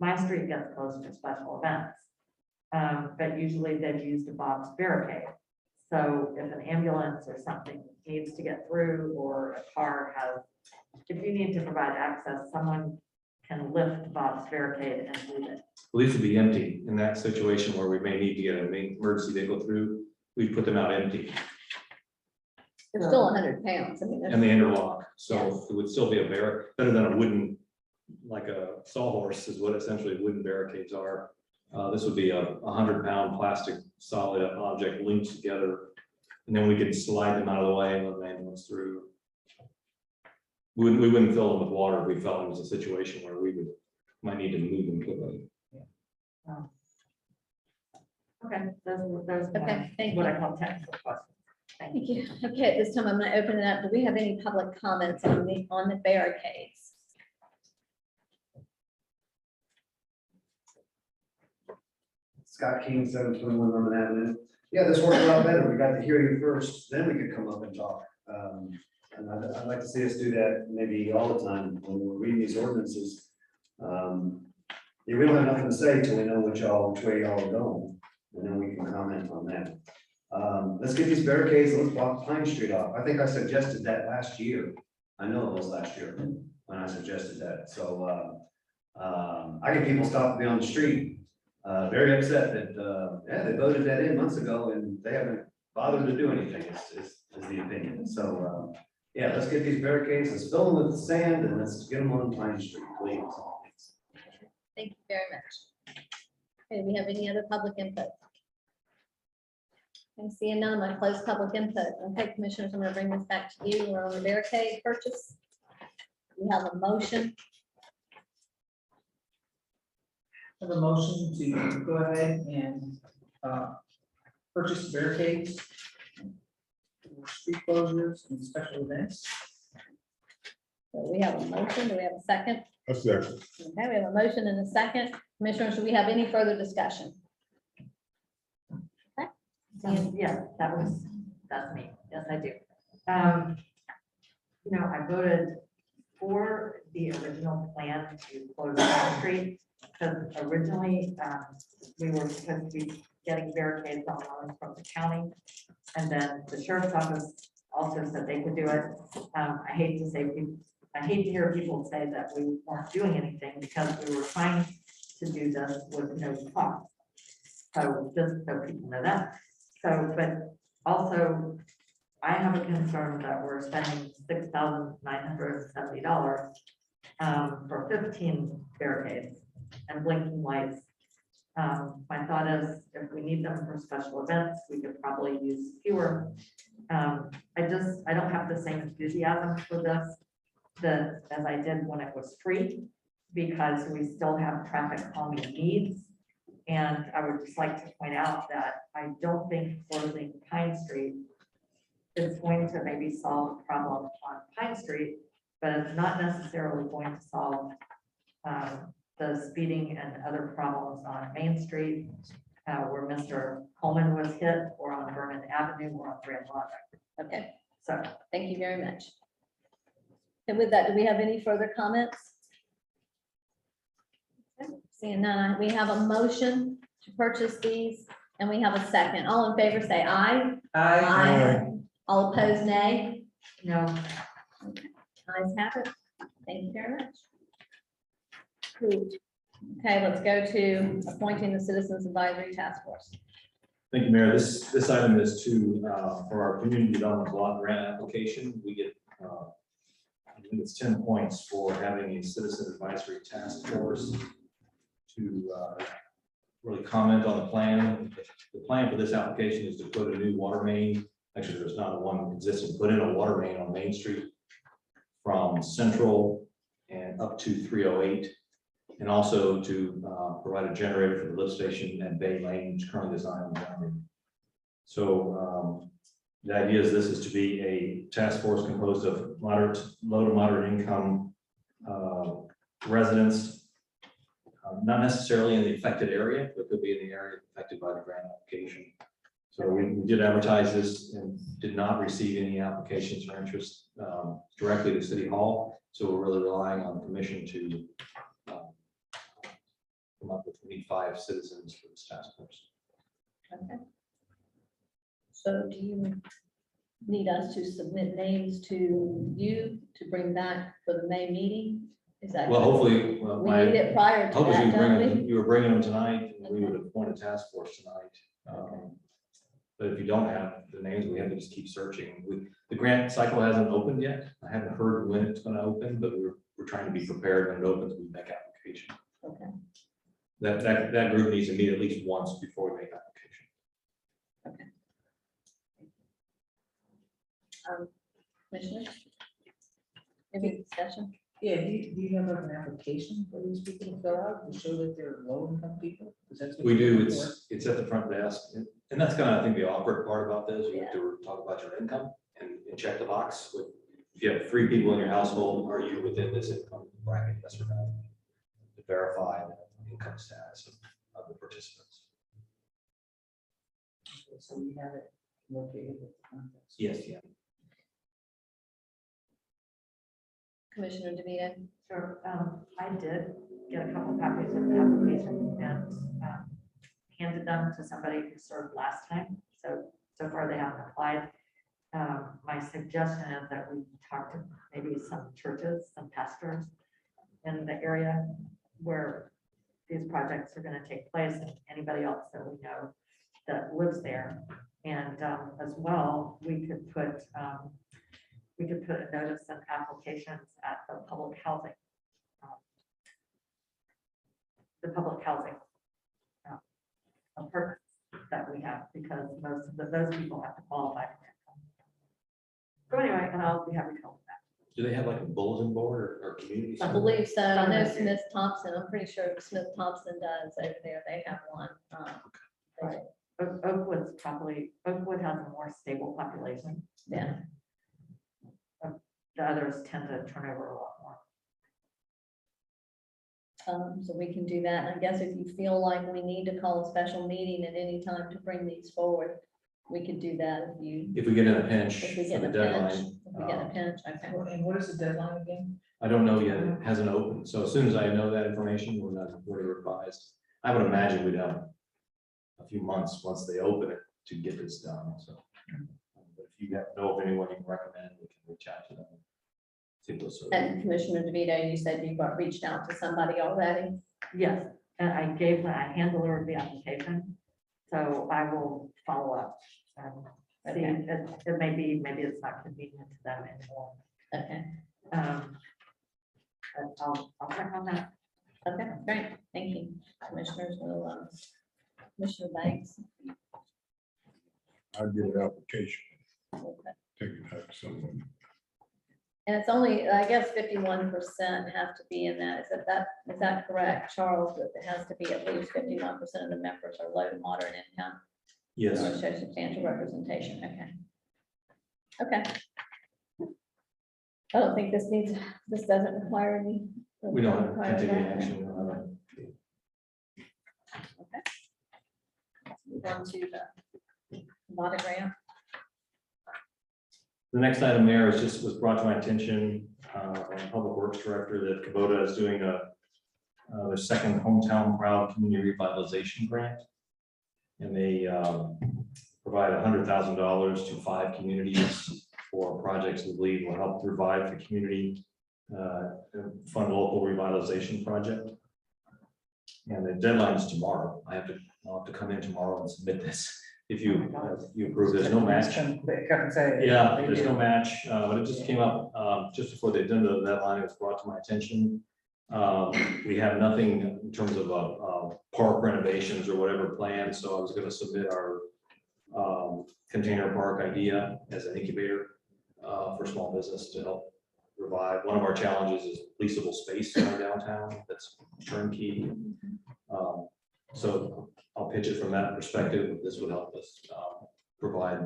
My street gets closed for special events, but usually they've used a Bob's barricade. So if an ambulance or something needs to get through, or a car has, if you need to provide access, someone can lift Bob's barricade and move it. Well, these would be empty in that situation where we may need to get an emergency vehicle through. We put them out empty. They're still 100 pounds. I mean, And they interlock, so it would still be a better than a wooden, like a sawhorse is what essentially wooden barricades are. This would be a 100-pound plastic solid object linked together, and then we could slide them out of the way and let the ambulance through. We wouldn't fill them with water if we felt it was a situation where we might need to move them quickly. Okay, those Okay, thank what you. I call technical questions. Thank you. Okay, at this time, I'm going to open it up. Do we have any public comments on the barricades? Scott King, 721 Roman Avenue. Yeah, this worked a lot better. We got to hear you first, then we could come up and talk. And I'd like to see us do that maybe all the time when we're reading these ordinances. Yeah, we don't have nothing to say till we know which way y'all are going, and then we can comment on that. Let's get these barricades, let's block Pine Street off. I think I suggested that last year. I know it was last year when I suggested that. So I get people stopping me on the street, very upset that, yeah, they voted that in months ago and they haven't bothered to do anything, is the opinion. So, yeah, let's get these barricades, let's fill them with sand and let's get them on Pine Street, please. Thank you very much. Okay, do we have any other public input? I'm seeing none. I close public input. Okay, commissioners, I'm going to bring this back to you. We're on the barricade purchase. We have a motion. Have a motion to go ahead and purchase barricades for street closures and special events. So we have a motion. Do we have a second? A second. Okay, we have a motion and a second. Commissioners, do we have any further discussion? Yeah, that's me. Yes, I do. you know, I voted for the original plan to close Main Street. Because originally, we were supposed to be getting barricades on loans from the county. And then the sheriff's office also said they could do it. I hate to hear people say that we weren't doing anything because we were trying to do this with no cost. So just so people know that. So, but also I have a concern that we're spending $6,970 for 15 barricades and blinking lights. My thought is if we need them for special events, we could probably use fewer. I don't have the same enthusiasm for this as I did when it was free, because we still have traffic calming needs. And I would just like to point out that I don't think closing Pine Street is going to maybe solve a problem on Pine Street, but it's not necessarily going to solve the speeding and other problems on Main Street, where Mr. Coleman was hit, or on Vernon Avenue, or on Grand Logic. Okay, So thank you very much. And with that, do we have any further comments? Okay, seeing none, we have a motion to purchase these, and we have a second. All in favor, say aye. Aye. All opposed, nay. no, Ayes have it. Thank you very much. Approved. Okay, let's go to appointing the Citizens Advisory Task Force. Thank you, Mayor. This item is for our community development block grant application. We get, I think it's 10 points for having a citizen advisory task force to really comment on the plan. The plan for this application is to put a new water main. Actually, there's not one existing, put in a water main on Main Street from Central and up to 308. And also to provide a generator for the lift station at Bay Lane, which currently is not on the boundary. So the idea is this is to be a task force composed of low to moderate income residents, not necessarily in the affected area, but could be in the area affected by the grant application. So we did advertise this and did not receive any applications or interest directly to City Hall. So we're really relying on the commission to come up with 25 citizens for this task force. Okay. So do you need us to submit names to you to bring back for the May meeting? Is that? Well, hopefully, We need it prior to hopefully that, don't we? you were bringing them tonight, and we would appoint a task force tonight. But if you don't have the names, we have to just keep searching. The grant cycle hasn't opened yet. I haven't heard when it's going to open, but we're trying to be prepared when it opens. We make application. Okay. That group needs to meet at least once before we make application. Okay. Commissioners? Any discussion? Yeah, do you have an application for these people to fill out to show that they're low income people? 'Cause that's what We you're do. looking for. It's at the front desk, and that's kind of, I think, the awkward part about this. You have to talk about your income and check the box. If you have 3 people in your household, are you within this income bracket? Yes or no? To verify the income status of the participants. So we have it located at the front desk. Yes, yeah. Commissioner DeVito? sure. I did get a couple copies of the application and handed them to somebody who served last time. So far they haven't applied. My suggestion is that we talk to maybe some churches, some pastors in the area where these projects are going to take place, and anybody else that we know that lives there. And as well, we could put a notice of applications at the public housing. Apartments that we have, because most of those people have to qualify for it. So anyway, and I'll be happy to help with that. Do they have like a bulletin board or community? I believe so. I know Smith Thompson. I'm pretty sure Smith Thompson does over there. They have one. Right. Oakwood has a more stable population. Yeah. The others tend to turn over a lot more. So we can do that. And I guess if you feel like we need to call a special meeting at any time to bring these forward, we could do that If we get in a pinch if we for get the in a pinch. deadline. If we get in a pinch, okay. And what is the deadline again? I don't know yet, it hasn't opened, so as soon as I know that information, we're revised. I would imagine we'd have a few months once they open it to get this done, so. But if you know of anyone you can recommend, we can reach out to them. See if they'll serve. And Commissioner DeVito, you said you got reached out to somebody already? Yes, and I gave a handler of the application, so I will follow up. And see, it may be, maybe it's not convenient to them anymore. Okay, But I'll check on that. okay, great, thank you. Commissioners will, Commissioner Banks. I'll get an application, Okay. take it out to someone. And it's only, I guess, 51% have to be in that. Is that correct, Charles? That it has to be at least 51% of the members are low to moderate income? Yes. Or show substantial representation, okay. Okay. I don't think this doesn't require any. We don't have require continuing that. action. Okay. Let's move on to the body grant. The next item there was brought to my attention, on Public Works Director, that Kubota is doing their second Hometown Proud Community Revitalization Grant. And they provide $100,000 to 5 communities for projects we believe will help revive the community, fund local revitalization project. And the deadline is tomorrow. I'll have to come in tomorrow and submit this. If you approve, there's no match. Yeah, there's no match, but it just came up just before the end of the deadline. It was brought to my attention. We have nothing in terms of park renovations or whatever planned, so I was going to submit our container park idea as an incubator for small business to help revive. One of our challenges is leasable space in our downtown that's turnkey. So I'll pitch it from that perspective. This would help us provide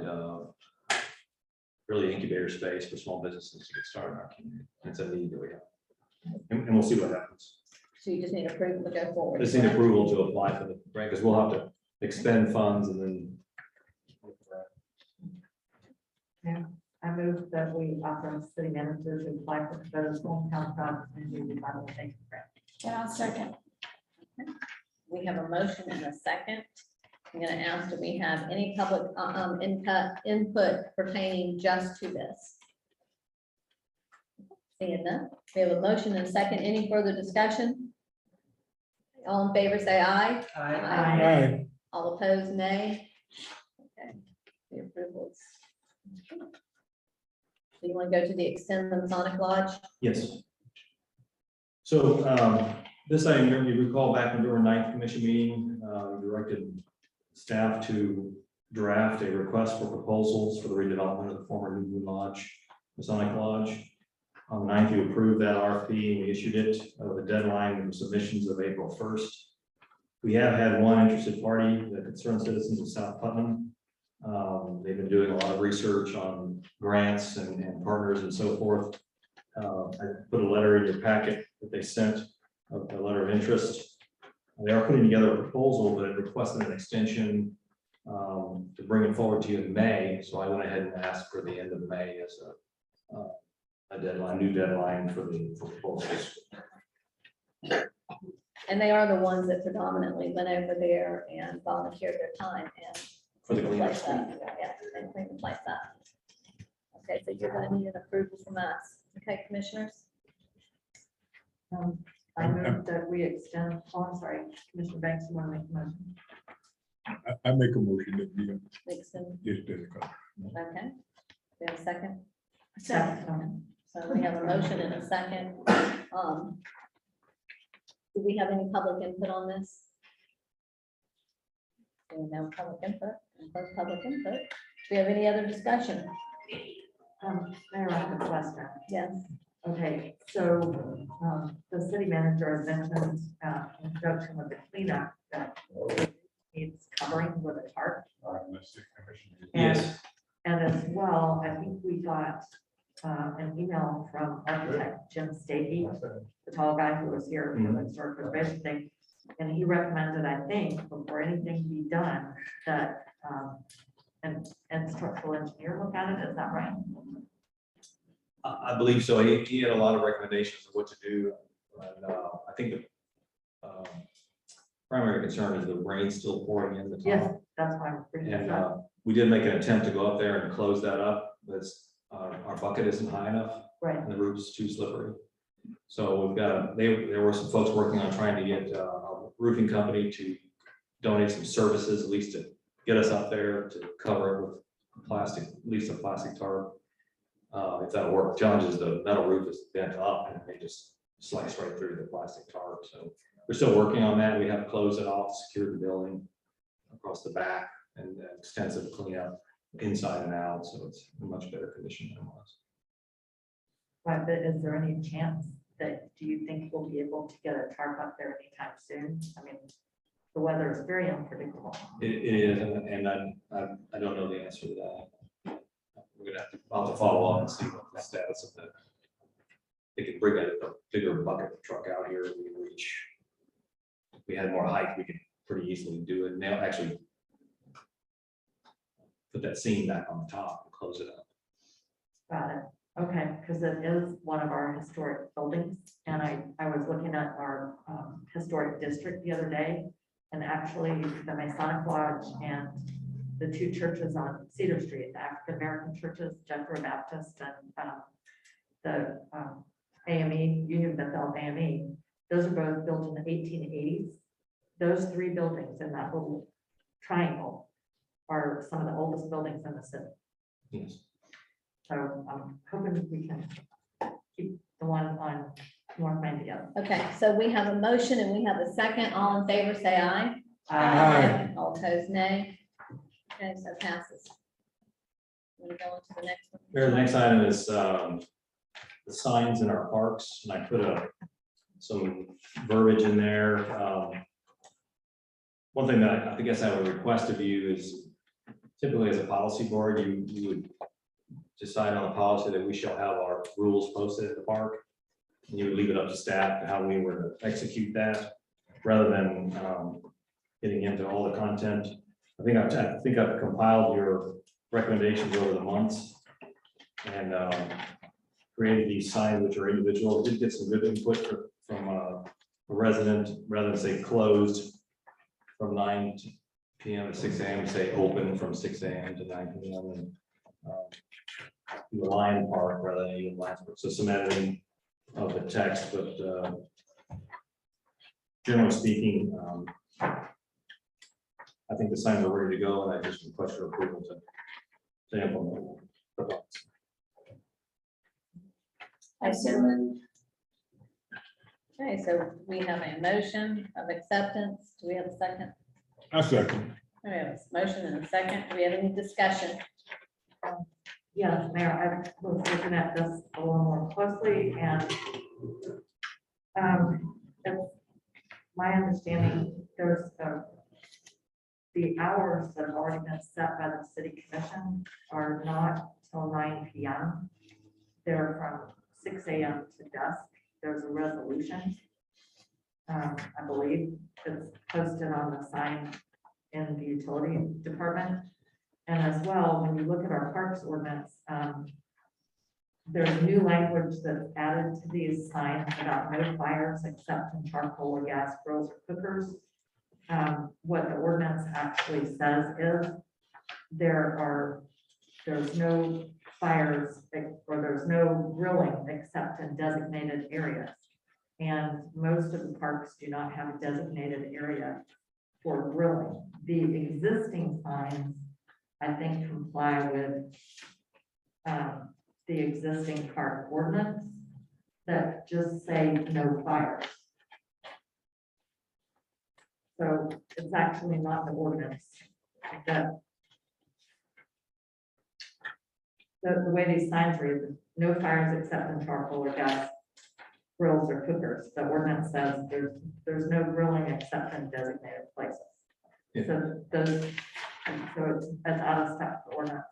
really incubator space for small businesses to get started in our community. It's a need that we have. And we'll see what happens. So you just need approval to go forward. Just need approval to apply for the grant, because we'll have to expend funds and then. Yeah, I move that we authorize the city manager to apply for the hometown proud community revitalization grant. And I'll second. We have a motion and a second. I'm going to ask, do we have any public input pertaining just to this? Seeing none, we have a motion and a second. Any further discussion? All in favor, say aye. Aye. All opposed, nay. Okay, the approval is. So you want to go to the extend the Masonic Lodge? Yes. So this item, you recall back in our 9th commission meeting, we directed staff to draft a request for proposals for the redevelopment of the former New Moon Lodge, Masonic Lodge. On the 9th, you approved that RFP and we issued it with a deadline for submissions of April 1st. We have had one interested party, the Concerned Citizens of South Putnam. They've been doing a lot of research on grants and partners and so forth. I put a letter in your packet that they sent, a letter of interest. They are putting together a proposal, but it requested an extension to bring it forward to you in May. So I went ahead and asked for the end of May as a deadline, new deadline for proposals. And they are the ones that predominantly went over there and volunteered their time and For the cleaned the cleanup. place up. Yeah, and cleaned the place up. Okay, so you're going to need an approval from us. Okay, commissioners? I move that we extend, I'm sorry, Commissioner Banks, you want to make a motion? I make a motion that we Nixon, just did it. okay. We have a second? Second. So we have a motion and a second. Do we have any public input on this? No public input, no public input. Do we have any other discussion? Mayor, I have a question. Yes. Okay, so the city manager has mentioned in conjunction with the cleanup that needs covering with a tarp. Yes. And as well, I think we got an email from architect Jim Stady, the tall guy who was here for the historic preservation thing. And he recommended, I think, before anything be done, that and structural engineer look at it, is that right? I believe so. He had a lot of recommendations of what to do. And I think the primary concern is the rain still pouring in the top. Yes, that's why I'm bringing And this up. we did make an attempt to go up there and close that up, but our bucket isn't high enough. Right. And the roof's too slippery. So we've got, there were some folks working on trying to get a roofing company to donate some services, at least to get us up there to cover it with plastic, at least a plastic tarp. If that'll work, challenge is the metal roof is bent up and they just slice right through the plastic tarp. So we're still working on that. We have to close it off, secure the building across the back and extensive cleanup inside and out. So it's in much better condition than it was. Right, but is there any chance that, do you think we'll be able to get a tarp up there anytime soon? I mean, the weather is very unpredictable. It is, and I don't know the answer to that. We're gonna have to, I'll have to follow up and see what the status of that. They could bring a bigger bucket truck out here. We can reach. If we had more height, we could pretty easily do it. Now, actually, put that seam back on the top and close it up. Got it. Okay, because it is one of our historic buildings, and I was looking at our historic district the other day, and actually the Masonic Lodge and the two churches on Cedar Street, the African American churches, Jethro Baptist and the AME, Union Bethel AME, those are both built in the 1880s. Those three buildings in that little triangle are some of the oldest buildings in the city. Yes. So I'm hoping we can keep the one on North Main together. Okay, so we have a motion and we have a second. All in favor, say aye. Aye. All opposed, nay. Okay, so passes. Want to go on to the next one? Here, the next item is the signs in our parks, and I put some verbiage in there. One thing that I guess I would request of you is typically as a policy board, you would decide on a policy that we shall have our rules posted at the park. And you would leave it up to staff to how we were to execute that, rather than getting into all the content. I think I've compiled your recommendations over the months and created these signs which are individual. Did get some good input from a resident, rather than say closed from 9 p.m. to 6 a.m. say open from 6 a.m. to 9 p.m. and the Lion Park rather than even Lions Park. So some editing of the text, but generally speaking, I think the signs are ready to go, and I just request your approval to implement. I so moved. Okay, so we have a motion of acceptance. Do we have a second? I second. We have a motion and a second. Do we have any discussion? Yes, Mayor, I was looking at this a little more closely, and it's my understanding there's the hours that have already been set by the city commission are not till 9 p.m. They're from 6 a.m. to dusk. There's a resolution. I believe it's posted on the sign in the utility department. And as well, when you look at our parks ordinance, there's new language that's added to these signs about no fires except in charcoal or gas grills or cookers. What the ordinance actually says is there's no fires or there's no grilling except in designated areas. And most of the parks do not have a designated area for grilling. The existing signs, I think, comply with the existing park ordinance that just say no fires. So it's actually not the ordinance that the way these signs read, no fires except in charcoal or gas grills or cookers. The ordinance says there's no grilling except in designated places. Yeah. So it's out of step with the ordinance.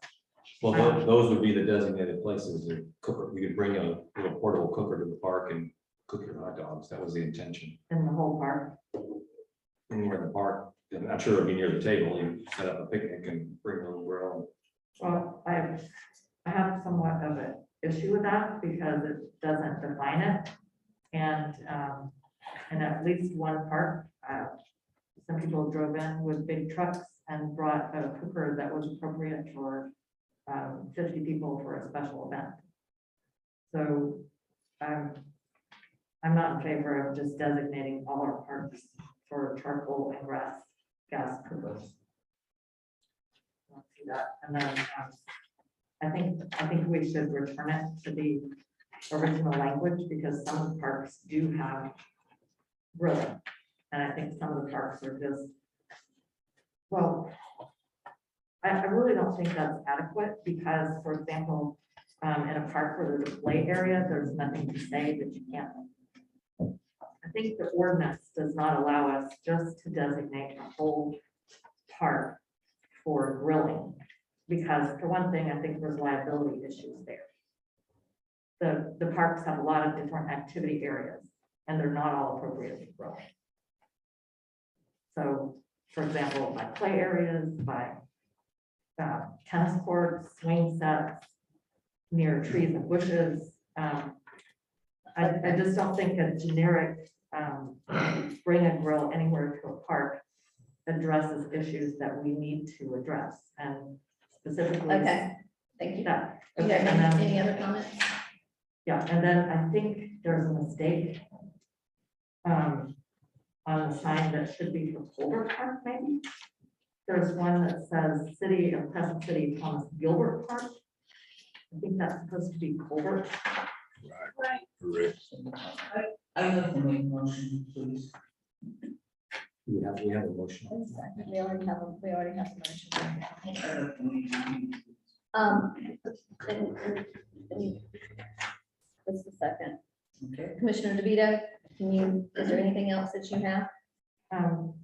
Well, those would be the designated places. The cooker, you could bring a little portable cooker to the park and cook your hot dogs. That was the intention. In the whole park. Anywhere in the park, I'm sure it'd be near the table. You set up a picnic and bring a little grill. Well, I have somewhat of an issue with that because it doesn't define it. And at least one park, some people drove in with big trucks and brought a cooker that was appropriate for 50 people for a special event. So I'm not in favor of just designating all our parks for charcoal and gas cookers. Don't see that. And then I think we should return it to the original language because some of the parks do have grilling. And I think some of the parks are just, well, I really don't think that's adequate because, for example, in a park where there's a play area, there's nothing to say that you can't. I think the ordinance does not allow us just to designate a whole park for grilling. Because for one thing, I think there's liability issues there. The parks have a lot of different activity areas and they're not all appropriate for grilling. So, for example, by play areas, by tennis courts, swing sets, near trees and bushes. I just don't think a generic bring a grill anywhere to a park addresses issues that we need to address and specifically. Okay, thank you. That. Okay, and then- any other comments? Yeah, and then I think there's a mistake on the sign that should be for Colbert Park, maybe. There's one that says City of Crescent City, Thomas Gilbert Park. I think that's supposed to be Colbert. Right. Correct. I look for a motion, please. We have a motion. We already have a motion. What's the second? Okay. Commissioner DeVito, is there anything else that you have?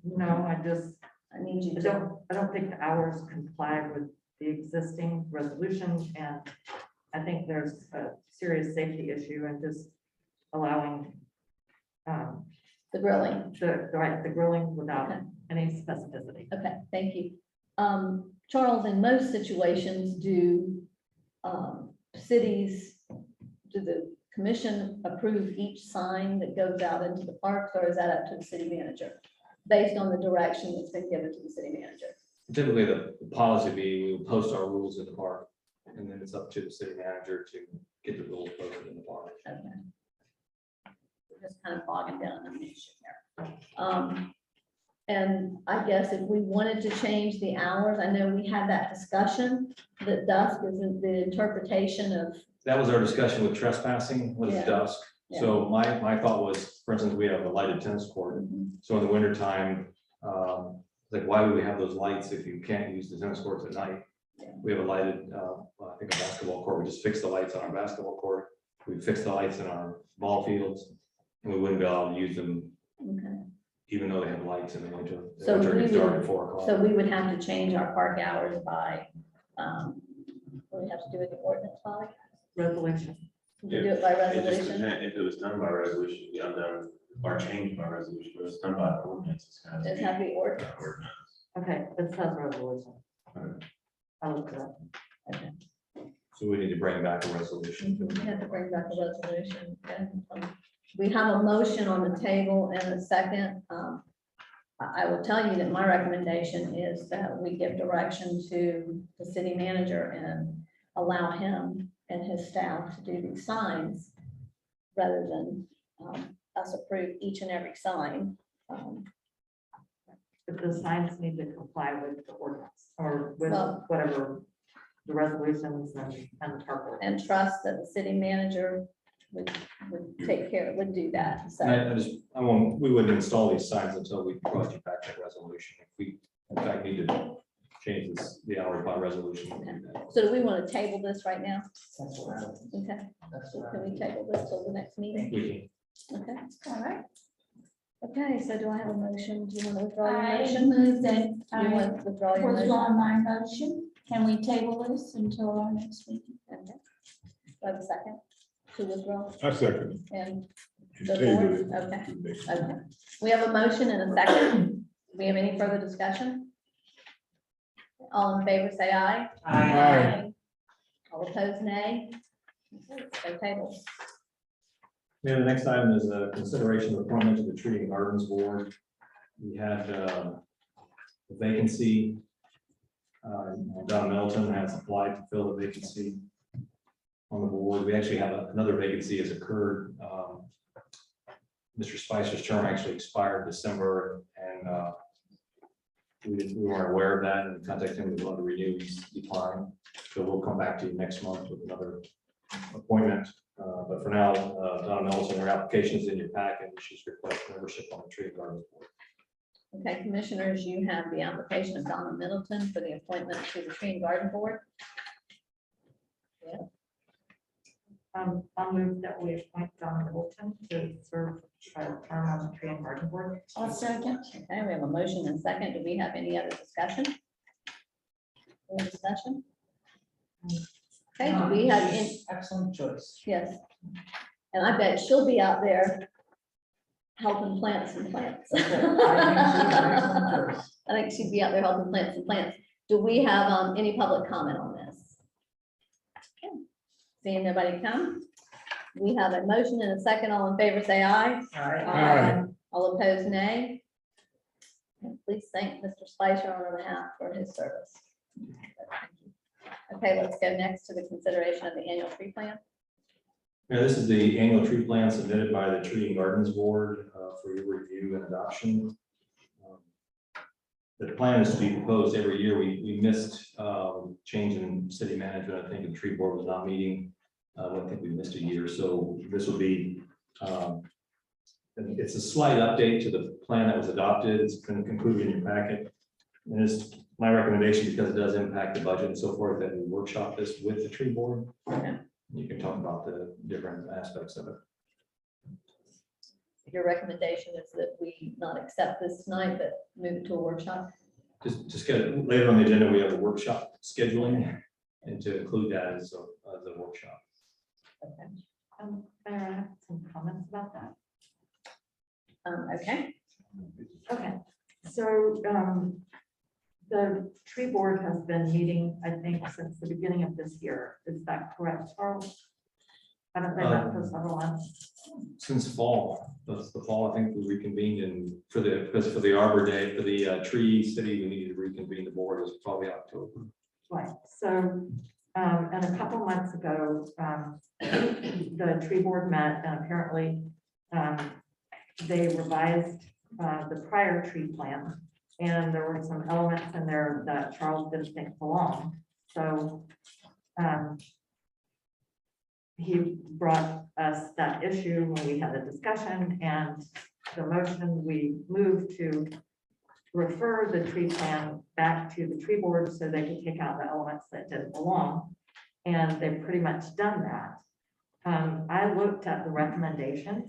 No, I need you I to. don't think the hours comply with the existing resolution, and I think there's a serious safety issue and just allowing The grilling. the grilling without any specificity. Okay, thank you. Charles, in most situations, do the commission approve each sign that goes out into the parks, or is that up to the city manager? Based on the direction that's been given to the city manager? Typically, the policy be, we will post our rules in the park, and then it's up to the city manager to get the rules posted in the park. Okay. We're just kind of bogging down on the issue there. And I guess if we wanted to change the hours, I know we had that discussion, that dusk isn't the interpretation of. That was our discussion with trespassing, was Yeah. dusk. So my thought was, for instance, we have a lighted tennis court. So in the winter time, like, why would we have those lights if you can't use the tennis courts at night? We have a lighted, I think a basketball court. We just fix the lights on our basketball court. We fix the lights in our ball fields, and we wouldn't be able to use them. Okay. Even though they have lights in the winter. The So winter we gets dark would, at 4 o'clock. so we would have to change our park hours by, what do we have to do with the ordinance, Polly? Resolution. We do it by It just resolution? depends. If it was done by resolution, it'd be undone or changed by resolution, but it's done by ordinance. It's kind of. Does have to be ordinance. Okay, it says resolution. I looked it up. Okay. So we need to bring back a resolution. We have to bring back a resolution. And, we have a motion on the table and a second. I will tell you that my recommendation is that we give direction to the city manager and allow him and his staff to do these signs rather than us approve each and every sign. But the signs need to comply with the ordinance or with Well- whatever the resolutions and the park. And trust that the city manager would take care, would do that. So. And we wouldn't install these signs until we brought you back that resolution. If we, in fact, need to change the hours by resolution. we'll do that. So do we want to table this right now? That's what I would. Okay, That's so what I can would. we table this till the next meeting? We can. Okay, all right. Okay, so do I have a motion? Do you want to withdraw your I motion? move that You I want to withdraw your motion? withdraw my motion. Can we table this until our next meeting? Okay. Do I have a second to withdraw? I second. And Just the table board, it okay, to the next okay. We have a motion and a second. Do we have any further discussion? All in favor, say aye. Aye. All opposed, nay. So tabled. Yeah, the next item is a consideration of appointment to the Tree and Gardens Board. We had a vacancy. Don Melton has applied to fill the vacancy on the board. We actually have another vacancy has occurred. Mr. Spicer's term actually expired December, and we weren't aware of that and contacted him to want to renew. He's declined. So we'll come back to you next month with another appointment. But for now, Don Melton, her application is in your packet. She's requesting membership on the Tree and Gardens Board. Okay, commissioners, you have the application of Donna Middleton for the appointment to the Tree and Garden Board. I'll move that we appoint Donna Middleton to serve a term on the Tree and Garden Board. I'll second. Okay, we have a motion and second. Do we have any other discussion? Any discussion? Okay, do we have any? Excellent choice. Yes. And I bet she'll be out there helping plants and plants. I think she'd be out there helping plants and plants. Do we have any public comment on this? Okay. Seeing nobody come, we have a motion and a second. All in favor, say aye. Aye. All opposed, nay. And please thank Mr. Spicer on our behalf for his service. Okay, let's go next to the consideration of the annual tree plan. Now, this is the annual tree plan submitted by the Tree and Gardens Board for your review and adoption. The plan is to be proposed every year. We missed change in city management. I think the tree board was not meeting. I think we missed a year. So this will be, it's a slight update to the plan that was adopted. It's been concluded in your packet. And it's my recommendation, because it does impact the budget and so forth, that we workshop this with the tree board. You can talk about the different aspects of it. Your recommendation is that we not accept this tonight, but move it to a workshop. Just get it later on the agenda. We have a workshop scheduling, and to include that as a workshop. Okay. Mayor, I have some comments about that. Okay. Okay, so the tree board has been meeting, I think, since the beginning of this year. Is that correct, Charles? Haven't they met for several months? Since fall, that's the fall, I think we reconvened, and for the Arbor Day, for the tree city, we needed to reconvene the board. It was probably October. Right, so, and a couple months ago, the tree board met, and apparently they revised the prior tree plan, and there were some elements in there that Charles didn't think belonged. So he brought us that issue when we had a discussion, and the motion, we moved to refer the tree plan back to the tree board so they could take out the elements that didn't belong. And they've pretty much done that. I looked at the recommendations.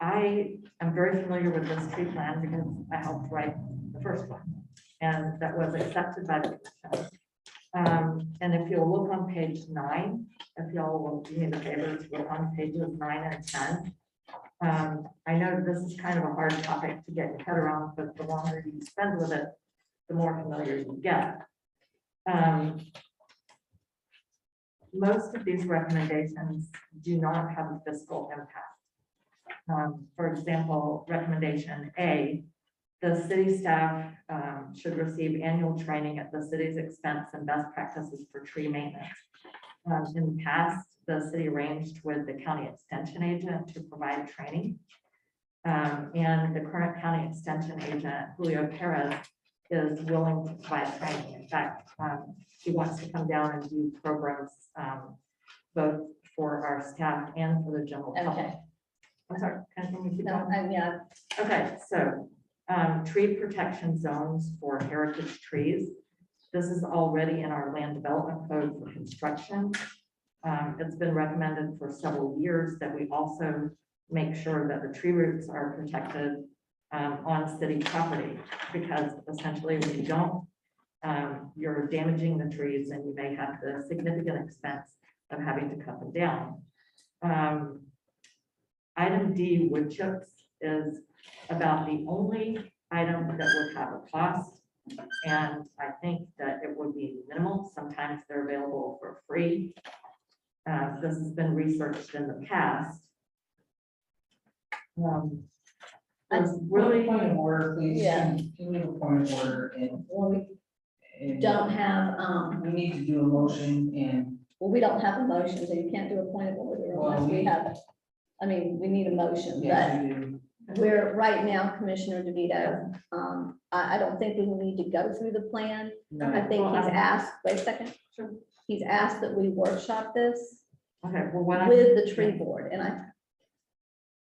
I am very familiar with this tree plan because I helped write the first one, and that was accepted by the commission. And if you'll look on page 9, if y'all will do me the favor to look on pages 9 and 10. I know this is kind of a hard topic to get your head around, but the longer you spend with it, the more familiar you get. Most of these recommendations do not have a fiscal impact. For example, recommendation A, the city staff should receive annual training at the city's expense and best practices for tree maintenance. In the past, the city arranged with the county extension agent to provide training. And the current county extension agent, Julio Perez, is willing to provide training. In fact, he wants to come down and do programs both for our staff and for the general public. Okay. I'm sorry, can we keep No, going? yeah. Okay, so tree protection zones for heritage trees. This is already in our land development code for construction. It's been recommended for several years that we also make sure that the tree roots are protected on city property, because essentially when you don't, you're damaging the trees and you may have the significant expense of having to cut them down. Item D, wood chips, is about the only item that would have a cost. And I think that it would be minimal. Sometimes they're available for free. This has been researched in the past. There's really. Point of order, please. Yeah. Can we have a point of order and? Well, we and don't have, We need to do a motion and, well, we don't have a motion, so you can't do a point of order Well, unless we we- have, I mean, we need a motion, but yes, we do. we're, right now, Commissioner DeVito, I don't think we will need to go through the plan. No. I think Well, he's I'm- asked, wait a second, he's asked that we workshop this Okay, well, what I'm. with the tree board, and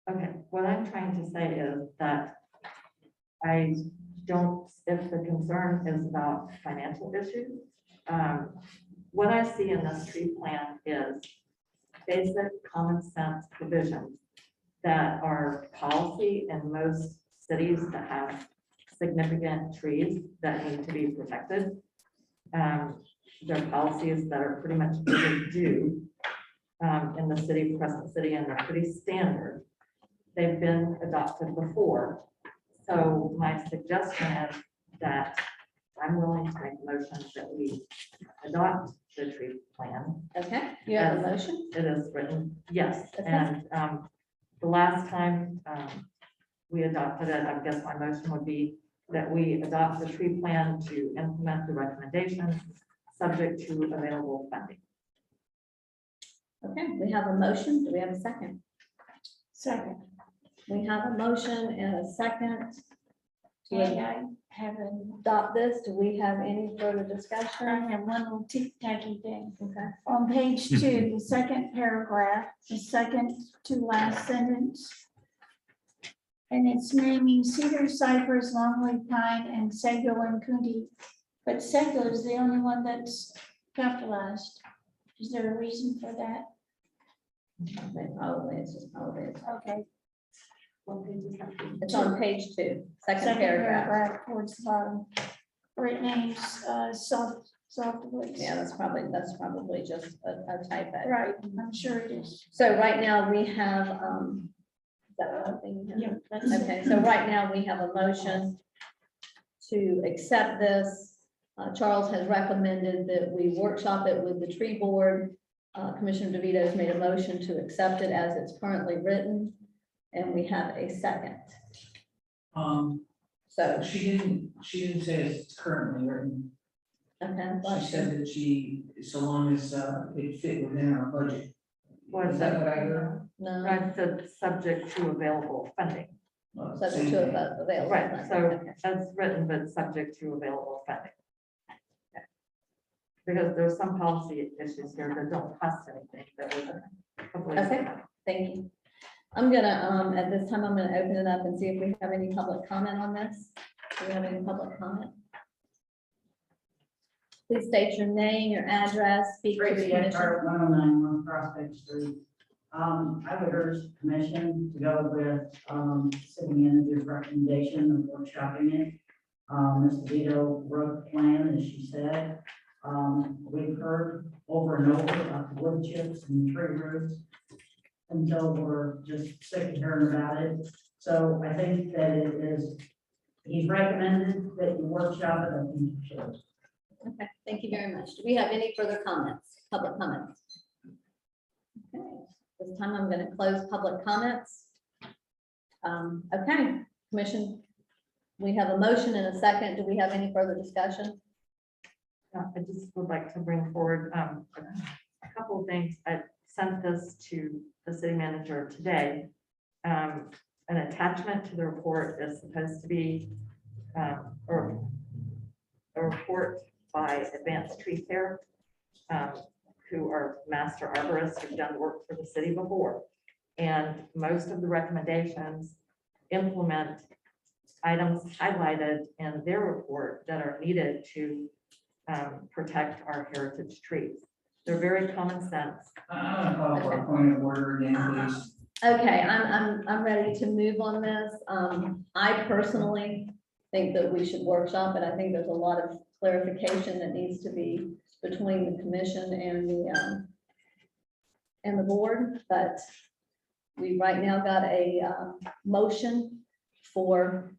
Okay, what I'm trying to say is that I don't, if the concern is about financial issues, what I see in this tree plan is basic common sense provisions that are policy in most cities that have significant trees that need to be protected. They're policies that are pretty much overdue in the city of Crescent City, and they're pretty standard. They've been adopted before. So my suggestion is that I'm willing to make a motion that we adopt the tree plan. okay, you have a Yes. motion? It is written, yes, Okay. and the last time we adopted it, I guess my motion would be that we adopt the tree plan to implement the recommendations, subject to available funding. Okay, we have a motion, do we have a second? Second, We have a motion and a second and to I have adopt this, do we have any further I discussion? have one little tick-tacky thing. Okay. On page 2, the second paragraph, the second to last sentence. And it's naming cedar, cypress, longleaf pine, and sago and coonty. But sago is the only one that's capitalized. Is there a reason for that? Probably, it's just probably, Okay. it's on page 2, second paragraph. Towards the bottom, where it names softwoods. Yeah, that's probably just a typo. Right, I'm sure it is. So right now we have, is that the whole thing? you have? Yeah, that's it. Okay, so right now we have a motion to accept this. Charles has recommended that we workshop it with the tree board. Commissioner DeVito has made a motion to accept it as it's currently written, and we have a second. So, She didn't say it's currently written. okay. She said that so long as it fit within our budget. Is that what I heard? No, I said subject to available funding. subject to available. Right, so Okay. as written, but subject to available funding. Because there's some policy issues here that don't cost anything that was. Okay, thank you. I'm gonna, at this time, I'm gonna open it up and see if we have any public comment on this. Do we have any public comment? Please state your name, your address, speak to the Tracy commission. Eckhart, 109 North Prospect Street. I would urge the commission to go with, city manager's recommendation of workshopping it. Ms. DeVito wrote the plan, as she said. We've heard over and over about the wood chips and tree roots until we're just sick of hearing about it. So I think that it is, he's recommended that you workshop it, I think you should. Okay, thank you very much. Do we have any further comments, public comments? Okay, this time I'm gonna close public comments. Okay, commission, we have a motion and a second. Do we have any further discussion? I just would like to bring forward a couple of things. I sent this to the city manager today. An attachment to the report is supposed to be or a report by Advanced Tree Care, who are master arborists who've done work for the city before. And most of the recommendations implement items highlighted in their report that are needed to protect our heritage trees. They're very common sense. I'm gonna call for a point of order again, please. Okay, I'm ready to move on this. I personally think that we should workshop it. I think there's a lot of clarification that needs to be between the commission and the board, but we right now got a motion for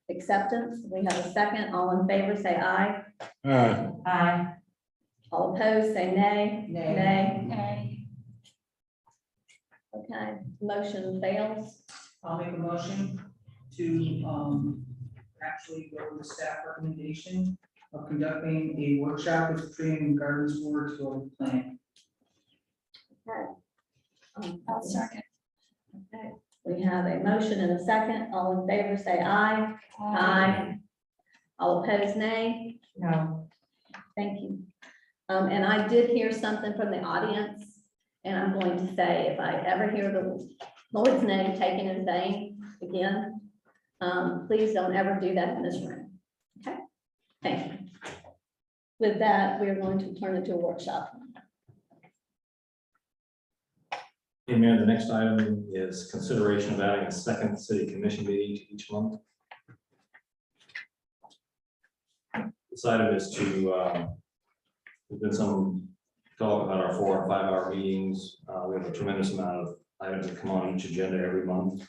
acceptance. We have a second. All in favor, say aye. Aye. All opposed, say nay. Nay. Okay. Okay, motion fails. I'll make a motion to, actually go with the staff recommendation of conducting a workshop with tree and gardens board to plan. Okay. I'll second. Okay, we have a motion and a second. All in favor, say aye. Aye. All opposed, nay. No. Thank you. And I did hear something from the audience, and I'm going to say, if I ever hear the Lord's name taken in vain again, please don't ever do that in this room. Okay, thank you. With that, we are going to turn it to a workshop. Hey, Mayor, the next item is consideration of adding a second city commission meeting to each month. This item is to, there's been some talk about our 4 and 5 hour meetings. We have a tremendous amount of items that come on each agenda every month.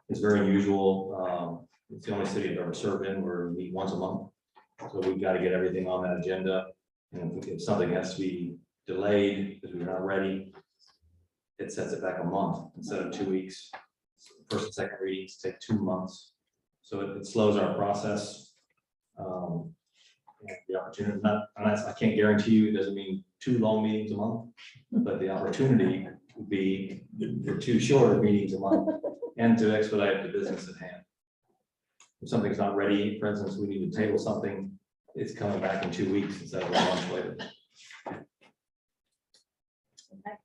It's very unusual. It's the only city I've ever served in where we meet once a month. So we've got to get everything on that agenda. And if something has to be delayed because we're not ready, it sets it back a month instead of 2 weeks. First and second readings take 2 months. So it slows our process. And the opportunity, I can't guarantee you, it doesn't mean 2 long meetings a month, but the opportunity would be for 2 shorter meetings a month and to expedite the business at hand. If something's not ready, for instance, we need to table something, it's coming back in 2 weeks instead of a month later. Okay,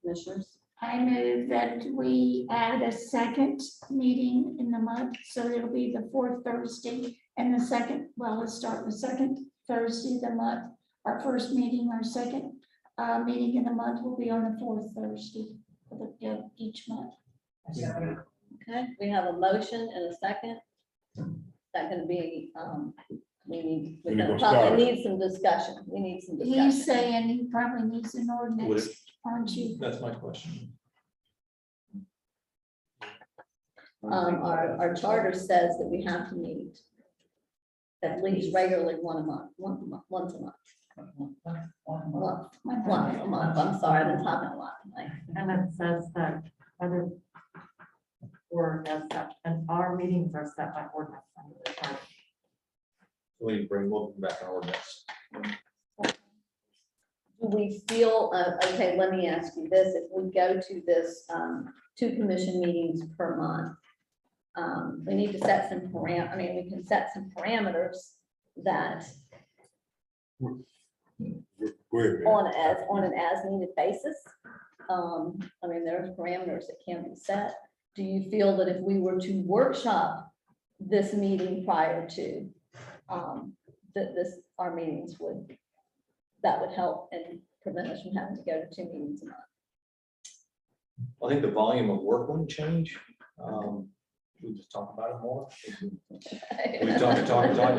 commissioners. I move that we add a second meeting in the month, so it'll be the 4th Thursday and the second, well, let's start the 2nd Thursday of the month. Our first meeting, our second meeting in the month will be on the 4th Thursday of each month. Okay, we have a motion and a second. That gonna be, we're When you gonna gonna start probably it? need some discussion. We need some He's discussion. saying he probably needs an Would ordinance, it- aren't you? That's my question. Our charter says that we have to meet at least regularly once a month. Once a month. I'm sorry, I've been talking a lot tonight. And it says that other or as such, and our meetings are set by ordinance under the charter. We'll bring back an ordinance. Do we feel, okay, let me ask you this, if we go to this 2 commission meetings per month, we need to set some we can set some parameters that Go ahead, man. on an as needed basis. There's parameters that can be set. Do you feel that if we were to workshop this meeting prior to, our meetings that would help and prevent us from having to go to 2 meetings a month? I think the volume of work wouldn't change. We just talk about it more. We talk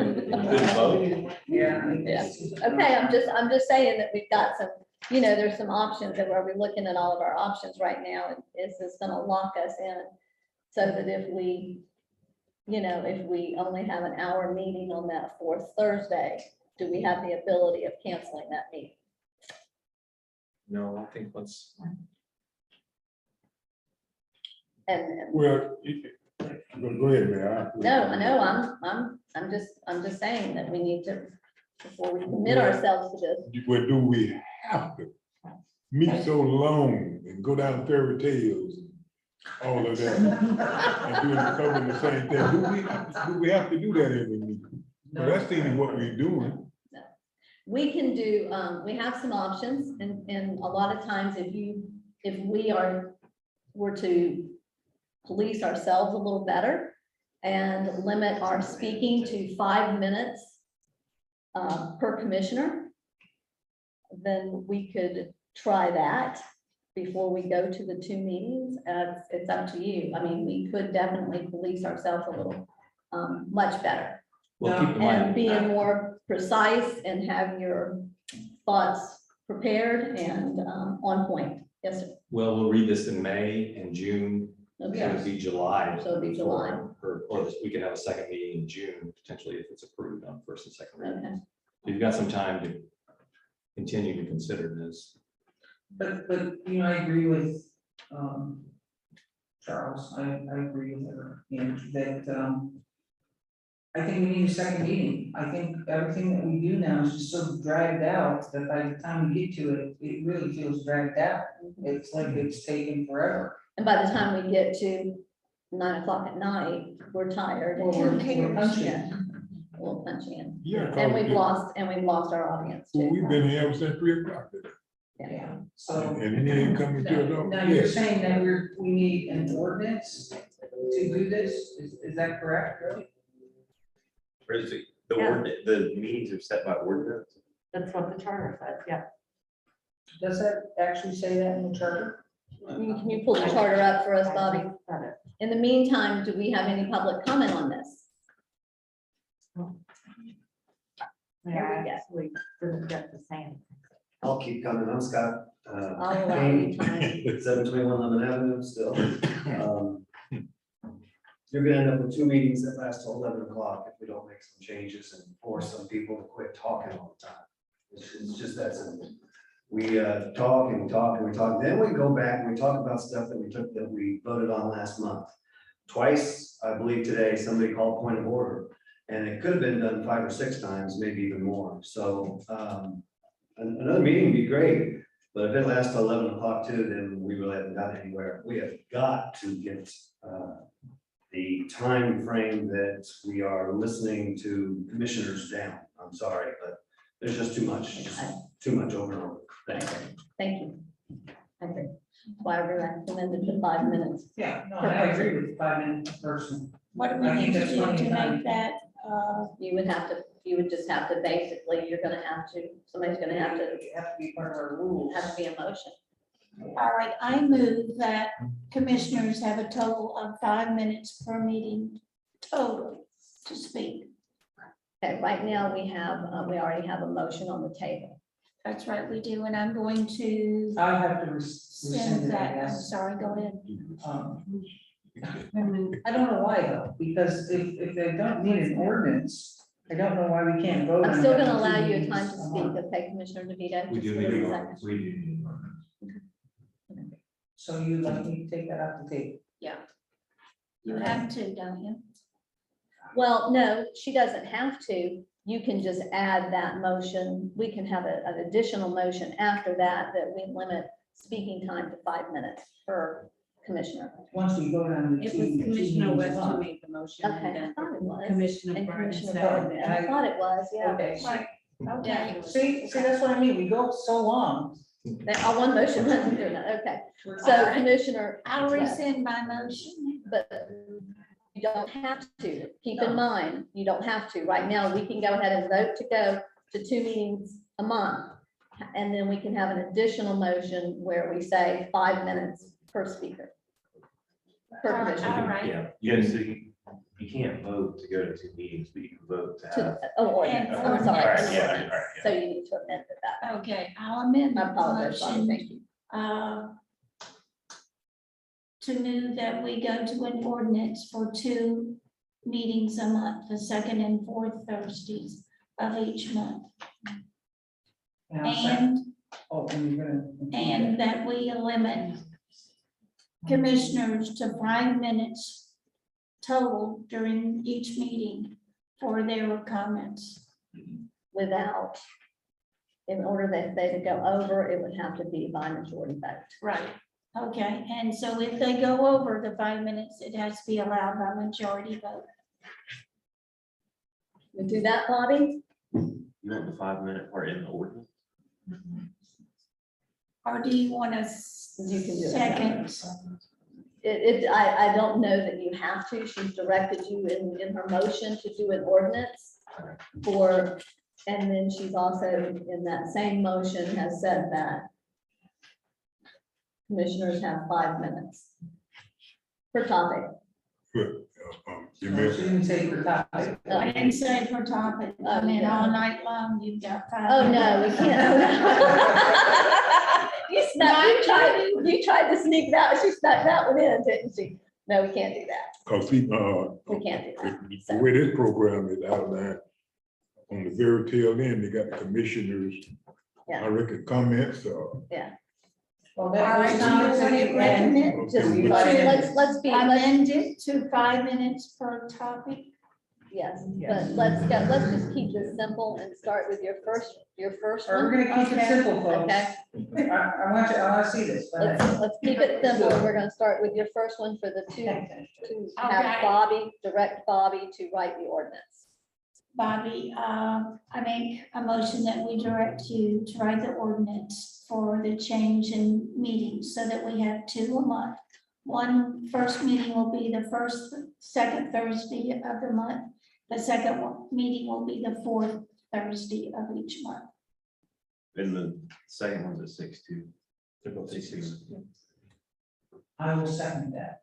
and good vote. Yeah. Yes, okay, I'm just saying that we've got some, there's some options that we're looking at all of our options right now, and is this gonna lock us in? So that if we only have an hour meeting on that 4th Thursday, do we have the ability of canceling that meeting? No, I think let's. And Well, go ahead, man. no, I know, I'm just saying that we need to, before we commit ourselves to this. Well, do we have to meet so long and go down fairy tales, and all of that, and covering the same thing? Do we have to do that every meeting? Well, that's seeming what we're doing. We can do, we have some options, and a lot of times if we were to police ourselves a little better and limit our speaking to 5 minutes per commissioner, then we could try that before we go to the 2 meetings. It's up to you. We could definitely police ourselves a little much better. Well, keep in And mind, being more precise and have your thoughts prepared and on point. Yes, sir. well, we'll read this in May and June, So it'd be July. So it'd be July. Or we could have a second meeting in June, potentially, if it's approved on first and second reading. Okay. You've got some time to continue to consider this. But, you know, I agree with, Charles, I agree with her, and that, I think we need a second meeting. I think everything that we do now is just so dragged out that by the time we get to it, it really feels dragged out. It's like it's taken forever. And by the time we get to 9 o'clock at night, we're tired. Well, we're punchy. Yeah, we'll punch in. Yeah. And we've lost our audience Well, too. we've been here since 3 o'clock. Yeah, so. And he ain't coming to the. Now, you're saying that we need an ordinance to do this, is that correct, really? Or is it Yeah. the meetings are set by ordinance? That's what the charter says, yeah. Does that actually say that in the charter? Can you pull the charter up for us, Bobby? In the meantime, do we have any public comment on this? Yeah, I actually didn't get the same. I'll keep coming. I'm Scott. I'll allow you time. 721 Lemon Avenue still. You're gonna end up with 2 meetings that last till 11 o'clock if we don't make some changes and force some people to quit talking all the time. It's just that simple. We talk and we talk and we talk, then we go back and we talk about stuff that we voted on last month. Twice, I believe today, somebody called point of order, and it could have been done 5 or 6 times, maybe even more. So another meeting would be great, but if it lasts till 11 o'clock too, then we really haven't got anywhere. We have got to get the time frame that we are listening to commissioners down. I'm sorry, but there's just too much over and over. Thank you. I agree. That's why I recommended the 5 minutes. Yeah, no, I agree with 5 minutes per person. What do we I think need to that's do plenty to of time. make that, You would just have to basically, somebody's gonna have to, It has to be part of our rules. have to be a motion. all right, I move that commissioners have a total of 5 minutes per meeting total to speak. Okay, right now we already have a motion on the table. That's right, we do, and I'm going to I have to send rescind that, that, I'm yes. sorry, go ahead. I don't know why though, because if they don't need an ordinance, I don't know why we can't vote. I'm on still that gonna in 2 allow you meetings time to a speak, month. okay, Commissioner DeVito? We Just do give need me a to, second. we do. So you'd like me to take that off the table? Yeah. You have to, don't you? Well, no, she doesn't have to. You can just add that motion. We can have an additional motion after that we limit speaking time to 5 minutes per commissioner. Once we vote on the It two. was Commissioner two West meetings a who month. made the motion. Okay, I and thought it was. Commissioner And Burton Commissioner seconded. Burton, I thought it was, yeah. Okay. Right, okay. See, that's what I mean, we go so long. On one motion, doesn't do that, okay. All So right. Commissioner. I'll rescind my motion. But you don't have to. Keep in mind, you don't have to. Right now, we can go ahead and vote to go to 2 meetings a month. And then we can have an additional motion where we say 5 minutes per speaker. Per All right, commissioner. all right. Yeah, yeah, so you can't vote to go to 2 meetings, but you can vote to have. Oh, ordinance. And I'm sorry. ordinance. Yeah, ordinance. all right, yeah. So you need to amend that. Okay, I'll amend I the apologize, Bobby, motion. thank you. To move that we go to an ordinance for 2 meetings a month, the second and 4th Thursdays of each month. And I'll second. And, Oh, and you're gonna. and that we limit commissioners to 5 minutes total during each meeting for their comments. Without, in order that they to go over, it would have to be by majority vote. Right. Okay, and so if they go over the 5 minutes, it has to be allowed by majority vote. We do that, Bobby? You want the 5-minute part in the ordinance? Or do you want a You can do it. second? I don't know that you have to. She's directed you in her motion to do an ordinance for, and then she's also in that same motion has said that commissioners have 5 minutes per topic. You No, missed she it. didn't say for topic. I didn't say for topic, I mean, all night long, you've got 5 Oh, no, minutes. we can't. You tried to sneak that, she snuck that one in, didn't she? No, we can't do that. Cause see, We can't do that. the way this program is outlined, on the very tail end, they got the commissioners, Yeah. I reckon comments, Well, All that right, was do you time want to to recommend Okay, Just, we- let's be, amend it to 5 minutes per topic? yes, Yes. but let's just keep this simple and start with your first We're one. gonna keep it Okay. simple, folks. Okay, I want to see this. Go ahead. let's keep it simple. We're gonna start with your first one for the two, to have Okay. Bobby, direct Bobby to write the ordinance. Bobby, I make a motion that we direct you to write the ordinance for the change in meetings so that we have 2 a month. One first meeting will be the second Thursday of the month. The second meeting will be the 4th Thursday of each month. And the second one's at 6:02. They're both 6:02. I will second that.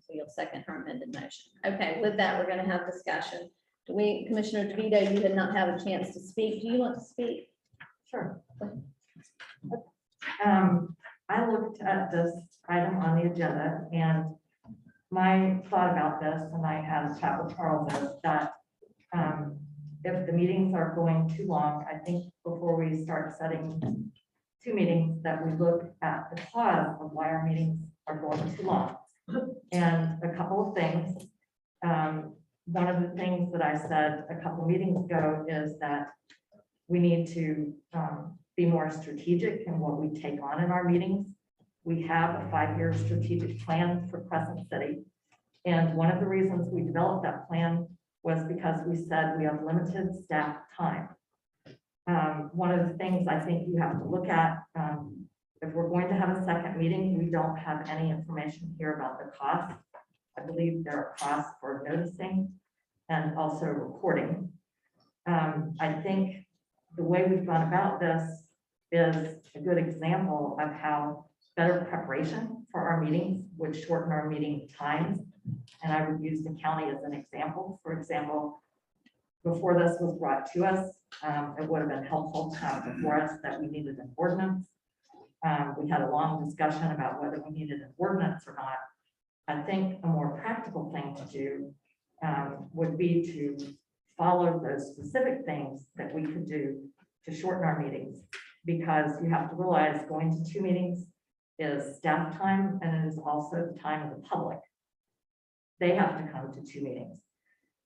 So you'll second her amended motion. Okay, with that, we're gonna have discussion. Do we, Commissioner DeVito, you did not have a chance to speak. Do you want to speak? Sure. I looked at this item on the agenda and my thought about this, and I had a chat with Charles, is that if the meetings are going too long, I think before we start setting 2 meetings, that we look at the cause of why our meetings are going too long. And a couple of things. One of the things that I said a couple meetings ago is that we need to be more strategic in what we take on in our meetings. We have a 5-year strategic plan for Crescent City. And one of the reasons we developed that plan was because we said we have limited staff time. One of the things I think you have to look at, if we're going to have a second meeting, we don't have any information here about the cost. I believe there are costs for noticing and also recording. I think the way we've gone about this is a good example of how better preparation for our meetings would shorten our meeting times. And I would use the county as an example. For example, before this was brought to us, it would have been helpful to have before us that we needed an ordinance. We had a long discussion about whether we needed an ordinance or not. I think a more practical thing to do would be to follow those specific things that we could do to shorten our meetings. Because you have to realize going to 2 meetings is staff time and it is also the time of the public. They have to come to 2 meetings.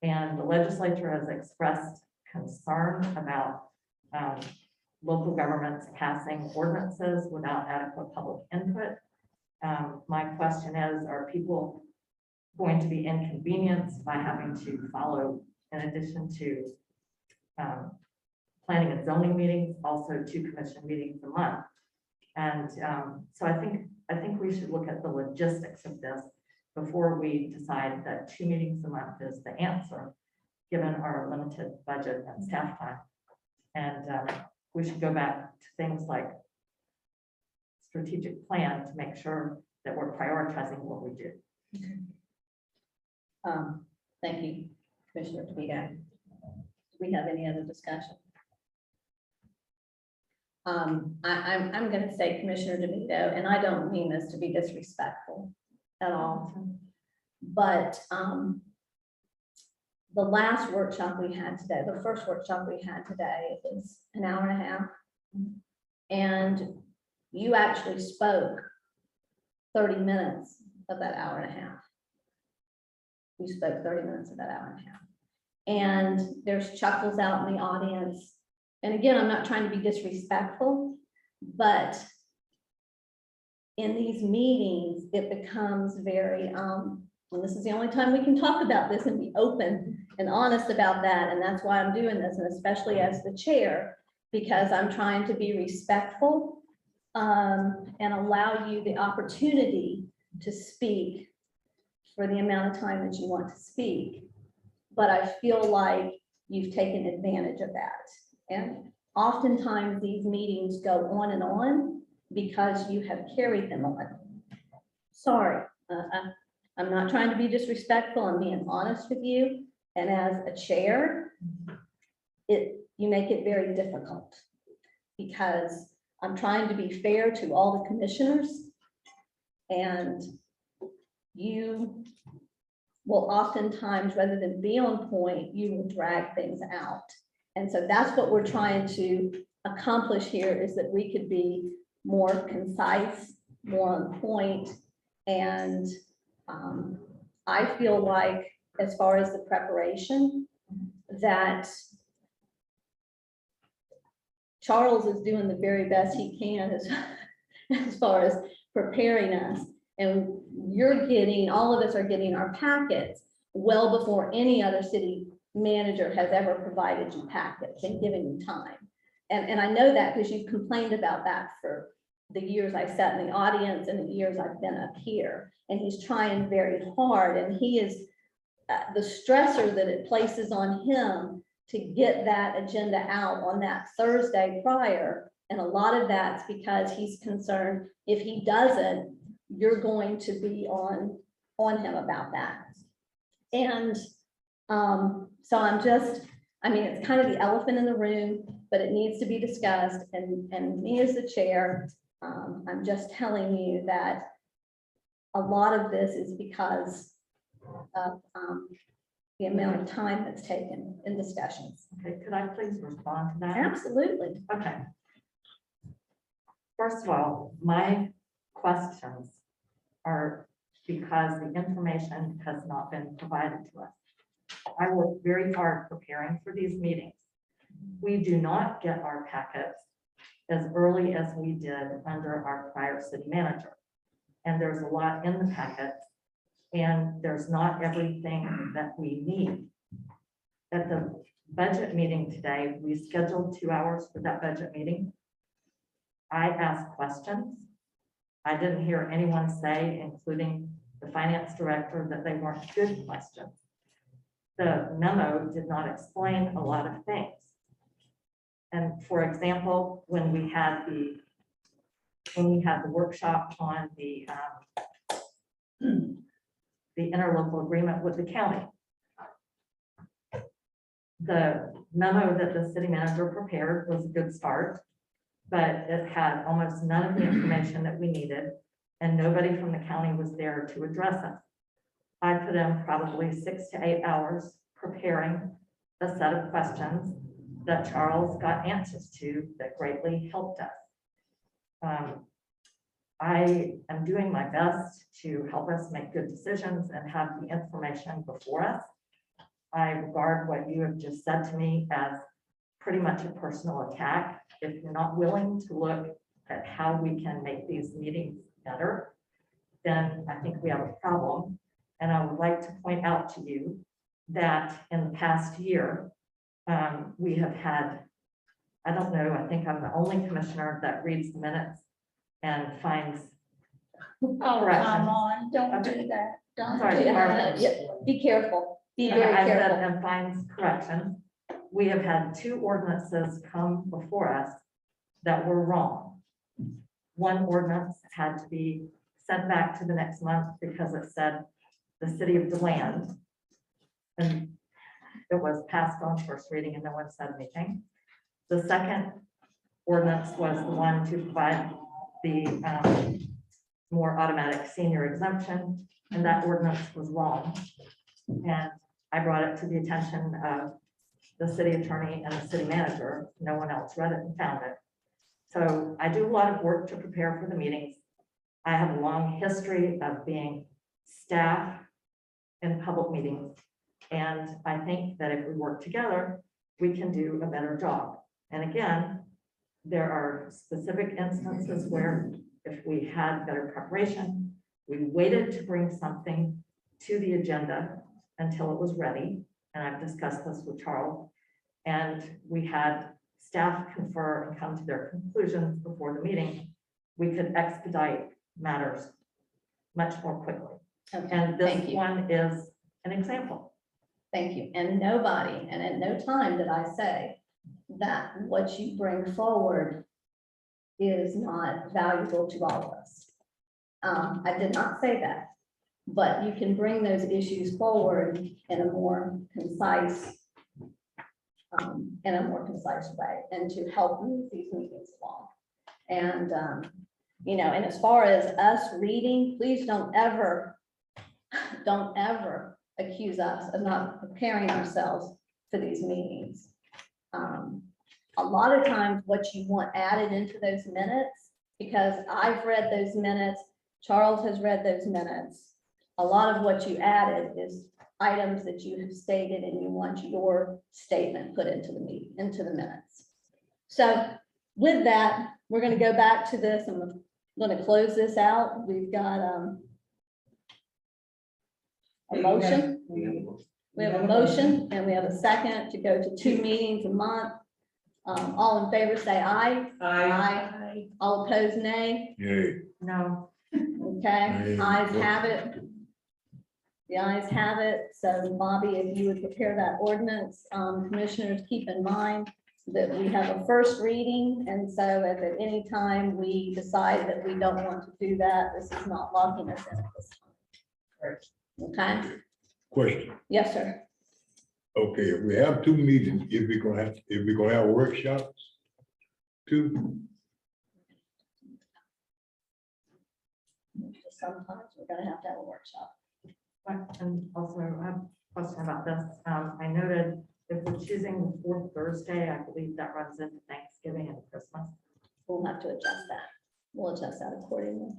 And the legislature has expressed concern about local governments passing ordinances without adequate public input. My question is, are people going to be inconvenienced by having to follow, in addition to planning and zoning meetings, also 2 commission meetings a month? And so I think we should look at the logistics of this before we decide that 2 meetings a month is the answer, given our limited budget and staff time. And we should go back to things like strategic plan to make sure that we're prioritizing what we do. Thank you, Commissioner DeVito. Do we have any other discussion? I'm going to say Commissioner DeVito, and I don't mean this to be disrespectful at all, but the last workshop we had today, the first workshop we had today, was an hour and a half, and you actually spoke 30 minutes of that hour and a half. You spoke 30 minutes of that hour and a half. And there's chuckles out in the audience. And again, I'm not trying to be disrespectful, but in these meetings, it becomes very, and this is the only time we can talk about this and be open and honest about that. And that's why I'm doing this, and especially as the chair, because I'm trying to be respectful and allow you the opportunity to speak for the amount of time that you want to speak. But I feel like you've taken advantage of that. And oftentimes these meetings go on and on because you have carried them on. Sorry, I'm not trying to be disrespectful. I'm being honest with you. And as a chair, you make it very difficult because I'm trying to be fair to all the commissioners. And you will oftentimes, rather than be on point, you will drag things out. And so that's what we're trying to accomplish here, is that we could be more concise, more on point. And I feel like, as far as the preparation, that Charles is doing the very best he can as far as preparing us. And you're getting, all of us are getting our packets well before any other city manager has ever provided you packets and given you time. And I know that because you've complained about that for the years I've sat in the audience and the years I've been up here. And he's trying very hard, and he is the stressor that it places on him to get that agenda out on that Thursday prior. And a lot of that's because he's concerned if he doesn't, you're going to be on him about that. And so I mean, it's kind of the elephant in the room, but it needs to be discussed. And me as the chair, I'm just telling you that a lot of this is because of the amount of time that's taken in discussions. Okay, could I please respond to that? Absolutely. Okay. First of all, my questions are because the information has not been provided to us. I worked very hard preparing for these meetings. We do not get our packets as early as we did under our prior city manager. And there's a lot in the packet, and there's not everything that we need. At the budget meeting today, we scheduled 2 hours for that budget meeting. I asked questions. I didn't hear anyone say, including the finance director, that they weren't good questions. The memo did not explain a lot of things. And for example, when we had the workshop on the interlocal agreement with the county, the memo that the city manager prepared was a good start, but it had almost none of the information that we needed, and nobody from the county was there to address it. I put in probably 6 to 8 hours preparing a set of questions that Charles got answers to that greatly helped us. I am doing my best to help us make good decisions and have the information before us. I regard what you have just said to me as pretty much a personal attack. If you're not willing to look at how we can make these meetings better, then I think we have a problem. And I would like to point out to you that in the past year, we have had, I don't know, I think I'm the only commissioner that reads the minutes and finds Oh, corrections. come on, don't do that. Don't Sorry, do that. Yeah, be careful. Be very I said, careful. and finds corrections. We have had 2 ordinances come before us that were wrong. One ordinance had to be sent back to the next month because it said the city of DeLand. And it was passed on first reading and no one said anything. The second ordinance was the one to provide the more automatic senior exemption, and that ordinance was wrong. And I brought it to the attention of the city attorney and the city manager. No one else read it and found it. So I do a lot of work to prepare for the meetings. I have a long history of being staff in public meetings. And I think that if we work together, we can do a better job. And again, there are specific instances where if we had better preparation, we waited to bring something to the agenda until it was ready. And I've discussed this with Charles. And we had staff confer and come to their conclusions before the meeting. We could expedite matters much more quickly. Okay, And this thank you. one is an example. Thank you. And nobody, and at no time did I say that what you bring forward is not valuable to all of us. I did not say that, but you can bring those issues forward in a more concise way and to help move these meetings along. And, you know, and as far as us reading, please don't ever don't ever accuse us of not preparing ourselves for these meetings. A lot of times what you want added into those minutes, because I've read those minutes, Charles has read those minutes. A lot of what you added is items that you have stated and you want your statement put into the meeting, into the minutes. So with that, we're going to go back to this. I'm going to close this out. We've got a motion. We have a motion and we have a second to go to 2 meetings a month. All in favor, say aye. Aye. All opposed, nay. Yay. No. Okay, ayes have it. The ayes have it. So Bobby, if you would prepare that ordinance, commissioners, keep in mind that we have a first reading. And so if at any time we decide that we don't want to do that, this is not locking us in at this time. Okay, Question. yes, sir. Okay, if we have 2 meetings, if we're gonna have workshops, 2, Sometimes we're gonna have a workshop. And also, I have a question about this. I noted if we're choosing the 4th Thursday, I believe that runs into Thanksgiving and Christmas. We'll have to adjust that. We'll adjust that accordingly.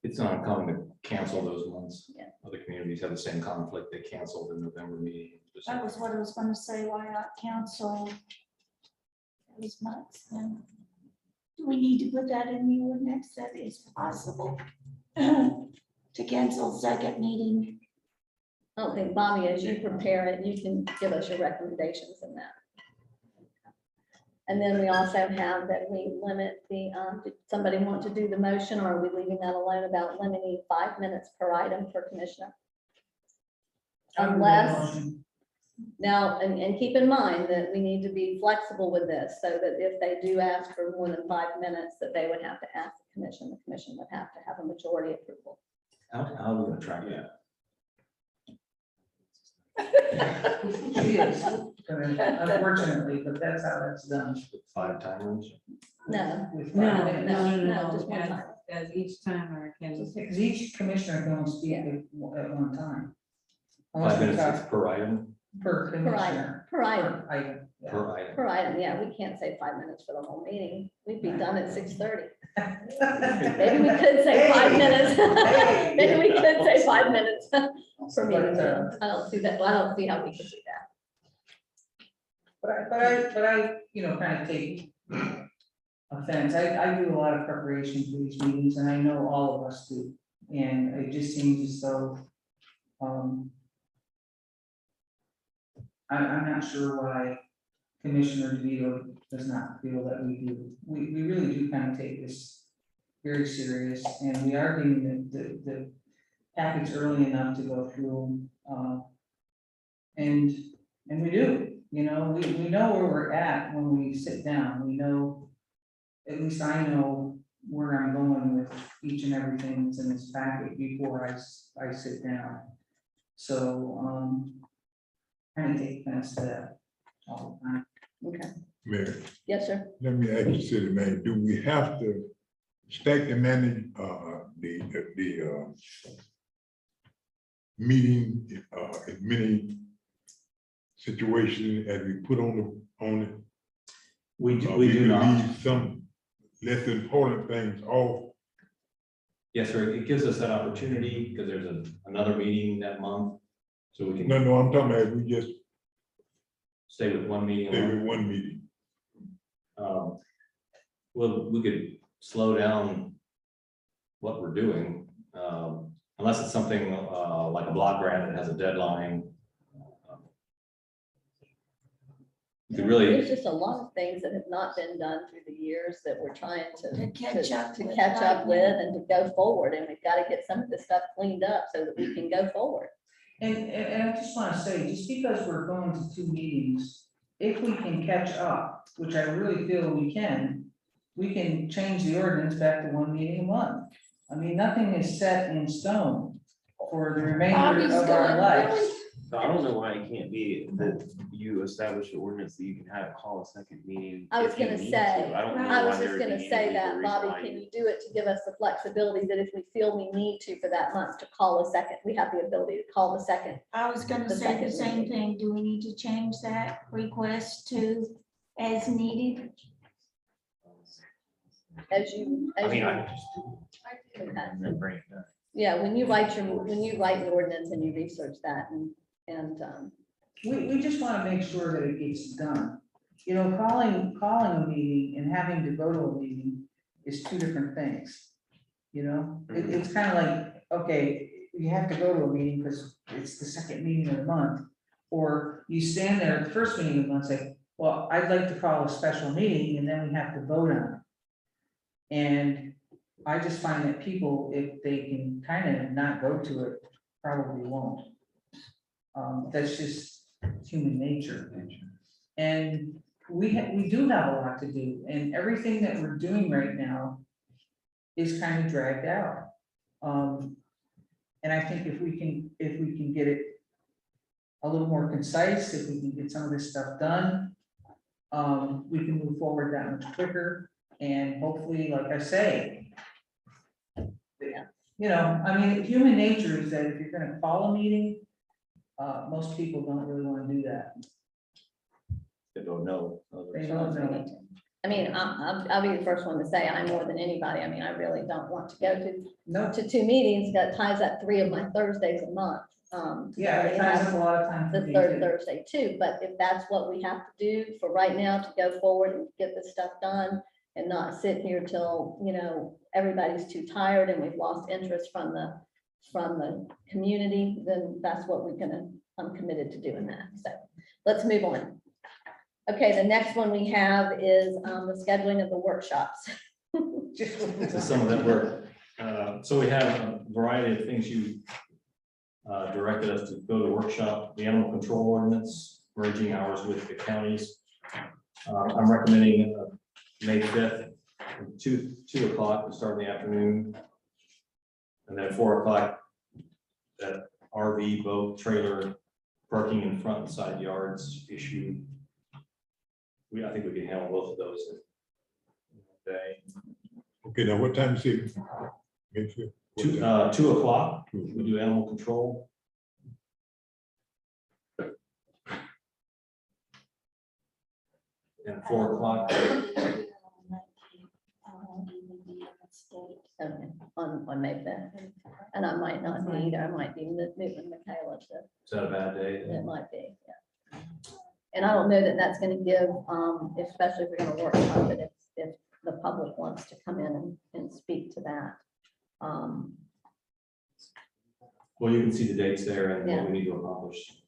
It's not uncommon to cancel those months. Yeah. Other communities have the same conflict. They canceled the November meeting. That was what I was gonna say, why not cancel those months then? Do we need to put that in the ordinance that is possible to cancel second meeting? I don't think, Bobby, as you prepare it, you can give us your recommendations in that. And then we also have that we limit the, did somebody want to do the motion, or are we leaving that alone about limiting 5 minutes per item per commissioner? Unless, now, and keep in mind that we need to be flexible with this, so that if they do ask for more than 5 minutes, that they would have to ask the commission would have to have a majority approval. How are we gonna track that? She is, unfortunately, but that's how that's done. 5 timers? No, With 5 No, minutes. no, just one time. As each timer can. Because each commissioner can only speak at one time. 5 minutes per item? Per Per item, commissioner. per item, Item, yeah. Per item. per item, yeah, we can't say 5 minutes for the whole meeting, we'd be done at 6:30. Maybe we could say 5 minutes, maybe we could say 5 minutes per meeting. I don't see that, I don't see how we could do that. But I, kind of take offense. I do a lot of preparation for these meetings, and I know all of us do. And it just seems as though, I'm not sure why Commissioner DeVito does not feel that we do. We really do kind of take this very serious, and we are getting the packets early enough to go through. And we do. We know where we're at when we sit down. We know, at least I know where I'm going with each and everything that's in this packet before I sit down. So, kind of take offense to that all the time. Okay, Mayor, yes, sir. let me ask you, city manager, do we have to stack and manage, the meeting, in many situations as we put on it? We do can not. leave some less important things off. Yes, sir. It gives us that opportunity because there's another meeting that month. So we can No, I'm talking about, we just stay with one meeting. stay with one meeting. Well, we could slow down what we're doing, unless it's something like a block grant that has a deadline. You could really, There's just a lot of things that have not been done through the years that we're trying to catch up with catch up right with now. and to go forward, and we've got to get some of this stuff cleaned up so that we can go forward. And I just want to say, just because we're going to 2 meetings, if we can catch up, which I really feel we can change the ordinance back to 1 meeting a month. I mean, nothing is set in stone for the remainder Bobby's of our going, lives. really? So I don't know why it can't be that you establish an ordinance that you can have call a second meeting. I was if you gonna need say, to. I don't know I why was there just would gonna be say any that, legal reason Bobby, why can you do it to give us the flexibility that if we feel we need to for that month to call a second, we have the ability to call the second. I was gonna The say the second same meeting. thing. Do we need to change that request to as needed? As you, I as mean, you. I could just do it Okay. and then bring it back. Yeah, when you write an ordinance and you research that and, We just want to make sure that it gets done. You know, calling a meeting and having to go to a meeting is two different things. You know, it's kind of like, okay, you have to go to a meeting because it's the second meeting of the month. Or you stand there at the first meeting of the month and say, well, I'd like to call a special meeting, and then we have to vote on it. And I just find that people, if they can kind of not go to it, probably won't. That's just human nature. And we do have a lot to do, and everything that we're doing right now is kind of dragged out. And I think if we can get it a little more concise, if we can get some of this stuff done, we can move forward that much quicker, and hopefully, like I say, you know, I mean, human nature is that if you're gonna call a meeting, most people don't really want to do that. They don't know. They don't know. I mean, I'll be the first one to say, I more than anybody, I mean, I really don't want to go to two meetings, that ties up 3 of my Thursdays a month. Yeah, it ties up a lot of time for The me third too. Thursday too, but if that's what we have to do for right now to go forward and get this stuff done and not sit here till, you know, everybody's too tired and we've lost interest from the community, then that's what I'm committed to doing that. So let's move on. Okay, the next one we have is the scheduling of the workshops. So some of that work. So we have a variety of things you directed us to go to workshop, the animal control ordinance, merging hours with the counties. I'm recommending May 5th, 2 o'clock to start in the afternoon. And then 4 o'clock, that RV, boat, trailer, parking in front and side yards issue. I think we can handle both of those in a day. Okay, now what time is it? Make sure. What time? 2 o'clock, we do animal control. And 4 o'clock, Okay, on May 5th. And I might not be either, I might be moving Michaela to. is that a bad day? It might be, yeah. And I don't know that that's gonna give, especially if we're gonna workshop it, if the public wants to come in and speak to that. Well, you can see the dates there and what we need to accomplish.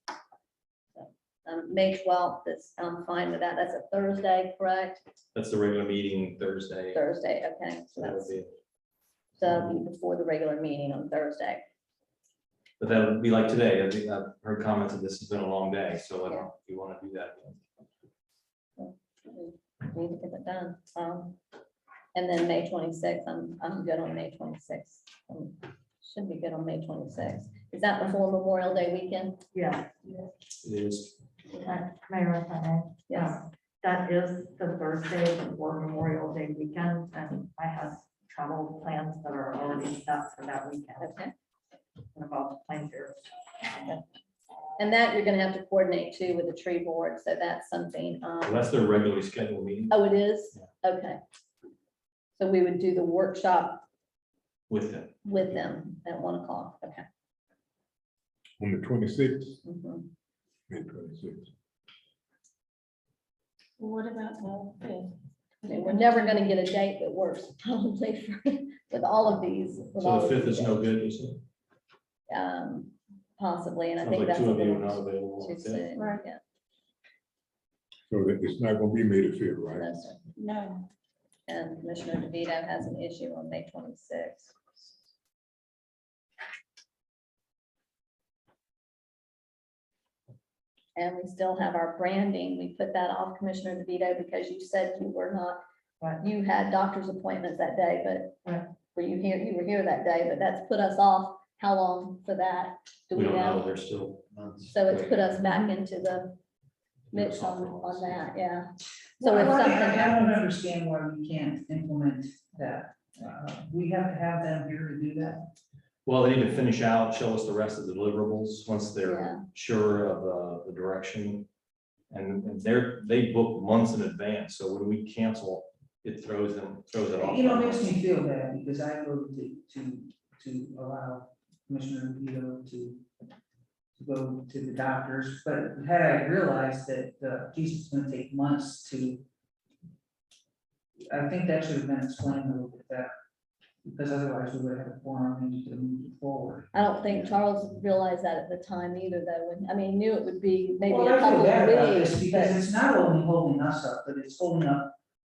May 12th, I'm fine with that. That's a Thursday, correct? That's the regular meeting Thursday. Thursday, okay. So That would that's, be, so that'll be before the regular meeting on Thursday. but that would be like today. I think I've heard comments that this has been a long day, so I don't know if you want to do that. We need to get it done. And then May 26th, I'm good on May 26th. Should be good on May 26th. Is that before Memorial Day weekend? Yeah. It is. Mayor, if I may. Yes. That is the Thursday before Memorial Day weekend, and I have travel plans that are already set for that weekend. Okay. And about the plane here. And that you're gonna have to coordinate too with the tree board, so that's something. Well, that's their regularly scheduled meeting Oh, it is? Okay. So we would do the workshop with them. with them at 1 o'clock, okay. On the 26th, Mhm. May 26th. What about the I mean, we're never gonna get a date that works probably with all of these. with So all the of 5th these is no dates. good, you said? Possibly, and I Sounds think like that's a 2 of you are little not available. too on the 5th. soon. Right. Yeah, So that it's not gonna be May the 5th, right? no, sir. No, And Commissioner DeVito has an issue on May 26th. And we still have our branding. We put that off, Commissioner DeVito, because you said you were not, you had doctor's appointments that day, but were you here? You were here that day, but that's put us off How long for that? Do We we don't know, know? they're still. So it's put us back into the mix on that, yeah. So if Well, something I don't happens, understand why we can't implement that. We have to have them here to do that. Well, they need to finish out, show us the rest of the deliverables, once Yeah. they're sure of the direction. And they book months in advance, so when we cancel, it throws it off. You know, it makes me feel bad because I voted to allow Commissioner Vito to go to the doctors, but had I realized that Jesus was gonna take months to, I think that should have been explained a little bit better. Because otherwise we would have a forum and to move it forward. I don't think Charles realized that at the time either, though. I mean, he knew it would be maybe Well, a I feel couple bad of about weeks, this because but it's not only holding us up, but it's holding up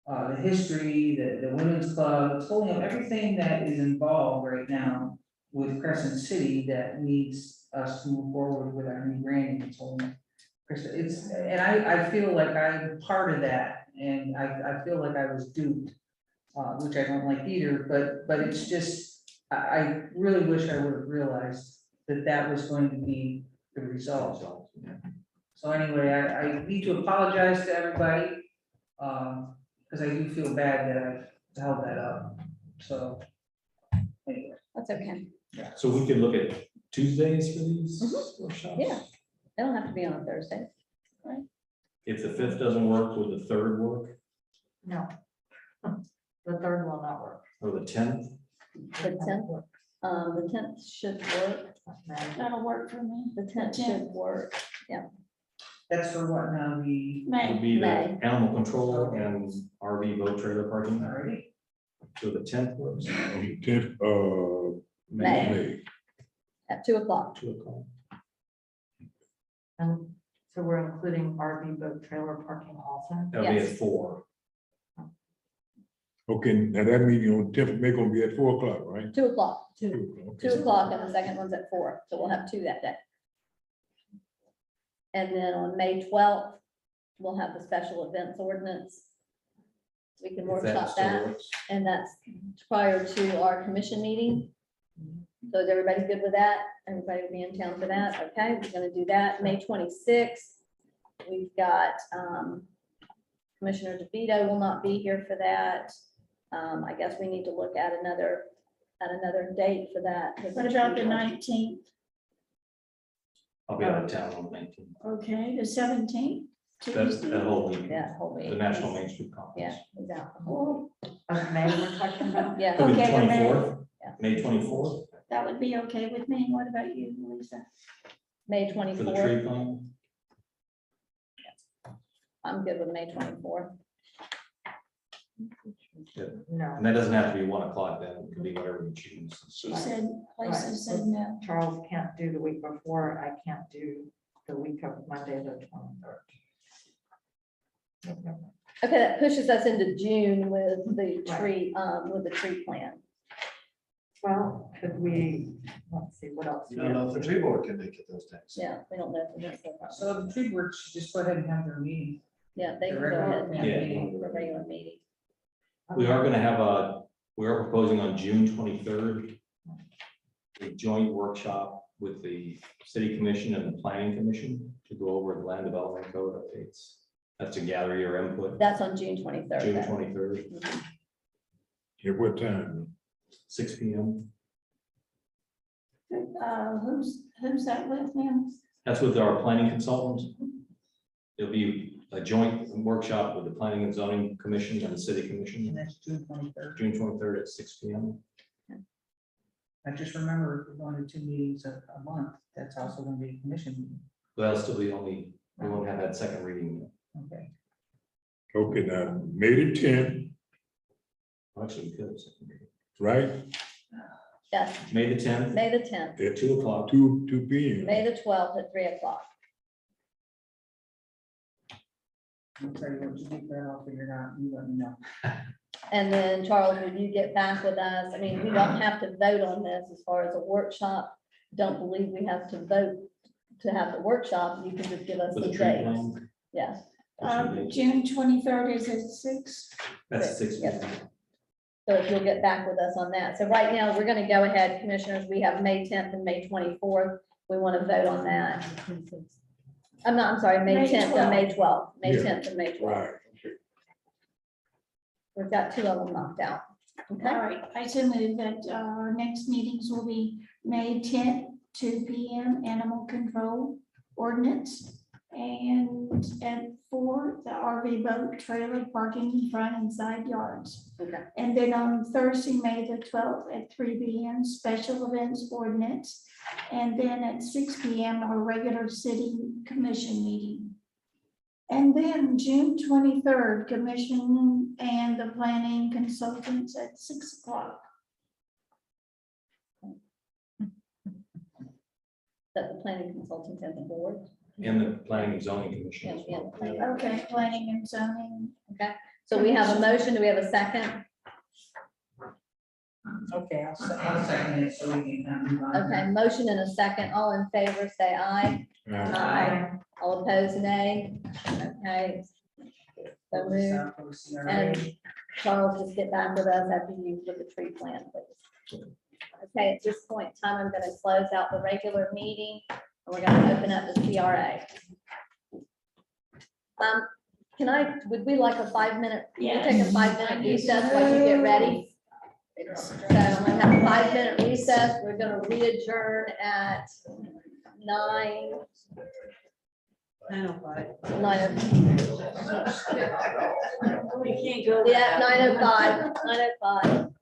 the history, the women's club, it's holding up everything that is involved right now with Crescent City that needs us to move forward with our new branding. It's holding up Crescent. And I feel like I'm part of that, and I feel like I was duped, which I don't like either, but it's just, I really wish I would have realized that that was going to be the result. So anyway, I need to apologize to everybody, because I do feel bad that I held that up. So anyway. that's okay. So we could look at Tuesdays for these workshops? Yeah, they don't have to be on a Thursday. If the 5th doesn't work, would the 3rd work, No. The third will not work. or the 10th? The 10th should work. That'll work for me. The 10th should work, yeah. That's for what now, the. Would May. be the May. animal control and RV boat trailer parking. Alrighty. So the 10th works. On the 10th, May. May. At 2:00. 2 o'clock. And so we're including RV boat trailer parking also. That'll be at Yes. 4. Okay, now that meeting on 10th of May gonna be at 4 o'clock, right? 2:00. 2 o'clock. 2:00, and the second one's at 4, so we'll have 2 that day. And then on May 12th, we'll have the special events ordinance. We can If that workshop still that, works. and that's prior to our commission meeting. So is everybody good with that? Everybody will be in town for that, okay? We're gonna do that. May 26th, we've got, Commissioner DeVito will not be here for that. I guess we need to look at another date for that. What about the 19th? I'll be out of town on the 19th. Okay, the 17th? That's Tuesday? that whole week. Yeah, whole week. The National Main Street Conference. Yeah, he's out. Of May we're talking about. Yeah. Could be the Okay, the May. 24th, Yeah. May 24th That would be okay with me. What about you, Lisa? May for the 24th. tree plan. I'm good with May 24th. No. And that doesn't have to be 1 o'clock then, it can be whatever you choose. She said, places Right. said no. Charles can't do the week before. I can't do the week of Monday, the 23rd. Okay, that pushes us into June with the tree plan. Well, could we, let's see, what else? You don't know if the tree board can make it those days. Yeah, we don't know if we're gonna. So the tree board should just go ahead and have their meeting. Yeah, they can go Regular ahead and have a Yeah. meeting, a regular meeting. We are gonna have we are proposing on June 23rd, a joint workshop with the city commission and the planning commission to go over the land development code updates. That's to gather your input. That's on June 23rd. June then. 23rd, At what time? 6 p.m. Who's that with now? That's with our planning consultant. It'll be a joint workshop with the planning and zoning commission and the city And commission, that's June 23rd. June 23rd at 6 p.m. I just remember if we're going to 2 meetings a month, that's also going to be a commission meeting. Well, it'll still be only, we won't have that second reading yet. Okay. Okay, now, May the 10th, Actually, we could have a second reading. right? Yes, May the 10th May the 10th, at 2 o'clock. 2 p.m. May the 12th at 3 o'clock. I'll tell you what, you get that all figured out, you let me know. And then Charles, when you get back with us, I mean, we don't have to vote on this as far as a workshop. Don't believe we have to vote to have the workshop. You can just give us For the the tree dates. plan. Yes, June 23rd is at 6. That's 6 Yes. p.m. So if you'll get back with us on that. So right now, we're gonna go ahead, commissioners, we have May 10th and May 24th. We want to vote on that. I'm sorry, May May 10th and May 12th, May Yeah. 10th and May 12th. Right. Okay. We've got two of them knocked out. All Okay, right, I so move that our next meetings will be May 10th, 2 p.m. animal control ordinance. And for the RV boat trailer parking in front and side yards. okay. And then on Thursday, May the 12th at 3 p.m., special events ordinance. And then at 6 p.m., our regular city commission meeting. And then June 23rd, commission and the planning consultants at 6 o'clock. That the planning consultants and the board. And the planning and zoning commission as Yeah, well. yeah. Okay, planning and zoning. Okay, so we have a motion. Do we have a second? Okay, I'll second it so we can kind of move on. Okay, motion and a second. All in favor, say aye. Aye. All opposed, nay. Okay. So moved. And Charles, just get back with us after you look at the tree plan, please. Okay, at this point in time, I'm gonna close out the regular meeting, and we're gonna open up the CRA. Would we like a 5-minute, can we take a 5-minute recess while you get ready? So I'm gonna have a 5-minute recess. We're gonna re-adjourn at 9. 9:05. 9:05. We can't go. Yeah, 9:05, 9:05.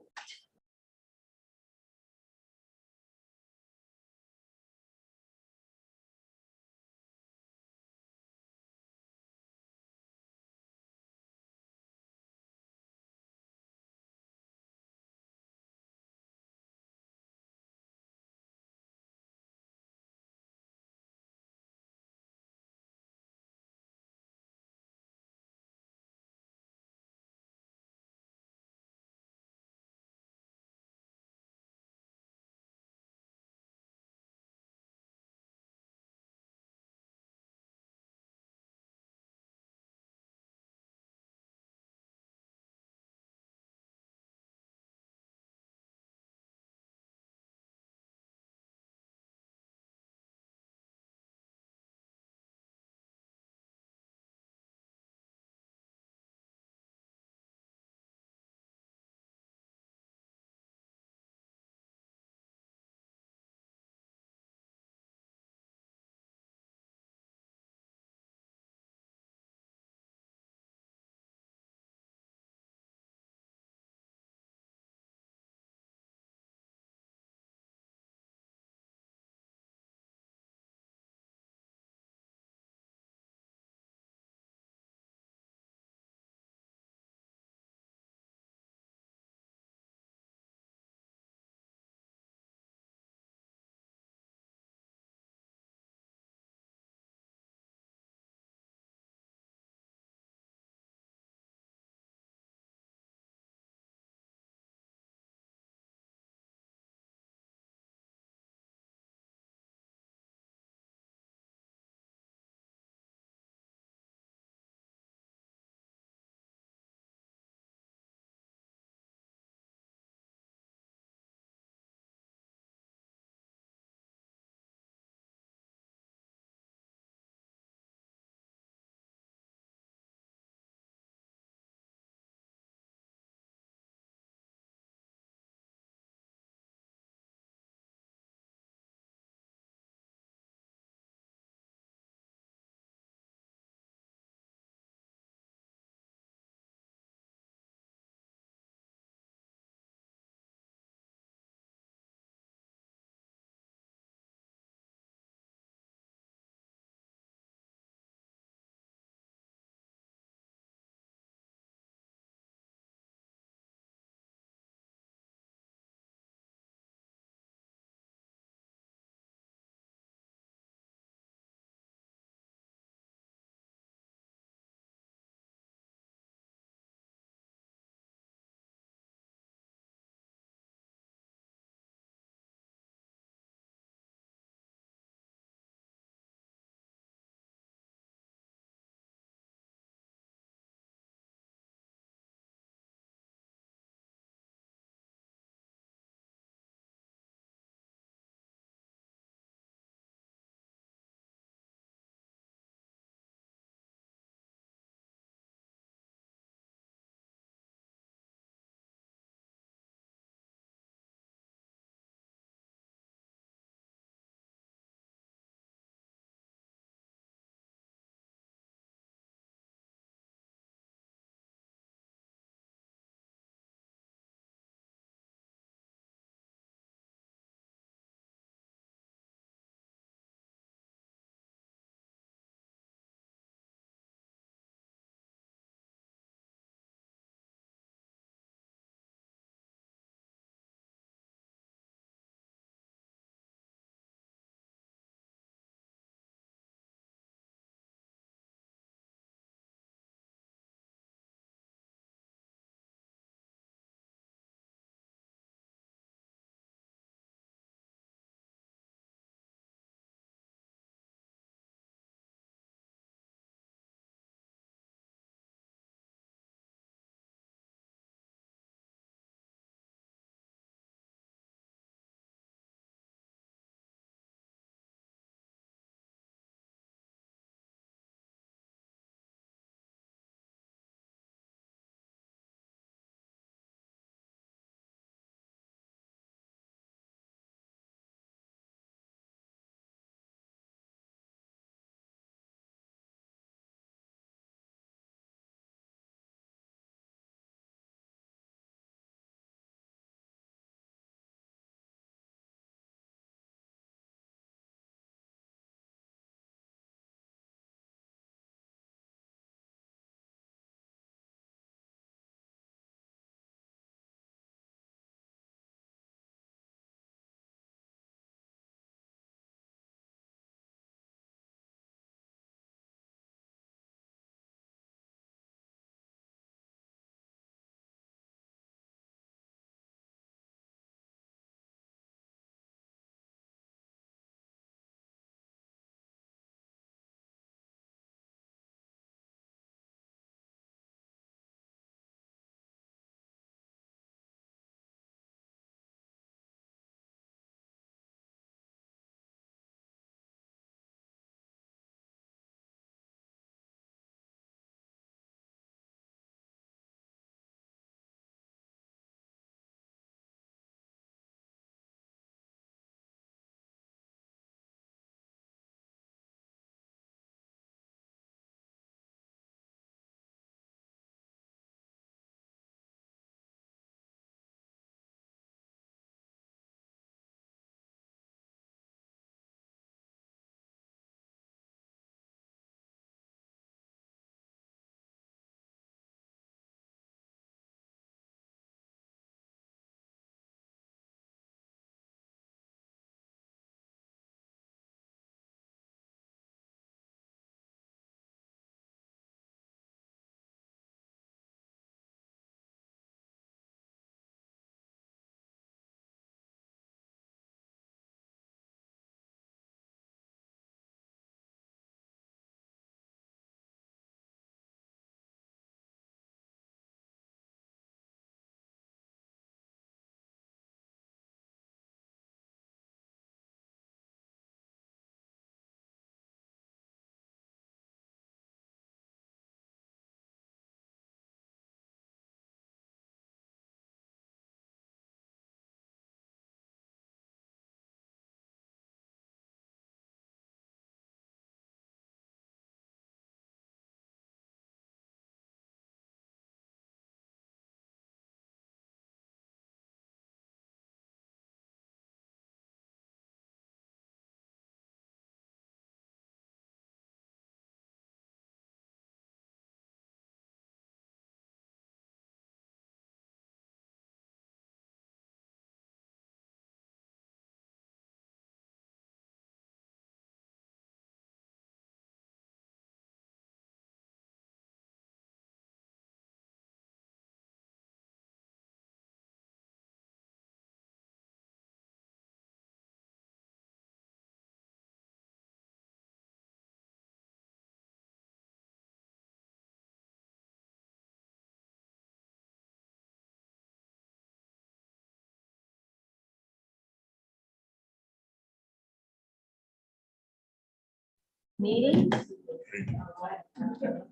meeting.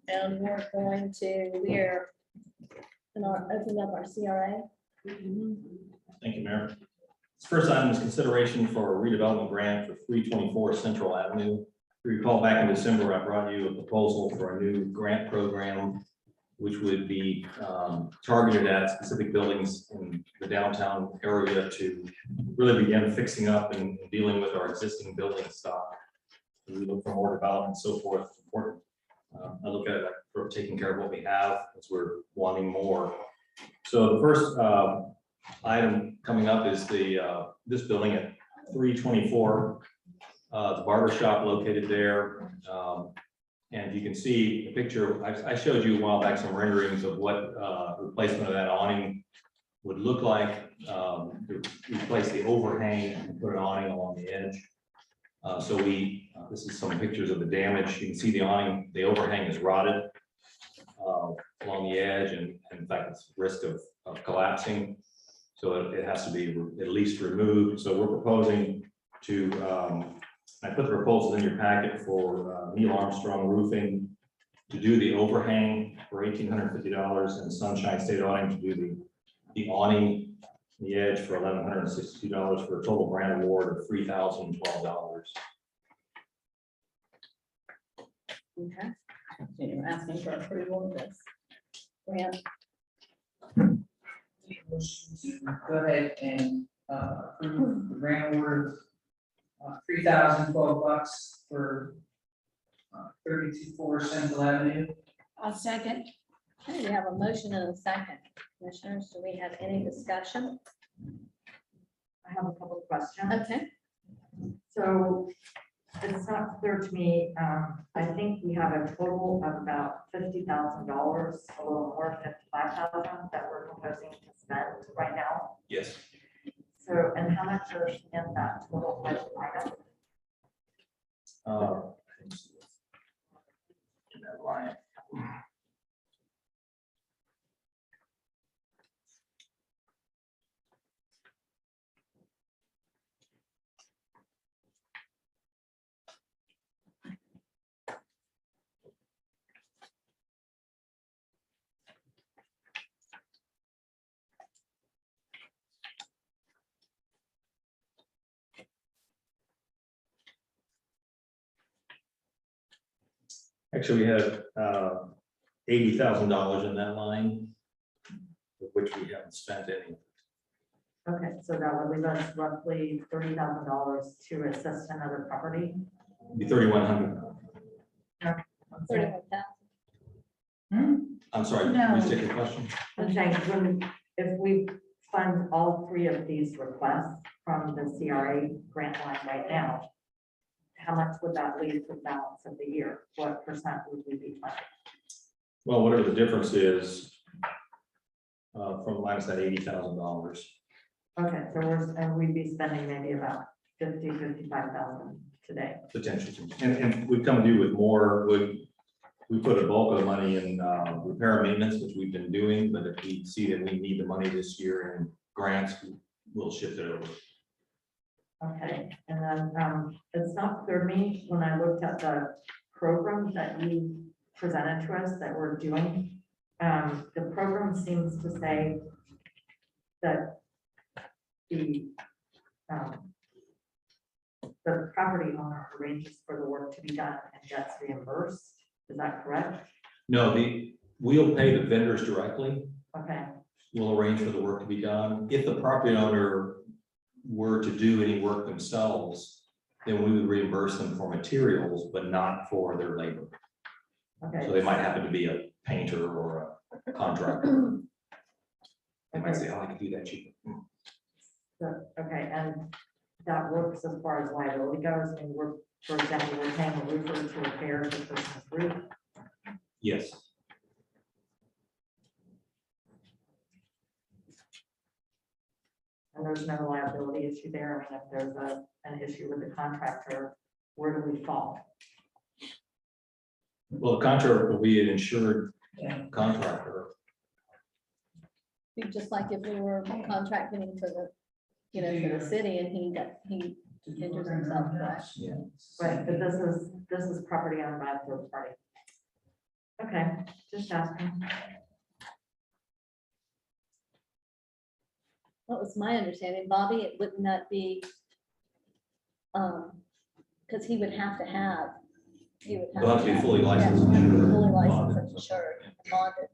And we're going to, open up our CRA. Thank you, Mayor. This first item is consideration for a redevelopment grant for 324 Central Avenue. If you recall back in December, I brought you a proposal for a new grant program, which would be targeted at specific buildings in the downtown area to really begin fixing up and dealing with our existing building stock. We look for more development and so forth. It's important. I look at it like we're taking care of what we have as we're wanting more. So the first item coming up is this building at 324, the barber shop located there. And you can see the picture, I showed you a while back some renderings of what replacement of that awning would look like. To replace the overhang and put an awning along the edge. This is some pictures of the damage. You can see the awning, the overhang is rotted along the edge, and in fact, it's at risk of collapsing. So it has to be at least removed. So we're proposing to, I put the proposal in your packet for Neil Armstrong Roofing to do the overhang for $1,850 and Sunshine State Awning to do the awning, the edge for $1,162 for a total grant award of $3,012. Okay. So you're asking for approval of this grant. Motion to go ahead and approve the grant award of $3,012 for 324 Central Avenue. I'll second. Okay, we have a motion and a second. Commissioners, do we have any discussion? I have a couple of questions. Okay. So it's not clear to me, I think we have a total of about $50,000, a little more than $55,000 that we're proposing to spend right now. Yes. So, and how much is in that total budget item? That line. Actually, we have $80,000 in that line, of which we haven't spent any. Okay, so that would leave us roughly $30,000 to assist another property. Be 3,100. Okay. 31,000. I'm sorry, No. please take your question. I'm saying, if we fund all three of these requests from the CRA grant line right now, how much would that leave for the balance of the year? What percent would we be funding? Well, whatever the difference is from minus that $80,000. Okay, so we'd be spending maybe about 55,000 today. Potentially. And we come due with more, we put a bulk of the money in repair and maintenance, which we've been doing, but if we see that we need the money this year in grants, we'll shift it over. Okay, and then it's not clear to me when I looked at the program that you presented to us that we're doing. The program seems to say that the property owner arranges for the work to be done and gets reimbursed. Is that correct? No, we'll pay the vendors directly. Okay, We'll arrange for the work to be done. If the property owner were to do any work themselves, then we would reimburse them for materials, but not for their labor. okay. So they might happen to be a painter or a contractor. They might say, oh, I can do that cheaper. So, okay, and that works as far as liability goes. I mean, for example, we're paying a roofer to repair the person's roof. Yes. And there's no liability issue there. I mean, if there's an issue with the contractor, where do we fall? Well, the contractor will be an insured contractor. Be just like if we were contracting for the, for the city and he To do Injures work on their own himself, house. Yeah. Right, but this is property owned by a third party. Okay, just asking. What was my understanding, Bobby? It would not be, because he would have to have. He would He'll have to be fully yeah, licensed. have to be insured, fully licensed bonded. and insured, and bonded.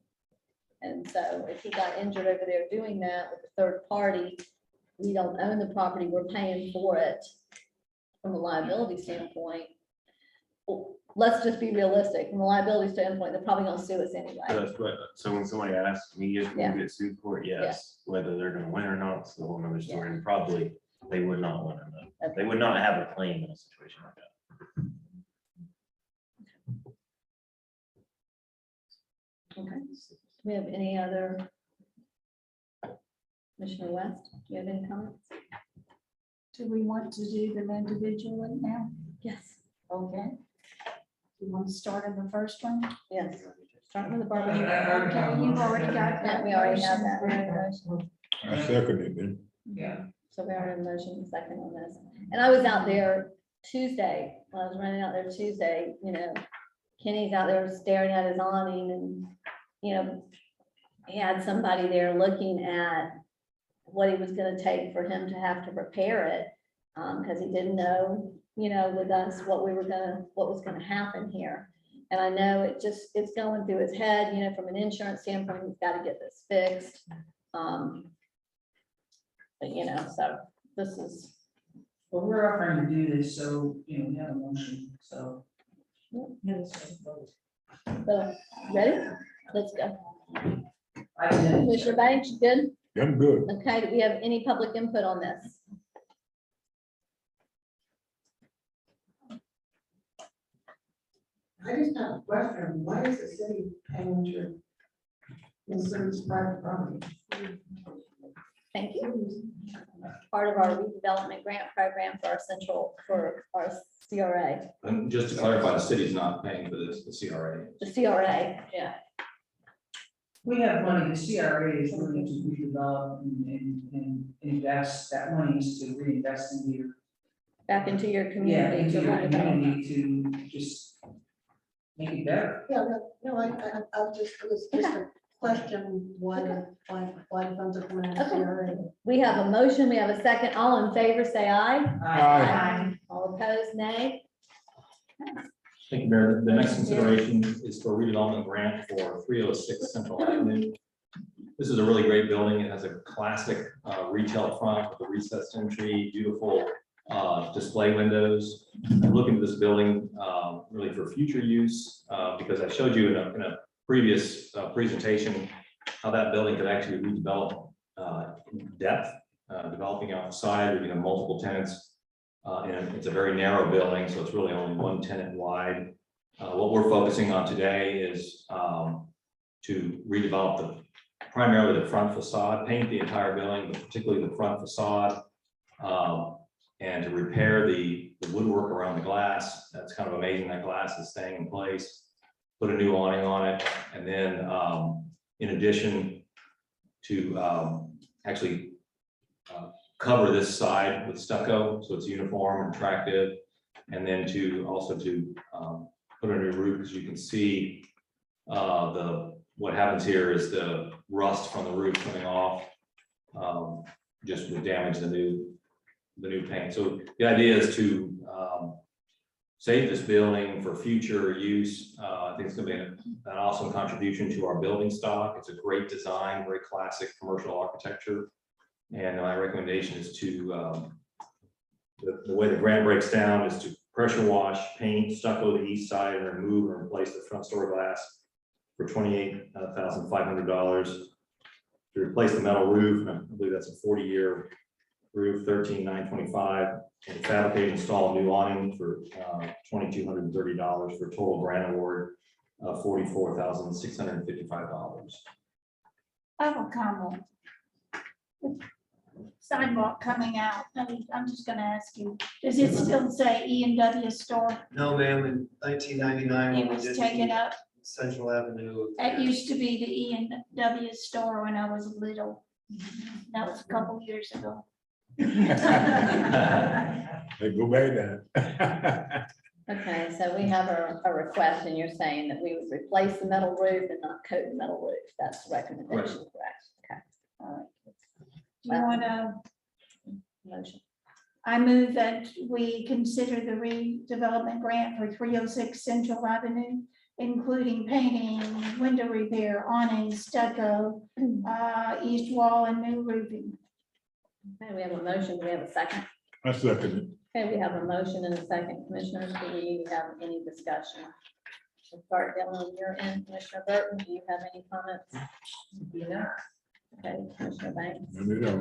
And so if he got injured over there doing that with a third party, we don't own the property, we're paying for it from a liability standpoint. Well, let's just be realistic, from a liability standpoint, they're probably gonna sue us anyway. That's what, so when somebody asks me if we Yeah. get sued for it, yes, whether they're gonna win or not, it's a whole nother story, and probably they would not win in that. They would not have a claim in a situation like that. Okay. Do we have any other? Commissioner West, do you have any comments? Do we want to do them individually now? Yes. Okay. You want to start on the first one? Yes. Starting with the barbecue. Okay, you've already got Yeah, that. we already have that. motion. We already motioned. I second it then. Yeah. So we are in motion second on this. And I was out there Tuesday, when I was running out there Tuesday, you know, Kenny's out there staring at his awning and, you know, he had somebody there looking at what it was gonna take for him to have to repair it. Cause he didn't know, you know, with us, what was gonna happen here. And I know it's going through his head, you know, from an insurance standpoint, he's gotta get this fixed. But you know, so this is, Well, we're offering to do this, so, you know, we have a motion, so. so, ready? Let's go. I did. Commissioner Banks, you good? I'm good. Okay, do we have any public input on this? I just have a question, why is the city paying to insert private property? Thank you. Part of our redevelopment grant program for our CRA, And just to clarify, the city's not paying for this, the CRA. the CRA, yeah. We have money, the CRA is willing to redevelop and invest, that money is to reinvest in your. Back into your Yeah, community. into to your redevelop. community to just make it better. Yeah, no, I it was just a question, why the funds are coming out of Okay. CRA? We have a motion, we have a second. All in favor, say aye. Aye. All opposed, nay. Thank you, Mayor. The next consideration is for redevelopment grant for 306 Central Avenue. This is a really great building. It has a classic retail front with a recessed entry, beautiful display windows. I'm looking at this building really for future use because I showed you in a previous presentation how that building could actually redevelop in depth, developing outside, you know, multiple tenants. And it's a very narrow building, so it's really only one tenant wide. What we're focusing on today is to redevelop primarily the front facade, paint the entire building, but particularly the front facade. And to repair the woodwork around the glass. That's kind of amazing, that glass is staying in place. Put a new awning on it, and then in addition to actually cover this side with stucco, so it's uniform and attractive. And then to put a new roof, as you can see, what happens here is the rust from the roof coming off just would damage the new paint. So the idea is to save this building for future use. I think it's gonna be an awesome contribution to our building stock. It's a great design, very classic commercial architecture. And my recommendation is to, the way the grant breaks down is to pressure wash, paint, stucco the east side, and remove and replace the front store glass for $28,500. To replace the metal roof, and I believe that's a 40-year roof, $13,925. And to fabricate and install a new awning for $2,230 for a total grant award of $44,655. I have a comment. Sidewalk coming out, I'm just gonna ask you, does it still say E&W store? No, ma'am, in 1999. It when we was did taken the up. Central Avenue. It used to be the E&W store when I was little. That was a couple years ago. Hey, go back there. Okay, so we have a request and you're saying that we would replace the metal roof and not coat the metal roof. That's the recommendation, correct? Okay, all right. Do you want to, Motion. I move that we consider the redevelopment grant for 306 Central Avenue, including painting, window repair, awning, stucco, east wall and new roofing. Okay, we have a motion. Do we have a second? I second it. Okay, we have a motion and a second. Commissioners, do we have any discussion? We'll start down on your end. Commissioner Burton, do you have any comments? Okay, Commissioner Banks. None at all.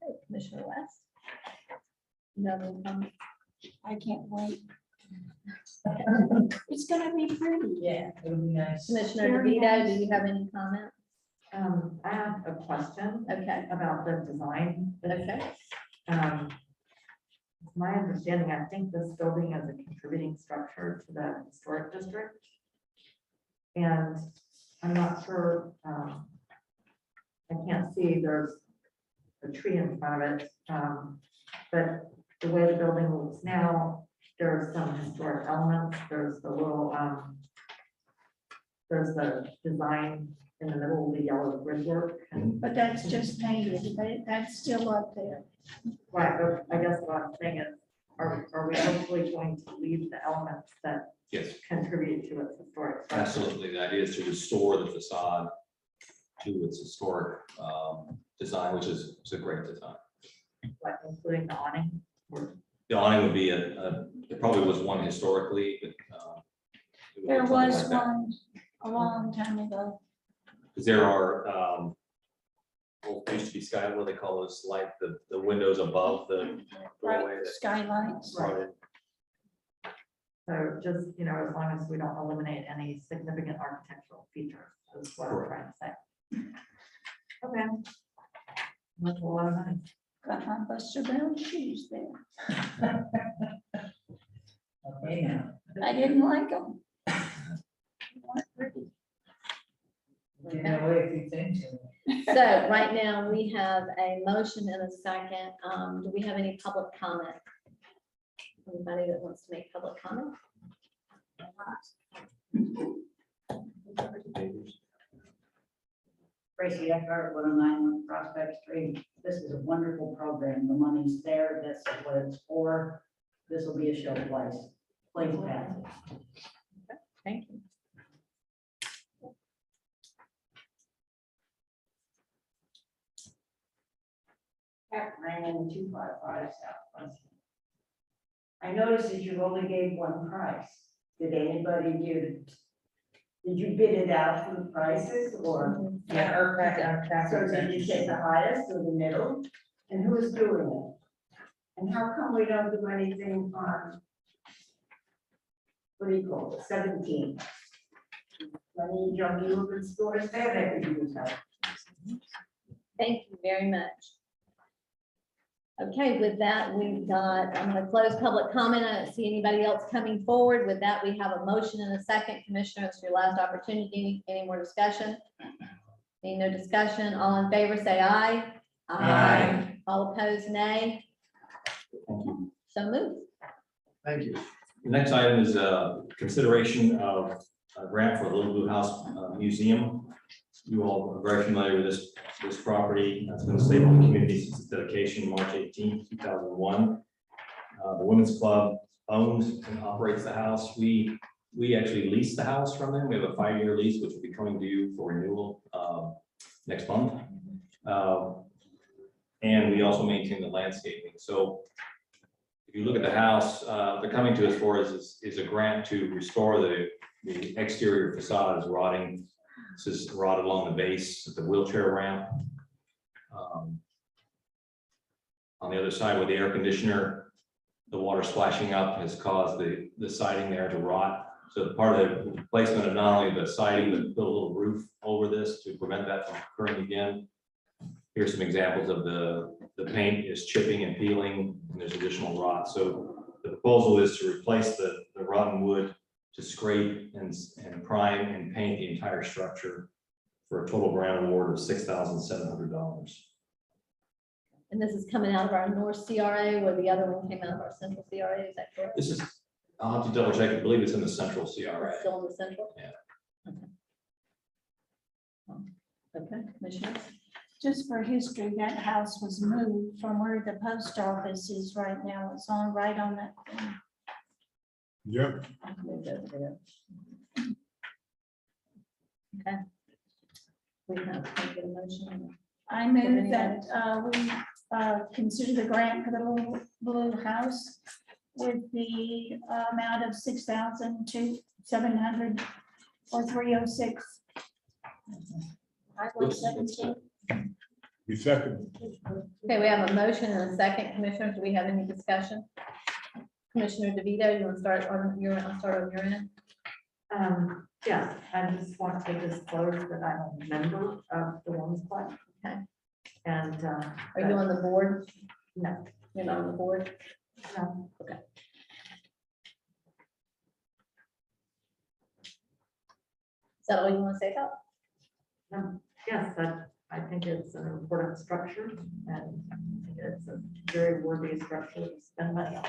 Okay, Commissioner West. You have any comments? I can't wait. It's gonna be pretty. Yeah, it would be nice. Commissioner Very DeVito, nice. do you have any comments? I have a question Okay, about the design. okay. My understanding, I think this building is a contributing structure to the historic district. And I'm not sure, I can't see, there's a tree in front of it. But the way the building looks now, there's some historic elements, there's the little, there's the design in the middle of the yellow brickwork. But that's just painted, that's still up there. Right, but I guess what I'm saying is, are we hopefully going to leave the elements that Yes, contribute to its historic structure? absolutely. The idea is to restore the facade to its historic design, which is a great design. Like including the awning? The awning would be it probably was one historically, but. it would There look something was like that. one a long time ago. Because there are, well, there used to be sky, what they call those, like the windows above the doorway. Right, that- skylights. Right. So just, as long as we don't eliminate any significant architectural features, is what I'm trying to say. Okay. That's a lot of money. Got my Buster Brown shoes there. Okay, now. I didn't like them. You know, if you think so. So right now, we have a motion and a second. Do we have any public comment? Anybody that wants to make public comment? Tracy Eckhart, 109 Prospect Street. This is a wonderful program. The money's there. That's what it's for. This will be a show place. Please pass it. Thank you. Ryan 255 South Pleasant. I noticed that you only gave one price. Did anybody did you bid it out for the prices or? Yeah, our So did you take the highest or the middle? And who is doing it? And how come we don't do anything on, what do you call it, 17? Any junkie movement stores there that could use help? Thank you very much. Okay, with that, we've got, I'm going to close public comment. I don't see anybody else coming forward. With that, we have a motion and a second. Commissioners, your last opportunity. Any more discussion? Any no discussion? All in favor, say aye. Aye. All opposed, nay. So moved. Thank you. The next item is consideration of a grant for the Little Blue House Museum. You all are very familiar with this property. It's been a staple in the community since its dedication, March 18th, 2001. The Women's Club owns and operates the house. We actually lease the house from them. We have a 5-year lease, which will be coming due for renewal next month. And we also maintain the landscaping. So if you look at the house, they're coming to us for is a grant to restore the exterior facade is rotting. This is rotted along the base of the wheelchair ramp. On the other side with the air conditioner, the water splashing up has caused the siding there to rot. So part of the replacement of not only the siding, but build a little roof over this to prevent that from occurring again. Here's some examples of the paint is chipping and peeling, and there's additional rot. So the proposal is to replace the rotten wood, to scrape and prime and paint the entire structure for a total grant award of $6,700. And this is coming out of our North CRA, where the other one came out of our Central CRA, is that correct? This is, I'll have to double check, I believe it's in the central CRA. It's still in the Central? Yeah. Okay, Commissioners? Just for history, that house was moved from where the post office is right now. It's on, right on that corner. Yep. Moved over there. Okay. We have to get a motion. I move that we consider the grant for the little blue house with the amount of 6,700 or 306. 517. We second. Okay, we have a motion and a second. Commissioners, do we have any discussion? Commissioner DeVito, you want to start on your, I'll start on your end. Yes, I just want to disclose that I'm a member of the Women's Club. Okay. And. Are you on the board? No. You're not on the board? No. Okay. Is that all you want to say about? Yes, I think it's an important structure and I think it's a very worthy structure to spend money on.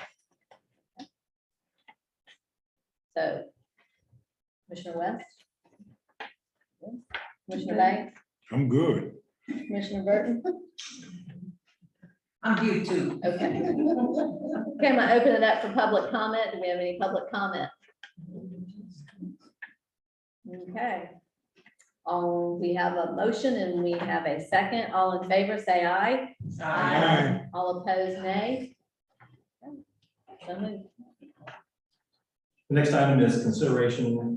So, Commissioner West? Commissioner Banks? I'm good. Commissioner Burton? I'm here too. Okay. Okay, I'm gonna open it up for public comment. Do we have any public comment? Okay. We have a motion and we have a second. All in favor, say aye. Aye. All opposed, nay. So moved. The next item is consideration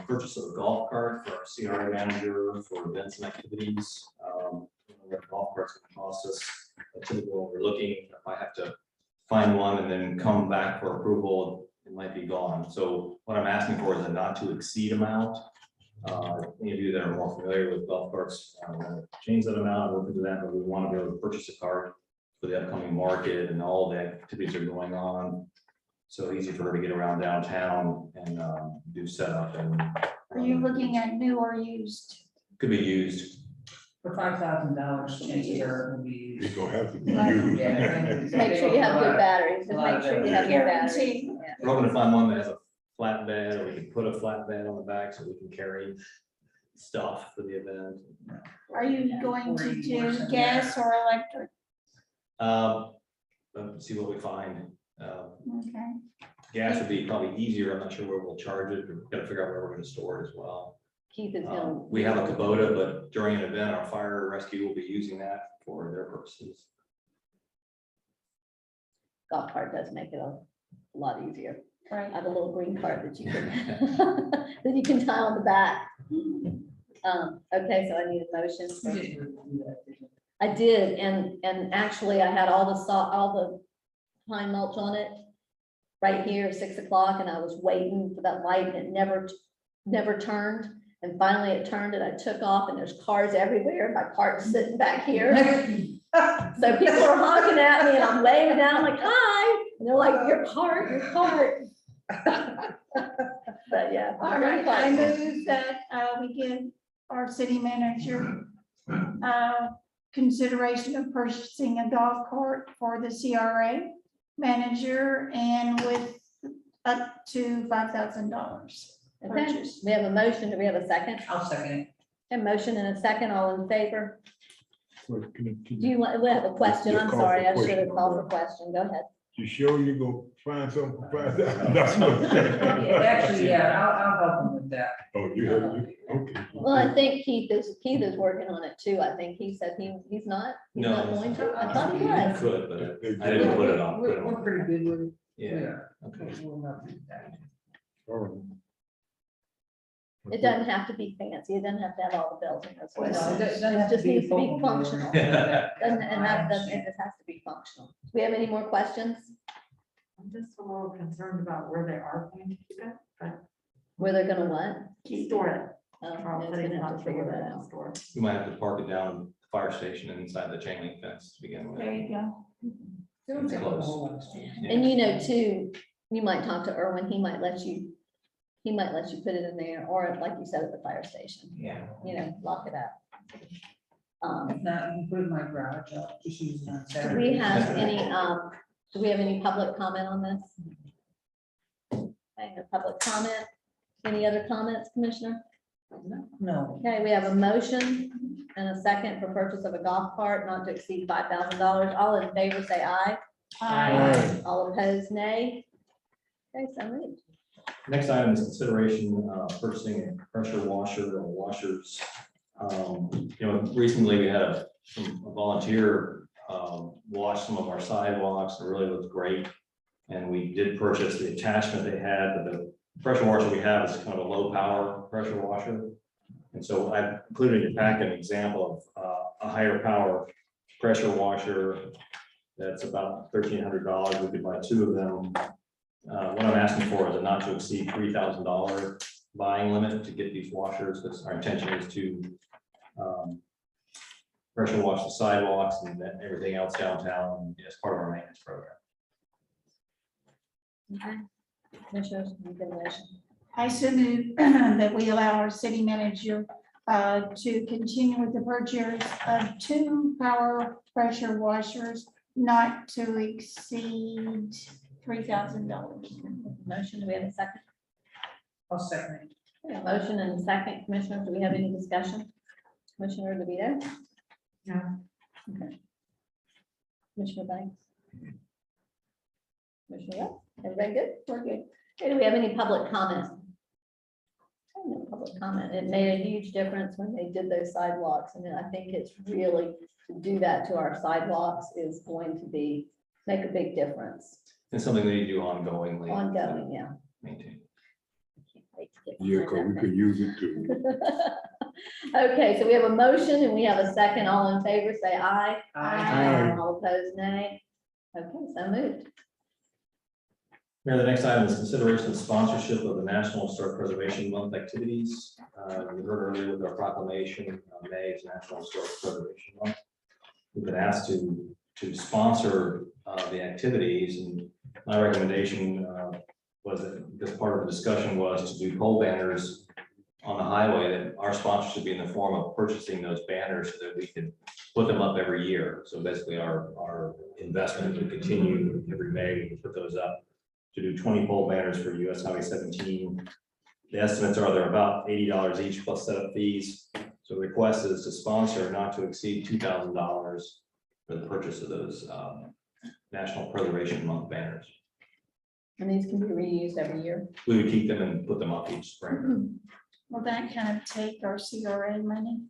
purchase of a golf cart for our CRA manager for events and activities. What a golf cart's gonna cost us. Typical, we're looking, if I have to find one and then come back for approval, it might be gone. So what I'm asking for is a not to exceed amount. Any of you that are more familiar with golf carts, I don't want to change that amount, look into that, but we want to be able to purchase a cart for the upcoming market and all the activities that are going on. So easy for her to get around downtown and do setup and. Are you looking at new or used? Could be used. For $5,000, chances are it'll be. It's gonna have to be Right. you. Yeah. Make sure you have good batteries. Just make sure you have good batteries. Guarantee. Yeah. We're hoping to find one that has a flatbed, or we can put a flatbed on the back so we can carry stuff for the event. Are you going to do gas or electric? Let's see what we find. Okay. Gas would be probably easier. I'm not sure where we'll charge it. We've got to figure out where we're going to store it as well. Keith is gonna. We have a Kubota, but during an event, our fire rescue will be using that for their purposes. Golf cart does make it a lot easier. Right. I have a little green cart that you can, that you can tie on the back. Okay, so I need a motion. I did, and actually I had all the pine mulch on it right here, 6 o'clock, and I was waiting for that light and it never turned. And finally it turned and I took off and there's cars everywhere. My cart's sitting back here. So people are honking at me and I'm waving down like, hi. And they're like, your cart, your cart. But yeah. All right, I move that we give our city manager consideration of purchasing a golf cart for the CRA manager and with up to $5,000. Okay, we have a motion. Do we have a second? I'll second it. A motion and a second, all in favor? Well, can Do you want, we have a question? Yeah, I'm call for sorry, I should have question. called for question. Go ahead. You sure you gonna find something for $5,000? Actually, yeah, I'll help him with that. Oh, you have, okay. Well, I think Keith is working on it too. I think he said he's not No. going to. I thought he I was. could, but I didn't put it on. We're pretty good with it. Yeah. Okay. We'll not do that. All right. It doesn't have to be fancy. It doesn't have to have all the bells and Well, whistles. no, it doesn't have It just to be needs to be football. functional. And that doesn't, it just has to be functional. Do we have any more questions? I'm just a little concerned about where they are going to keep it, but Where they're gonna what? store it. Oh, Charles yeah, said it's he's gonna have not to sure figure where that they're out. gonna store it. We might have to park it down the fire station inside the chain link fence to begin with. There you go. It's close. And you know, too, you might talk to Erwin, he might let you put it in there, or like you said, at the fire station, Yeah. you know, lock it up. If not, you can put it in my garage, I'll just use it on Do Saturday. we have any public comment on this? Okay, no public comment. Any other comments, Commissioner? No. Okay, we have a motion and a second for purchase of a golf cart not to exceed $5,000. All in favor, say aye. Aye. All opposed, nay. Okay, so moved. Next item is consideration purchasing a pressure washer or washers. Recently we had a volunteer wash some of our sidewalks. It really looked great. And we did purchase the attachment they had, but the pressure washer we have is kind of a low power pressure washer. And so I've included in your packet an example of a higher power pressure washer that's about $1,300. We could buy 2 of them. What I'm asking for is a not to exceed $3,000 buying limit to get these washers, because our intention is to pressure wash the sidewalks and everything else downtown as part of our maintenance program. Okay. Commissioners, you can motion. I so move that we allow our city manager to continue with the purchase of 2 power pressure washers not to exceed $3,000. Motion, do we have a second? I'll second it. Okay, a motion and a second. Commissioners, do we have any discussion? Commissioner DeVito? No. Okay. Commissioner Banks? Commissioner West? Everybody good? We're good. Okay, do we have any public comment? No public comment. It made a huge difference when they did those sidewalks. I mean, I think it's really, to do that to our sidewalks is going to make a big difference. It's something that you do ongoingly. Ongoing, yeah. Maintain. Yeah, because we could use it too. Okay, so we have a motion and we have a second. All in favor, say aye. Aye. All opposed, nay. Okay, so moved. Mayor, the next item is consideration of sponsorship of the National Historic Preservation Month activities. You heard earlier with our proclamation, May is National Historic Preservation Month. We've been asked to sponsor the activities, and my recommendation was that, because part of the discussion was to do pole banners on the highway, that our sponsor should be in the form of purchasing those banners so that we can put them up every year. So basically our investment would continue every May, we can put those up to do 20 pole banners for US Highway 17. The estimates are they're about $80 each plus setup fees. So the request is to sponsor not to exceed $2,000 for the purchase of those National Preservation Month banners. And these can be reused every year. We would keep them and put them up each spring. Will that kind of take our CRA money?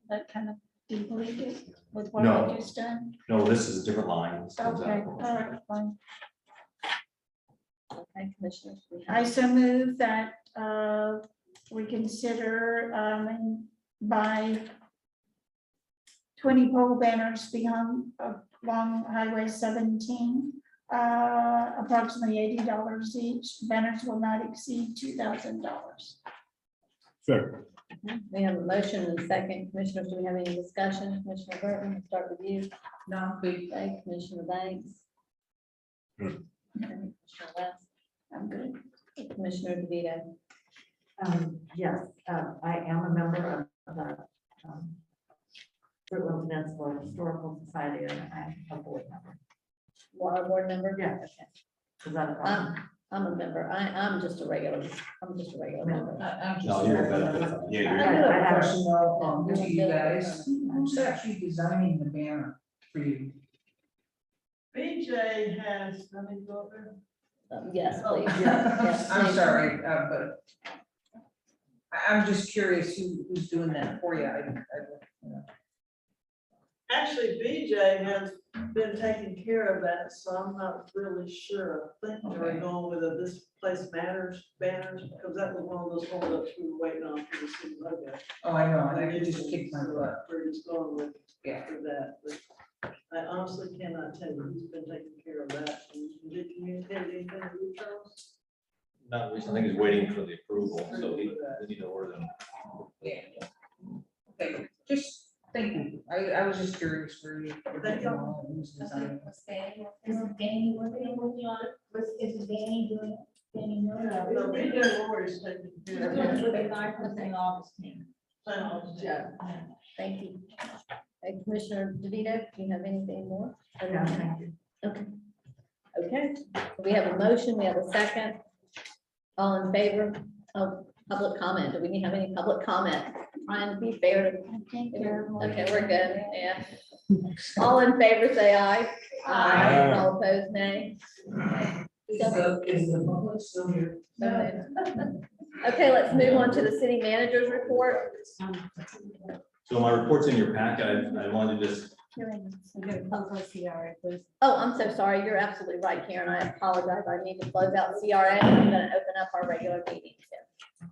That kind of deplete it with what No. we just done? No, this is a different line. This comes out Okay, of- all right, fine. Okay, Commissioners. we have- I so move that we consider and buy 20 pole banners beyond along Highway 17, approximately $80 each. Banners will not exceed $2,000. Second. We have a motion and a second. Commissioners, do we have any discussion? Commissioner Burton, we'll start with you. No, good. Okay, Commissioner Banks. Good. Okay, Commissioner West. I'm good. Commissioner DeVito. Yes, I am a member of the Fruitland Peninsula Historical Society, and I'm a board member. Water board member? Yeah. Okay. Is that a problem? I'm a member. I'm just a regular member. I'm No, just. you're a benefit. I Yeah, do you're. have I a have- question though, You're to a you benefit. guys. Who's actually designing the banner for you? BJ has, let me go over there. Yes, Oh, please. yeah. Yes, I'm please. sorry, but I'm just curious who's doing that for you. Actually, BJ has been taking care of that, so I'm not really sure. I think they were Okay. going with a This Place Matters banners, because that was one of those holdups we were waiting on for the city logo. Oh, I know, and I could just kick my butt. We're just going with, Yeah. for that, but I honestly cannot tell you who's been taking care of that. And did you communicate anything with you, Charles? Not recently, I think he's waiting for the approval, so we need to order them. Yeah. Okay, just, thank you. I was just curious for you. Thank you. Who's designing it. Is Danny working on it? Is Danny doing it? Danny, no. No, BJ Lori's taking care of it. With the guy from the office team. Yeah. Thank you. Commissioner DeVito, do you have anything more? No, thank you. Okay. Okay, we have a motion, we have a second. All in favor of public comment? Do we have any public comment? Trying to be fair to. Okay, we're good, yeah. All in favor, say aye. Aye. All opposed, nay. Is the public still here? Okay, let's move on to the city manager's report. So my report's in your packet. I wanted to just, Oh, I'm so sorry. You're absolutely right, Karen. I apologize. I need to close out CRA and I'm gonna open up our regular meetings. I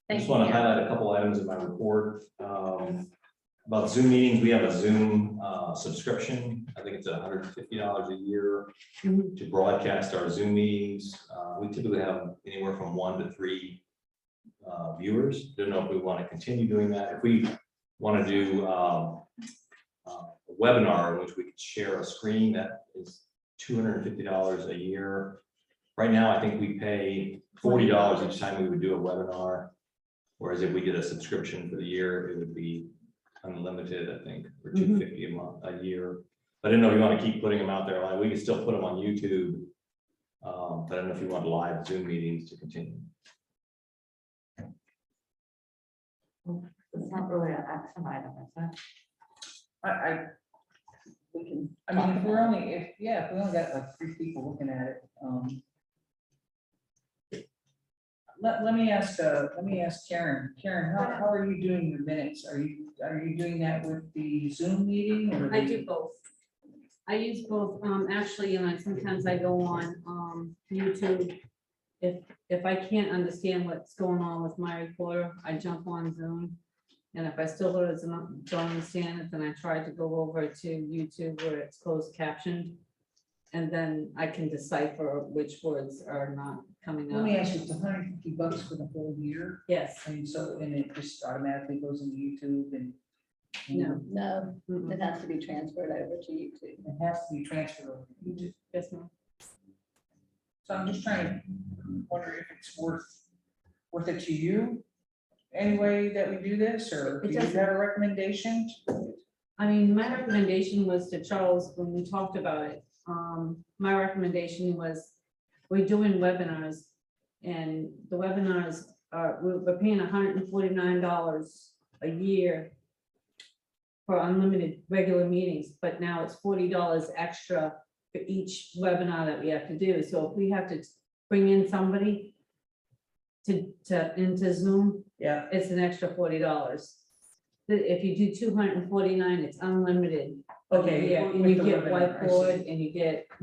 Thank just you. want to Karen. highlight a couple items in my report. About Zoom meetings, we have a Zoom subscription. I think it's $150 a year to broadcast our Zoom meetings. We typically have anywhere from 1 to 3 viewers. Don't know if we want to continue doing that. If we want to do a webinar in which we could share a screen, that is $250 a year. Right now, I think we pay $40 each time we would do a webinar. Whereas if we did a subscription for the year, it would be unlimited, I think, for $250 a year. I didn't know if you want to keep putting them out there. Like, we can still put them on YouTube. But I don't know if you want live Zoom meetings to continue. It's not really an action item, is it? We can. I mean, if we're only, if we only got like 3 people looking at it, let me ask Karen. Karen, how are you doing your minutes? Are you doing that with the Zoom meeting or? I do both. I use both, actually, and sometimes I go on, YouTube. If I can't understand what's going on with my recorder, I jump on Zoom. And if I still don't understand it, then I try to go over to YouTube where it's closed captioned. And then I can decipher which words are not coming Let up. me ask you, it's $150 for the whole year? Yes. And it just automatically goes into YouTube and. No, it has to be transferred over to YouTube. It has to be transferred over to YouTube. Yes, ma'am. So I'm just trying to wonder if it's worth it to you, any way that we do this, or do you have a recommendation? I mean, my recommendation was to Charles when we talked about it. My recommendation was, we're doing webinars, and the webinars are, we're paying $149 a year for unlimited regular meetings, but now it's $40 extra for each webinar that we have to do. So if we have to bring in somebody into Zoom, yeah, it's an extra $40. If you do 249, it's unlimited. Okay. Yeah, and with you the get webinar, I see. whiteboard, and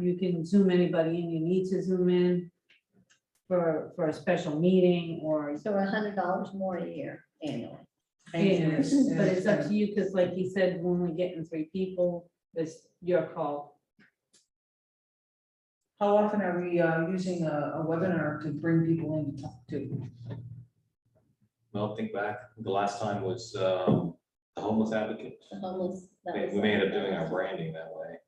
you can Zoom anybody in you need to Zoom in for a special meeting or. So $100 more a year annually. Yeah, but it's up to you, because like he said, when we get in 3 people, it's your call. How often are we using a webinar to bring people in to talk to? Well, think back, the last time was the homeless advocate. The homeless. We may end up doing our branding that way.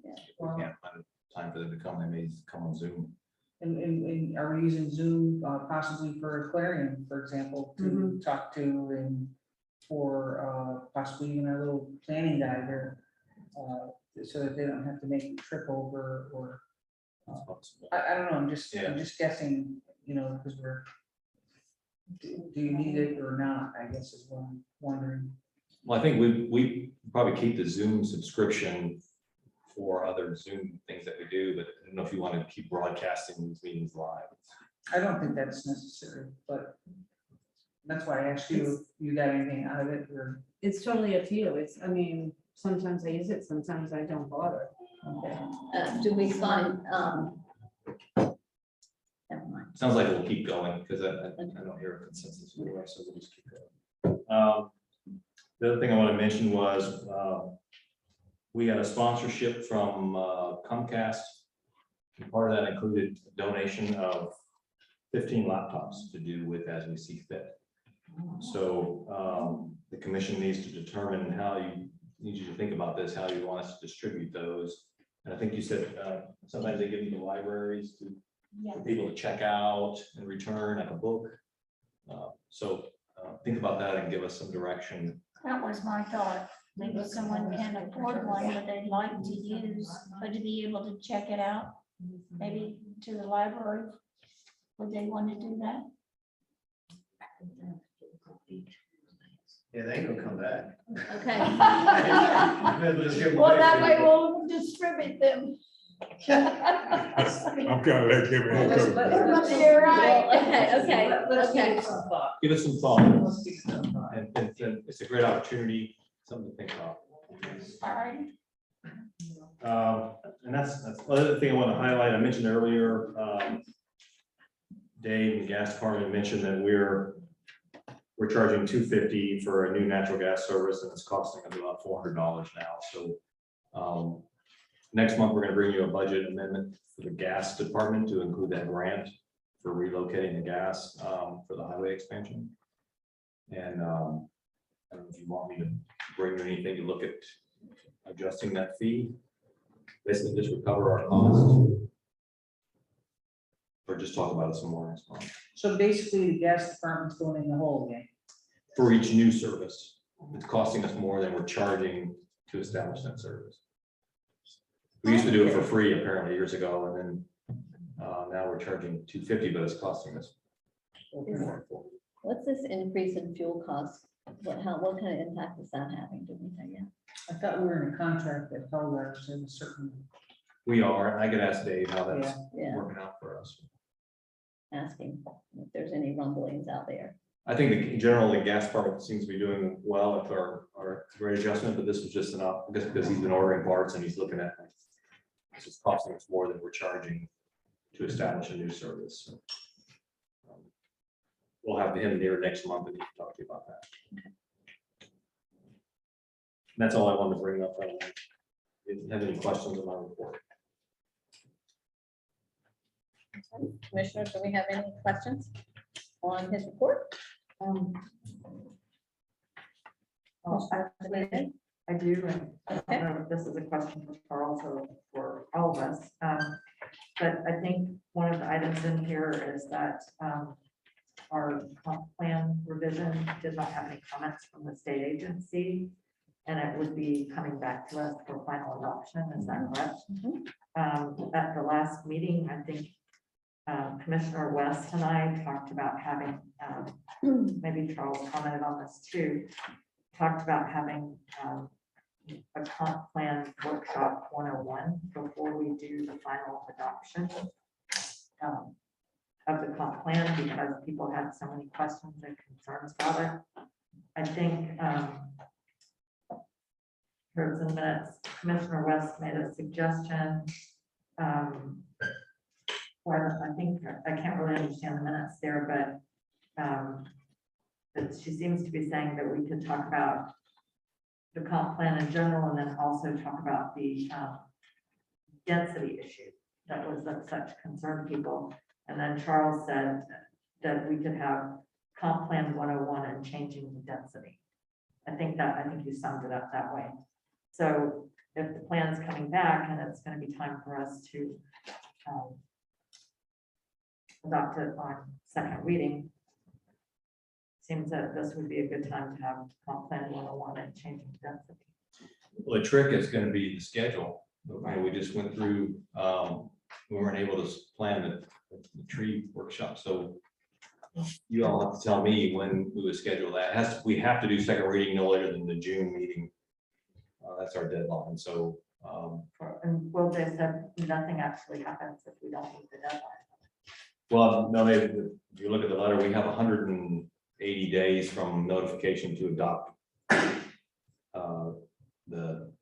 Yeah. If we can't find time for them to come, they may come on Zoom. And are we using Zoom possibly for Clarion, for example, to talk to and for possibly even our little planning guy there, so that they don't have to make a trip over or. I don't know, I'm just guessing, because do you need it or not, I guess is what I'm wondering. Well, I think we probably keep the Zoom subscription for other Zoom things that we do, but I don't know if you want to keep broadcasting these meetings live. I don't think that's necessary, but that's why I asked you if you got anything out of it or. It's totally up to you. I mean, sometimes I use it, sometimes I don't bother. Do we find, never mind. Sounds like we'll keep going because I don't hear a consensus anyway, so we'll just keep going. The other thing I want to mention was we got a sponsorship from Comcast. And part of that included a donation of 15 laptops to do with as we see fit. So the commission needs to determine how you need to think about this, how you want us to distribute those. And I think you said sometimes they give you the libraries for people to check out and return like a book. So think about that and give us some direction. That was my thought. Maybe someone can afford one, but they'd like to use, but to be able to check it out, maybe to the library. Would they want to do that? Yeah, they ain't gonna come back. Okay. Well, that way we'll distribute them. I'm kind of like Kevin. You're right. Okay. Give us some thought. And it's a great opportunity, something to think about. All right. And that's the other thing I want to highlight. I mentioned earlier, Dave, the gas department mentioned that we're charging $250 for a new natural gas service, and it's costing us about $400 now. So next month, we're going to bring you a budget amendment for the gas department to include that grant for relocating the gas for the highway expansion. And I don't know if you want me to bring you anything to look at adjusting that fee. Basically, just recover our costs. Or just talk about it some more next month. So basically, the gas department's going in the hole again. For each new service, it's costing us more than we're charging to establish that service. We used to do it for free apparently years ago, and then now we're charging $250, but it's costing us more. What's this increase in fuel costs? What kind of impact is that having? Did we say yet? I thought we were in a contract that held ours in a certain. We are, and I could ask Dave how that's Yeah. working out for us. Asking if there's any rumblings out there. I think in general, the gas department seems to be doing well with our rate adjustment, but this was just enough because he's been ordering parts and he's looking at this is costing us more than we're charging to establish a new service. So, we'll have him here next month and he can talk to you about that. Okay. And that's all I wanted to bring up. I don't know if you have any questions on my report? Commissioners, do we have any questions on his report? Well, actually, I do, and I don't know if this is a question for Charles or for all of us. But I think one of the items in here is that our comp plan revision did not have any comments from the state agency, and it would be coming back to us for final adoption. Is that correct? At the last meeting, I think Commissioner West and I talked about having, maybe Charles commented on this too, talked about having a comp plan workshop 101 before we do the final adoption of the comp plan, because people had so many questions and concerns about it. I think here's the minutes. Commissioner West made a suggestion. Where I think I can't really understand the minutes there, but she seems to be saying that we could talk about the comp plan in general and then also talk about the density issue that was of such concern people. And then Charles said that we could have comp plan 101 and changing the density. I think you summed it up that way. So if the plan's coming back and it's going to be time for us to adopt it on second reading, seems that this would be a good time to have comp plan 101 and changing density. Well, the trick is going to be the schedule. We just went through, we weren't able to plan the tree workshop. So you all have to tell me when we would schedule that. We have to do second reading no later than the June meeting. That's our deadline. So. And Will, they said nothing actually happens if we don't meet the deadline. Well, no, if you look at the letter, we have 180 days from notification to adopt the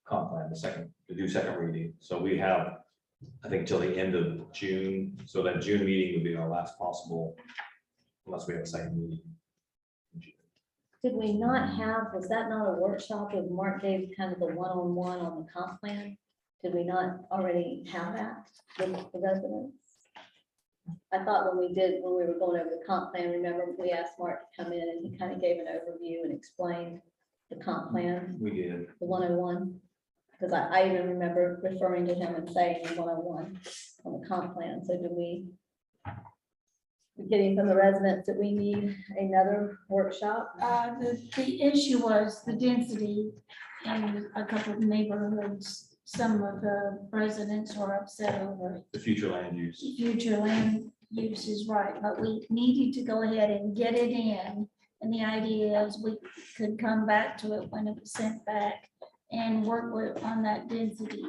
comp plan, to do second reading. So we have, I think, till the end of June. So that June meeting would be our last possible, unless we have a second meeting. Did we not have, was that not a workshop with Mark gave kind of the one-on-one on the comp plan? Did we not already have that with the residents? I thought when we were going over the comp plan, remember we asked Mark to come in and he kind of gave an overview and explained the comp plan, We did. the 101. Because I even remember referring to him and saying 101 on the comp plan. So do we? getting from the residents that we need another workshop? The issue was the density in a couple of neighborhoods. Some of the residents were upset over The future land use. future land use is right, but we needed to go ahead and get it in. And the idea is we could come back to it when it was sent back and work with, on that density.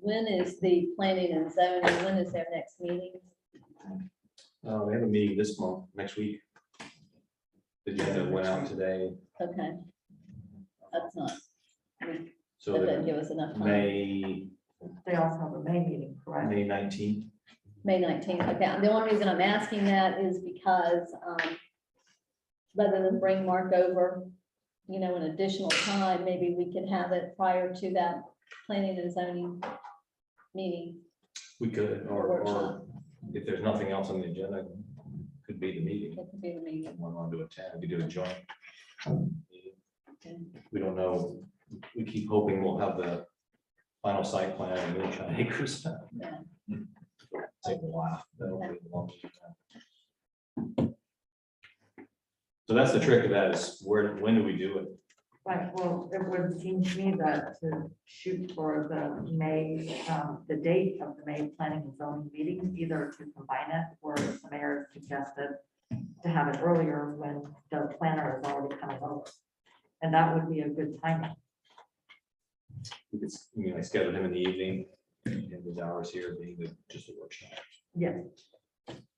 When is the planning and zoning, when is their next meeting? We have a meeting this month, next week. The agenda went out today, Okay. That's not, so that doesn't that give us enough time. They also have a May meeting, correct? May 19th. May 19th, okay. The only reason I'm asking that is because rather than bring Mark over, an additional time, maybe we could have it prior to that planning and zoning meeting. We could, or Workshop. if there's nothing else on the agenda, could be the meeting. It could be the meeting. One want to attend, we could do a joint. Okay. We don't know, we keep hoping we'll have the final site plan and Moonshine Acres. Yeah. Take a while. That'll be a long time. So that's the trick of that is when do we do it? Right, well, it would seem to me that to shoot for the May, the date of the May planning and zoning meeting, either to combine it or as the mayor suggested to have it earlier when the planner is already coming over. And that would be a good timing. We could, I schedule him in the evening, and his hours here being just a workshop. Yes.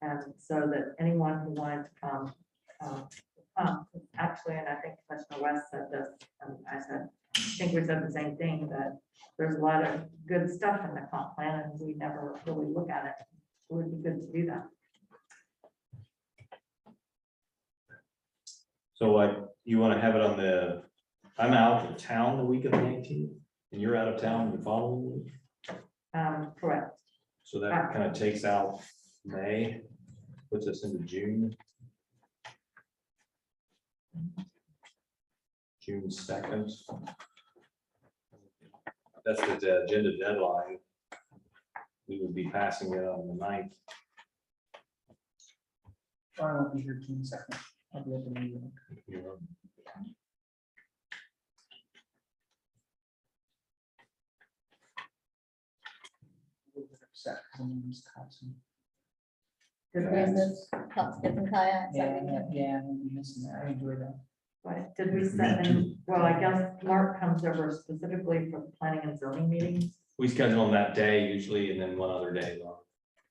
And so that anyone who wanted to come, actually, and I think Commissioner West said this, and I think we said the same thing, that there's a lot of good stuff in the comp plan and we never really look at it. It would be good to do that. So like, you want to have it on I'm out of town the week of the 19th, and you're out of town the following week. Correct. So that kind of takes out May, puts us into June. June 2nd. That's the agenda deadline. We would be passing it on the 9th. I won't be here June 2nd. I'll be at the meeting. Upset 'cause I'm in Wisconsin. Did we miss skipping kayaks? Yeah, I'll be missing that. I enjoy that. Right, did we set in, well, I guess Mark comes over specifically for the planning and zoning meetings. We schedule them that day usually, and then one other day.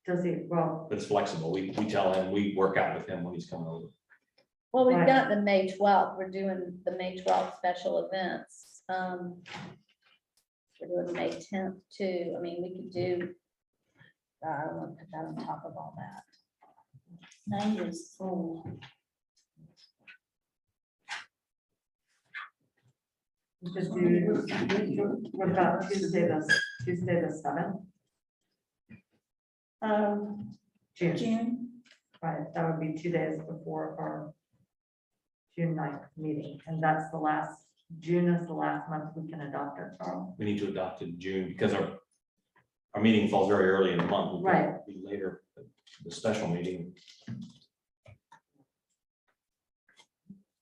Does he, well, But it's flexible. We tell him, we work out with him when he's coming over. Well, we've Right. got the May 12th. We're doing the May 12th special events. We're doing May 10th too. I mean, we could do, I don't want to put that on top of all that. May is full. we could do, what about Tuesday the 7th? June. June. Right, that would be 2 days before our June 9th meeting, and that's the last, June is the last month we can adopt it, Charles. We need to adopt it in June because our meeting falls very early in the month. We'll Right. Be later, the special meeting.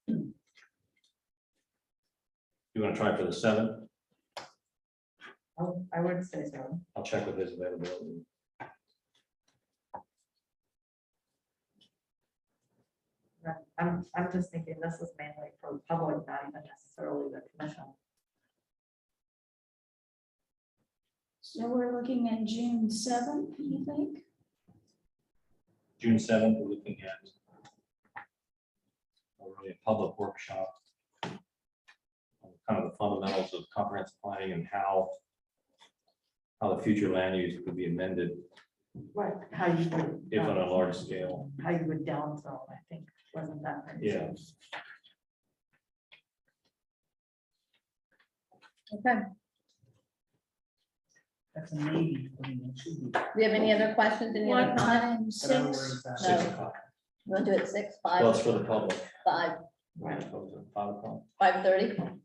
You want to try for the 7th? Oh, I would say so. I'll check with his availability. Right, I'm just thinking this is mainly for the public, not even necessarily the commission. So we're looking at June 7th, you think? June 7th, we're looking at really a public workshop on kind of the fundamentals of comprehensive planning and how the future land use could be amended Right, how you would. if on a large scale. How you would downsell, I think, wasn't that? right? Yeah. Okay. That's a maybe. I mean, it should be. Do you have any other questions? Any other What comments? time? But I don't know where 6? it's at. 6 No. o'clock. You want to do it 6, 5? Well, it's for the public. 5, Right. 5 o'clock. 5:30?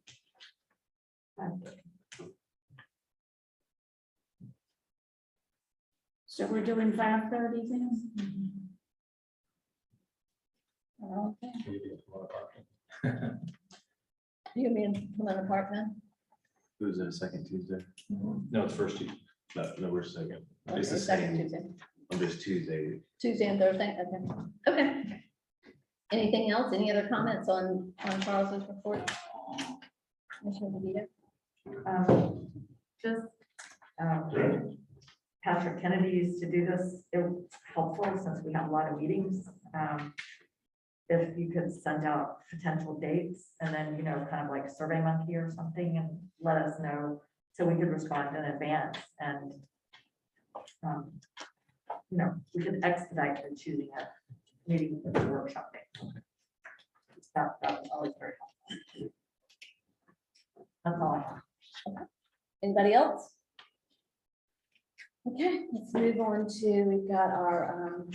So we're doing 5:30 then? Okay. You mean Pomona Park then? Who's in a second Tuesday? No, it's first Tuesday. No, we're second. Okay, It's the second same, Tuesday. on this Tuesday. Tuesday and Thursday, okay. Okay. Anything else? Any other comments on Charles's report? Commissioner DeVito? Just, Patrick Kennedy used to do this. It was helpful since we have a lot of meetings. If you could send out potential dates and then, you know, kind of like Survey Monkey or something and let us know so we could respond in advance and, you know, we could expedite the choosing a meeting for the workshop day. That was always very helpful. That's all I have. Anybody else? Okay, let's move on to, we've got our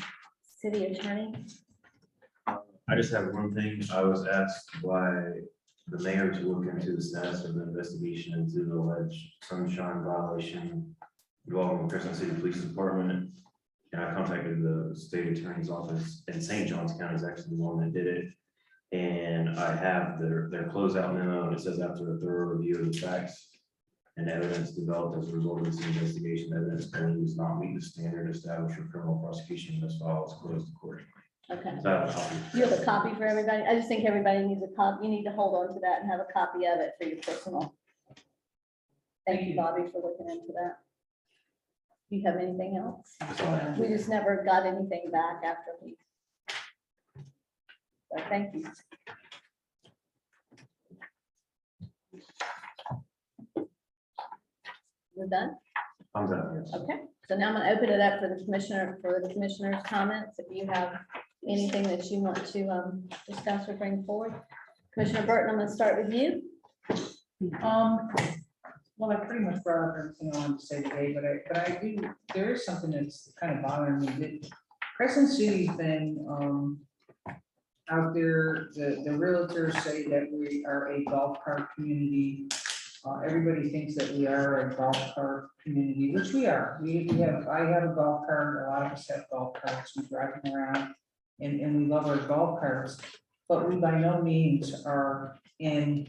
city attorney. I just have one thing. I was asked by the mayor to look into the status of the investigation into the alleged sunshine violation involving the Crescent City Police Department. And I contacted the state attorney's office, and St. Johns County is actually the one that did it. And I have their closeout memo, and it says after a thorough review of the facts and evidence developed as a result of this investigation, evidence claims does not meet the standard established for criminal prosecution. This file is closed accordingly. Okay. So I have a copy. You have a copy for everybody? I just think everybody needs a copy. You need to hold on to that and have a copy of it for your personal. Thank you, Bobby, for looking into that. Do you have anything else? We just never got anything back after we. So thank you. We're done? I'm done. Okay, so now I'm gonna open it up for the commissioner's comments. If you have anything that you want to discuss or bring forward. Commissioner Burton, I'm gonna start with you. Well, I pretty much brought up everything I wanted to say today, but I do, there is something that's kind of bothering me. That Crescent City's been out there, the realtors say that we are a golf cart community. Everybody thinks that we are a golf cart community, which we are. I have a golf cart, a lot of us have golf carts, we drive them around, and we love our golf carts, but we by no means are in.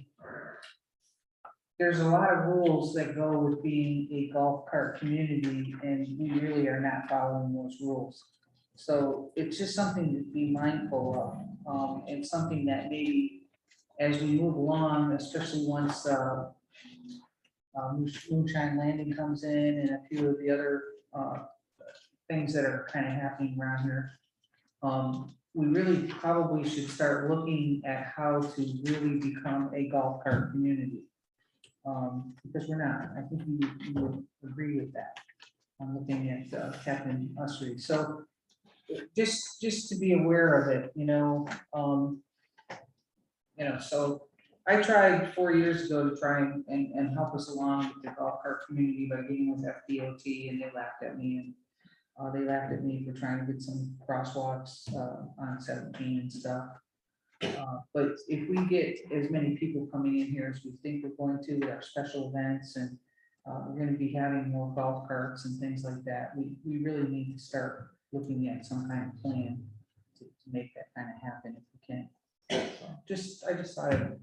There's a lot of rules that go with being a golf cart community, and we really are not following those rules. So it's just something to be mindful of, and something that maybe as we move along, especially once Moonshine Landing comes in and a few of the other things that are kind of happening around here, we really probably should start looking at how to really become a golf cart community. Because we're not. I think you would agree with that. I'm looking at Captain Usry. So just to be aware of it, so I tried 4 years ago to try and help us along with the golf cart community by getting with FDOT, and they laughed at me, and they laughed at me for trying to get some crosswalks on 17 and stuff. But if we get as many people coming in here as we think we're going to with our special events, and we're going to be having more golf carts and things like that, we really need to start looking at some kind of plan to make that kind of happen if we can. So I just thought I'd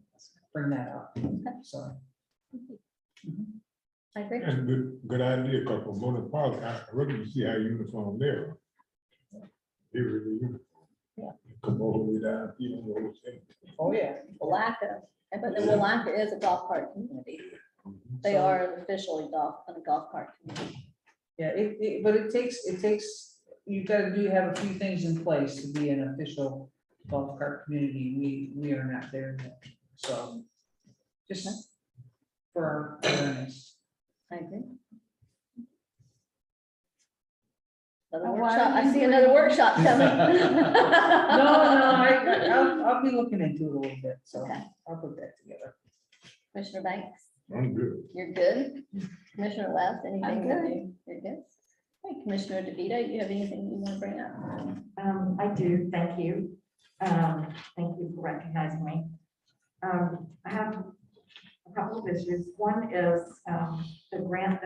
bring that up. So. I agree. That's a good idea, because for Mona Park, I really see how uniform there. They really uniform. Yeah. Come all the way down, you know what I'm saying? Oh, yeah. Willaca, but Willaca is a golf cart community. They are officially a golf cart community. Yeah, but it takes, you've got to have a few things in place to be an official golf cart community. We are not there yet. So just for our awareness. I agree. Another workshop. I see another workshop coming. I'll be looking into it a little bit, so Okay. I'll put that together. Commissioner Banks, I'm good. you're good. Commissioner West, anything? I'm that good. You're good. Hey, Commissioner DeVito, you have anything you want to bring up? I do, thank you. Thank you for recognizing me. I have a couple of issues. One is the grant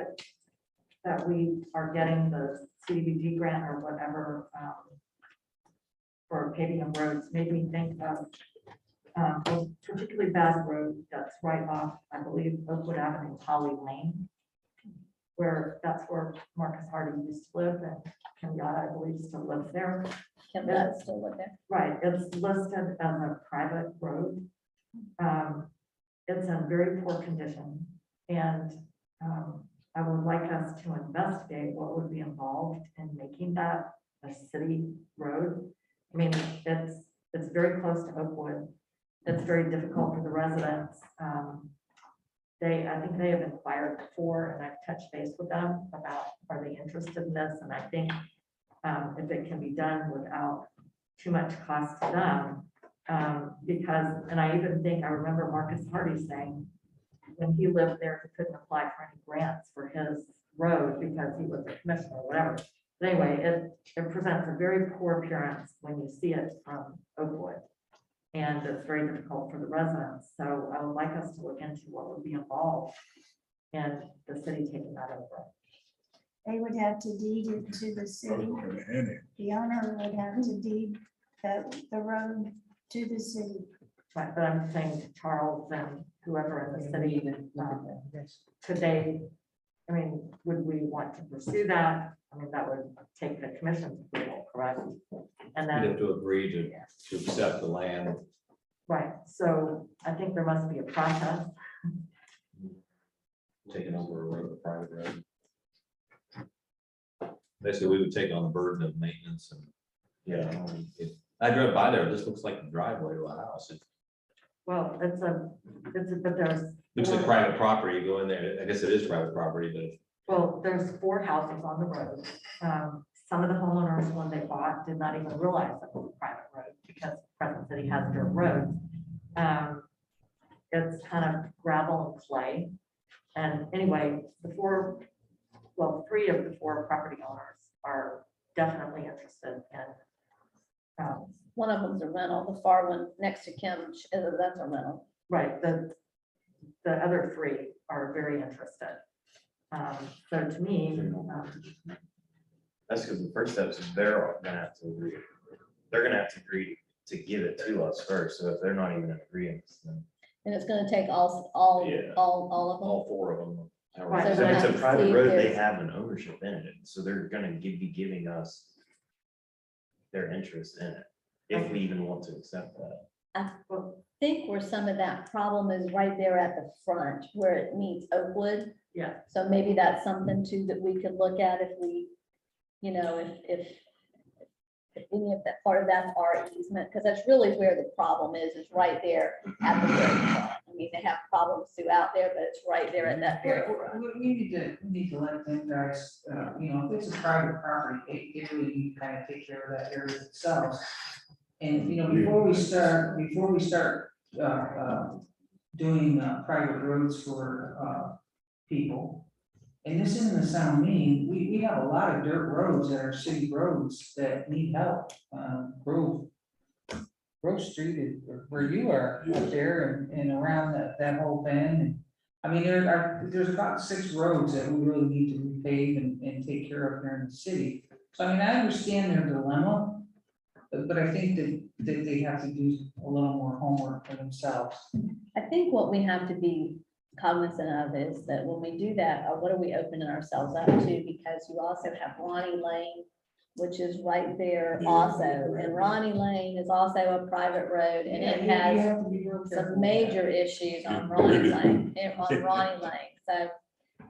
that we are getting, the CDBG grant or whatever for paving of roads made me think of a particularly bad road that's right off, I believe, Oakwood Avenue, Holly Lane, where that's where Marcus Hardy used to live, and Kenyatta, I believe, still lives there. Can that still live there? Right, it's listed as a private road. It's in very poor condition, and I would like us to investigate what would be involved in making that a city road. I mean, it's very close to Oakwood. It's very difficult for the residents. I think they have inquired before, and I've touched base with them about, are they interested in this? And I think if it can be done without too much cost to them, because, and I even think, I remember Marcus Hardy saying, when he lived there, he couldn't apply for any grants for his road because he was a commissioner or whatever. But anyway, it presents a very poor appearance when you see it from Oakwood. And it's very difficult for the residents. So I would like us to look into what would be involved in the city taking that over. They would have to deed it to the city. The owner would have to deed the road to the city. Right, but I'm saying to Charles and whoever in the city, could they, I mean, would we want to pursue that? I mean, that would take the commission's approval, correct? And You'd have then, to agree to accept the land. right, so I think there must be a process. Taking over a road, a private road. Basically, we would take on the burden of maintenance and, yeah, I drove by there, it just looks like a driveway to a house. It Well, but there's. looks like private property, you go in there, I guess it is private property, but Well, there's 4 houses on the road. Some of the homeowners, when they bought, did not even realize it was a private road because Crescent City has dirt roads. It's kind of gravel and clay. And anyway, 3 of the 4 property owners are definitely interested in. One of them's a rental, the far one next to Kim, that's a rental. Right, the other 3 are very interested. So to me, That's because the first step is they're gonna have to agree. They're gonna have to agree to give it to us first. So if they're not even in agreement, then. And it's gonna take all Yeah. all 4 of them. Right. So if it's a private See if road, they there's- have an ownership in it. So they're gonna be giving us their interest in it, if we even want to accept that. I think where some of that problem is right there at the front where it meets Oakwood. yeah, So maybe that's something too that we could look at if we, you know, if any of that part of that's our easement, because that's really where the problem is right there at the very front. I mean, they have problems throughout there, but it's right there at that very front. We need to let them guys, you know, if it's a private property, they really kind of take care of that area themselves. And, you know, before we start doing private roads for people, and this isn't to sound mean, we have a lot of dirt roads that are city roads that need help. Grove Street is where you are up there and around that whole bend. And I mean, there's about 6 roads that we really need to repave and take care of here in the city. So I mean, I understand their dilemma, but I think that they have to do a little more homework for themselves. I think what we have to be cognizant of is that when we do that, what are we opening ourselves up to? Because you also have Ronnie Lane, which is right there also, and Ronnie Lane is also a private road, and it has some major issues on Ronnie Lane, So,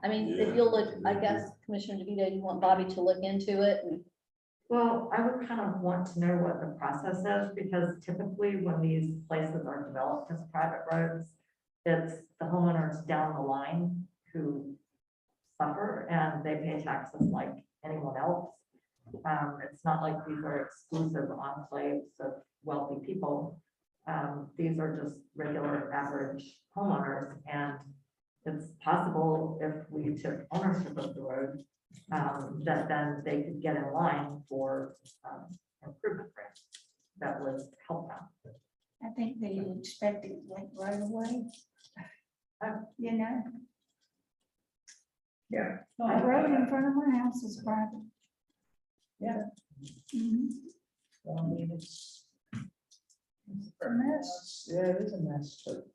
I mean, if you'll look, I guess, Commissioner DeVito, you want Bobby to look into it and. well, I would kind of want to know what the process is, because typically when these places are developed as private roads, it's the homeowners down the line who suffer and they pay taxes like anyone else. It's not like these are exclusive enclaves of wealthy people. These are just regular average homeowners, and it's possible if we took ownership of the road, that then they could get in line for improvement grants that would help them. I think they expect it like right away. You know, Yeah. the road in front of my house is private. Yeah. Mhm. So, I mean, it's a mess. Yeah, it is a mess, but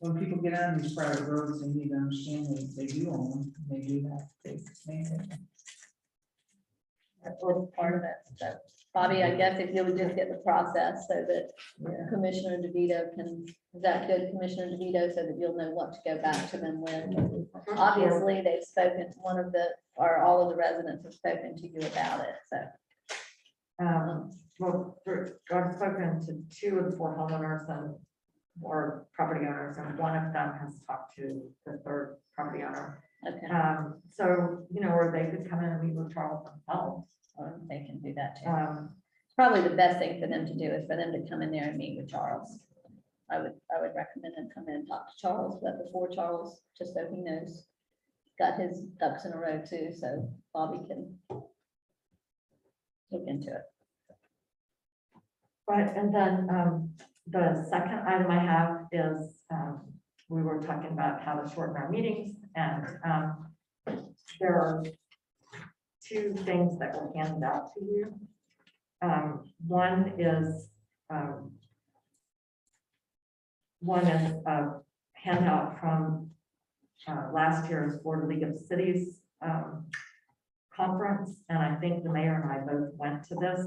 when people get on these private roads, they need to understand they do own them, they do have to maintain them. That was part of it. So Bobby, I guess if you would just get the process so that Yeah. Commissioner DeVito can, is that good, Commissioner DeVito, so that you'll know what to go back to them with? Obviously, they've spoken, one of the, or all of the residents have spoken to you about it, so. Well, I've spoken to 2 of the 4 homeowners and or property owners, and one of them has talked to the 3rd property owner. Okay, So, or they could come in and meet with Charles themselves. or they can do that too. Probably the best thing for them to do is for them to come in there and meet with Charles. I would recommend them come in and talk to Charles, but before Charles, just so he knows, got his ducks in a row too, so Bobby can look into it. Right, and then the second item I have is, we were talking about how to shorten our meetings, and there are 2 things that were handed out to you. One is a handout from last year's Florida League of Cities conference, and I think the mayor and I both went to this.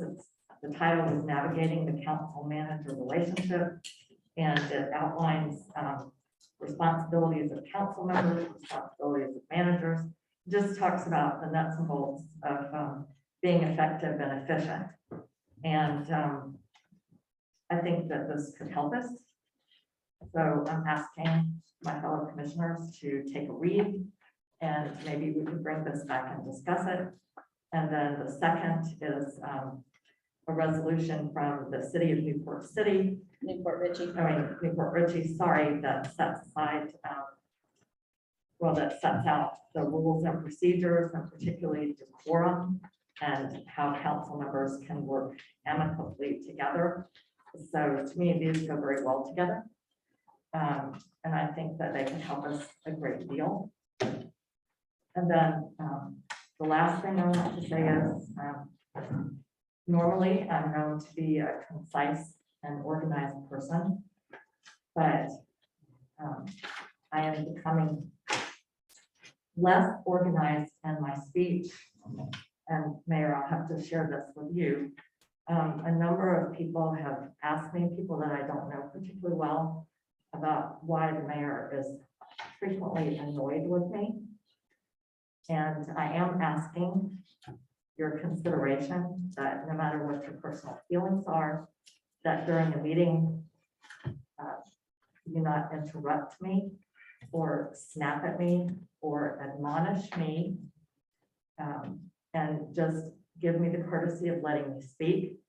The title is Navigating the Council Manager Relationship, and it outlines responsibilities of council members, responsibilities of managers, just talks about the nuts and bolts of being effective and efficient. And I think that this could help us. So I'm asking my fellow commissioners to take a read, and maybe we could bring this back and discuss it. And then the second is a resolution from the city of Newport Richey, sorry, that sets aside, that sets out the rules and procedures, and particularly decorum, and how council members can work amicably together. So to me, these go very well together. And I think that they can help us a great deal. And then the last thing I want to say is, normally I'm known to be a concise and organized person, but I am becoming less organized in my speech. And Mayor, I'll have to share this with you. A number of people have asked me, people that I don't know particularly well, about why the mayor is frequently annoyed with me. And I am asking your consideration that no matter what your personal feelings are, that during the meeting, you not interrupt me or snap at me or admonish me, and just give me the courtesy of letting me speak,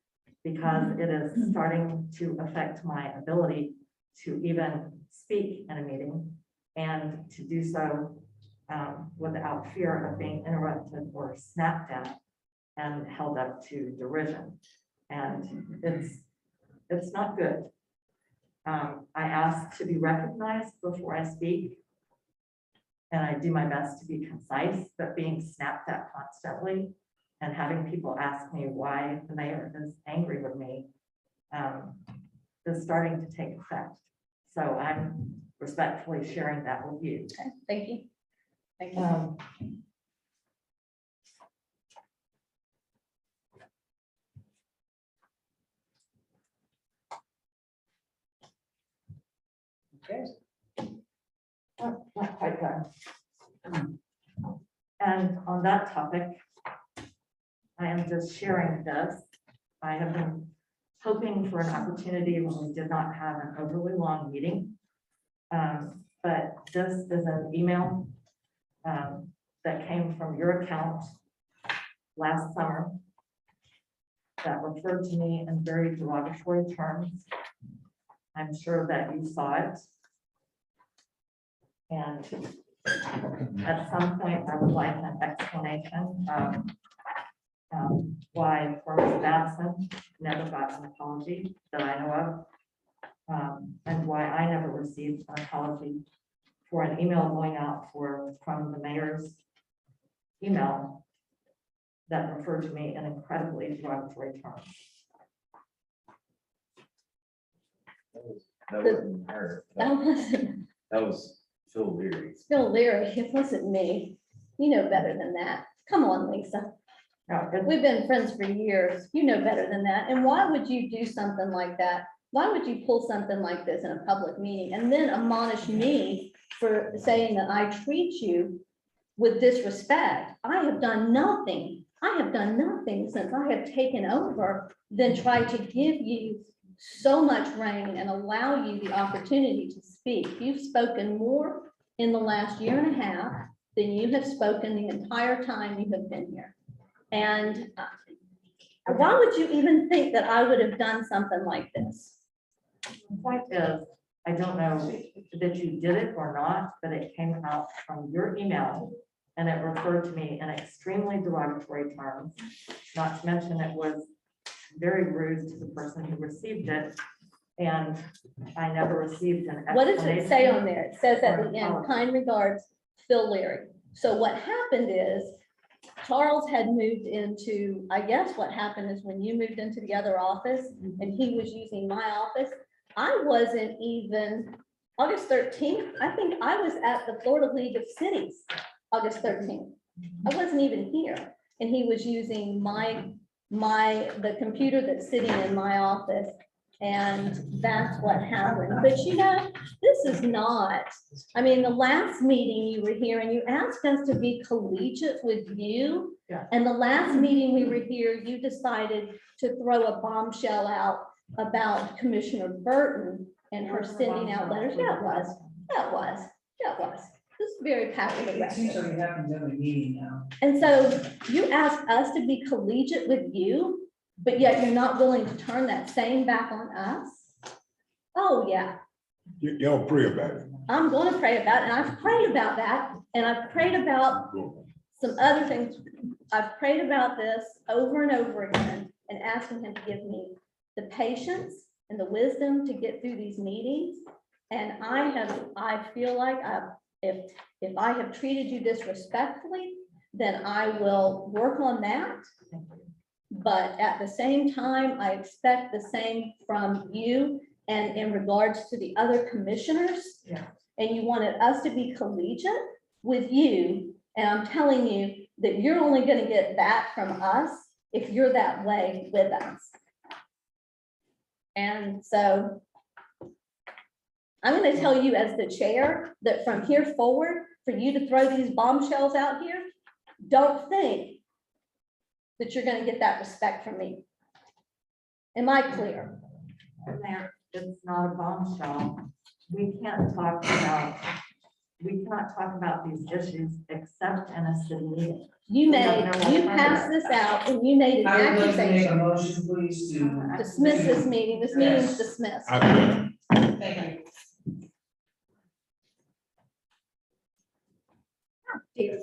because it is starting to affect my ability to even speak in a meeting, and to do so without fear of being interrupted or snapped at and held up to derision. And it's not good. I ask to be recognized before I speak, and I do my best to be concise, but being snapped at constantly and having people ask me why the mayor is angry with me is starting to take effect. So I'm respectfully sharing that with you. Okay, thank you. Thank you. Okay. Not quite done. And on that topic, I am just sharing this. I have been hoping for an opportunity when we did not have an overly long meeting. But this is an email that came from your account last summer that referred to me in very derogatory terms. I'm sure that you saw it. And at some point, I would like an explanation of why First Babson never got an apology that I know of, and why I never received an apology for an email going out from the mayor's email that referred to me in incredibly derogatory terms. That wasn't her. That wasn't That was Phil Leary. Phil Leary, it wasn't me. You know better than that. Come on, Lisa. We've been friends for years. You know better than that. And why would you do something like that? Why would you pull something like this in a public meeting and then admonish me for saying that I treat you with disrespect? I have done nothing. I have done nothing since I have taken over than try to give you so much reign and allow you the opportunity to speak. You've spoken more in the last year and a half than you have spoken the entire time you have been here. And why would you even think that I would have done something like this? The point is, I don't know that you did it or not, but it came out from your email and it referred to me in extremely derogatory terms. Not to mention it was very rude to the person who received it. And I never received an What does it say explanation on there? It says at or the an end, apology. kind regards, Phil Leary. So what happened is Charles had moved into, I guess what happened is when you moved into the other office and he was using my office, I wasn't even, August 13th, I think I was at the Florida League of Cities, August 13th. I wasn't even here. And he was using the computer that's sitting in my office. And that's what happened. But you know, this is not, I mean, the last meeting you were here and you asked us to be collegiate with you. Yeah. And the last meeting we were here, you decided to throw a bombshell out about Commissioner Burton and her sending out letters. Yeah, it was. This is very passive It seems aggressive. like it happens every meeting now. And so you asked us to be collegiate with you, but yet you're not willing to turn that same back on us? Oh, yeah, Y'all pray about it. I'm going to pray about it, and I've prayed about that, and I've prayed about some other things. I've prayed about this over and over again and asking him to give me the patience and the wisdom to get through these meetings. And I feel like if I have treated you disrespectfully, then I will work on that. But at the same time, I expect the same from you and in regards to the other commissioners. Yeah. And you wanted us to be collegiate with you. And I'm telling you that you're only going to get that from us if you're that way with us. And so I'm going to tell you as the chair that from here forward, for you to throw these bombshells out here, don't think that you're going to get that respect from me. Am I clear? Mayor, it's not a bombshell. We cannot talk about these issues except in a city meeting. You We have no passed alternative. this out and you made an I would like to make a accusation. motion, please, to. Dismiss this meeting. This meeting's dismissed. Thank you. Dear.